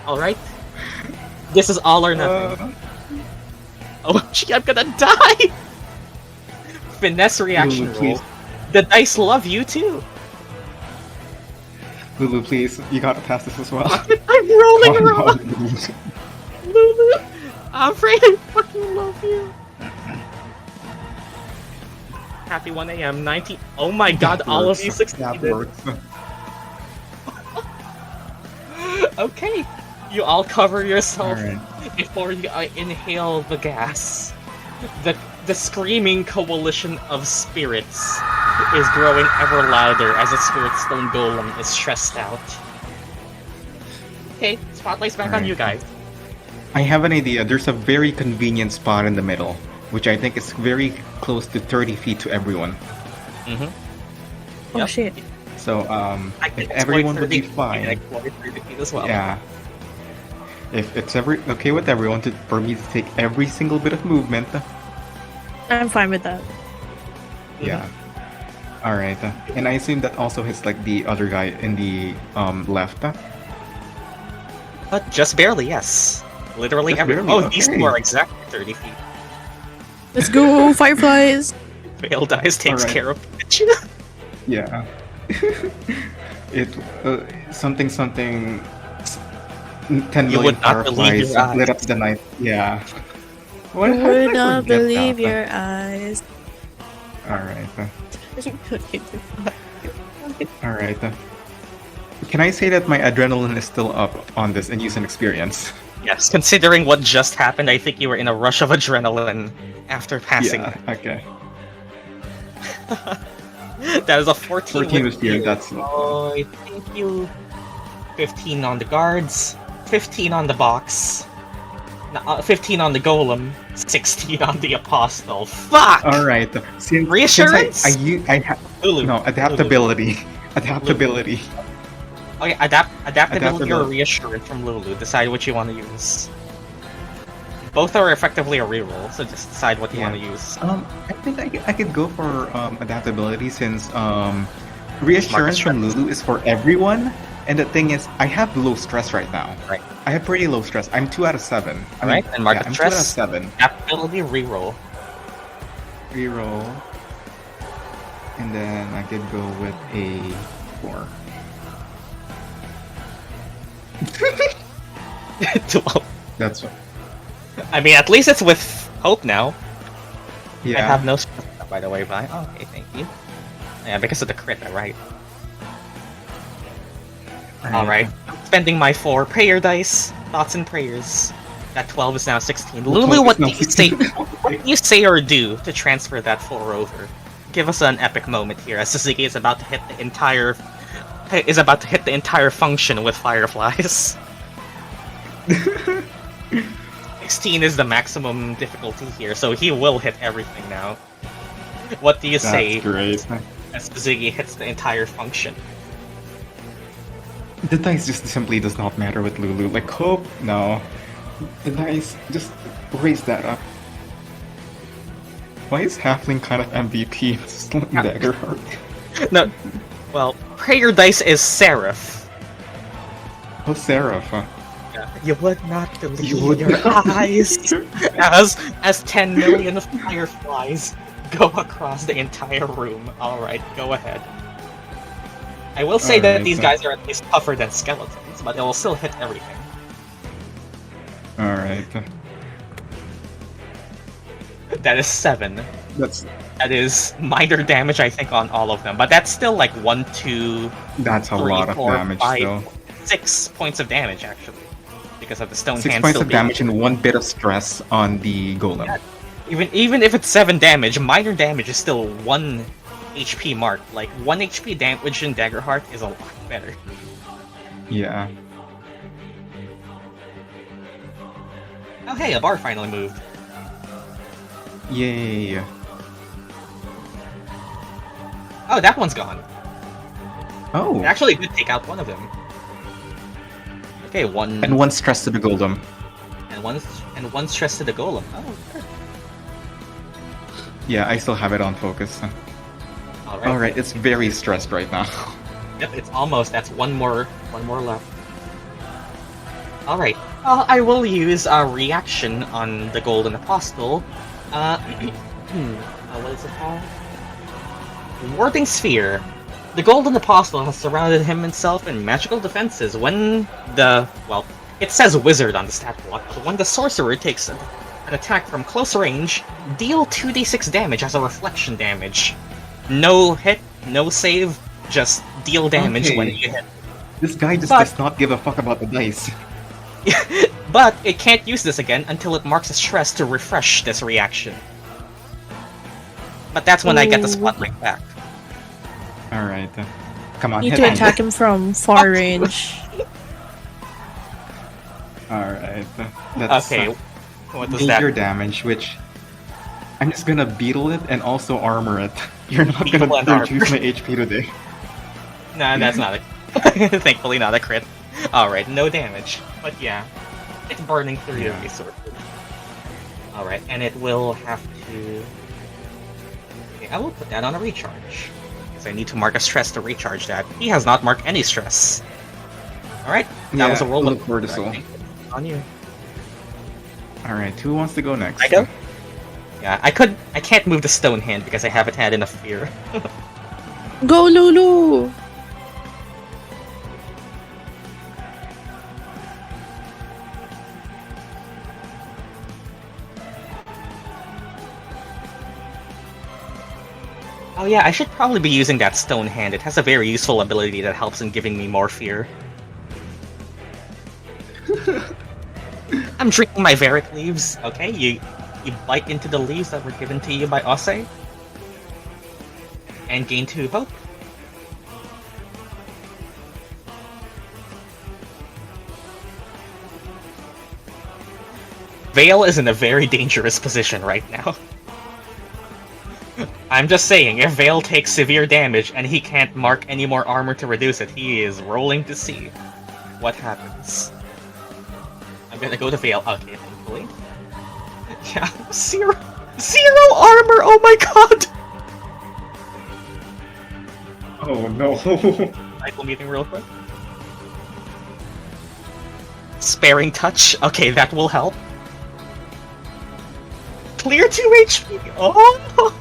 Speaker 1: Alright? This is all or nothing. Oh, gee, I'm gonna die! Finesse reaction
Speaker 6: Lulu,
Speaker 1: roll.
Speaker 6: please.
Speaker 1: The dice love you too.
Speaker 6: Lulu, please, you gotta pass this as well.
Speaker 1: I'm rolling
Speaker 6: Oh,
Speaker 1: wrong.
Speaker 6: no, Lulu.
Speaker 1: Lulu, I'm afraid I fucking love you. Happy 1 a.m. 19. Oh my god,
Speaker 6: That
Speaker 1: all of
Speaker 6: works.
Speaker 1: you
Speaker 6: That
Speaker 1: succeeded.
Speaker 6: works.
Speaker 1: Okay, you all cover yourself
Speaker 6: Alright.
Speaker 1: before you inhale the gas. The screaming coalition of spirits is growing ever louder as the spirit stone golem is stressed out. Okay, spotlight's back on
Speaker 6: Alright.
Speaker 1: you guys.
Speaker 6: I have an idea. There's a very convenient spot in the middle, which I think is very close to 30 feet to everyone.
Speaker 2: Oh
Speaker 1: Yep.
Speaker 2: shit.
Speaker 6: So,
Speaker 1: I can
Speaker 6: if everyone
Speaker 1: exploit
Speaker 6: would be
Speaker 1: 30 feet,
Speaker 6: fine.
Speaker 1: I can exploit 30 feet as well.
Speaker 6: Yeah. If it's okay with everyone for me to take every single bit of movement,
Speaker 2: I'm fine with that.
Speaker 6: yeah. Alright. And I assume that also hits like the other guy in the left.
Speaker 1: But just barely, yes. Literally
Speaker 6: Just
Speaker 1: everyone.
Speaker 6: barely,
Speaker 1: Oh, these
Speaker 6: okay.
Speaker 1: two are exactly 30 feet.
Speaker 2: Let's go, fireflies!
Speaker 1: Veil dies takes
Speaker 6: Alright.
Speaker 1: care of it.
Speaker 6: Yeah. It something 10 million
Speaker 1: would not believe
Speaker 6: fireflies
Speaker 1: your
Speaker 6: lit
Speaker 1: eyes.
Speaker 6: up the night. Yeah. What?
Speaker 2: You
Speaker 6: How did
Speaker 2: would
Speaker 6: I
Speaker 2: not
Speaker 6: forget
Speaker 2: believe
Speaker 6: that?
Speaker 2: your eyes.
Speaker 6: Alright. Alright. Can I say that my adrenaline is still up on this and use an experience?
Speaker 1: Yes, considering what just happened, I think you were in a rush of adrenaline after passing.
Speaker 6: Yeah, okay.
Speaker 1: That is a 14
Speaker 6: 14
Speaker 1: with
Speaker 6: with fear,
Speaker 1: fear.
Speaker 6: that's-
Speaker 1: Oh, I think you... 15 on the guards, 15 on the box, 15 on the golem, 16 on the apostle. Fuck!
Speaker 6: Alright. Since
Speaker 1: Reassurance?
Speaker 6: I have
Speaker 1: Lulu.
Speaker 6: no adaptability. Adaptability.
Speaker 1: Okay, adaptability or
Speaker 6: Adaptability.
Speaker 1: reassurance from Lulu. Decide what you want to use. Both are effectively a reroll, so just decide what you
Speaker 6: Yeah.
Speaker 1: want to use.
Speaker 6: I think I could go for adaptability since reassurance from Lulu is for everyone, and the thing is, I have low stress right now.
Speaker 1: Right.
Speaker 6: I have pretty low stress. I'm 2 out of 7.
Speaker 1: Alright, and mark the
Speaker 6: I'm 2 out of
Speaker 1: stress.
Speaker 6: 7.
Speaker 1: Adaptability reroll.
Speaker 6: Reroll, and then I could go with a 4.
Speaker 1: 12.
Speaker 6: That's what.
Speaker 1: I mean, at least it's with hope now.
Speaker 6: Yeah.
Speaker 1: I have no stress, by the way, Vi. Oh, okay, thank you. Yeah, because of the crit, right? Alright. Spending my 4 prayer dice. Thoughts and prayers. That 12 is now 16. Lulu, what do you say? What do you say or do to transfer that 4 over? Give us an epic moment here as Syzygy is about to hit the entire function with fireflies. 16 is the maximum difficulty here, so he will hit everything now. What do you say
Speaker 3: That's great.
Speaker 1: as Syzygy hits the entire function?
Speaker 3: The dice just simply does not matter with Lulu. Like, hope? No. The dice, just raise that up. Why is Halfling kind of MVP? It's like Daggerheart.
Speaker 1: No, well, prayer dice is Seraph.
Speaker 3: Oh, Seraph, huh?
Speaker 1: You would not believe
Speaker 3: You would
Speaker 1: your
Speaker 3: not.
Speaker 1: eyes as 10 million fireflies go across the entire room. Alright, go ahead. I will say that
Speaker 3: Alright,
Speaker 1: these
Speaker 3: so-
Speaker 1: guys are at least tougher than skeletons, but it will still hit everything.
Speaker 3: Alright.
Speaker 1: That is 7.
Speaker 3: That's
Speaker 1: That is minor damage, I think, on all of them. But that's still like 1, 2,
Speaker 3: that's a
Speaker 1: 3,
Speaker 3: lot of
Speaker 1: 4,
Speaker 3: damage
Speaker 1: 5,
Speaker 3: still.
Speaker 1: 6 points of damage, actually. Because of the stone
Speaker 3: 6
Speaker 1: hand
Speaker 3: points
Speaker 1: still
Speaker 3: of
Speaker 1: being-
Speaker 3: damage and 1 bit of stress on the golem.
Speaker 1: Yeah. Even if it's 7 damage, minor damage is still 1 HP mark. Like 1 HP damage in Daggerheart is a lot better.
Speaker 3: Yeah.
Speaker 1: Oh hey, a bar finally moved.
Speaker 3: Yay.
Speaker 1: Oh, that one's gone.
Speaker 3: Oh.
Speaker 1: It actually did take out one of them. Okay, one
Speaker 3: And 1 stress to the golem.
Speaker 1: and one stress to the golem. Oh, good.
Speaker 3: Yeah, I still have it on focus.
Speaker 1: All right.
Speaker 3: Alright, it's very stressed right now.
Speaker 1: Yep, it's almost. That's one more left. All right. I will use a reaction on the Golden Apostle. What is it called? Warding Sphere. The Golden Apostle has surrounded himself in magical defenses when it says wizard on the stat block, but when the sorcerer takes an attack from close range, deal 2d6 damage as a reflection damage. No hit, no save, just deal damage when
Speaker 3: Okay.
Speaker 1: you hit.
Speaker 3: This guy just
Speaker 1: But-
Speaker 3: does not give a fuck about the dice.
Speaker 1: But it can't use this again until it marks a stress to refresh this reaction. But that's when I get the
Speaker 2: Ooh.
Speaker 1: spotlight back.
Speaker 3: Alright. Come on,
Speaker 2: Need
Speaker 3: hit
Speaker 2: to
Speaker 3: me.
Speaker 2: attack him from far range.
Speaker 3: Alright. That's
Speaker 1: Okay, what does
Speaker 3: major
Speaker 1: that?
Speaker 3: damage, which I'm just gonna beetle it and also armor it. You're not
Speaker 1: Beetle
Speaker 3: gonna
Speaker 1: and armor.
Speaker 3: reduce my HP today.
Speaker 1: Nah, that's not a. Thankfully, not a crit. Alright, no damage. But yeah, it's burning through the
Speaker 3: Yeah.
Speaker 1: resources. Alright, and it will have to. Okay, I will put that on a recharge. Because I need to mark a stress to recharge that. He has not marked any stress. Alright, that was a roll
Speaker 3: look
Speaker 1: of
Speaker 3: cortisol.
Speaker 1: on you.
Speaker 3: Alright, who wants to go next?
Speaker 1: I go? Yeah, I can't move the stone hand because I haven't had enough fear.
Speaker 2: Go, Lulu!
Speaker 1: Oh yeah, I should probably be using that stone hand. It has a very useful ability that helps in giving me more fear. I'm drinking my Varic leaves. Okay, you bite into the leaves that were given to you by Azii, and gain 2 hope. Vail is in a very dangerous position right now. I'm just saying, if Vail takes severe damage and he can't mark any more armor to reduce it, he is rolling to see what happens. I'm gonna go to Vail. Okay, thankfully. Yeah, zero armor! Oh my god!
Speaker 3: Oh no.
Speaker 1: Cycle meeting real quick. Sparing touch. Okay, that will help. Clear 2 HP! Oh!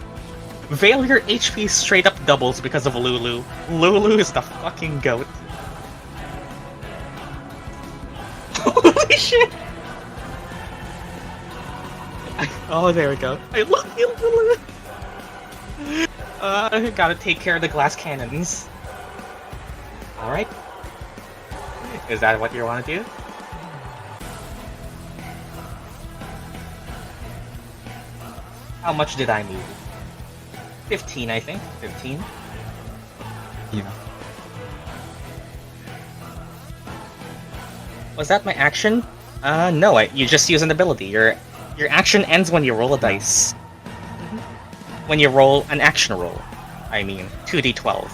Speaker 1: Vail, your HP straight up doubles because of Lulu. Lulu is the fucking goat. Holy shit! Oh, there we go. I love you, Lulu! Gotta take care of the glass cannons. Alright. Is that what you want to do? How much did I move? 15, I think. 15.
Speaker 3: Yeah.
Speaker 1: Was that my action? No, you just use an ability. Your action ends when you roll a dice. When you roll an action roll. I mean, 2d12.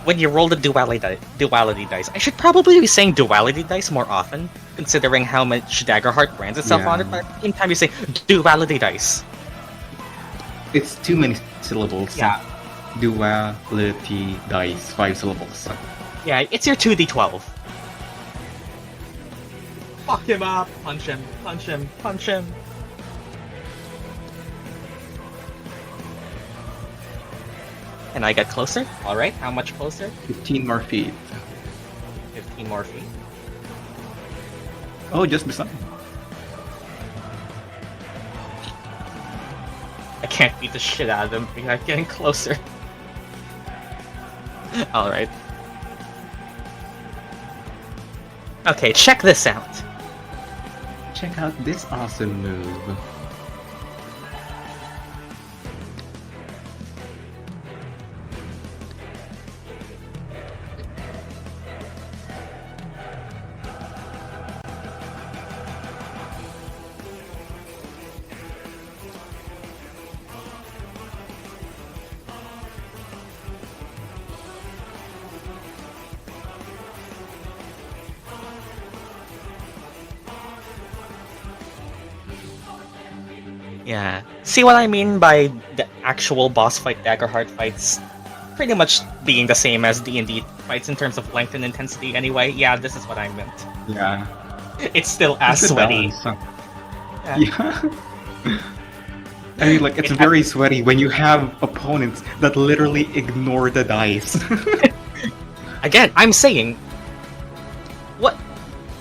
Speaker 1: When you roll the duality dice. I should probably be saying duality dice more often, considering how much Daggerheart brands itself on it, but at the same time you say duality dice.
Speaker 6: It's too many syllables.
Speaker 1: Yeah.
Speaker 6: Duality dice, 5 syllables.
Speaker 1: Yeah, it's your 2d12. Fuck him up! Punch him, punch him, punch him. Can I get closer? Alright, how much closer?
Speaker 6: 15 more feet.
Speaker 1: 15 more feet.
Speaker 6: Oh, just beside.
Speaker 1: I can't beat the shit out of them because I'm getting closer. Alright. Okay, check this out.
Speaker 6: Check out this awesome move.
Speaker 1: Yeah. See what I mean by the actual boss fight Daggerheart fights pretty much being the same as D&D fights in terms of length and intensity anyway? Yeah, this is what I meant.
Speaker 6: Yeah.
Speaker 1: It's still as
Speaker 6: It's a
Speaker 1: sweaty.
Speaker 6: balance, huh?
Speaker 1: Yeah.
Speaker 6: Yeah. I mean, like, it's very sweaty when you have opponents that literally ignore the dice.
Speaker 1: Again, I'm saying... What?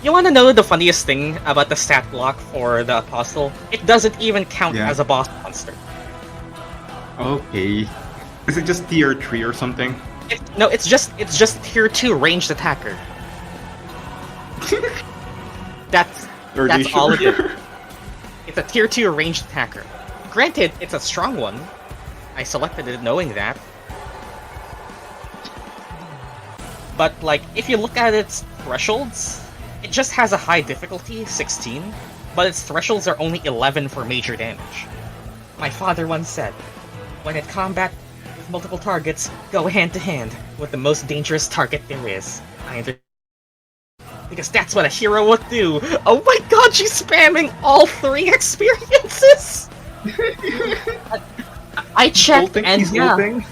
Speaker 1: You wanna know the funniest thing about the stat block for the Apostle? It doesn't even count
Speaker 6: Yeah.
Speaker 1: as a boss monster.
Speaker 6: Okay. Is it just tier 3 or something?
Speaker 1: No, it's just tier 2 ranged attacker. That's
Speaker 6: Are they
Speaker 1: all it
Speaker 6: sure?
Speaker 1: is. It's a tier 2 ranged attacker. Granted, it's a strong one. I selected it knowing that. But, like, if you look at its thresholds, it just has a high difficulty, 16, but its thresholds are only 11 for major damage. My father once said, when in combat with multiple targets, go hand to hand with the most dangerous target there is. I understand. Because that's what a hero would do! Oh my god, she's spamming all 3 experiences! I checked
Speaker 6: Ulting?
Speaker 1: and
Speaker 6: He's
Speaker 1: yeah.
Speaker 6: ulting?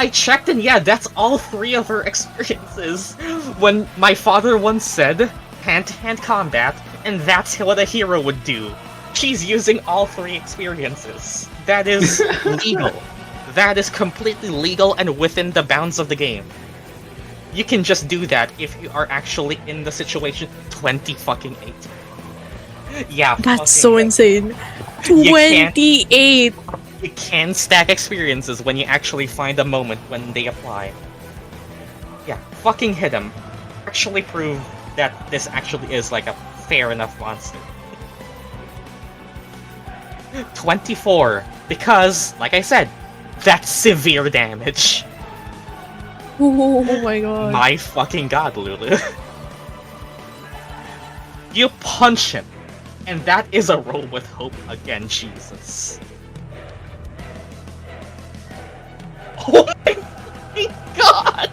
Speaker 1: I checked and yeah, that's all 3 of her experiences. When my father once said, hand-to-hand combat, and that's what a hero would do. She's using all 3 experiences. That is legal. That is completely legal and within the bounds of the game. You can just do that if you are actually in the situation 20-fucking-8. Yeah,
Speaker 2: That's so
Speaker 1: fucking-
Speaker 2: insane.
Speaker 1: You can't-
Speaker 2: 28!
Speaker 1: You can stack experiences when you actually find a moment when they apply. Yeah, fucking hit him. Actually prove that this actually is like a fair enough monster. 24, because, like I said, that's severe damage.
Speaker 2: Oh my god.
Speaker 1: My fucking god, Lulu. You punch him, and that is a roll with hope again, Jesus. Oh my god!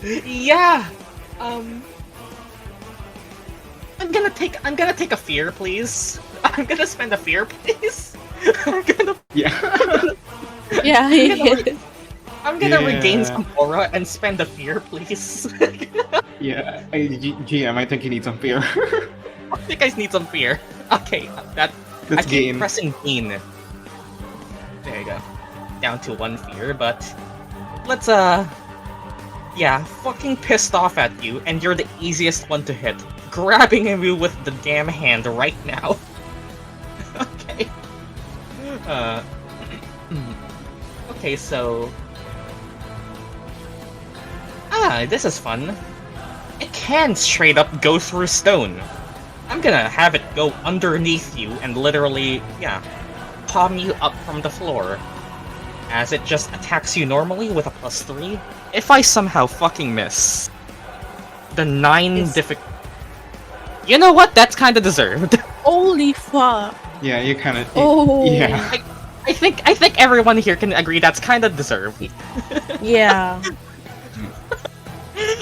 Speaker 1: Yeah. I'm gonna take a fear, please. I'm gonna spend a fear, please.
Speaker 6: Yeah.
Speaker 2: Yeah,
Speaker 1: I'm gonna regain
Speaker 6: Yeah.
Speaker 1: some aura and spend a fear, please.
Speaker 6: Yeah. GM, I think you need some fear.
Speaker 1: I think I need some fear. Okay, I
Speaker 6: Let's
Speaker 1: keep
Speaker 6: gain.
Speaker 1: pressing gain. There you go. Down to 1 fear, but let's yeah, fucking pissed off at you, and you're the easiest one to hit. Grabbing you with the damn hand right now. Okay. Okay, so... this is fun. It can straight up go through stone. I'm gonna have it go underneath you and literally, yeah, palm you up from the floor. As it just attacks you normally with a +3, if I somehow fucking miss. The 9
Speaker 2: Yes.
Speaker 1: difficult. You know what? That's kind of deserved.
Speaker 2: Holy fuck!
Speaker 6: Yeah, you kind of.
Speaker 2: Oh.
Speaker 6: Yeah.
Speaker 1: I think everyone here can agree that's kind of deserved.
Speaker 2: Yeah.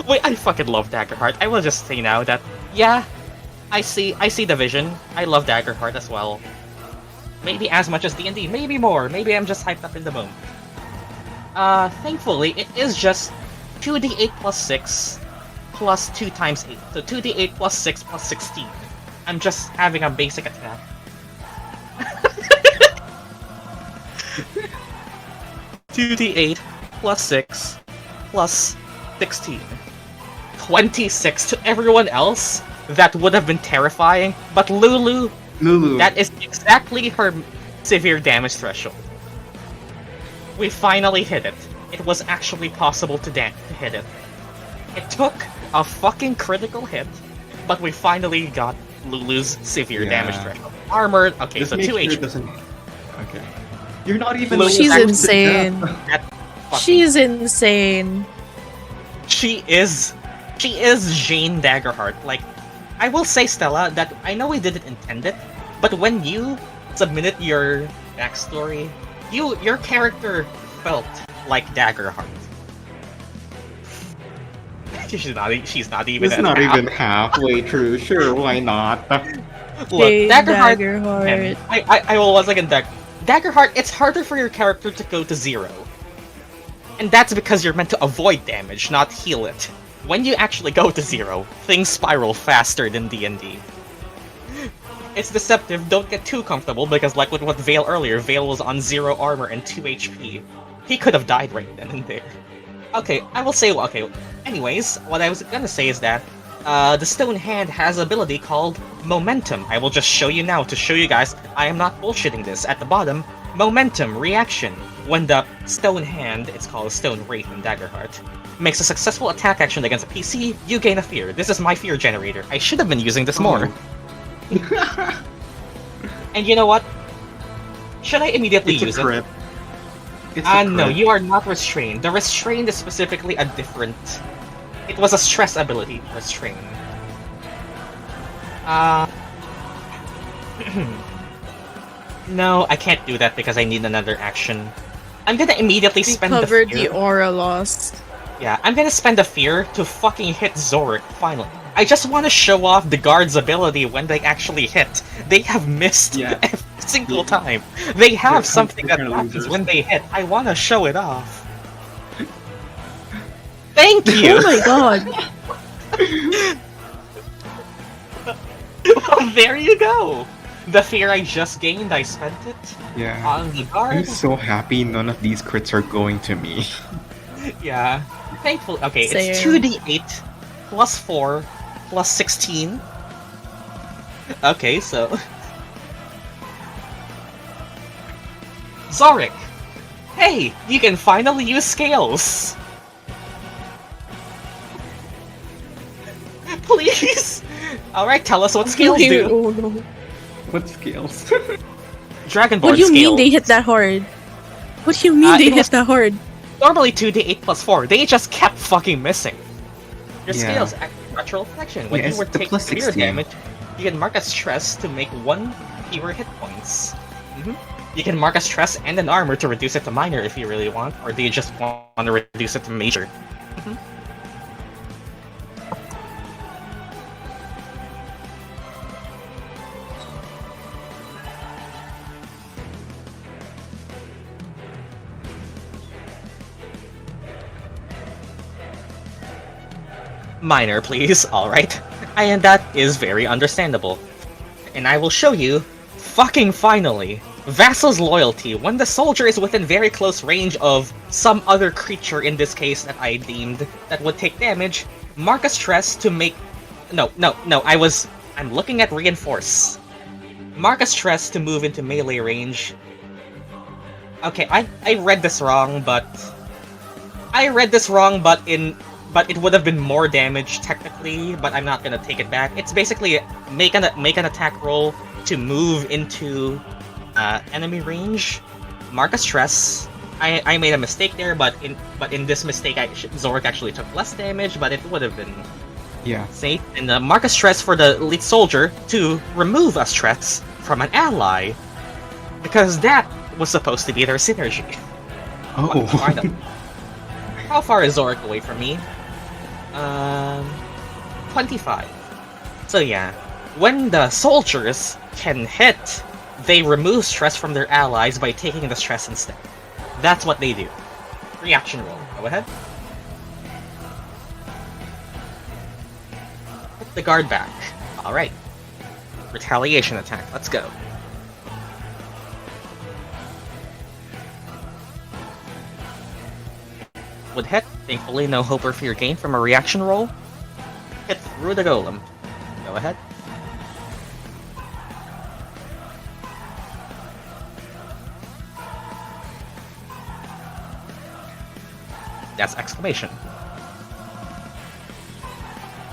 Speaker 1: Wait, I fucking love Daggerheart. I will just say now that yeah, I see the vision. I love Daggerheart as well. Maybe as much as D&D, maybe more. Maybe I'm just hyped up in the moment. Thankfully, it is just 2d8 plus 6 plus 2 times 8. So 2d8 plus 6 plus 16. I'm just having a basic attack. Two d8 plus 6 plus 16. 26 to everyone else. That would have been terrifying, but Lulu, that is exactly her severe damage threshold. We finally hit it. It was actually possible to hit it. It took a fucking critical hit, but we finally got Lulu's severe damage threshold. Armored, okay,
Speaker 6: Just
Speaker 1: so
Speaker 6: make
Speaker 1: 2
Speaker 6: sure
Speaker 1: HP.
Speaker 6: it doesn't. Okay. You're not even.
Speaker 1: Lulu-
Speaker 2: She's
Speaker 1: actually-
Speaker 2: insane.
Speaker 1: That fucking-
Speaker 2: She's insane.
Speaker 1: She is Jane Daggerheart. Like, I will say, Stella, that I know we didn't intend it, but when you submitted your backstory, your character felt like Daggerheart. She's not even.
Speaker 6: It's
Speaker 1: at
Speaker 6: not
Speaker 1: half.
Speaker 6: even halfway through. Sure, why not?
Speaker 1: Look,
Speaker 2: Jane
Speaker 1: Daggerheart.
Speaker 2: Daggerheart.
Speaker 1: I will once again Daggerheart. It's harder for your character to go to 0, and that's because you're meant to avoid damage, not heal it. When you actually go to 0, things spiral faster than D&D. It's deceptive, don't get too comfortable, because like with what Vail earlier, Vail was on 0 armor and 2 HP. He could have died right then and there. Okay, I will say, okay, anyways, what I was gonna say is that, the Stone Hand has an ability called Momentum. I will just show you now to show you guys I am not bullshitting this. At the bottom, Momentum, reaction. When the Stone Hand, it's called Stone Wraith in Daggerheart, makes a successful attack action against a PC, you gain a fear. This is my fear generator. I should have been using this more. And you know what? Should I immediately
Speaker 6: It's a
Speaker 1: use it?
Speaker 6: crit. It's a
Speaker 1: No,
Speaker 6: crit.
Speaker 1: you are not restrained. The restrained is specifically a different... It was a stress ability, restrain. No, I can't do that because I need another action. I'm gonna immediately
Speaker 2: We
Speaker 1: spend
Speaker 2: covered
Speaker 1: the
Speaker 2: the
Speaker 1: fear.
Speaker 2: aura loss.
Speaker 1: Yeah, I'm gonna spend a fear to fucking hit Zorik, finally. I just want to show off the guard's ability when they actually hit. They have missed
Speaker 6: Yeah.
Speaker 1: every single time. They have
Speaker 6: They're
Speaker 1: something that
Speaker 6: kind of
Speaker 1: happens
Speaker 6: losers.
Speaker 1: when they hit. I want to show it off. Thank you!
Speaker 2: Oh my god.
Speaker 1: Well, there you go! The fear I just gained, I spent it
Speaker 6: Yeah.
Speaker 1: on the
Speaker 6: I'm
Speaker 1: guard.
Speaker 6: so happy none of these crits are going to me.
Speaker 1: Yeah. Thankfully, okay, it's
Speaker 2: Same.
Speaker 1: 2d8 plus 4 plus 16. Okay, so... Zorik! Hey, you can finally use scales! Please! Alright, tell us what scales do.
Speaker 2: Oh no.
Speaker 6: What scales?
Speaker 1: Dragonborn
Speaker 2: What do you
Speaker 1: scales.
Speaker 2: mean they hit that hard? What do you mean they
Speaker 1: it was-
Speaker 2: hit that hard?
Speaker 1: Normally 2d8 plus 4, they just kept fucking missing. Your
Speaker 6: Yeah.
Speaker 1: scales act natural reflection. When
Speaker 6: Yeah,
Speaker 1: you
Speaker 6: it's
Speaker 1: were
Speaker 6: the
Speaker 1: taking
Speaker 6: plus
Speaker 1: severe
Speaker 6: 16.
Speaker 1: damage, you can mark a stress to make 1 fewer hit points. You can mark a stress and an armor to reduce it to minor if you really want, or do you just want to reduce it to major? Minor, please. Alright. And that is very understandable. And I will show you, fucking finally, Vassal's Loyalty. When the soldier is within very close range of some other creature, in this case that I deemed that would take damage, mark a stress to make... No, I'm looking at Reinforce. Mark a stress to move into melee range. Okay, I read this wrong, but... But it would have been more damage technically, but I'm not gonna take it back. It's basically make an attack roll to move into enemy range. Mark a stress. I made a mistake there, but in this mistake, Zorik actually took less damage, but it would have been
Speaker 3: Yeah.
Speaker 1: See? And mark a stress for the elite soldier to remove a stress from an ally. Because that was supposed to be their synergy.
Speaker 3: Oh.
Speaker 1: Finally. How far is Zorik away from me? 25. So yeah, when the soldiers can hit, they remove stress from their allies by taking the stress instead. That's what they do. Reaction roll. Go ahead. Put the guard back. Alright. Retaliation attack. Let's go. Would hit. Thankfully, no hope or fear gained from a reaction roll. Hit through the golem. Go ahead. That's exclamation.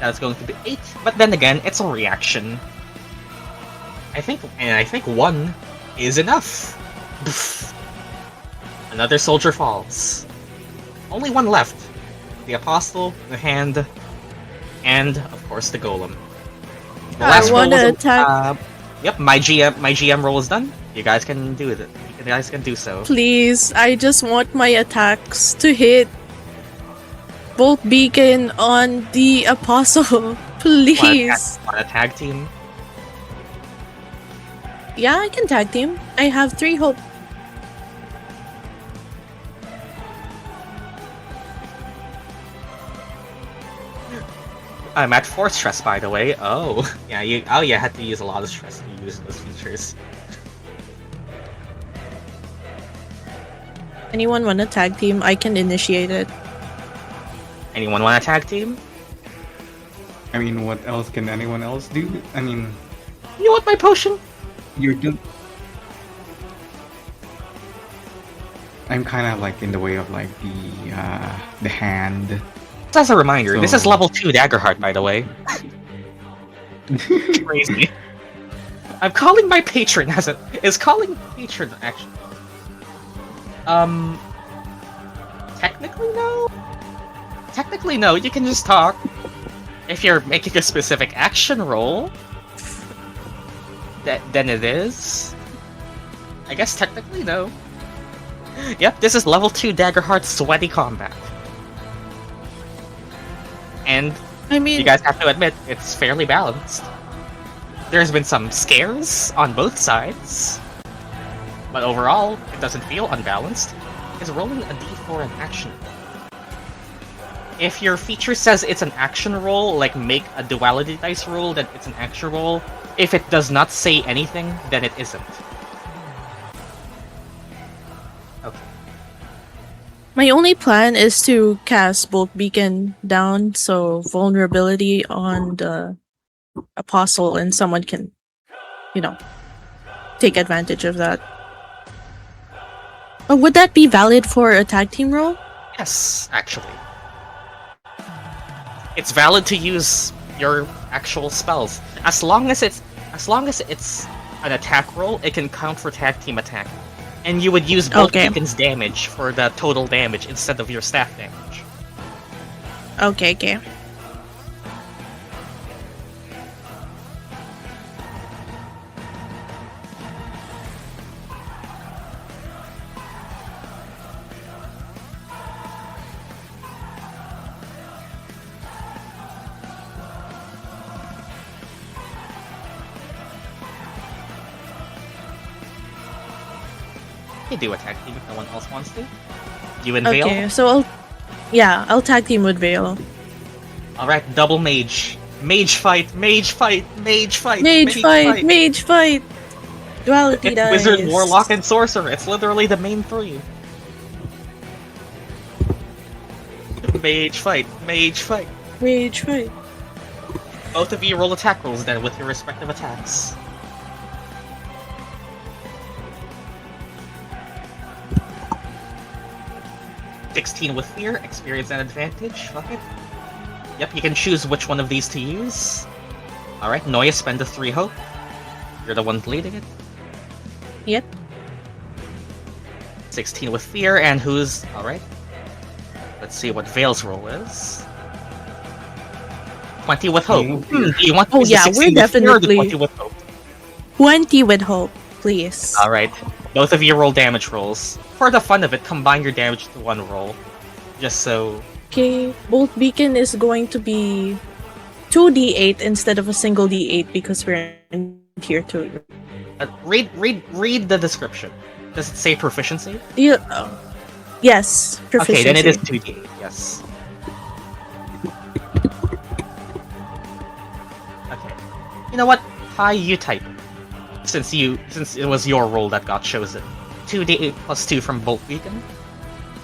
Speaker 1: That's going to be 8, but then again, it's a reaction. I think 1 is enough. Another soldier falls. Only one left. The Apostle, the Hand, and of course the Golem. The
Speaker 2: I want
Speaker 1: roll
Speaker 2: to
Speaker 1: was
Speaker 2: attack.
Speaker 1: Yep, my GM roll is done. You guys can do it. You guys can do so.
Speaker 2: Please, I just want my attacks to hit. Bolt beacon on the apostle. Please.
Speaker 1: Want a tag team?
Speaker 2: Yeah, I can tag team. I have 3 hope.
Speaker 1: I'm at 4 stress, by the way. Oh, yeah, you had to use a lot of stress to use those features.
Speaker 2: Anyone want a tag team? I can initiate it.
Speaker 1: Anyone want a tag team?
Speaker 3: I mean, what else can anyone else do? I mean,
Speaker 1: You want my potion?
Speaker 3: you're just. I'm kind of like in the way of like the hand.
Speaker 1: Just as a reminder, this is
Speaker 3: So-
Speaker 1: level 2 Daggerheart, by the way. Crazy. I'm calling my patron as a... Is calling patron actually... Technically no? Technically no, you can just talk. If you're making a specific action roll, then it is. I guess technically no. Yep, this is level 2 Daggerheart sweaty combat. And
Speaker 2: I mean,
Speaker 1: you guys have to admit, it's fairly balanced. There's been some scares on both sides, but overall, it doesn't feel unbalanced. Is rolling a d4 an action roll? If your feature says it's an action roll, like make a duality dice roll, then it's an action roll. If it does not say anything, then it isn't. Okay.
Speaker 2: my only plan is to cast Bolt Beacon down, so vulnerability on the apostle, and someone can, take advantage of that. But would that be valid for a tag team roll?
Speaker 1: Yes, actually. It's valid to use your actual spells. As long as it's an attack roll, it can count for tag team attack. And you would use Bolt
Speaker 2: Okay.
Speaker 1: Beacon's damage for the total damage instead of your staff damage.
Speaker 2: Okay.
Speaker 1: You do a tag team if no one else wants to. You and Vail?
Speaker 2: Okay, so I'll tag team with Vail.
Speaker 1: Alright, double mage. Mage fight, mage fight, mage fight,
Speaker 2: Mage fight! Duality dice.
Speaker 1: Wizard, Warlock, and Sorcerer. It's literally the main 3. Mage fight, mage fight.
Speaker 2: Mage fight.
Speaker 1: Both of you roll attack rolls then with your respective attacks. "16 with fear, experience and advantage." Fuck it. Yep, you can choose which one of these to use. Alright, Noia, spend the 3 hope. You're the one leading it.
Speaker 2: Yep.
Speaker 1: 16 with fear, and who's... Alright. Let's see what Vail's roll is. 20 with hope. Do you want to
Speaker 2: Oh
Speaker 1: use
Speaker 2: yeah,
Speaker 1: the
Speaker 2: we're
Speaker 1: 16 with fear or the
Speaker 2: definitely
Speaker 1: 20 with hope?
Speaker 2: 20 with hope, please.
Speaker 1: Alright, both of you roll damage rolls. For the fun of it, combine your damage to one roll. Just so...
Speaker 2: Okay, Bolt Beacon is going to be 2d8 instead of a single d8 because we're in tier 2.
Speaker 1: read the description. Does it say proficiency?
Speaker 2: Yes, proficiency.
Speaker 1: Okay, then it is 2d8, yes. Okay. You know what? Hi, you type. Since it was your roll that got chosen. 2d8 plus 2 from Bolt Beacon.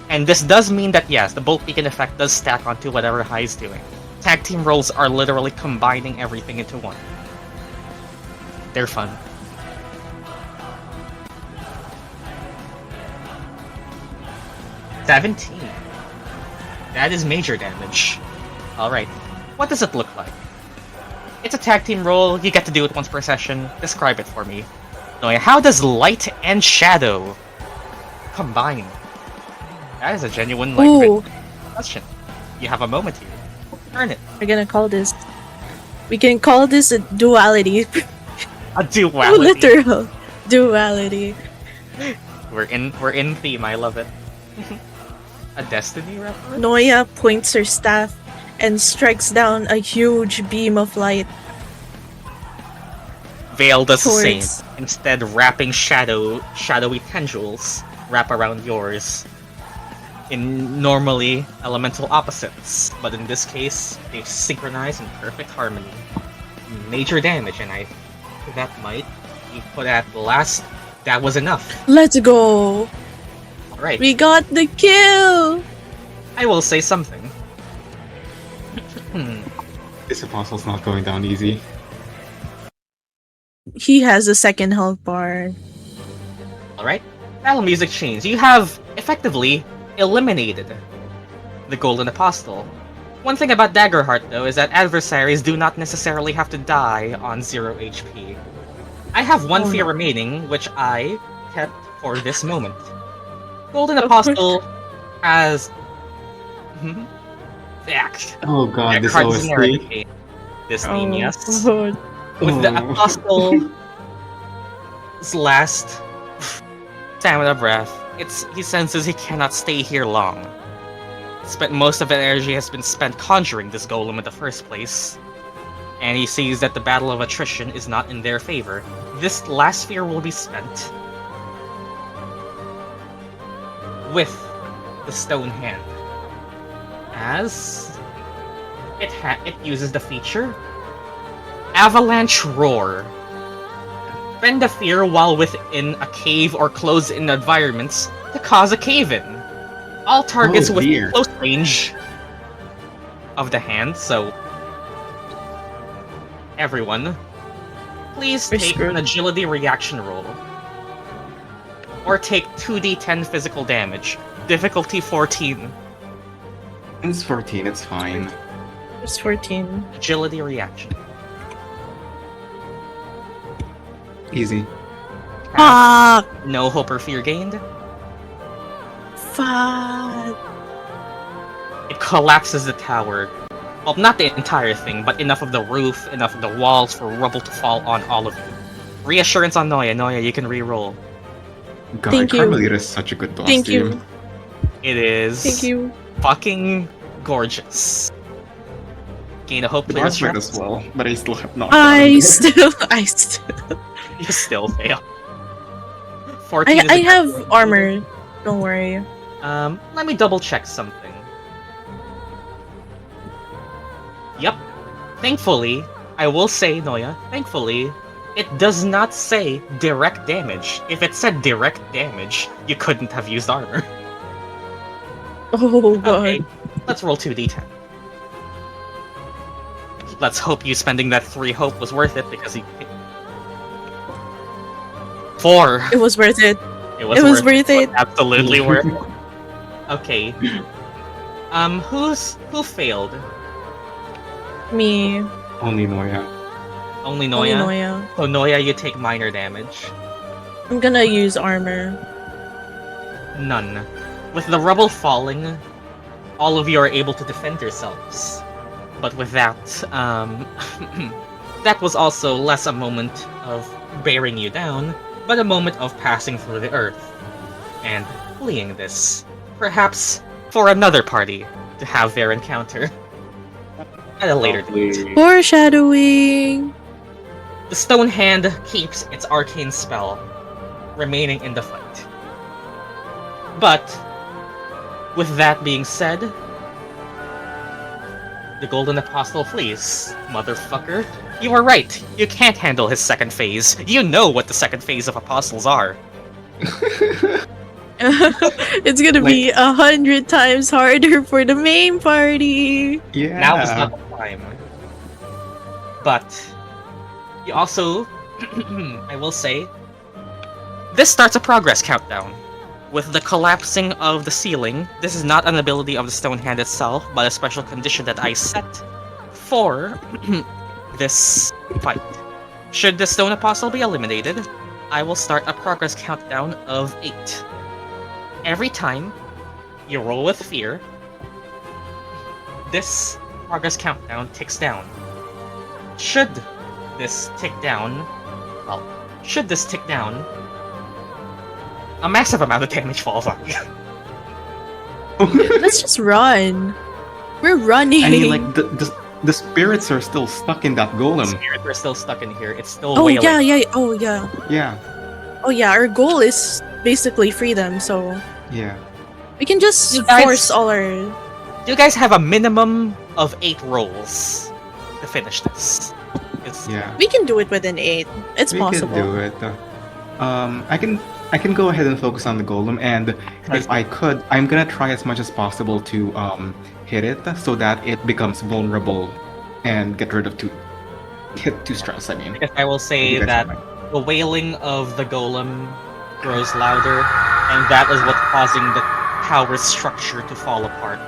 Speaker 1: And this does mean that yes, the Bolt Beacon effect does stack onto whatever High is doing. Tag team rolls are literally combining everything into one. They're fun. $17. That is major damage. Alright, what does it look like? It's a tag team roll, you get to do it once per session. Describe it for me. Noia, how does light and shadow combine? That is a genuine question. You have a moment here. Earn it.
Speaker 2: We're gonna call this... We can call this a duality.
Speaker 1: A duality.
Speaker 2: Literal duality.
Speaker 1: We're in theme, I love it. A Destiny reference?
Speaker 2: Noia points her staff and strikes down a huge beam of light.
Speaker 1: Vail does the
Speaker 2: towards-
Speaker 1: same. Instead, wrapping shadowy tendrils wrap around yours. In normally elemental opposites, but in this case, they synchronize in perfect harmony. Major damage, and that might be put at last. That was enough.
Speaker 2: Let's go!
Speaker 1: Alright,
Speaker 2: We got the kill!
Speaker 1: I will say something.
Speaker 6: This apostle's not going down easy.
Speaker 2: He has a second health bar.
Speaker 1: Alright, battle music change. You have effectively eliminated the Golden Apostle. One thing about Daggerheart, though, is that adversaries do not necessarily have to die on 0 HP. I have one fear remaining, which I kept for this moment. Golden Apostle has... Fact.
Speaker 6: Oh god, this
Speaker 1: Daggerheart's
Speaker 6: OST.
Speaker 1: narrative. This theme, yes.
Speaker 2: Lord.
Speaker 1: With the Apostle's last stamina breath, he senses he cannot stay here long. Most of his energy has been spent conjuring this golem in the first place, and he sees that the battle of attrition is not in their favor. This last sphere will be spent with the stone hand, as it uses the feature Avalanche Roar. Spend the fear while within a cave or closed-in environments to cause a cave-in. All targets within close range of the hand, so everyone, please take an agility reaction roll. Or take 2d10 physical damage. Difficulty 14.
Speaker 6: It's 14, it's fine.
Speaker 2: It's 14.
Speaker 1: Agility reaction.
Speaker 6: Easy.
Speaker 2: Fuck!
Speaker 1: No hope or fear gained.
Speaker 2: Fuck!
Speaker 1: It collapses the tower. Well, not the entire thing, but enough of the roof, enough of the walls for rubble to fall on all of you. Reassurance on Noia. Noia, you can re-roll.
Speaker 6: God,
Speaker 2: Thank you.
Speaker 6: Carmelita is such a good boss
Speaker 2: Thank
Speaker 6: team.
Speaker 2: you.
Speaker 1: It is
Speaker 2: Thank you.
Speaker 1: fucking gorgeous. Gain a hope, clear
Speaker 6: Boss fight
Speaker 1: stress.
Speaker 6: as well, but I still have not.
Speaker 2: I still...
Speaker 1: You still fail. 14 is
Speaker 2: I
Speaker 1: a
Speaker 2: have armor. Don't worry.
Speaker 1: Let me double check something. Yep. Thankfully, I will say, Noia, thankfully, it does not say direct damage. If it said direct damage, you couldn't have used armor.
Speaker 2: Oh god.
Speaker 1: Okay, let's roll 2d10. Let's hope you spending that 3 hope was worth it, because 4!
Speaker 2: It was worth it.
Speaker 1: It was
Speaker 2: worth it.
Speaker 1: Absolutely worth it. Okay. Who failed?
Speaker 2: Me.
Speaker 6: Only Noia.
Speaker 1: Only
Speaker 2: Only
Speaker 1: Noia?
Speaker 2: Noia.
Speaker 1: So Noia, you take minor damage.
Speaker 2: I'm gonna use armor.
Speaker 1: None. With the rubble falling, all of you are able to defend yourselves. But with that, that was also less a moment of bearing you down, but a moment of passing through the earth and fleeing this, perhaps for another party to have their encounter at a later date.
Speaker 2: Foreshadowing.
Speaker 1: The Stone Hand keeps its arcane spell, remaining in the fight. But, with that being said, the Golden Apostle flees. Motherfucker. You were right. You can't handle his second phase. You know what the second phase of apostles are.
Speaker 2: It's gonna be 100 times harder for the main party.
Speaker 3: Yeah.
Speaker 1: Now is not the time. But you also, I will say, this starts a progress countdown. With the collapsing of the ceiling, this is not an ability of the Stone Hand itself, but a special condition that I set for this fight. Should the Stone Apostle be eliminated, I will start a progress countdown of 8. Every time you roll with fear, this progress countdown ticks down. Should this tick down, a massive amount of damage falls on you.
Speaker 2: Let's just run. We're running.
Speaker 6: I mean, like the spirits are still stuck in that golem.
Speaker 1: Spirits are still stuck in here. It's still
Speaker 2: Oh
Speaker 1: wailing.
Speaker 2: yeah. Oh yeah.
Speaker 6: Yeah,
Speaker 2: Oh yeah. Our goal is basically freedom, so
Speaker 6: yeah.
Speaker 2: we can just
Speaker 1: You guys-
Speaker 2: force all our.
Speaker 1: You guys have a minimum of 8 rolls to finish this.
Speaker 6: Yeah.
Speaker 2: We can do it within 8. It's
Speaker 6: We
Speaker 2: possible.
Speaker 6: could do it. I can go ahead and focus on the golem, and if I could, I'm gonna try as much as possible to hit it so that it becomes vulnerable and get rid of two stress. I mean,
Speaker 1: Because I will say
Speaker 6: You guys
Speaker 1: that
Speaker 6: might.
Speaker 1: the wailing of the golem grows louder, and that is what's causing the tower structure to fall apart.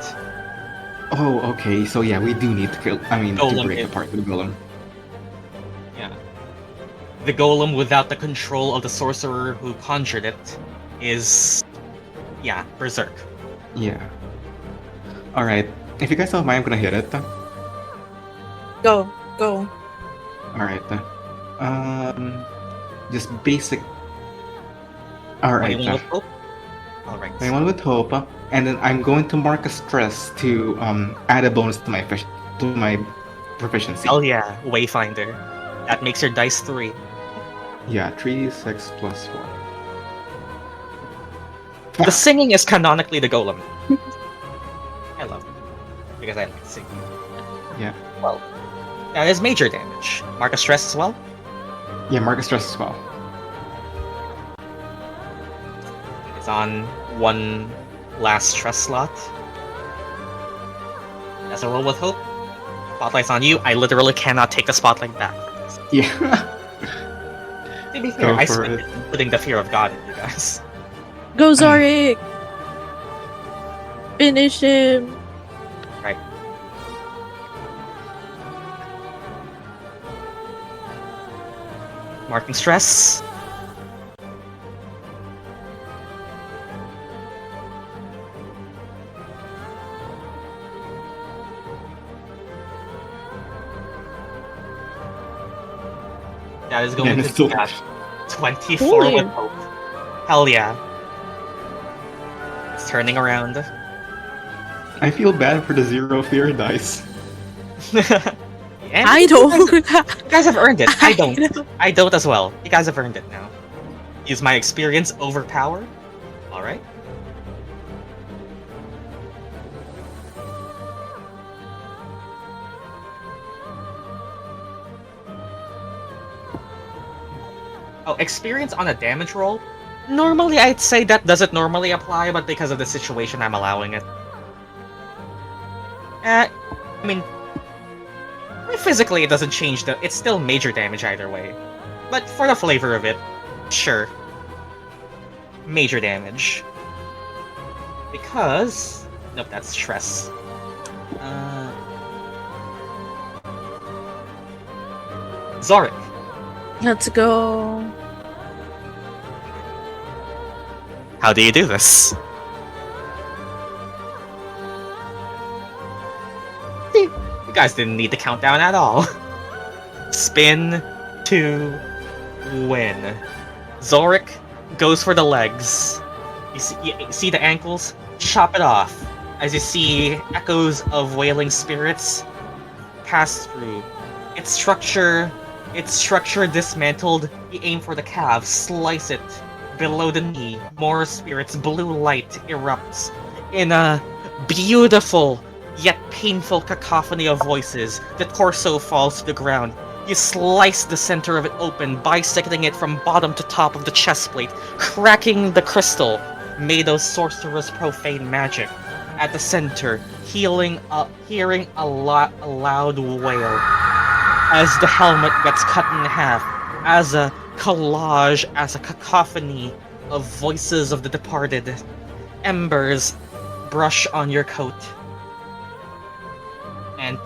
Speaker 6: Oh, okay. So yeah, we do need to kill. I mean, to
Speaker 1: Golem
Speaker 6: break
Speaker 1: is-
Speaker 6: apart the golem.
Speaker 1: Yeah. The golem without the control of the sorcerer who conjured it is, yeah, berserk.
Speaker 6: Yeah. All right. If you guys don't mind, I'm gonna hit it.
Speaker 2: Go.
Speaker 6: All right. Just basic. All right.
Speaker 1: 21 with hope. All right.
Speaker 6: 21 with hope, and then I'm going to mark a stress to add a bonus to my proficiency.
Speaker 1: Hell yeah, Wayfinder. That makes your dice 3.
Speaker 6: Yeah, 3, 6 plus 4.
Speaker 1: The singing is canonically the golem. I love it. Because I like singing.
Speaker 6: Yeah.
Speaker 1: Well, that is major damage. Mark a stress as well?
Speaker 6: Yeah, mark a stress as well.
Speaker 1: It's on one last stress slot. That's a roll with hope. Spotlight's on you. I literally cannot take the spotlight back.
Speaker 6: Yeah.
Speaker 1: To be fair,
Speaker 6: Go
Speaker 1: I
Speaker 6: for
Speaker 1: spent
Speaker 6: it.
Speaker 1: it putting the fear of God in you guys.
Speaker 2: Go Zorik. Finish him.
Speaker 1: Right. Marking stress. That is going
Speaker 6: Man,
Speaker 1: to
Speaker 6: it's still-
Speaker 1: be at 24
Speaker 2: Holy.
Speaker 1: with hope. Hell yeah. It's turning around.
Speaker 6: I feel bad for the 0 fear dice.
Speaker 1: And
Speaker 2: I
Speaker 1: you
Speaker 2: don't.
Speaker 1: guys have earned it. I don't.
Speaker 2: know.
Speaker 1: I don't as well. You guys have earned it now. Use my experience over power. Alright. Oh, experience on a damage roll? Normally, I'd say that doesn't normally apply, but because of the situation, I'm allowing it. I mean, physically, it doesn't change the. It's still major damage either way. But for the flavor of it, sure. Major damage. Because. Nope, that's stress. Zorik.
Speaker 2: Let's go.
Speaker 1: How do you do this? See, you guys didn't need the countdown at all. Spin to win. Zorik goes for the legs. You see the ankles? Chop it off. As you see echoes of wailing spirits pass through. Its structure dismantled. You aim for the calf, slice it. Below the knee, more spirits, blue light erupts. In a beautiful yet painful cacophony of voices, the torso falls to the ground. You slice the center of it open, bisecting it from bottom to top of the chest plate, cracking the crystal made of sorcerer's profane magic. At the center, hearing a loud wail as the helmet gets cut in half, as a collage, as a cacophony of voices of the departed. Embers brush on your coat, and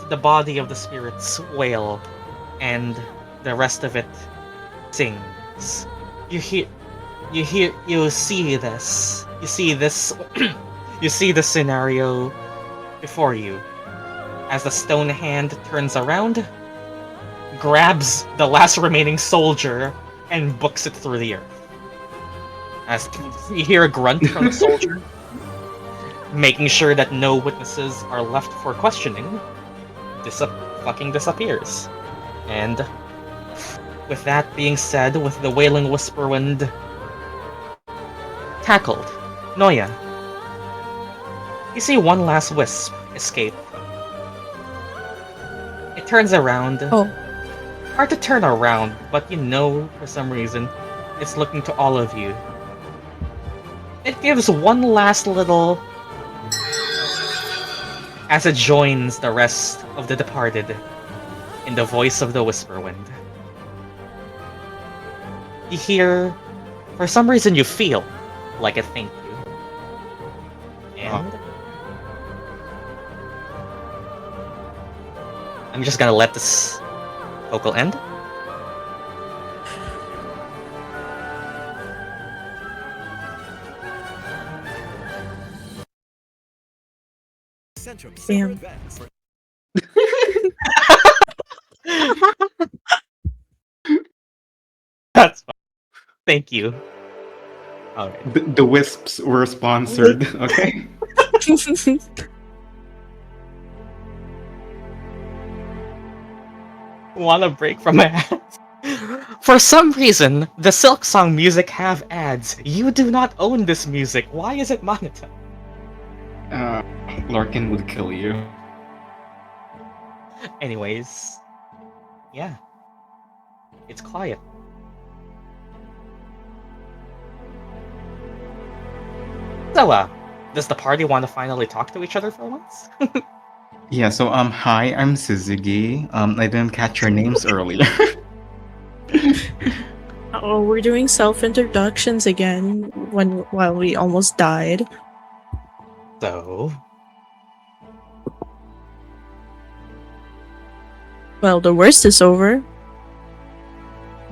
Speaker 1: the body of the spirits wail, and the rest of it sings. You see this. You see the scenario before you. As the stone hand turns around, grabs the last remaining soldier, and books it through the earth. As you hear a grunt from the soldier, making sure that no witnesses are left for questioning, fucking disappears. And with that being said, with the wailing Whisperwind tackled, Noia, you see one last wisp escape. It turns around.
Speaker 2: Oh.
Speaker 1: Hard to turn around, but you know, for some reason, it's looking to all of you. It gives one last little as it joins the rest of the departed in the voice of the Whisperwind. You hear, for some reason you feel like a thank you. And I'm just gonna let this vocal end.
Speaker 2: Damn.
Speaker 1: That's fine. Thank you. Alright.
Speaker 6: The wisps were sponsored, okay?
Speaker 1: Want a break from ads? For some reason, the Silk Song music have ads. You do not own this music. Why is it monetized?
Speaker 6: Larkin would kill you.
Speaker 1: Anyways, yeah. It's quiet. So, does the party want to finally talk to each other for once?
Speaker 6: Yeah, so hi, I'm Syzygy. I didn't catch your names earlier.
Speaker 2: Oh, we're doing self-introductions again while we almost died.
Speaker 1: So,
Speaker 2: Well, the worst is over.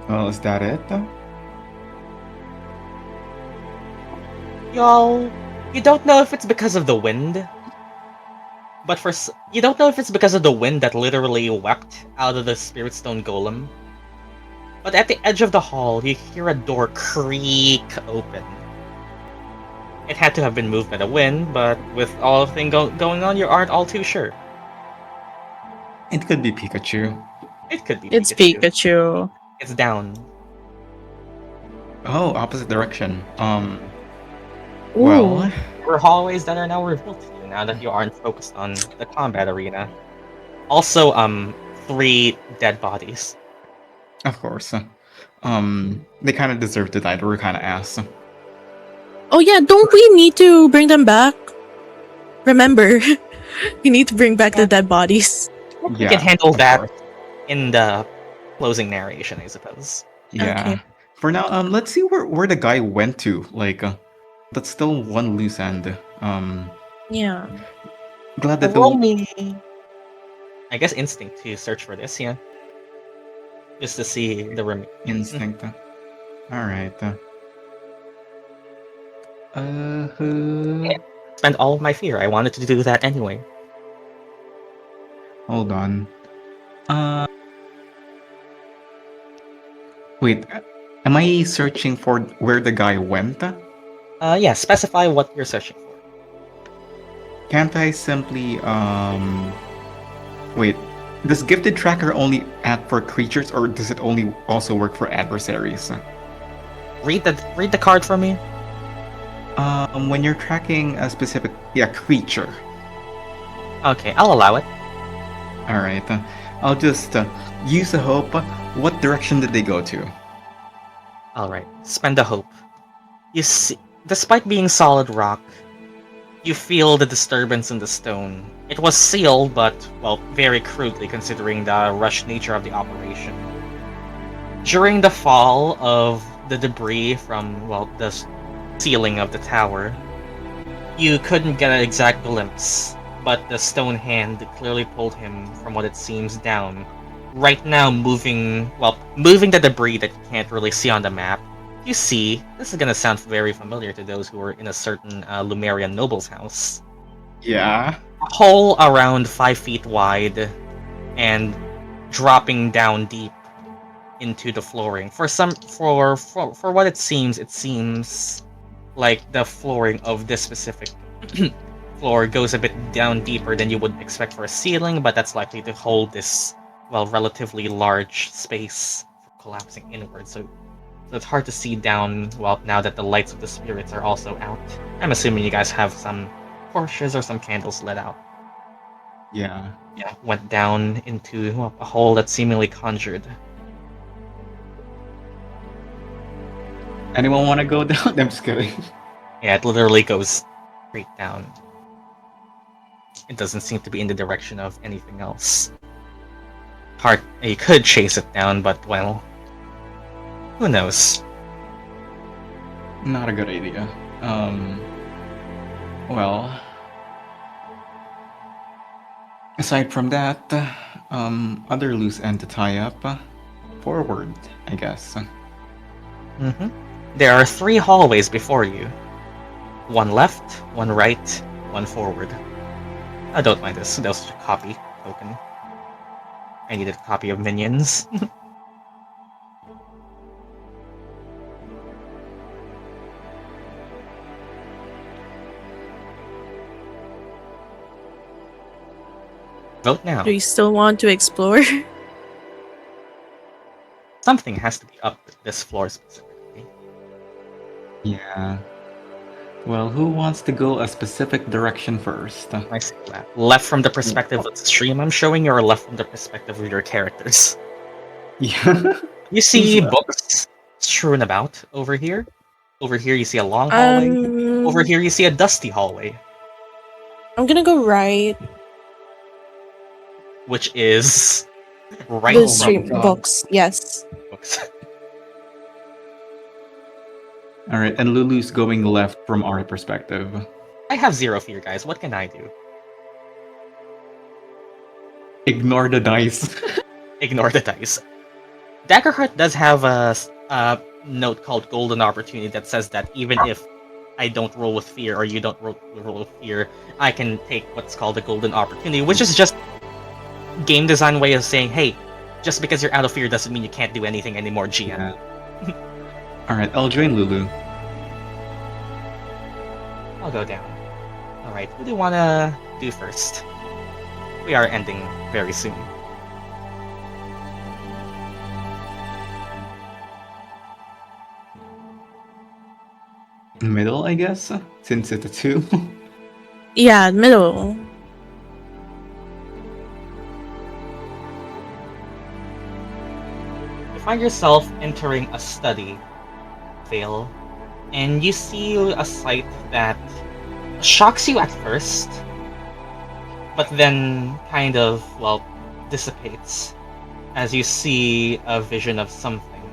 Speaker 6: Well, is that it?
Speaker 1: y'all, you don't know if it's because of the wind, but you don't know if it's because of the wind that literally wept out of the Spirit Stone Golem. But at the edge of the hall, you hear a door creak open. It had to have been moved by the wind, but with all the thing going on, you aren't all too sure.
Speaker 6: It could be Pikachu.
Speaker 1: It could be
Speaker 2: It's Pikachu.
Speaker 1: It's down.
Speaker 6: Oh, opposite direction.
Speaker 2: Ooh.
Speaker 6: Well,
Speaker 1: There are hallways that are now revealed to you now that you aren't focused on the combat arena. Also, 3 dead bodies.
Speaker 6: of course. They kind of deserve to die. They were kind of ass.
Speaker 2: Oh yeah, don't we need to bring them back? Remember, we need to bring back the dead bodies.
Speaker 1: You can handle that in the closing narration, I suppose.
Speaker 6: Yeah.
Speaker 2: Okay.
Speaker 6: For now, let's see where the guy went to. Like, that's still one loose end.
Speaker 2: Yeah.
Speaker 6: Glad that
Speaker 1: Roll me. I guess instinct to search for this, yeah. Just to see the
Speaker 6: instinct. All right.
Speaker 1: Spend all of my fear. I wanted to do that anyway.
Speaker 6: Hold on. Wait, am I searching for where the guy went?
Speaker 1: Yeah, specify what you're searching for.
Speaker 6: Can't I simply wait, does gifted tracker only act for creatures or does it only also work for adversaries?
Speaker 1: Read the card for me.
Speaker 6: When you're tracking a specific creature.
Speaker 1: Okay, I'll allow it.
Speaker 6: Alright. I'll just use a hope. What direction did they go to?
Speaker 1: Alright, spend a hope. You see, despite being solid rock, you feel the disturbance in the stone. It was sealed, but, well, very crudely considering the rushed nature of the operation. During the fall of the debris from, well, the ceiling of the tower, you couldn't get an exact glimpse, but the stone hand clearly pulled him from what it seems down. Right now, moving the debris that you can't really see on the map, you see, this is gonna sound very familiar to those who were in a certain Lumerian noble's house.
Speaker 6: Yeah.
Speaker 1: A hole around 5 feet wide and dropping down deep into the flooring. For what it seems like the flooring of this specific floor goes a bit down deeper than you would expect for a ceiling, but that's likely to hold this, well, relatively large space collapsing inward. So it's hard to see down, well, now that the lights of the spirits are also out. I'm assuming you guys have some torches or some candles lit out.
Speaker 6: Yeah.
Speaker 1: Yeah, went down into, well, a hole that seemingly conjured.
Speaker 6: Anyone want to go down? I'm just kidding.
Speaker 1: Yeah, it literally goes straight down. It doesn't seem to be in the direction of anything else. You could chase it down, but, well, who knows?
Speaker 6: Not a good idea. Well, aside from that, other loose end to tie up. Forward, I guess.
Speaker 1: Mm-hmm. There are 3 hallways before you. One left, one right, one forward. I don't mind this. That was a copy token. I needed a copy of minions. Vote now.
Speaker 2: Do you still want to explore?
Speaker 1: Something has to be up this floor specifically.
Speaker 6: Yeah. Well, who wants to go a specific direction first?
Speaker 1: I see that. Left from the perspective of the stream I'm showing you, or left from the perspective of your characters?
Speaker 6: Yeah.
Speaker 1: You see
Speaker 6: Who's
Speaker 1: books strewn about over here. Over here you see a long hallway. Over here you see a dusty hallway,
Speaker 2: I'm gonna go right.
Speaker 1: which is right
Speaker 2: The
Speaker 1: from
Speaker 2: stream
Speaker 3: God.
Speaker 2: books, yes.
Speaker 1: books.
Speaker 6: Alright, and Lulu's going left from our perspective.
Speaker 1: I have 0 fear, guys. What can I do?
Speaker 6: Ignore the dice.
Speaker 1: Ignore the dice. Daggerheart does have a note called Golden Opportunity that says that even if I don't roll with fear or you don't roll with fear, I can take what's called a Golden Opportunity, which is just game design way of saying, hey, just because you're out of fear doesn't mean you can't do anything anymore, GM.
Speaker 6: Yeah. Alright, I'll join Lulu.
Speaker 1: I'll go down. Alright, who do you want to do first? We are ending very soon.
Speaker 6: Middle, I guess, since it's a 2.
Speaker 2: Yeah, middle.
Speaker 1: You find yourself entering a study, Vail, and you see a sight that shocks you at first, but then kind of, well, dissipates as you see a vision of something.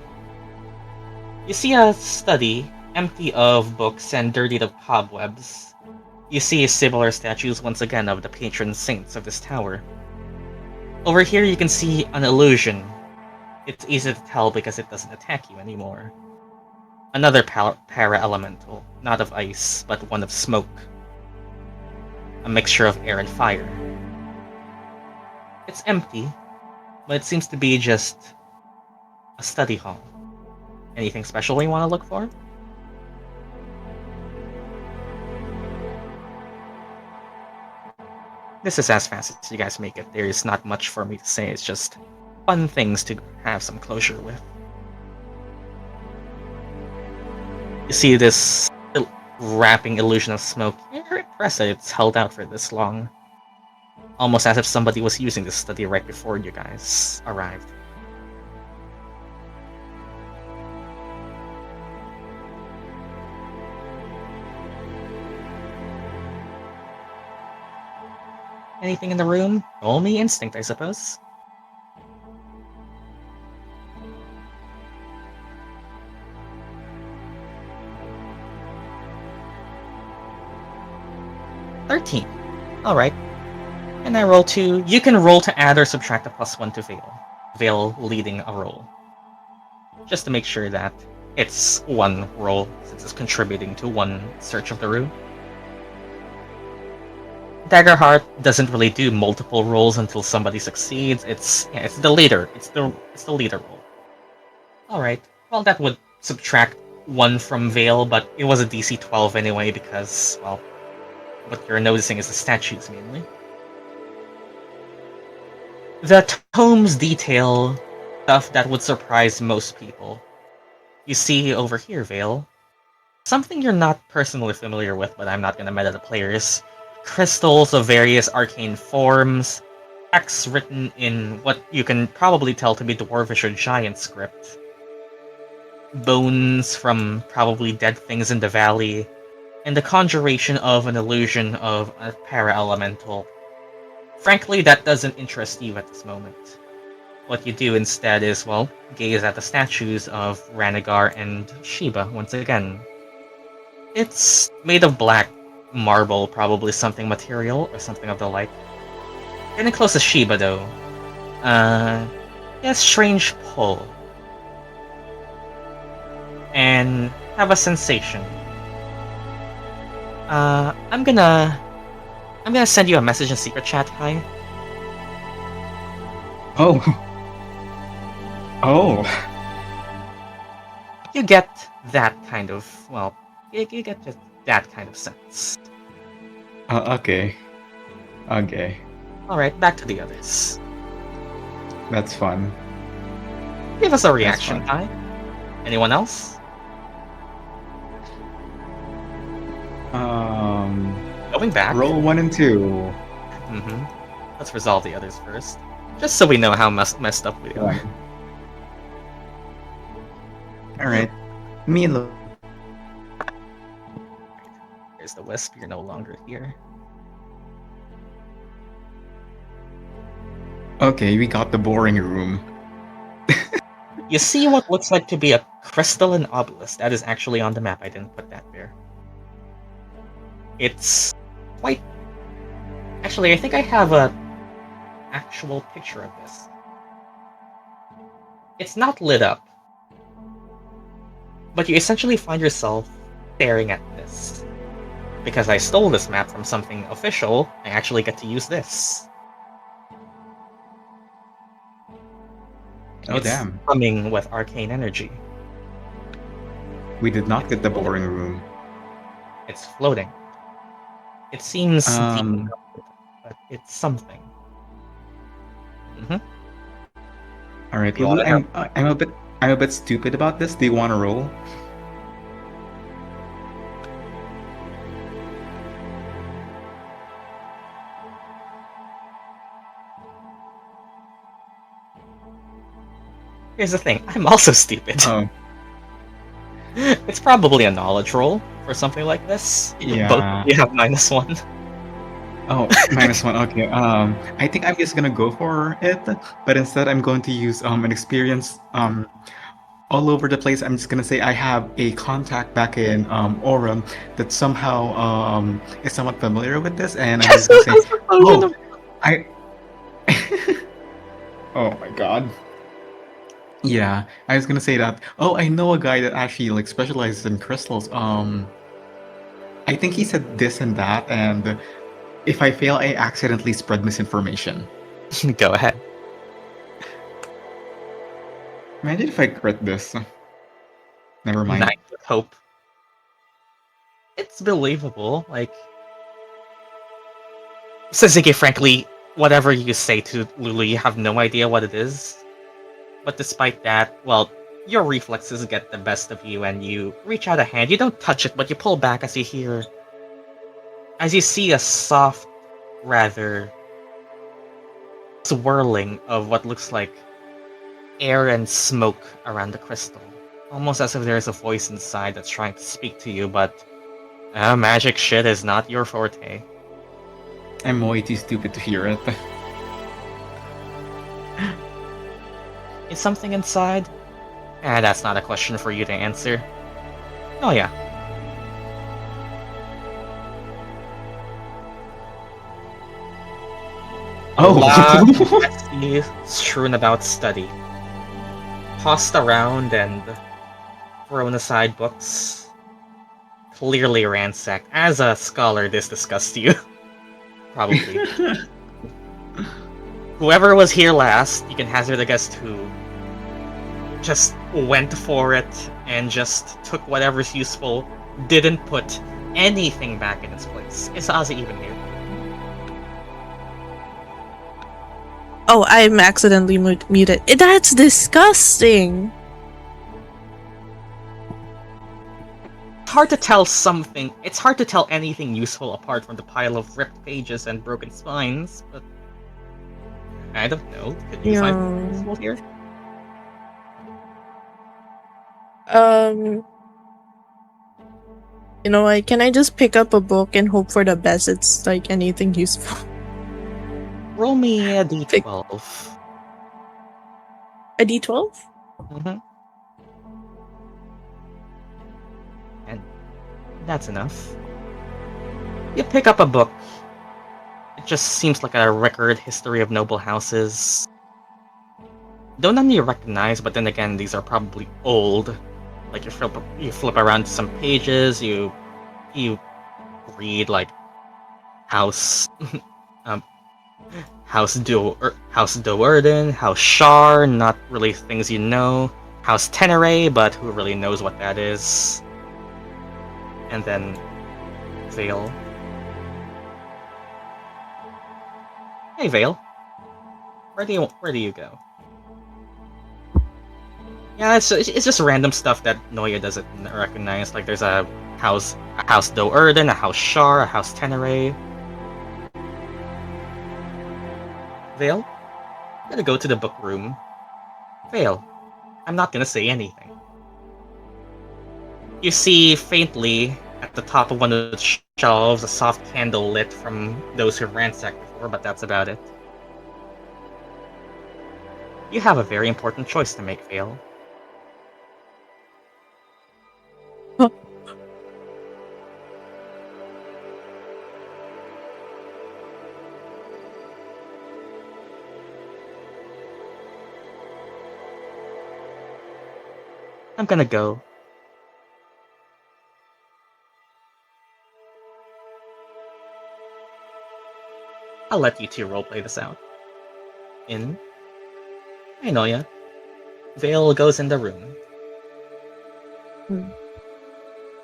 Speaker 1: You see a study empty of books and dirtied of cobwebs. You see similar statues once again of the patron saints of this tower. Over here you can see an illusion. It's easy to tell because it doesn't attack you anymore. Another para-elemental, not of ice, but one of smoke. A mixture of air and fire. It's empty, but it seems to be just a study hall. Anything special you want to look for? This is as fast as you guys make it. There is not much for me to say. It's just fun things to have some closure with. You see this wrapping illusion of smoke. You're impressed that it's held out for this long. Almost as if somebody was using this study right before you guys arrived. Anything in the room? Roll me instinct, I suppose. $13. Alright. And I roll 2. You can roll to add or subtract a +1 to Vail. Vail leading a roll. Just to make sure that it's one roll, since it's contributing to one search of the room. Daggerheart doesn't really do multiple rolls until somebody succeeds. It's the leader. It's the leader roll. Alright. Well, that would subtract 1 from Vail, but it was a DC 12 anyway because, well, what you're noticing is the statues mainly. The tomes detail stuff that would surprise most people. You see over here, Vail, something you're not personally familiar with, but I'm not gonna meta the players. Crystals of various arcane forms, texts written in what you can probably tell to be Dwarvish or Giant script. Bones from probably dead things in the valley, and the conjuration of an illusion of a para-elemental. Frankly, that doesn't interest you at this moment. What you do instead is, well, gaze at the statues of Ranagar and Sheba once again. It's made of black marble, probably something material or something of the like. Getting close to Sheba though. Yes, strange pull. And have a sensation. I'm gonna send you a message in secret chat, Kai.
Speaker 3: Oh. Oh.
Speaker 1: You get that kind of, well, you get just that kind of sense.
Speaker 3: Okay. Okay.
Speaker 1: Alright, back to the others.
Speaker 3: That's fun.
Speaker 1: Give us a reaction,
Speaker 3: fun.
Speaker 1: Kai. Anyone else? Going back.
Speaker 3: Roll 1 and 2.
Speaker 1: Mm-hmm. Let's resolve the others first. Just so we know how messed up we are.
Speaker 3: Alright. Me and
Speaker 1: Here's the Wisp, you're no longer here.
Speaker 3: Okay, we got the boring room.
Speaker 1: You see what looks like to be a crystalline obelisk. That is actually on the map. I didn't put that there. It's quite... Actually, I think I have a actual picture of this. It's not lit up, but you essentially find yourself staring at this. Because I stole this map from something official, I actually get to use this.
Speaker 3: Oh,
Speaker 1: It's
Speaker 3: damn.
Speaker 1: Humming with arcane energy.
Speaker 3: We did not get the boring room.
Speaker 1: It's floating. It seems deep, but it's something.
Speaker 3: Alright,
Speaker 1: You
Speaker 3: Lulu,
Speaker 1: wanna
Speaker 3: I'm a bit stupid about this. Do you want to roll?
Speaker 1: Here's the thing, I'm also stupid.
Speaker 3: Oh,
Speaker 1: It's probably a knowledge roll for something like this.
Speaker 3: Yeah.
Speaker 1: Both you have -1.
Speaker 3: oh, -1. Okay. I think I'm just gonna go for it, but instead I'm going to use an experience all over the place. I'm just gonna say I have a contact back in Aurum that somehow is somewhat familiar with this, and I'm just gonna say, oh, I. Oh my god. Yeah, I was gonna say that. Oh, I know a guy that actually like specializes in crystals. I think he said this and that, and if I fail, I accidentally spread misinformation.
Speaker 1: Go ahead.
Speaker 3: Imagine if I crit this. Never mind.
Speaker 1: Night with hope. It's believable. Like, Syzygy, frankly, whatever you say to Lulu, you have no idea what it is. But despite that, well, your reflexes get the best of you and you reach out a hand. You don't touch it, but you pull back as you see a soft, rather swirling of what looks like air and smoke around the crystal. Almost as if there's a voice inside that's trying to speak to you, but magic shit is not your forte.
Speaker 3: I'm way too stupid to hear it.
Speaker 1: Is something inside? That's not a question for you to answer. Oh yeah. Messy, strewn about study. Tossed around and thrown aside books. Clearly ransacked. As a scholar, this disgusts you. Probably. Whoever was here last, you can hazard a guess who just went for it and just took whatever's useful, didn't put anything back in its place. Is Azii even here?
Speaker 2: Oh, I'm accidentally muted. That's disgusting.
Speaker 1: It's hard to tell something. It's hard to tell anything useful apart from the pile of ripped pages and broken spines, but I don't know. Could you find something useful here?
Speaker 2: You know, like, can I just pick up a book and hope for the best? It's like anything useful.
Speaker 1: Roll me a d12.
Speaker 2: A d12?
Speaker 1: Mm-hmm. And that's enough. You pick up a book. It just seems like a record history of noble houses. Don't none you recognize, but then again, these are probably old. Like you flip around some pages, you read like House House Doerden, House Shar, not really things you know. House Tenere, but who really knows what that is? And then Vail. Hey Vail, where do you go? Yeah, it's just random stuff that Noia doesn't recognize. Like there's a House Doerden, a House Shar, a House Tenere. Vail, I'm gonna go to the book room. Vail, I'm not gonna say anything. You see faintly at the top of one of the shelves a soft candle lit from those who ransacked before, but that's about it. You have a very important choice to make, Vail. I'm gonna go. I'll let you two roleplay this out. In Dianoia, Vail goes in the room.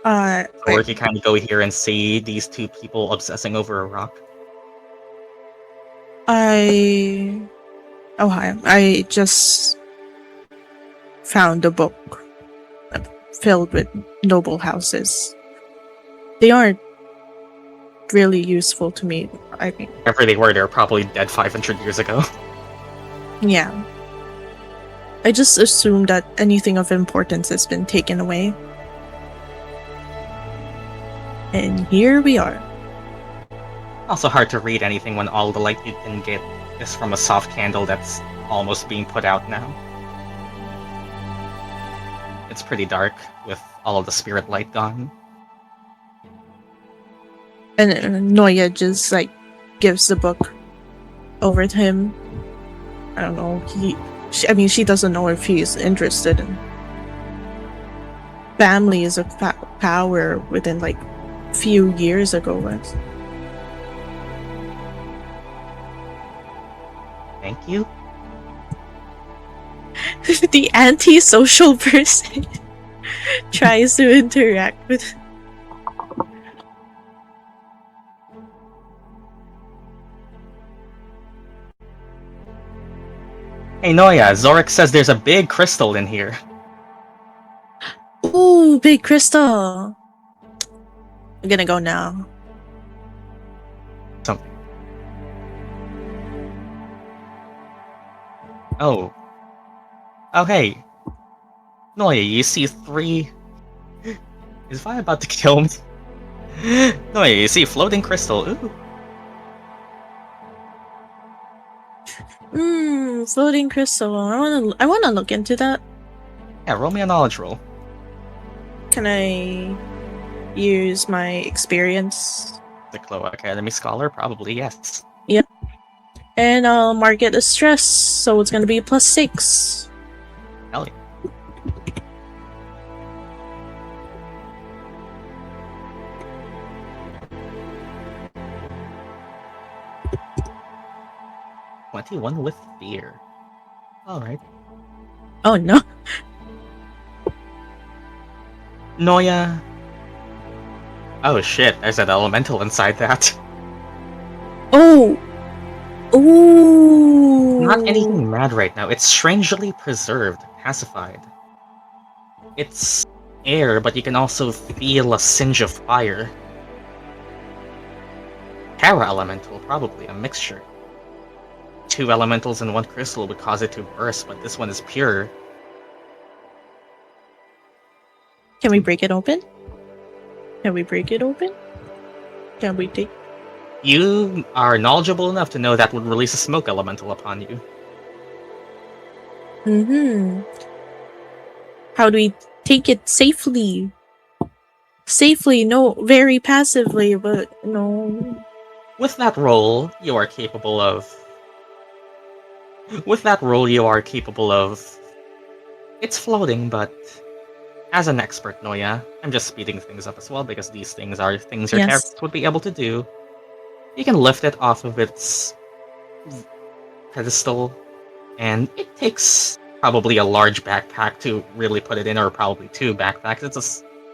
Speaker 1: Or you kind of go here and see these two people obsessing over a rock.
Speaker 2: Oh hi. I just found a book filled with noble houses. They aren't really useful to me. I mean,
Speaker 1: Wherever they were, they're probably dead 500 years ago.
Speaker 2: yeah. I just assumed that anything of importance has been taken away. And here we are.
Speaker 1: Also hard to read anything when all the light you can get is from a soft candle that's almost being put out now. It's pretty dark with all of the spirit light gone.
Speaker 2: And Noia just like gives the book over to him. I don't know. She doesn't know if he's interested in. Family is a power within like few years ago.
Speaker 1: Thank you.
Speaker 2: The anti-social person tries to interact with.
Speaker 1: Hey Noya, Zorik says there's a big crystal in here.
Speaker 2: Ooh, big crystal. I'm gonna go now.
Speaker 1: Something. Oh. Oh, hey. Noya, you see 3... Is Vi about to kill me? Noya, you see floating crystal. Ooh.
Speaker 2: Floating crystal. I wanna look into that.
Speaker 1: Yeah, roll me a knowledge roll.
Speaker 2: Can I use my experience?
Speaker 1: The Clo Academy Scholar? Probably, yes.
Speaker 2: And I'll mark it as stress, so it's gonna be +6.
Speaker 1: Hell yeah. "21 with fear." Alright.
Speaker 2: Oh no.
Speaker 1: Noya. Oh shit, there's an elemental inside that.
Speaker 2: Oh! Ooh!
Speaker 1: Not anything mad right now. It's strangely preserved, pacified. It's air, but you can also feel a singe of fire. Terra elemental, probably, a mixture. 2 elementals in 1 crystal would cause it to burst, but this one is pure.
Speaker 2: Can we break it open? Can we break it open? Can we take...
Speaker 1: You are knowledgeable enough to know that would release a smoke elemental upon you.
Speaker 2: How do we take it safely? Safely, no, very passively, but no.
Speaker 1: With that roll, you are capable of... With that roll, you are capable of... It's floating, but... As an expert, Noya, I'm just speeding things up as well because these things are things your
Speaker 2: Yes.
Speaker 1: characters would be able to do. You can lift it off of its pedestal, and it takes probably a large backpack to really put it in, or probably 2 backpacks.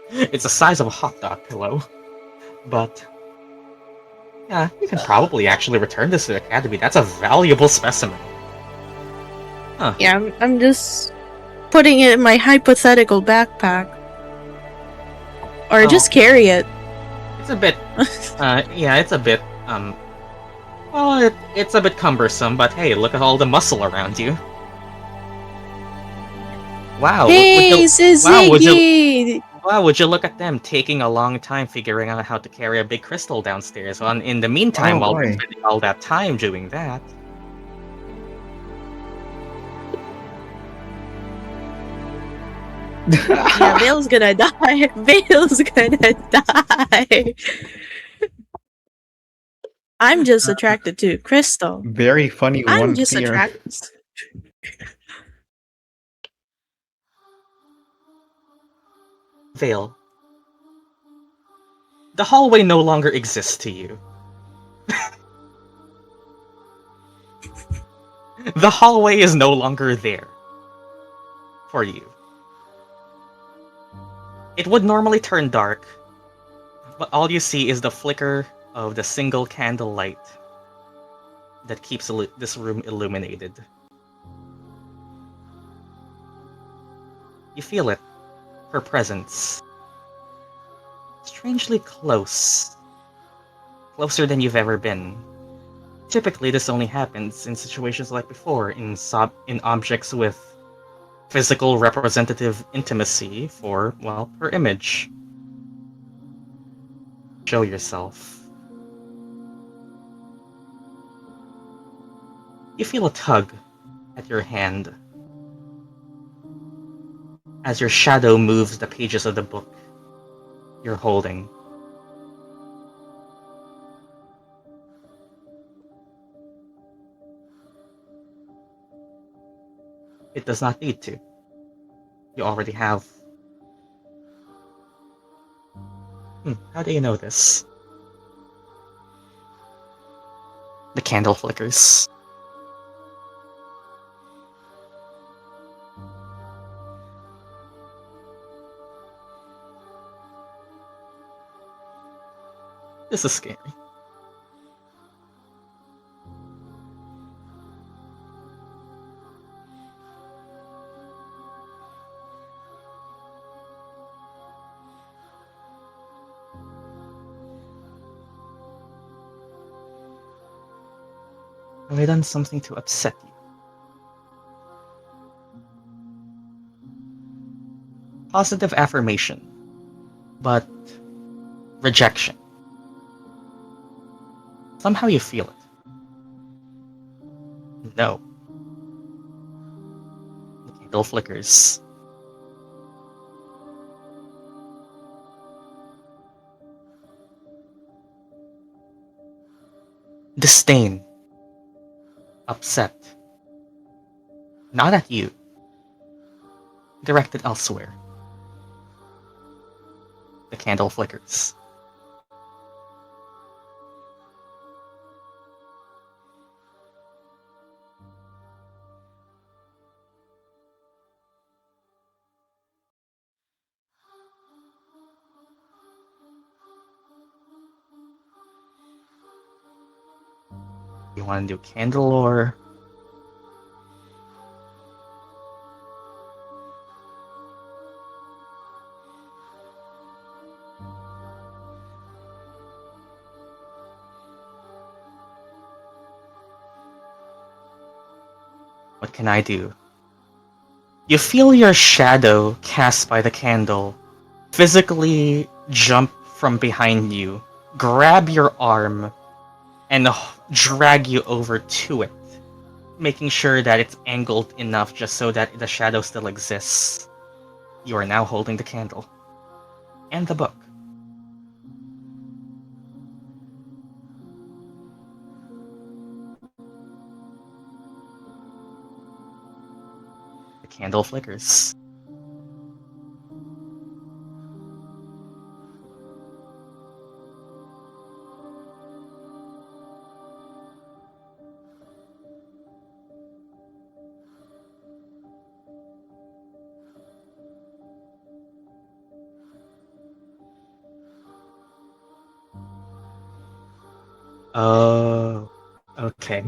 Speaker 1: It's the size of a hot dog pillow. But yeah, you can probably actually return this to the academy. That's a valuable specimen.
Speaker 2: Yeah, I'm just putting it in my hypothetical backpack. Or
Speaker 1: Oh.
Speaker 2: just carry it.
Speaker 1: It's a bit, yeah, it's a bit, well, it's a bit cumbersome, but hey, look at all the muscle around you. Wow,
Speaker 2: Hey,
Speaker 1: would
Speaker 2: Syzygy!
Speaker 1: wow, would you look at them taking a long time figuring out how to carry a big crystal downstairs. Well, in the meantime,
Speaker 3: Oh,
Speaker 1: while we're
Speaker 3: boy.
Speaker 1: spending all that time doing that...
Speaker 2: Yeah, Vail's gonna die. Vail's gonna die. I'm just attracted to Crystal.
Speaker 3: Very funny
Speaker 2: I'm
Speaker 3: one
Speaker 2: just
Speaker 3: fear.
Speaker 2: attracted.
Speaker 1: Vail. The hallway no longer exists to you. The hallway is no longer there. For you. It would normally turn dark, but all you see is the flicker of the single candle light that keeps this room illuminated. You feel it. Her presence. Strangely close. Closer than you've ever been. Typically, this only happens in situations like before, in objects with physical representative intimacy for, well, her image. Show yourself. You feel a tug at your hand as your shadow moves the pages of the book you're holding. It does not need to. You already have. How do you know this? The candle flickers. This is scary. Have I done something to upset you? Positive affirmation, but rejection. Somehow you feel it. No. The candle flickers. Disdain. Upset. Not at you. Directed elsewhere. The candle flickers. You want to do candle or... What can I do? You feel your shadow cast by the candle physically jump from behind you, grab your arm, and drag you over to it, making sure that it's angled enough just so that the shadow still exists. You are now holding the candle. And the book. The candle flickers. Oh, okay.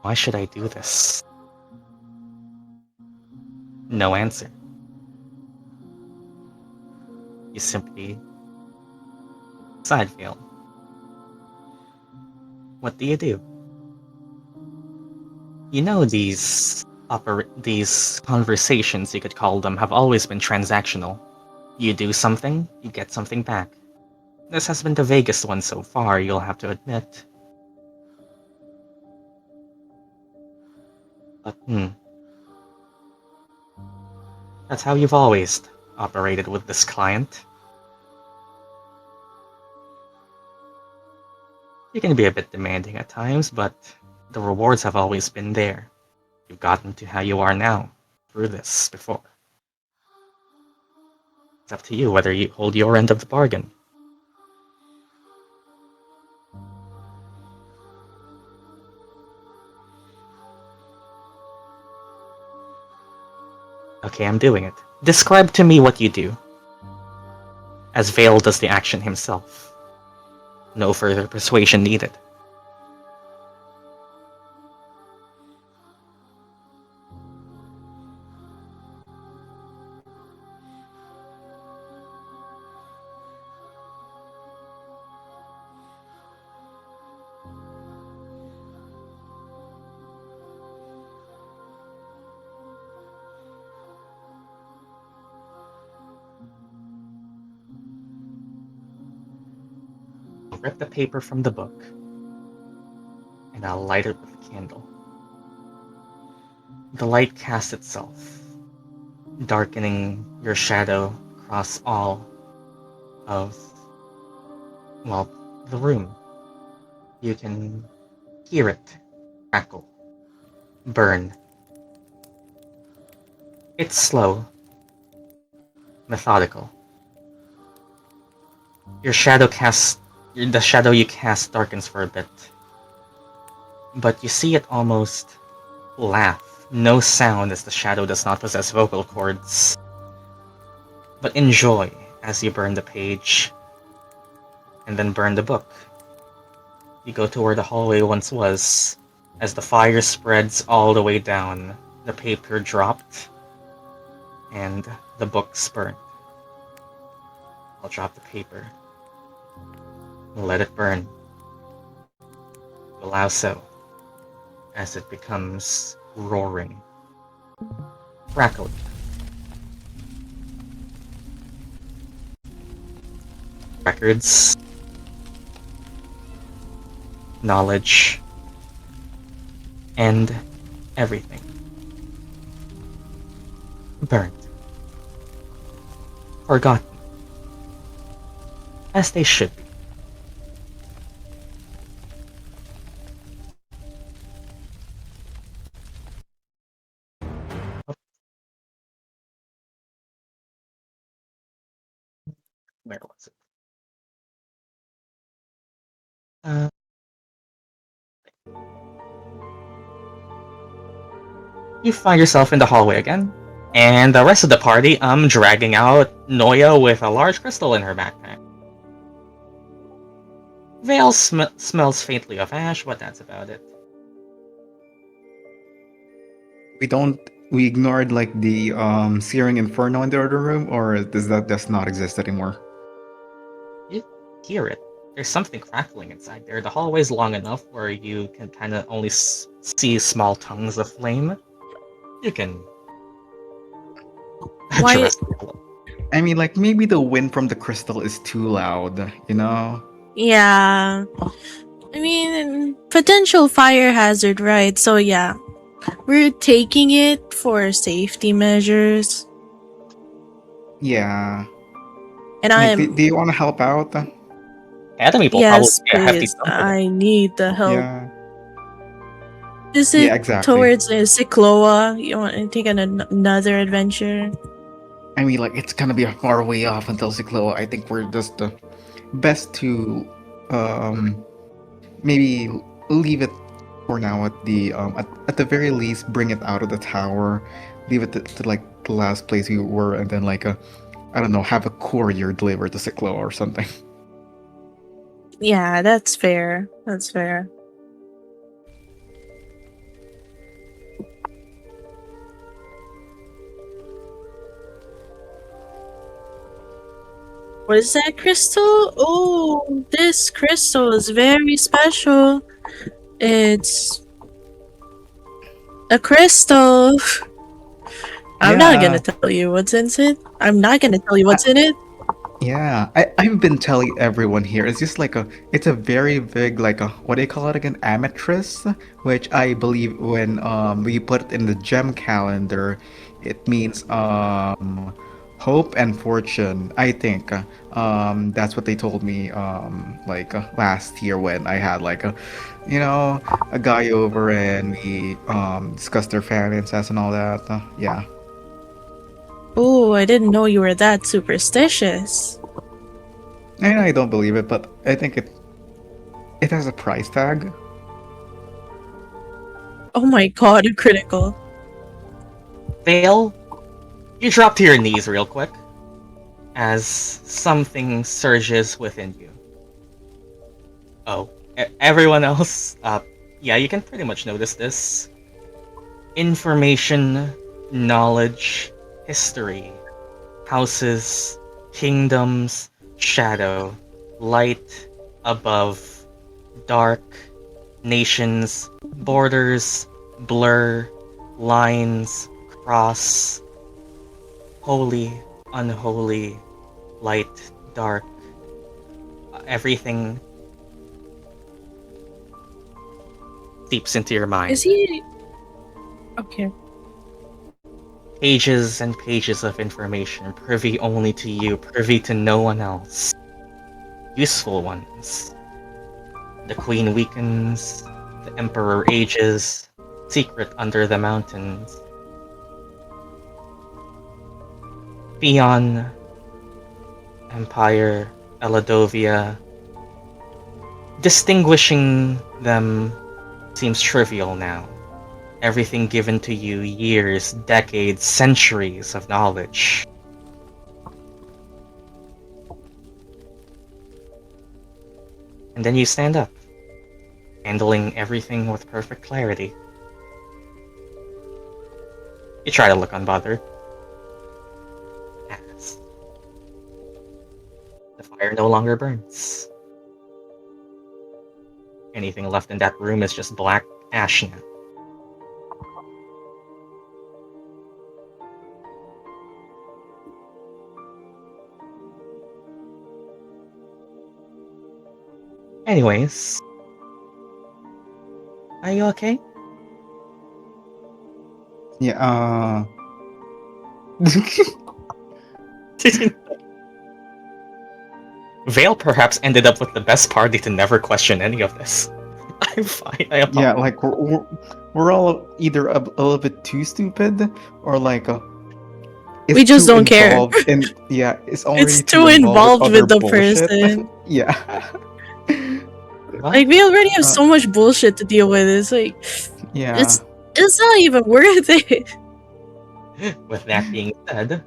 Speaker 1: Why should I do this? No answer. You simply side Vail. What do? You know these conversations, you could call them, have always been transactional. You do something, you get something back. This has been the vaguest one so far, you'll have to admit. But, that's how you've always operated with this client. You can be a bit demanding at times, but the rewards have always been there. You've gotten to how you are now, through this before. It's up to you whether you hold your end of the bargain. Okay, I'm doing it. Describe to me what you do. As Vail does the action himself. No further persuasion needed. I'll rip the paper from the book, and I'll light it with a candle. The light casts itself, darkening your shadow across all of, well, the room. You can hear it crackle, burn. It's slow, methodical. The shadow you cast darkens for a bit. But you see it almost laugh. No sound as the shadow does not possess vocal cords. But enjoy as you burn the page, and then burn the book. You go to where the hallway once was. As the fire spreads all the way down, the paper dropped, and the book's burned. I'll drop the paper. Let it burn. Allow so, as it becomes roaring, crackling. Records, knowledge, and everything burned, forgotten, as they should be. Where was it? You find yourself in the hallway again, and the rest of the party dragging out Noia with a large crystal in her backpack. Vail smells faintly of ash, but that's about it.
Speaker 3: We ignored like the searing inferno in the other room, or does that just not exist anymore?
Speaker 1: You hear it. There's something crackling inside there. The hallway's long enough where you can kind of only see small tongues of flame. You can
Speaker 2: Why-
Speaker 1: address it.
Speaker 3: I mean, like maybe the wind from the crystal is too loud, you know?
Speaker 2: Yeah. I mean, potential fire hazard, right? So yeah, we're taking it for safety measures.
Speaker 3: Yeah.
Speaker 2: And
Speaker 3: Like,
Speaker 2: I'm
Speaker 3: do you want to help out?
Speaker 1: Academy will
Speaker 2: yes,
Speaker 1: probably be a hefty
Speaker 2: please.
Speaker 1: sum for them.
Speaker 2: I need the help.
Speaker 3: Yeah.
Speaker 2: Is
Speaker 3: Yeah,
Speaker 2: it
Speaker 3: exactly.
Speaker 2: towards Sykloa? You want to take another adventure?
Speaker 3: I mean, like it's gonna be a far way off until Syklos. I think we're just best to maybe leave it for now at the very least bring it out of the tower, leave it to like the last place we were, and then like I don't know, have a courier deliver to Syklos or something.
Speaker 2: Yeah, that's fair. That's fair. What is that crystal? Oh, this crystal is very special. It's a crystal. I'm not gonna tell you what's in it. I'm not gonna tell you what's in it.
Speaker 3: Yeah, I've been telling everyone here. It's just like it's a very big like a what do you call it again? Amethyst, which I believe when we put it in the gem calendar, it means hope and fortune. I think that's what they told me like last year when I had like a guy over and we discussed their finances and all that. Yeah.
Speaker 2: Oh, I didn't know you were that superstitious.
Speaker 3: And I don't believe it, but I think it has a price tag.
Speaker 2: Oh my god, a critical.
Speaker 1: Vail, you drop to your knees real quick as something surges within you. Oh, everyone else, yeah, you can pretty much notice this. Information, knowledge, history, houses, kingdoms, shadow, light, above, dark, nations, borders, blur, lines, cross, holy, unholy, light, dark, everything seeps into your mind.
Speaker 2: Is he okay?
Speaker 1: Pages and pages of information, privy only to you, privy to no one else. Useful ones. The Queen weakens, the Emperor ages, secret under the mountains. Theon, Empire, Eladovia. Distinguishing them seems trivial now. Everything given to you, years, decades, centuries of knowledge. And then you stand up, handling everything with perfect clarity. You try to look unbothered. As the fire no longer burns. Anything left in that room is just black ash now. Anyways, are you okay?
Speaker 3: Yeah,
Speaker 1: Vail perhaps ended up with the best party to never question any of this. I'm fine. I apologize.
Speaker 3: yeah, like we're all either a little bit too stupid or like
Speaker 2: We just
Speaker 3: too
Speaker 2: don't care.
Speaker 3: involved in yeah, it's already
Speaker 2: It's too involved
Speaker 3: other
Speaker 2: with the
Speaker 3: bullshit.
Speaker 2: person.
Speaker 3: Yeah.
Speaker 1: What?
Speaker 2: Like we already have
Speaker 3: Uh,
Speaker 2: so much bullshit to deal with. It's like
Speaker 3: Yeah.
Speaker 2: it's not even worth it.
Speaker 1: With that being said,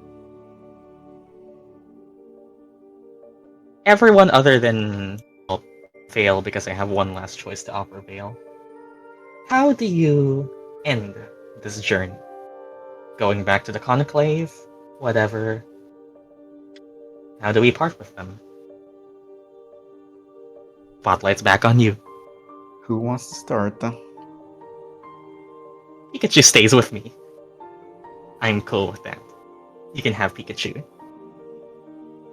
Speaker 1: everyone other than Vail, because I have one last choice to offer Vail. How do you end this journey? Going back to the Conclave? Whatever. How do we part with them? Spotlight's back on you.
Speaker 3: Who wants to start?
Speaker 1: Pikachu stays with me. I'm cool with that. You can have Pikachu.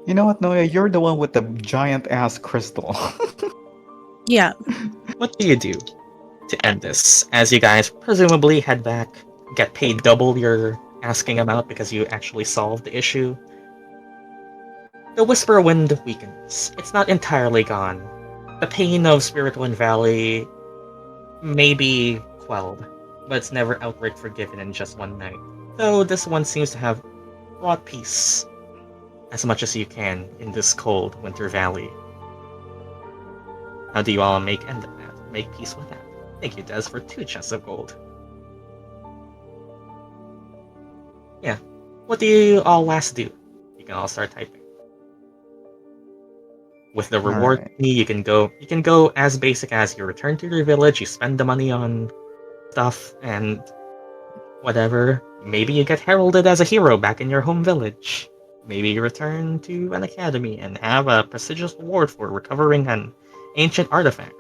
Speaker 3: You know what, Noya? You're the one with the giant ass crystal.
Speaker 2: Yeah.
Speaker 1: What do you do to end this? As you guys presumably head back, get paid double your asking amount because you actually solved the issue. The Whisperwind weakens. It's not entirely gone. The pain of Spiritwind Valley may be quelled, but it's never outright forgiven in just one night. Though this one seems to have brought peace as much as you can in this cold winter valley. How do you all make end of that? Make peace with that? Thank you, Des, for 2 chests of gold. Yeah. What do you all last do? You can all start typing. With the reward
Speaker 3: Alright.
Speaker 1: money, you can go as basic as you return to your village, you spend the money on stuff and whatever. Maybe you get heralded as a hero back in your home village. Maybe you return to an academy and have a prestigious award for recovering an ancient artifact.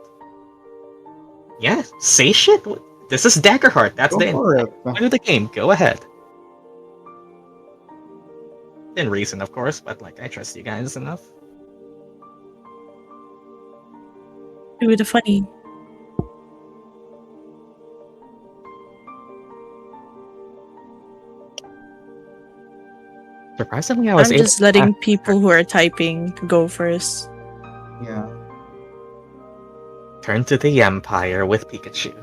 Speaker 1: Yeah, say shit. This is Daggerheart. That's
Speaker 3: Go
Speaker 1: the
Speaker 3: for it.
Speaker 1: end of the game. Go ahead. In reason, of course, but like I trust you guys enough.
Speaker 2: Do the funny.
Speaker 1: Surprisingly, I was
Speaker 2: I'm
Speaker 1: able
Speaker 2: just
Speaker 1: to
Speaker 2: letting people who are typing go first.
Speaker 3: Yeah.
Speaker 1: turn to the Empire with Pikachu.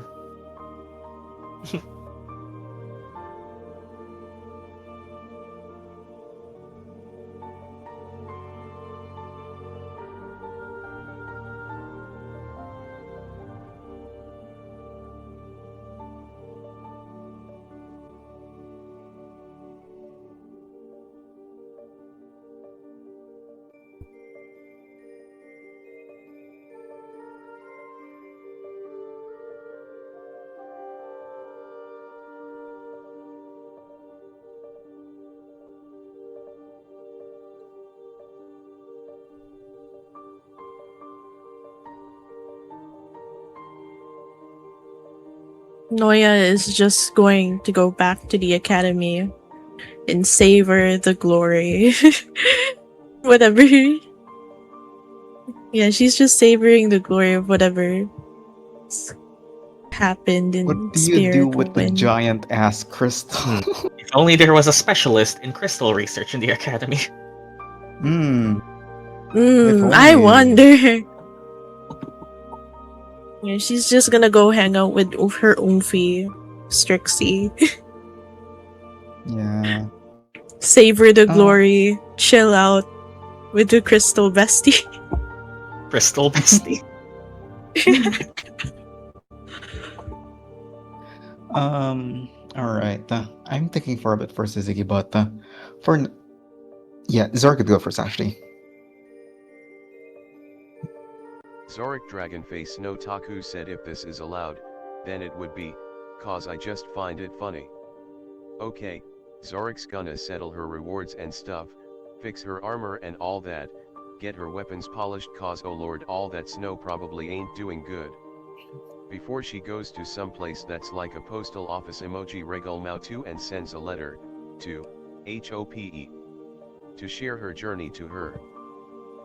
Speaker 2: Noya is just going to go back to the academy and savor the glory. Whatever. Yeah, she's just savoring the glory of whatever happened in
Speaker 3: What do you do with the
Speaker 2: Spiritwind.
Speaker 3: giant ass crystal?
Speaker 1: If only there was a specialist in crystal research in the academy.
Speaker 3: Hmm. If
Speaker 2: I
Speaker 3: only.
Speaker 2: wonder. Yeah, she's just gonna go hang out with her Umfi, Strixie,
Speaker 3: Yeah.
Speaker 2: savor the
Speaker 3: Oh.
Speaker 2: glory, chill out with the crystal bestie.
Speaker 1: Crystal bestie.
Speaker 3: All right. I'm thinking for a bit for Syzygy, but yeah, Zora could go first actually.
Speaker 7: Zorik Dragonface no Taku said if this is allowed, then it would be, cause I just find it funny. Okay, Zorik's gonna settle her rewards and stuff, fix her armor and all that, get her weapons polished cause oh lord all that snow probably ain't doing good. Before she goes to some place that's like a postal office emoji regal Mautu and sends a letter, to, HOPE. To share her journey to her.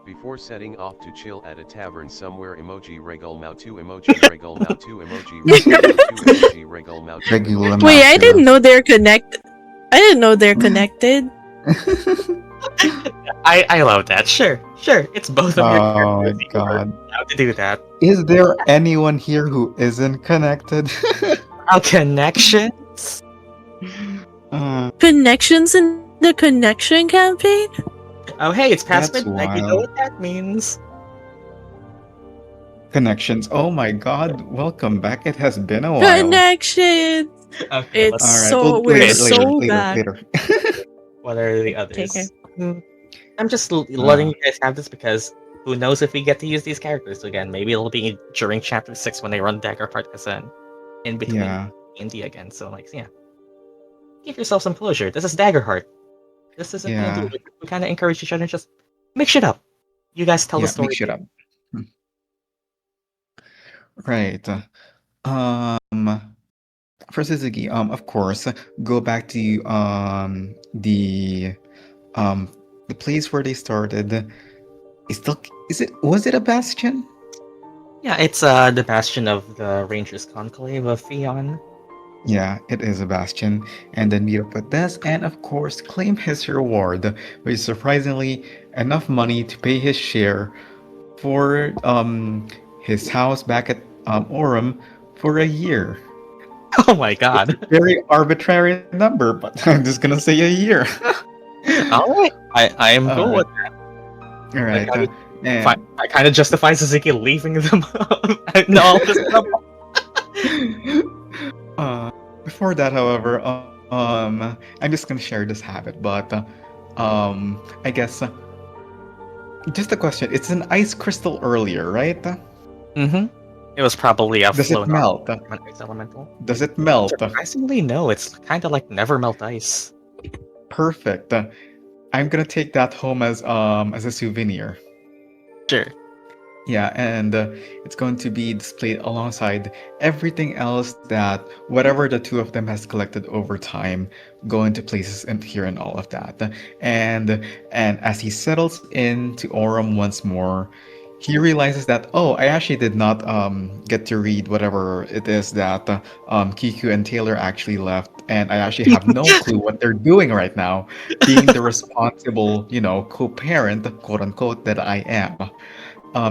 Speaker 7: Before setting off to chill at a tavern somewhere emoji regal Mautu emoji regal Mautu emoji regal Mautu emoji regal Mautu
Speaker 3: Regular
Speaker 7: emoji.
Speaker 2: Wait, I
Speaker 3: Mautu.
Speaker 2: didn't know they're connected. I didn't know they're connected.
Speaker 1: I love that. Sure, it's both of your
Speaker 3: Oh
Speaker 1: characters.
Speaker 3: my
Speaker 1: You are
Speaker 3: god.
Speaker 1: allowed to do that.
Speaker 3: Is there anyone here who isn't connected?
Speaker 1: Our connections.
Speaker 2: Connections in the connection campaign?
Speaker 1: Oh hey, it's past
Speaker 3: That's
Speaker 1: midnight. You know
Speaker 3: wild.
Speaker 1: what that means.
Speaker 3: Connections. Oh my god. Welcome back. It has been a while.
Speaker 2: Connections!
Speaker 1: Okay,
Speaker 2: It's
Speaker 1: let's.
Speaker 3: All right.
Speaker 2: so
Speaker 3: well,
Speaker 2: we're
Speaker 3: later,
Speaker 2: so
Speaker 3: later,
Speaker 2: back.
Speaker 3: later.
Speaker 1: What are the
Speaker 2: Okay,
Speaker 1: others?
Speaker 2: okay.
Speaker 1: I'm just letting you guys have this because who knows if we get to use these characters again. Maybe it'll be during chapter 6 when they run Daggerheart because then in between
Speaker 3: Yeah.
Speaker 1: D&D again. So like, yeah. Give yourself some closure. This is Daggerheart. This isn't
Speaker 3: Yeah.
Speaker 1: D&D. We kind of encourage each other to just mix shit up. You guys tell the
Speaker 3: Yeah,
Speaker 1: story.
Speaker 3: make shit up. Right. Um, for Syzygy, of course, go back to the place where they started. Was it a bastion?
Speaker 1: Yeah, it's the bastion of the Rangers Conclave of Theon.
Speaker 3: Yeah, it is a bastion. And then meet up with Des and of course claim his reward, which is surprisingly enough money to pay his share for his house back at Orem for a year.
Speaker 1: Oh my god.
Speaker 3: Very arbitrary number, but I'm just gonna say a year.
Speaker 1: Alright. I am
Speaker 3: All
Speaker 1: cool
Speaker 3: right.
Speaker 1: with that.
Speaker 3: Alright,
Speaker 1: Like,
Speaker 3: and
Speaker 1: I kind of justify Syzygy leaving them and all this stuff.
Speaker 3: Before that, however, I'm just gonna share this habit, but I guess just a question. It's an ice crystal earlier, right?
Speaker 1: Mm-hmm. It was probably a
Speaker 3: Does it
Speaker 1: flown
Speaker 3: melt?
Speaker 1: ice elemental.
Speaker 3: Does it melt?
Speaker 1: Surprisingly, no. It's kind of like never melt ice.
Speaker 3: Perfect. I'm gonna take that home as a souvenir.
Speaker 1: Sure.
Speaker 3: Yeah, and it's going to be displayed alongside everything else that whatever the two of them has collected over time, go into places and here and all of that. And as he settles into Orem once more, he realizes that I actually did not get to read whatever it is that Kiku and Taylor actually left, and I actually have no clue what they're doing right now, being the responsible, co-parent, quote unquote, that I am.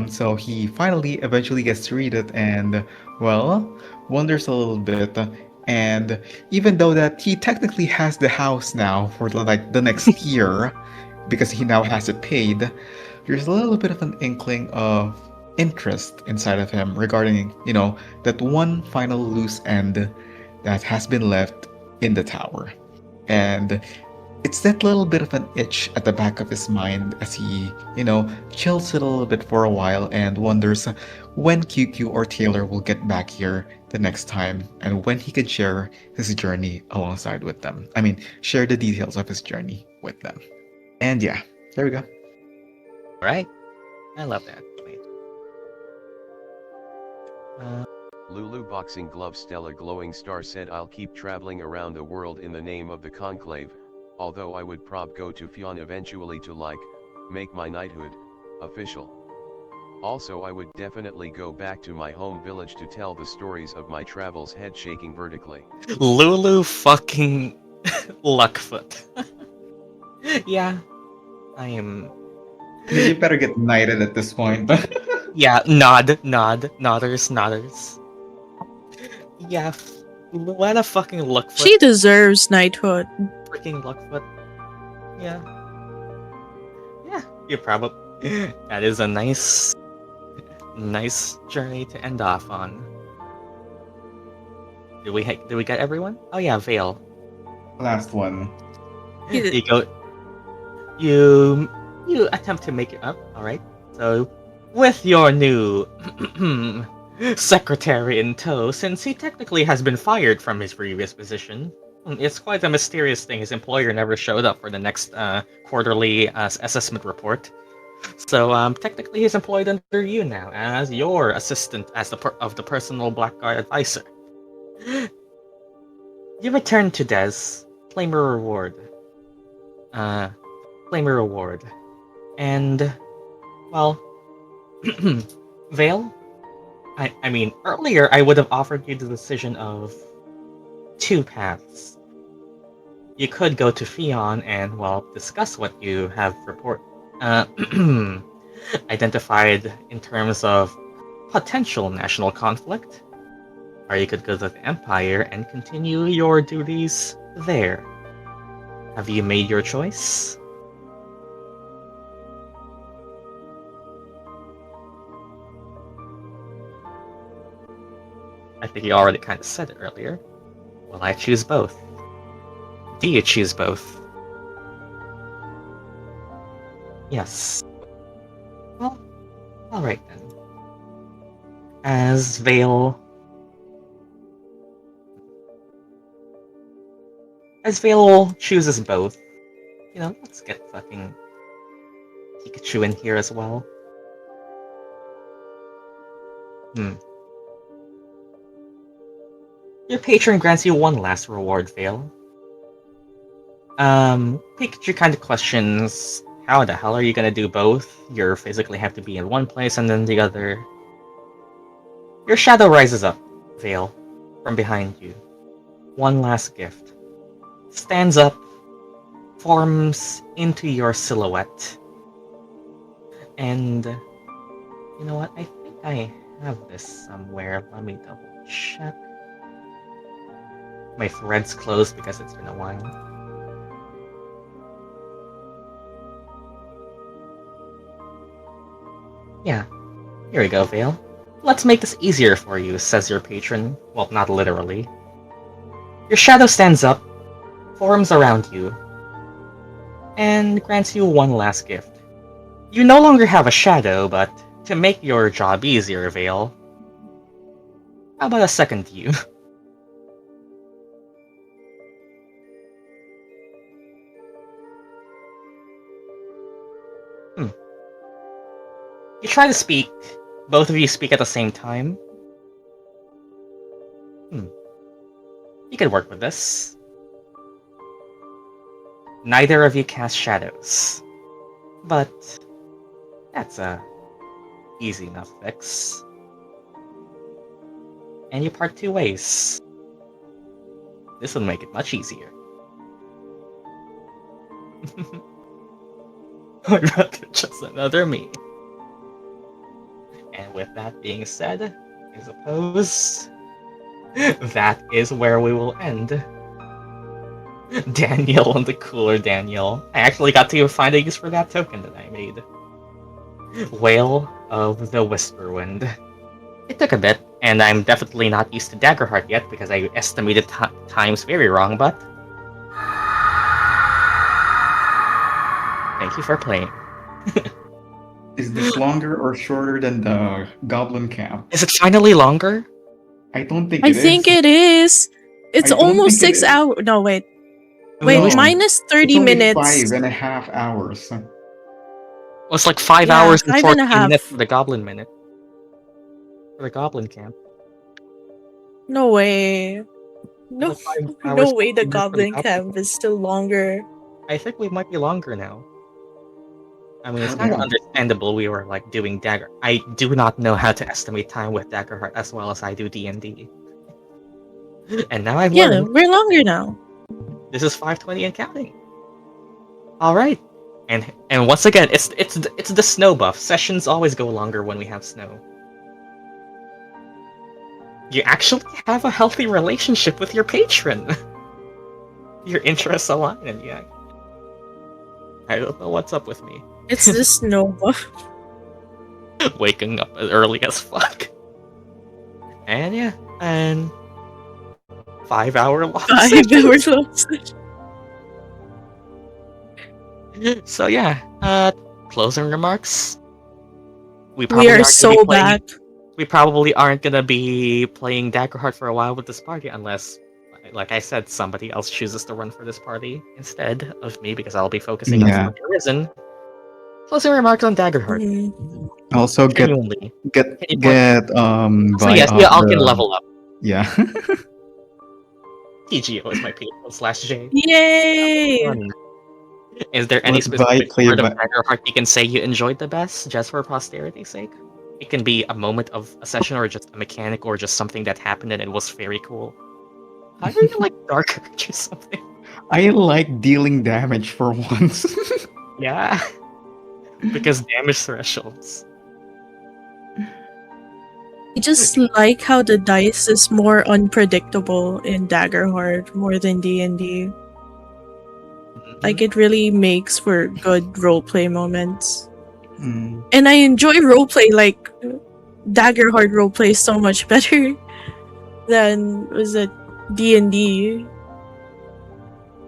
Speaker 3: So he finally eventually gets to read it and, well, wonders a little bit. And even though that he technically has the house now for like the next year, because he now has it paid, there's a little bit of an inkling of interest inside of him regarding, that one final loose end that has been left in the tower. And it's that little bit of an itch at the back of his mind as he, chills it a little bit for a while and wonders when QQ or Taylor will get back here the next time and when he could share his journey alongside with them. I mean, share the details of his journey with them. And yeah, there we go.
Speaker 1: Right? I love that. Wait.
Speaker 7: Lulu Boxing Glove Stella Glowing Star said I'll keep traveling around the world in the name of the Conclave, although I would prob go to Fionn eventually to make my knighthood official. Also, I would definitely go back to my home village to tell the stories of my travels, head shaking vertically.
Speaker 1: Lulu fucking Luckfoot. Yeah, I am.
Speaker 3: You better get knighted at this point.
Speaker 1: Yeah, nodders. Yeah, what a fucking Luckfoot.
Speaker 2: She deserves knighthood.
Speaker 1: Freaking Luckfoot. Yeah. Yeah, you probably. That is a nice journey to end off on. Did we get everyone? Oh yeah, Vail.
Speaker 3: Last one.
Speaker 1: You go. You attempt to make it up. All right. So, with your new secretary in tow, since he technically has been fired from his previous position, it's quite a mysterious thing. His employer never showed up for the next quarterly assessment report. So technically, he's employed under you now as your assistant, as the personal Blackguard advisor. You return to Des, claim a reward. And well, Vail. I mean, earlier I would have offered you the decision of two paths. You could go to Fion and, well, discuss what you have identified in terms of potential national conflict, or you could go to the Empire and continue your duties there. Have you made your choice? I think you already kind of said it earlier. Well, I choose both. Do you choose both? Yes. Well, alright then. As Vail chooses both, let's get fucking Pikachu in here as well. Your patron grants you one last reward, Vail. Pikachu kind of questions, how the hell are you gonna do both? You physically have to be in one place and then the other. Your shadow rises up, Vail, from behind you. One last gift. Stands up, forms into your silhouette. And you know what? I think I have this somewhere. Let me double check. My thread's closed because it's been a while. Yeah, here we go, Vail. Let's make this easier for you, says your patron. Well, not literally. Your shadow stands up, forms around you, and grants you one last gift. You no longer have a shadow, but to make your job easier, Vail, how about a second you? You try to speak. Both of you speak at the same time. You can work with this. Neither of you cast shadows. But that's a easy enough fix. And you part two ways. This will make it much easier. I'd rather just another me. And with that being said, I suppose that is where we will end. Daniel and the cooler Daniel. I actually got to find a use for that token that I made. Wail of the Whisperwind. It took a bit, and I'm definitely not used to Daggerheart yet because I estimated times very wrong, but thank you for playing.
Speaker 3: Is this longer or shorter than the Goblin Camp?
Speaker 1: Is it finally longer?
Speaker 3: I don't think
Speaker 2: I
Speaker 3: it is.
Speaker 2: think it is. It's
Speaker 3: I don't
Speaker 2: almost
Speaker 3: think it
Speaker 2: 6
Speaker 3: is.
Speaker 2: hours. No, wait. Wait,
Speaker 3: No,
Speaker 2: minus 30
Speaker 3: it's only
Speaker 2: minutes.
Speaker 3: 5.5 hours.
Speaker 1: Well, it's like 5
Speaker 2: Yeah,
Speaker 1: hours and
Speaker 2: 5
Speaker 1: 14
Speaker 2: and a half.
Speaker 1: minutes for the Goblin Minute. For the Goblin Camp.
Speaker 2: No way. No,
Speaker 1: Like 5 hours,
Speaker 2: no way
Speaker 1: 14 minutes for
Speaker 2: the
Speaker 1: the
Speaker 2: Goblin
Speaker 1: Goblin
Speaker 2: Camp is still longer.
Speaker 1: I think we might be longer now. I mean, it's kind of understandable we were like doing Dagger. I do not know how to estimate time with Daggerheart as well as I do D&D. And now I've
Speaker 2: Yeah,
Speaker 1: learned
Speaker 2: we're longer now.
Speaker 1: this is 5:20 and counting. All right, and once again, it's the snow buff. Sessions always go longer when we have snow. You actually have a healthy relationship with your patron. Your interests align, and yeah. I don't know what's up with me.
Speaker 2: It's the snow buff.
Speaker 1: Waking up as early as fuck. And yeah, and 5-hour long
Speaker 2: 5
Speaker 1: session.
Speaker 2: hours long.
Speaker 1: So yeah, closing remarks.
Speaker 2: We
Speaker 1: probably
Speaker 2: are
Speaker 1: aren't gonna be
Speaker 2: so
Speaker 1: playing-
Speaker 2: back.
Speaker 1: We probably aren't gonna be playing Daggerheart for a while with this party unless, like I said, somebody else chooses to run for this party instead of me because I'll be focusing
Speaker 3: Yeah.
Speaker 1: on Arisen. Closing remarks on Daggerheart.
Speaker 2: Mhm.
Speaker 3: Also get
Speaker 1: Genuinely.
Speaker 3: get
Speaker 1: Can you
Speaker 3: get
Speaker 1: So
Speaker 3: buy
Speaker 1: yes,
Speaker 3: up
Speaker 1: we all can
Speaker 3: the-
Speaker 1: level up.
Speaker 3: Yeah.
Speaker 1: TGO is my Patreon/J.
Speaker 2: Yay!
Speaker 1: Is there any
Speaker 3: Let's
Speaker 1: specific
Speaker 3: play
Speaker 1: part of
Speaker 3: by-
Speaker 1: Daggerheart you can say you enjoyed the best, just for posterity's sake? It can be a moment of a session, or just a mechanic, or just something that happened and it was very cool. How do you like Dark Urge or something?
Speaker 3: I like dealing damage for once.
Speaker 1: Yeah, because damage thresholds.
Speaker 2: I just like how the dice is more unpredictable in Daggerheart more than D&D. Like, it really makes for good roleplay moments.
Speaker 3: Mm.
Speaker 2: And I enjoy roleplay, like, Daggerheart roleplay so much better than, was it, D&D?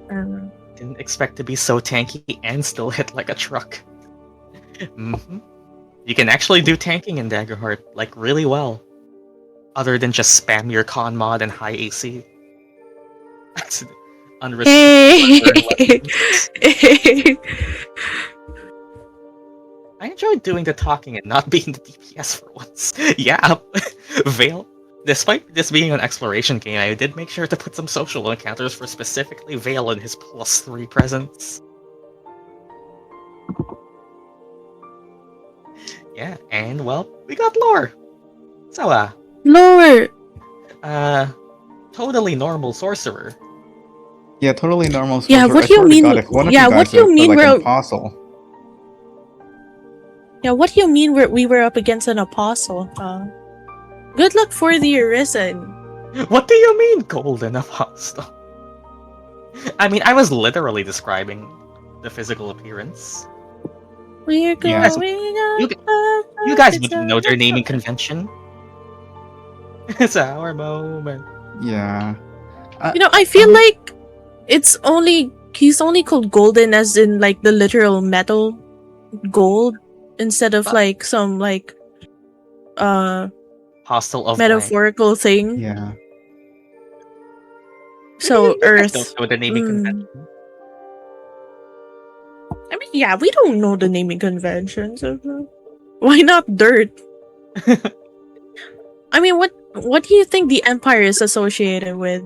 Speaker 2: I don't know.
Speaker 1: Didn't expect to be so tanky and still hit like a truck. You can actually do tanking in Daggerheart, like, really well. Other than just spam your con mod and high AC. That's unrestricted.
Speaker 2: Hey!
Speaker 1: I enjoyed doing the talking and not being the DPS for once. Yeah, Vail. Despite this being an exploration game, I did make sure to put some social encounters for specifically Vail and his +3 presence. Yeah, and well, we got lore. So,
Speaker 2: Lord!
Speaker 1: totally normal sorcerer.
Speaker 3: Yeah, totally normal.
Speaker 2: Yeah,
Speaker 3: sorcerer.
Speaker 2: what
Speaker 3: I
Speaker 2: do you
Speaker 3: swear to
Speaker 2: mean-
Speaker 3: God, if one of
Speaker 2: yeah,
Speaker 3: you
Speaker 2: what
Speaker 3: guys
Speaker 2: do you
Speaker 3: are
Speaker 2: mean
Speaker 3: like an
Speaker 2: we're-
Speaker 3: apostle?
Speaker 2: Yeah, what do you mean we were up against an apostle? Good luck for the Arisen.
Speaker 1: What do you mean, golden apostle? I mean, I was literally describing the physical appearance.
Speaker 2: We're going
Speaker 3: Yeah.
Speaker 2: up.
Speaker 1: You guys wouldn't know their naming convention. It's our moment.
Speaker 3: Yeah.
Speaker 2: You know, I feel like it's only he's only called golden as in like the literal metal gold instead of
Speaker 1: But-
Speaker 2: like some like
Speaker 1: Hostile of
Speaker 2: metaphorical thing.
Speaker 3: Yeah.
Speaker 2: So
Speaker 1: You guys
Speaker 2: Earth.
Speaker 1: don't know the naming
Speaker 2: Mm.
Speaker 1: convention.
Speaker 2: I mean, yeah, we don't know the naming conventions. Why not dirt? I mean, what do you think the Empire is associated with?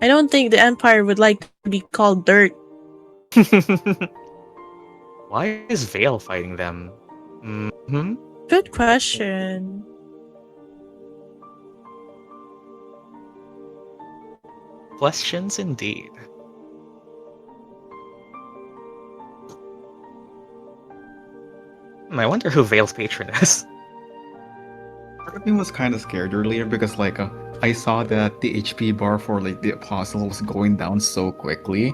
Speaker 2: I don't think the Empire would like to be called dirt.
Speaker 1: Why is Vail fighting them?
Speaker 2: Good question.
Speaker 1: Questions indeed. I wonder who Vail's patron is.
Speaker 3: Part of me was kind of scared earlier because like I saw that the HP bar for like the apostle was going down so quickly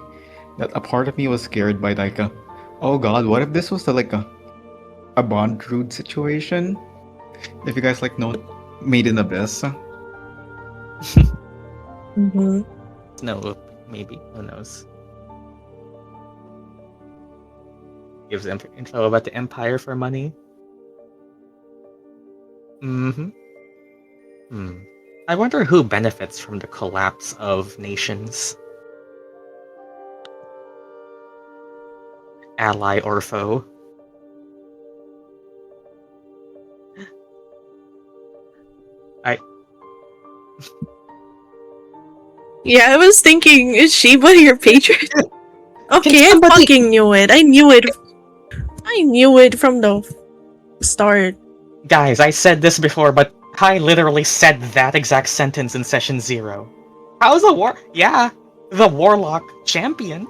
Speaker 3: that a part of me was scared by like oh god, what if this was like a Bond Druid situation? If you guys like know Made in Abyss.
Speaker 2: Mm-hmm.
Speaker 1: No, maybe. Who knows? Gives info about the Empire for money. I wonder who benefits from the collapse of nations. Ally or foe.
Speaker 2: Yeah, I was thinking, is Sheba your patron? Okay, I fucking knew it. I knew it. I knew it from the start.
Speaker 1: Guys, I said this before, but I literally said that exact sentence in session 0. How's the Yeah, the Warlock champion.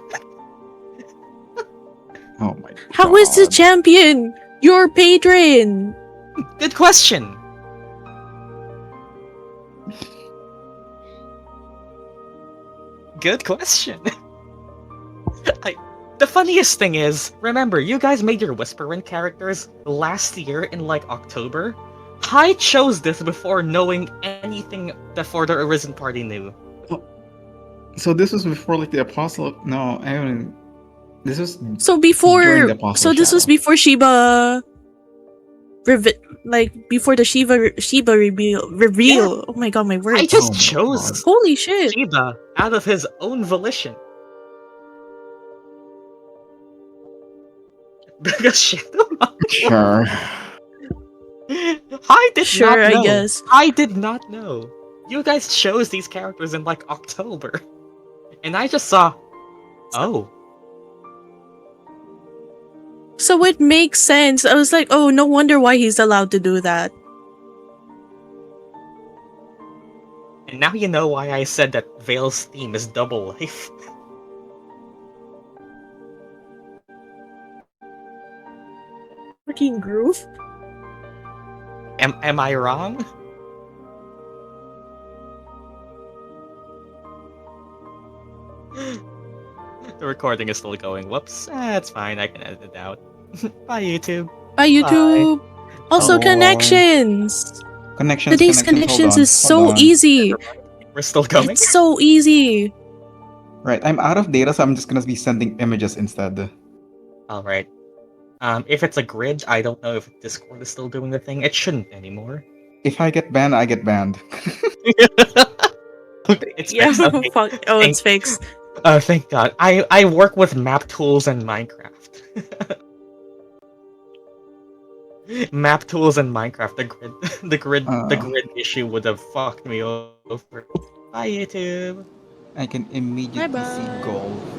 Speaker 3: Oh my god.
Speaker 2: How is the champion your patron?
Speaker 1: Good question. Good question. The funniest thing is, remember, you guys made your Whisperwind characters last year in like October. I chose this before knowing anything that for the Arisen party knew.
Speaker 3: So this was before like the Apostle. No, I haven't. This was
Speaker 2: So
Speaker 3: during
Speaker 2: before,
Speaker 3: the Apostle
Speaker 2: so this was
Speaker 3: Shadow.
Speaker 2: before Shiba, like before the Shiba reveal. Oh my god, my words!
Speaker 1: I just
Speaker 3: Oh my
Speaker 1: chose
Speaker 3: God.
Speaker 2: Holy shit!
Speaker 1: Shiba out of his own volition. Because Shadow
Speaker 3: Sure.
Speaker 1: I did
Speaker 2: Sure,
Speaker 1: not know.
Speaker 2: I guess.
Speaker 1: I did not know. You guys chose these characters in like October. And I just saw, oh.
Speaker 2: So it makes sense. I was like, oh, no wonder why he's allowed to do that.
Speaker 1: And now you know why I said that Vail's theme is double life.
Speaker 2: Fucking groove.
Speaker 1: Am I wrong? The recording is still going. Whoops. It's fine. I can edit it out. Bye, YouTube.
Speaker 2: Bye, YouTube. Also,
Speaker 3: Bye.
Speaker 2: connections.
Speaker 3: Connections.
Speaker 2: Today's
Speaker 3: hold
Speaker 2: connections
Speaker 3: on,
Speaker 2: is
Speaker 3: hold
Speaker 2: so
Speaker 3: on.
Speaker 2: easy.
Speaker 1: We're still going?
Speaker 2: It's so easy.
Speaker 3: Right, I'm out of data, so I'm just gonna be sending images instead.
Speaker 1: Alright. If it's a grid, I don't know if Discord is still doing the thing. It shouldn't anymore.
Speaker 3: If I get banned, I get banned.
Speaker 1: It's
Speaker 2: Yeah,
Speaker 1: fixed. Okay.
Speaker 2: fuck. Oh, it's fixed.
Speaker 1: Oh, thank God. I work with map tools and Minecraft. Map tools and Minecraft. The grid issue would have fucked me over. Bye, YouTube.
Speaker 3: I can immediately
Speaker 2: Bye-bye.
Speaker 3: see gold.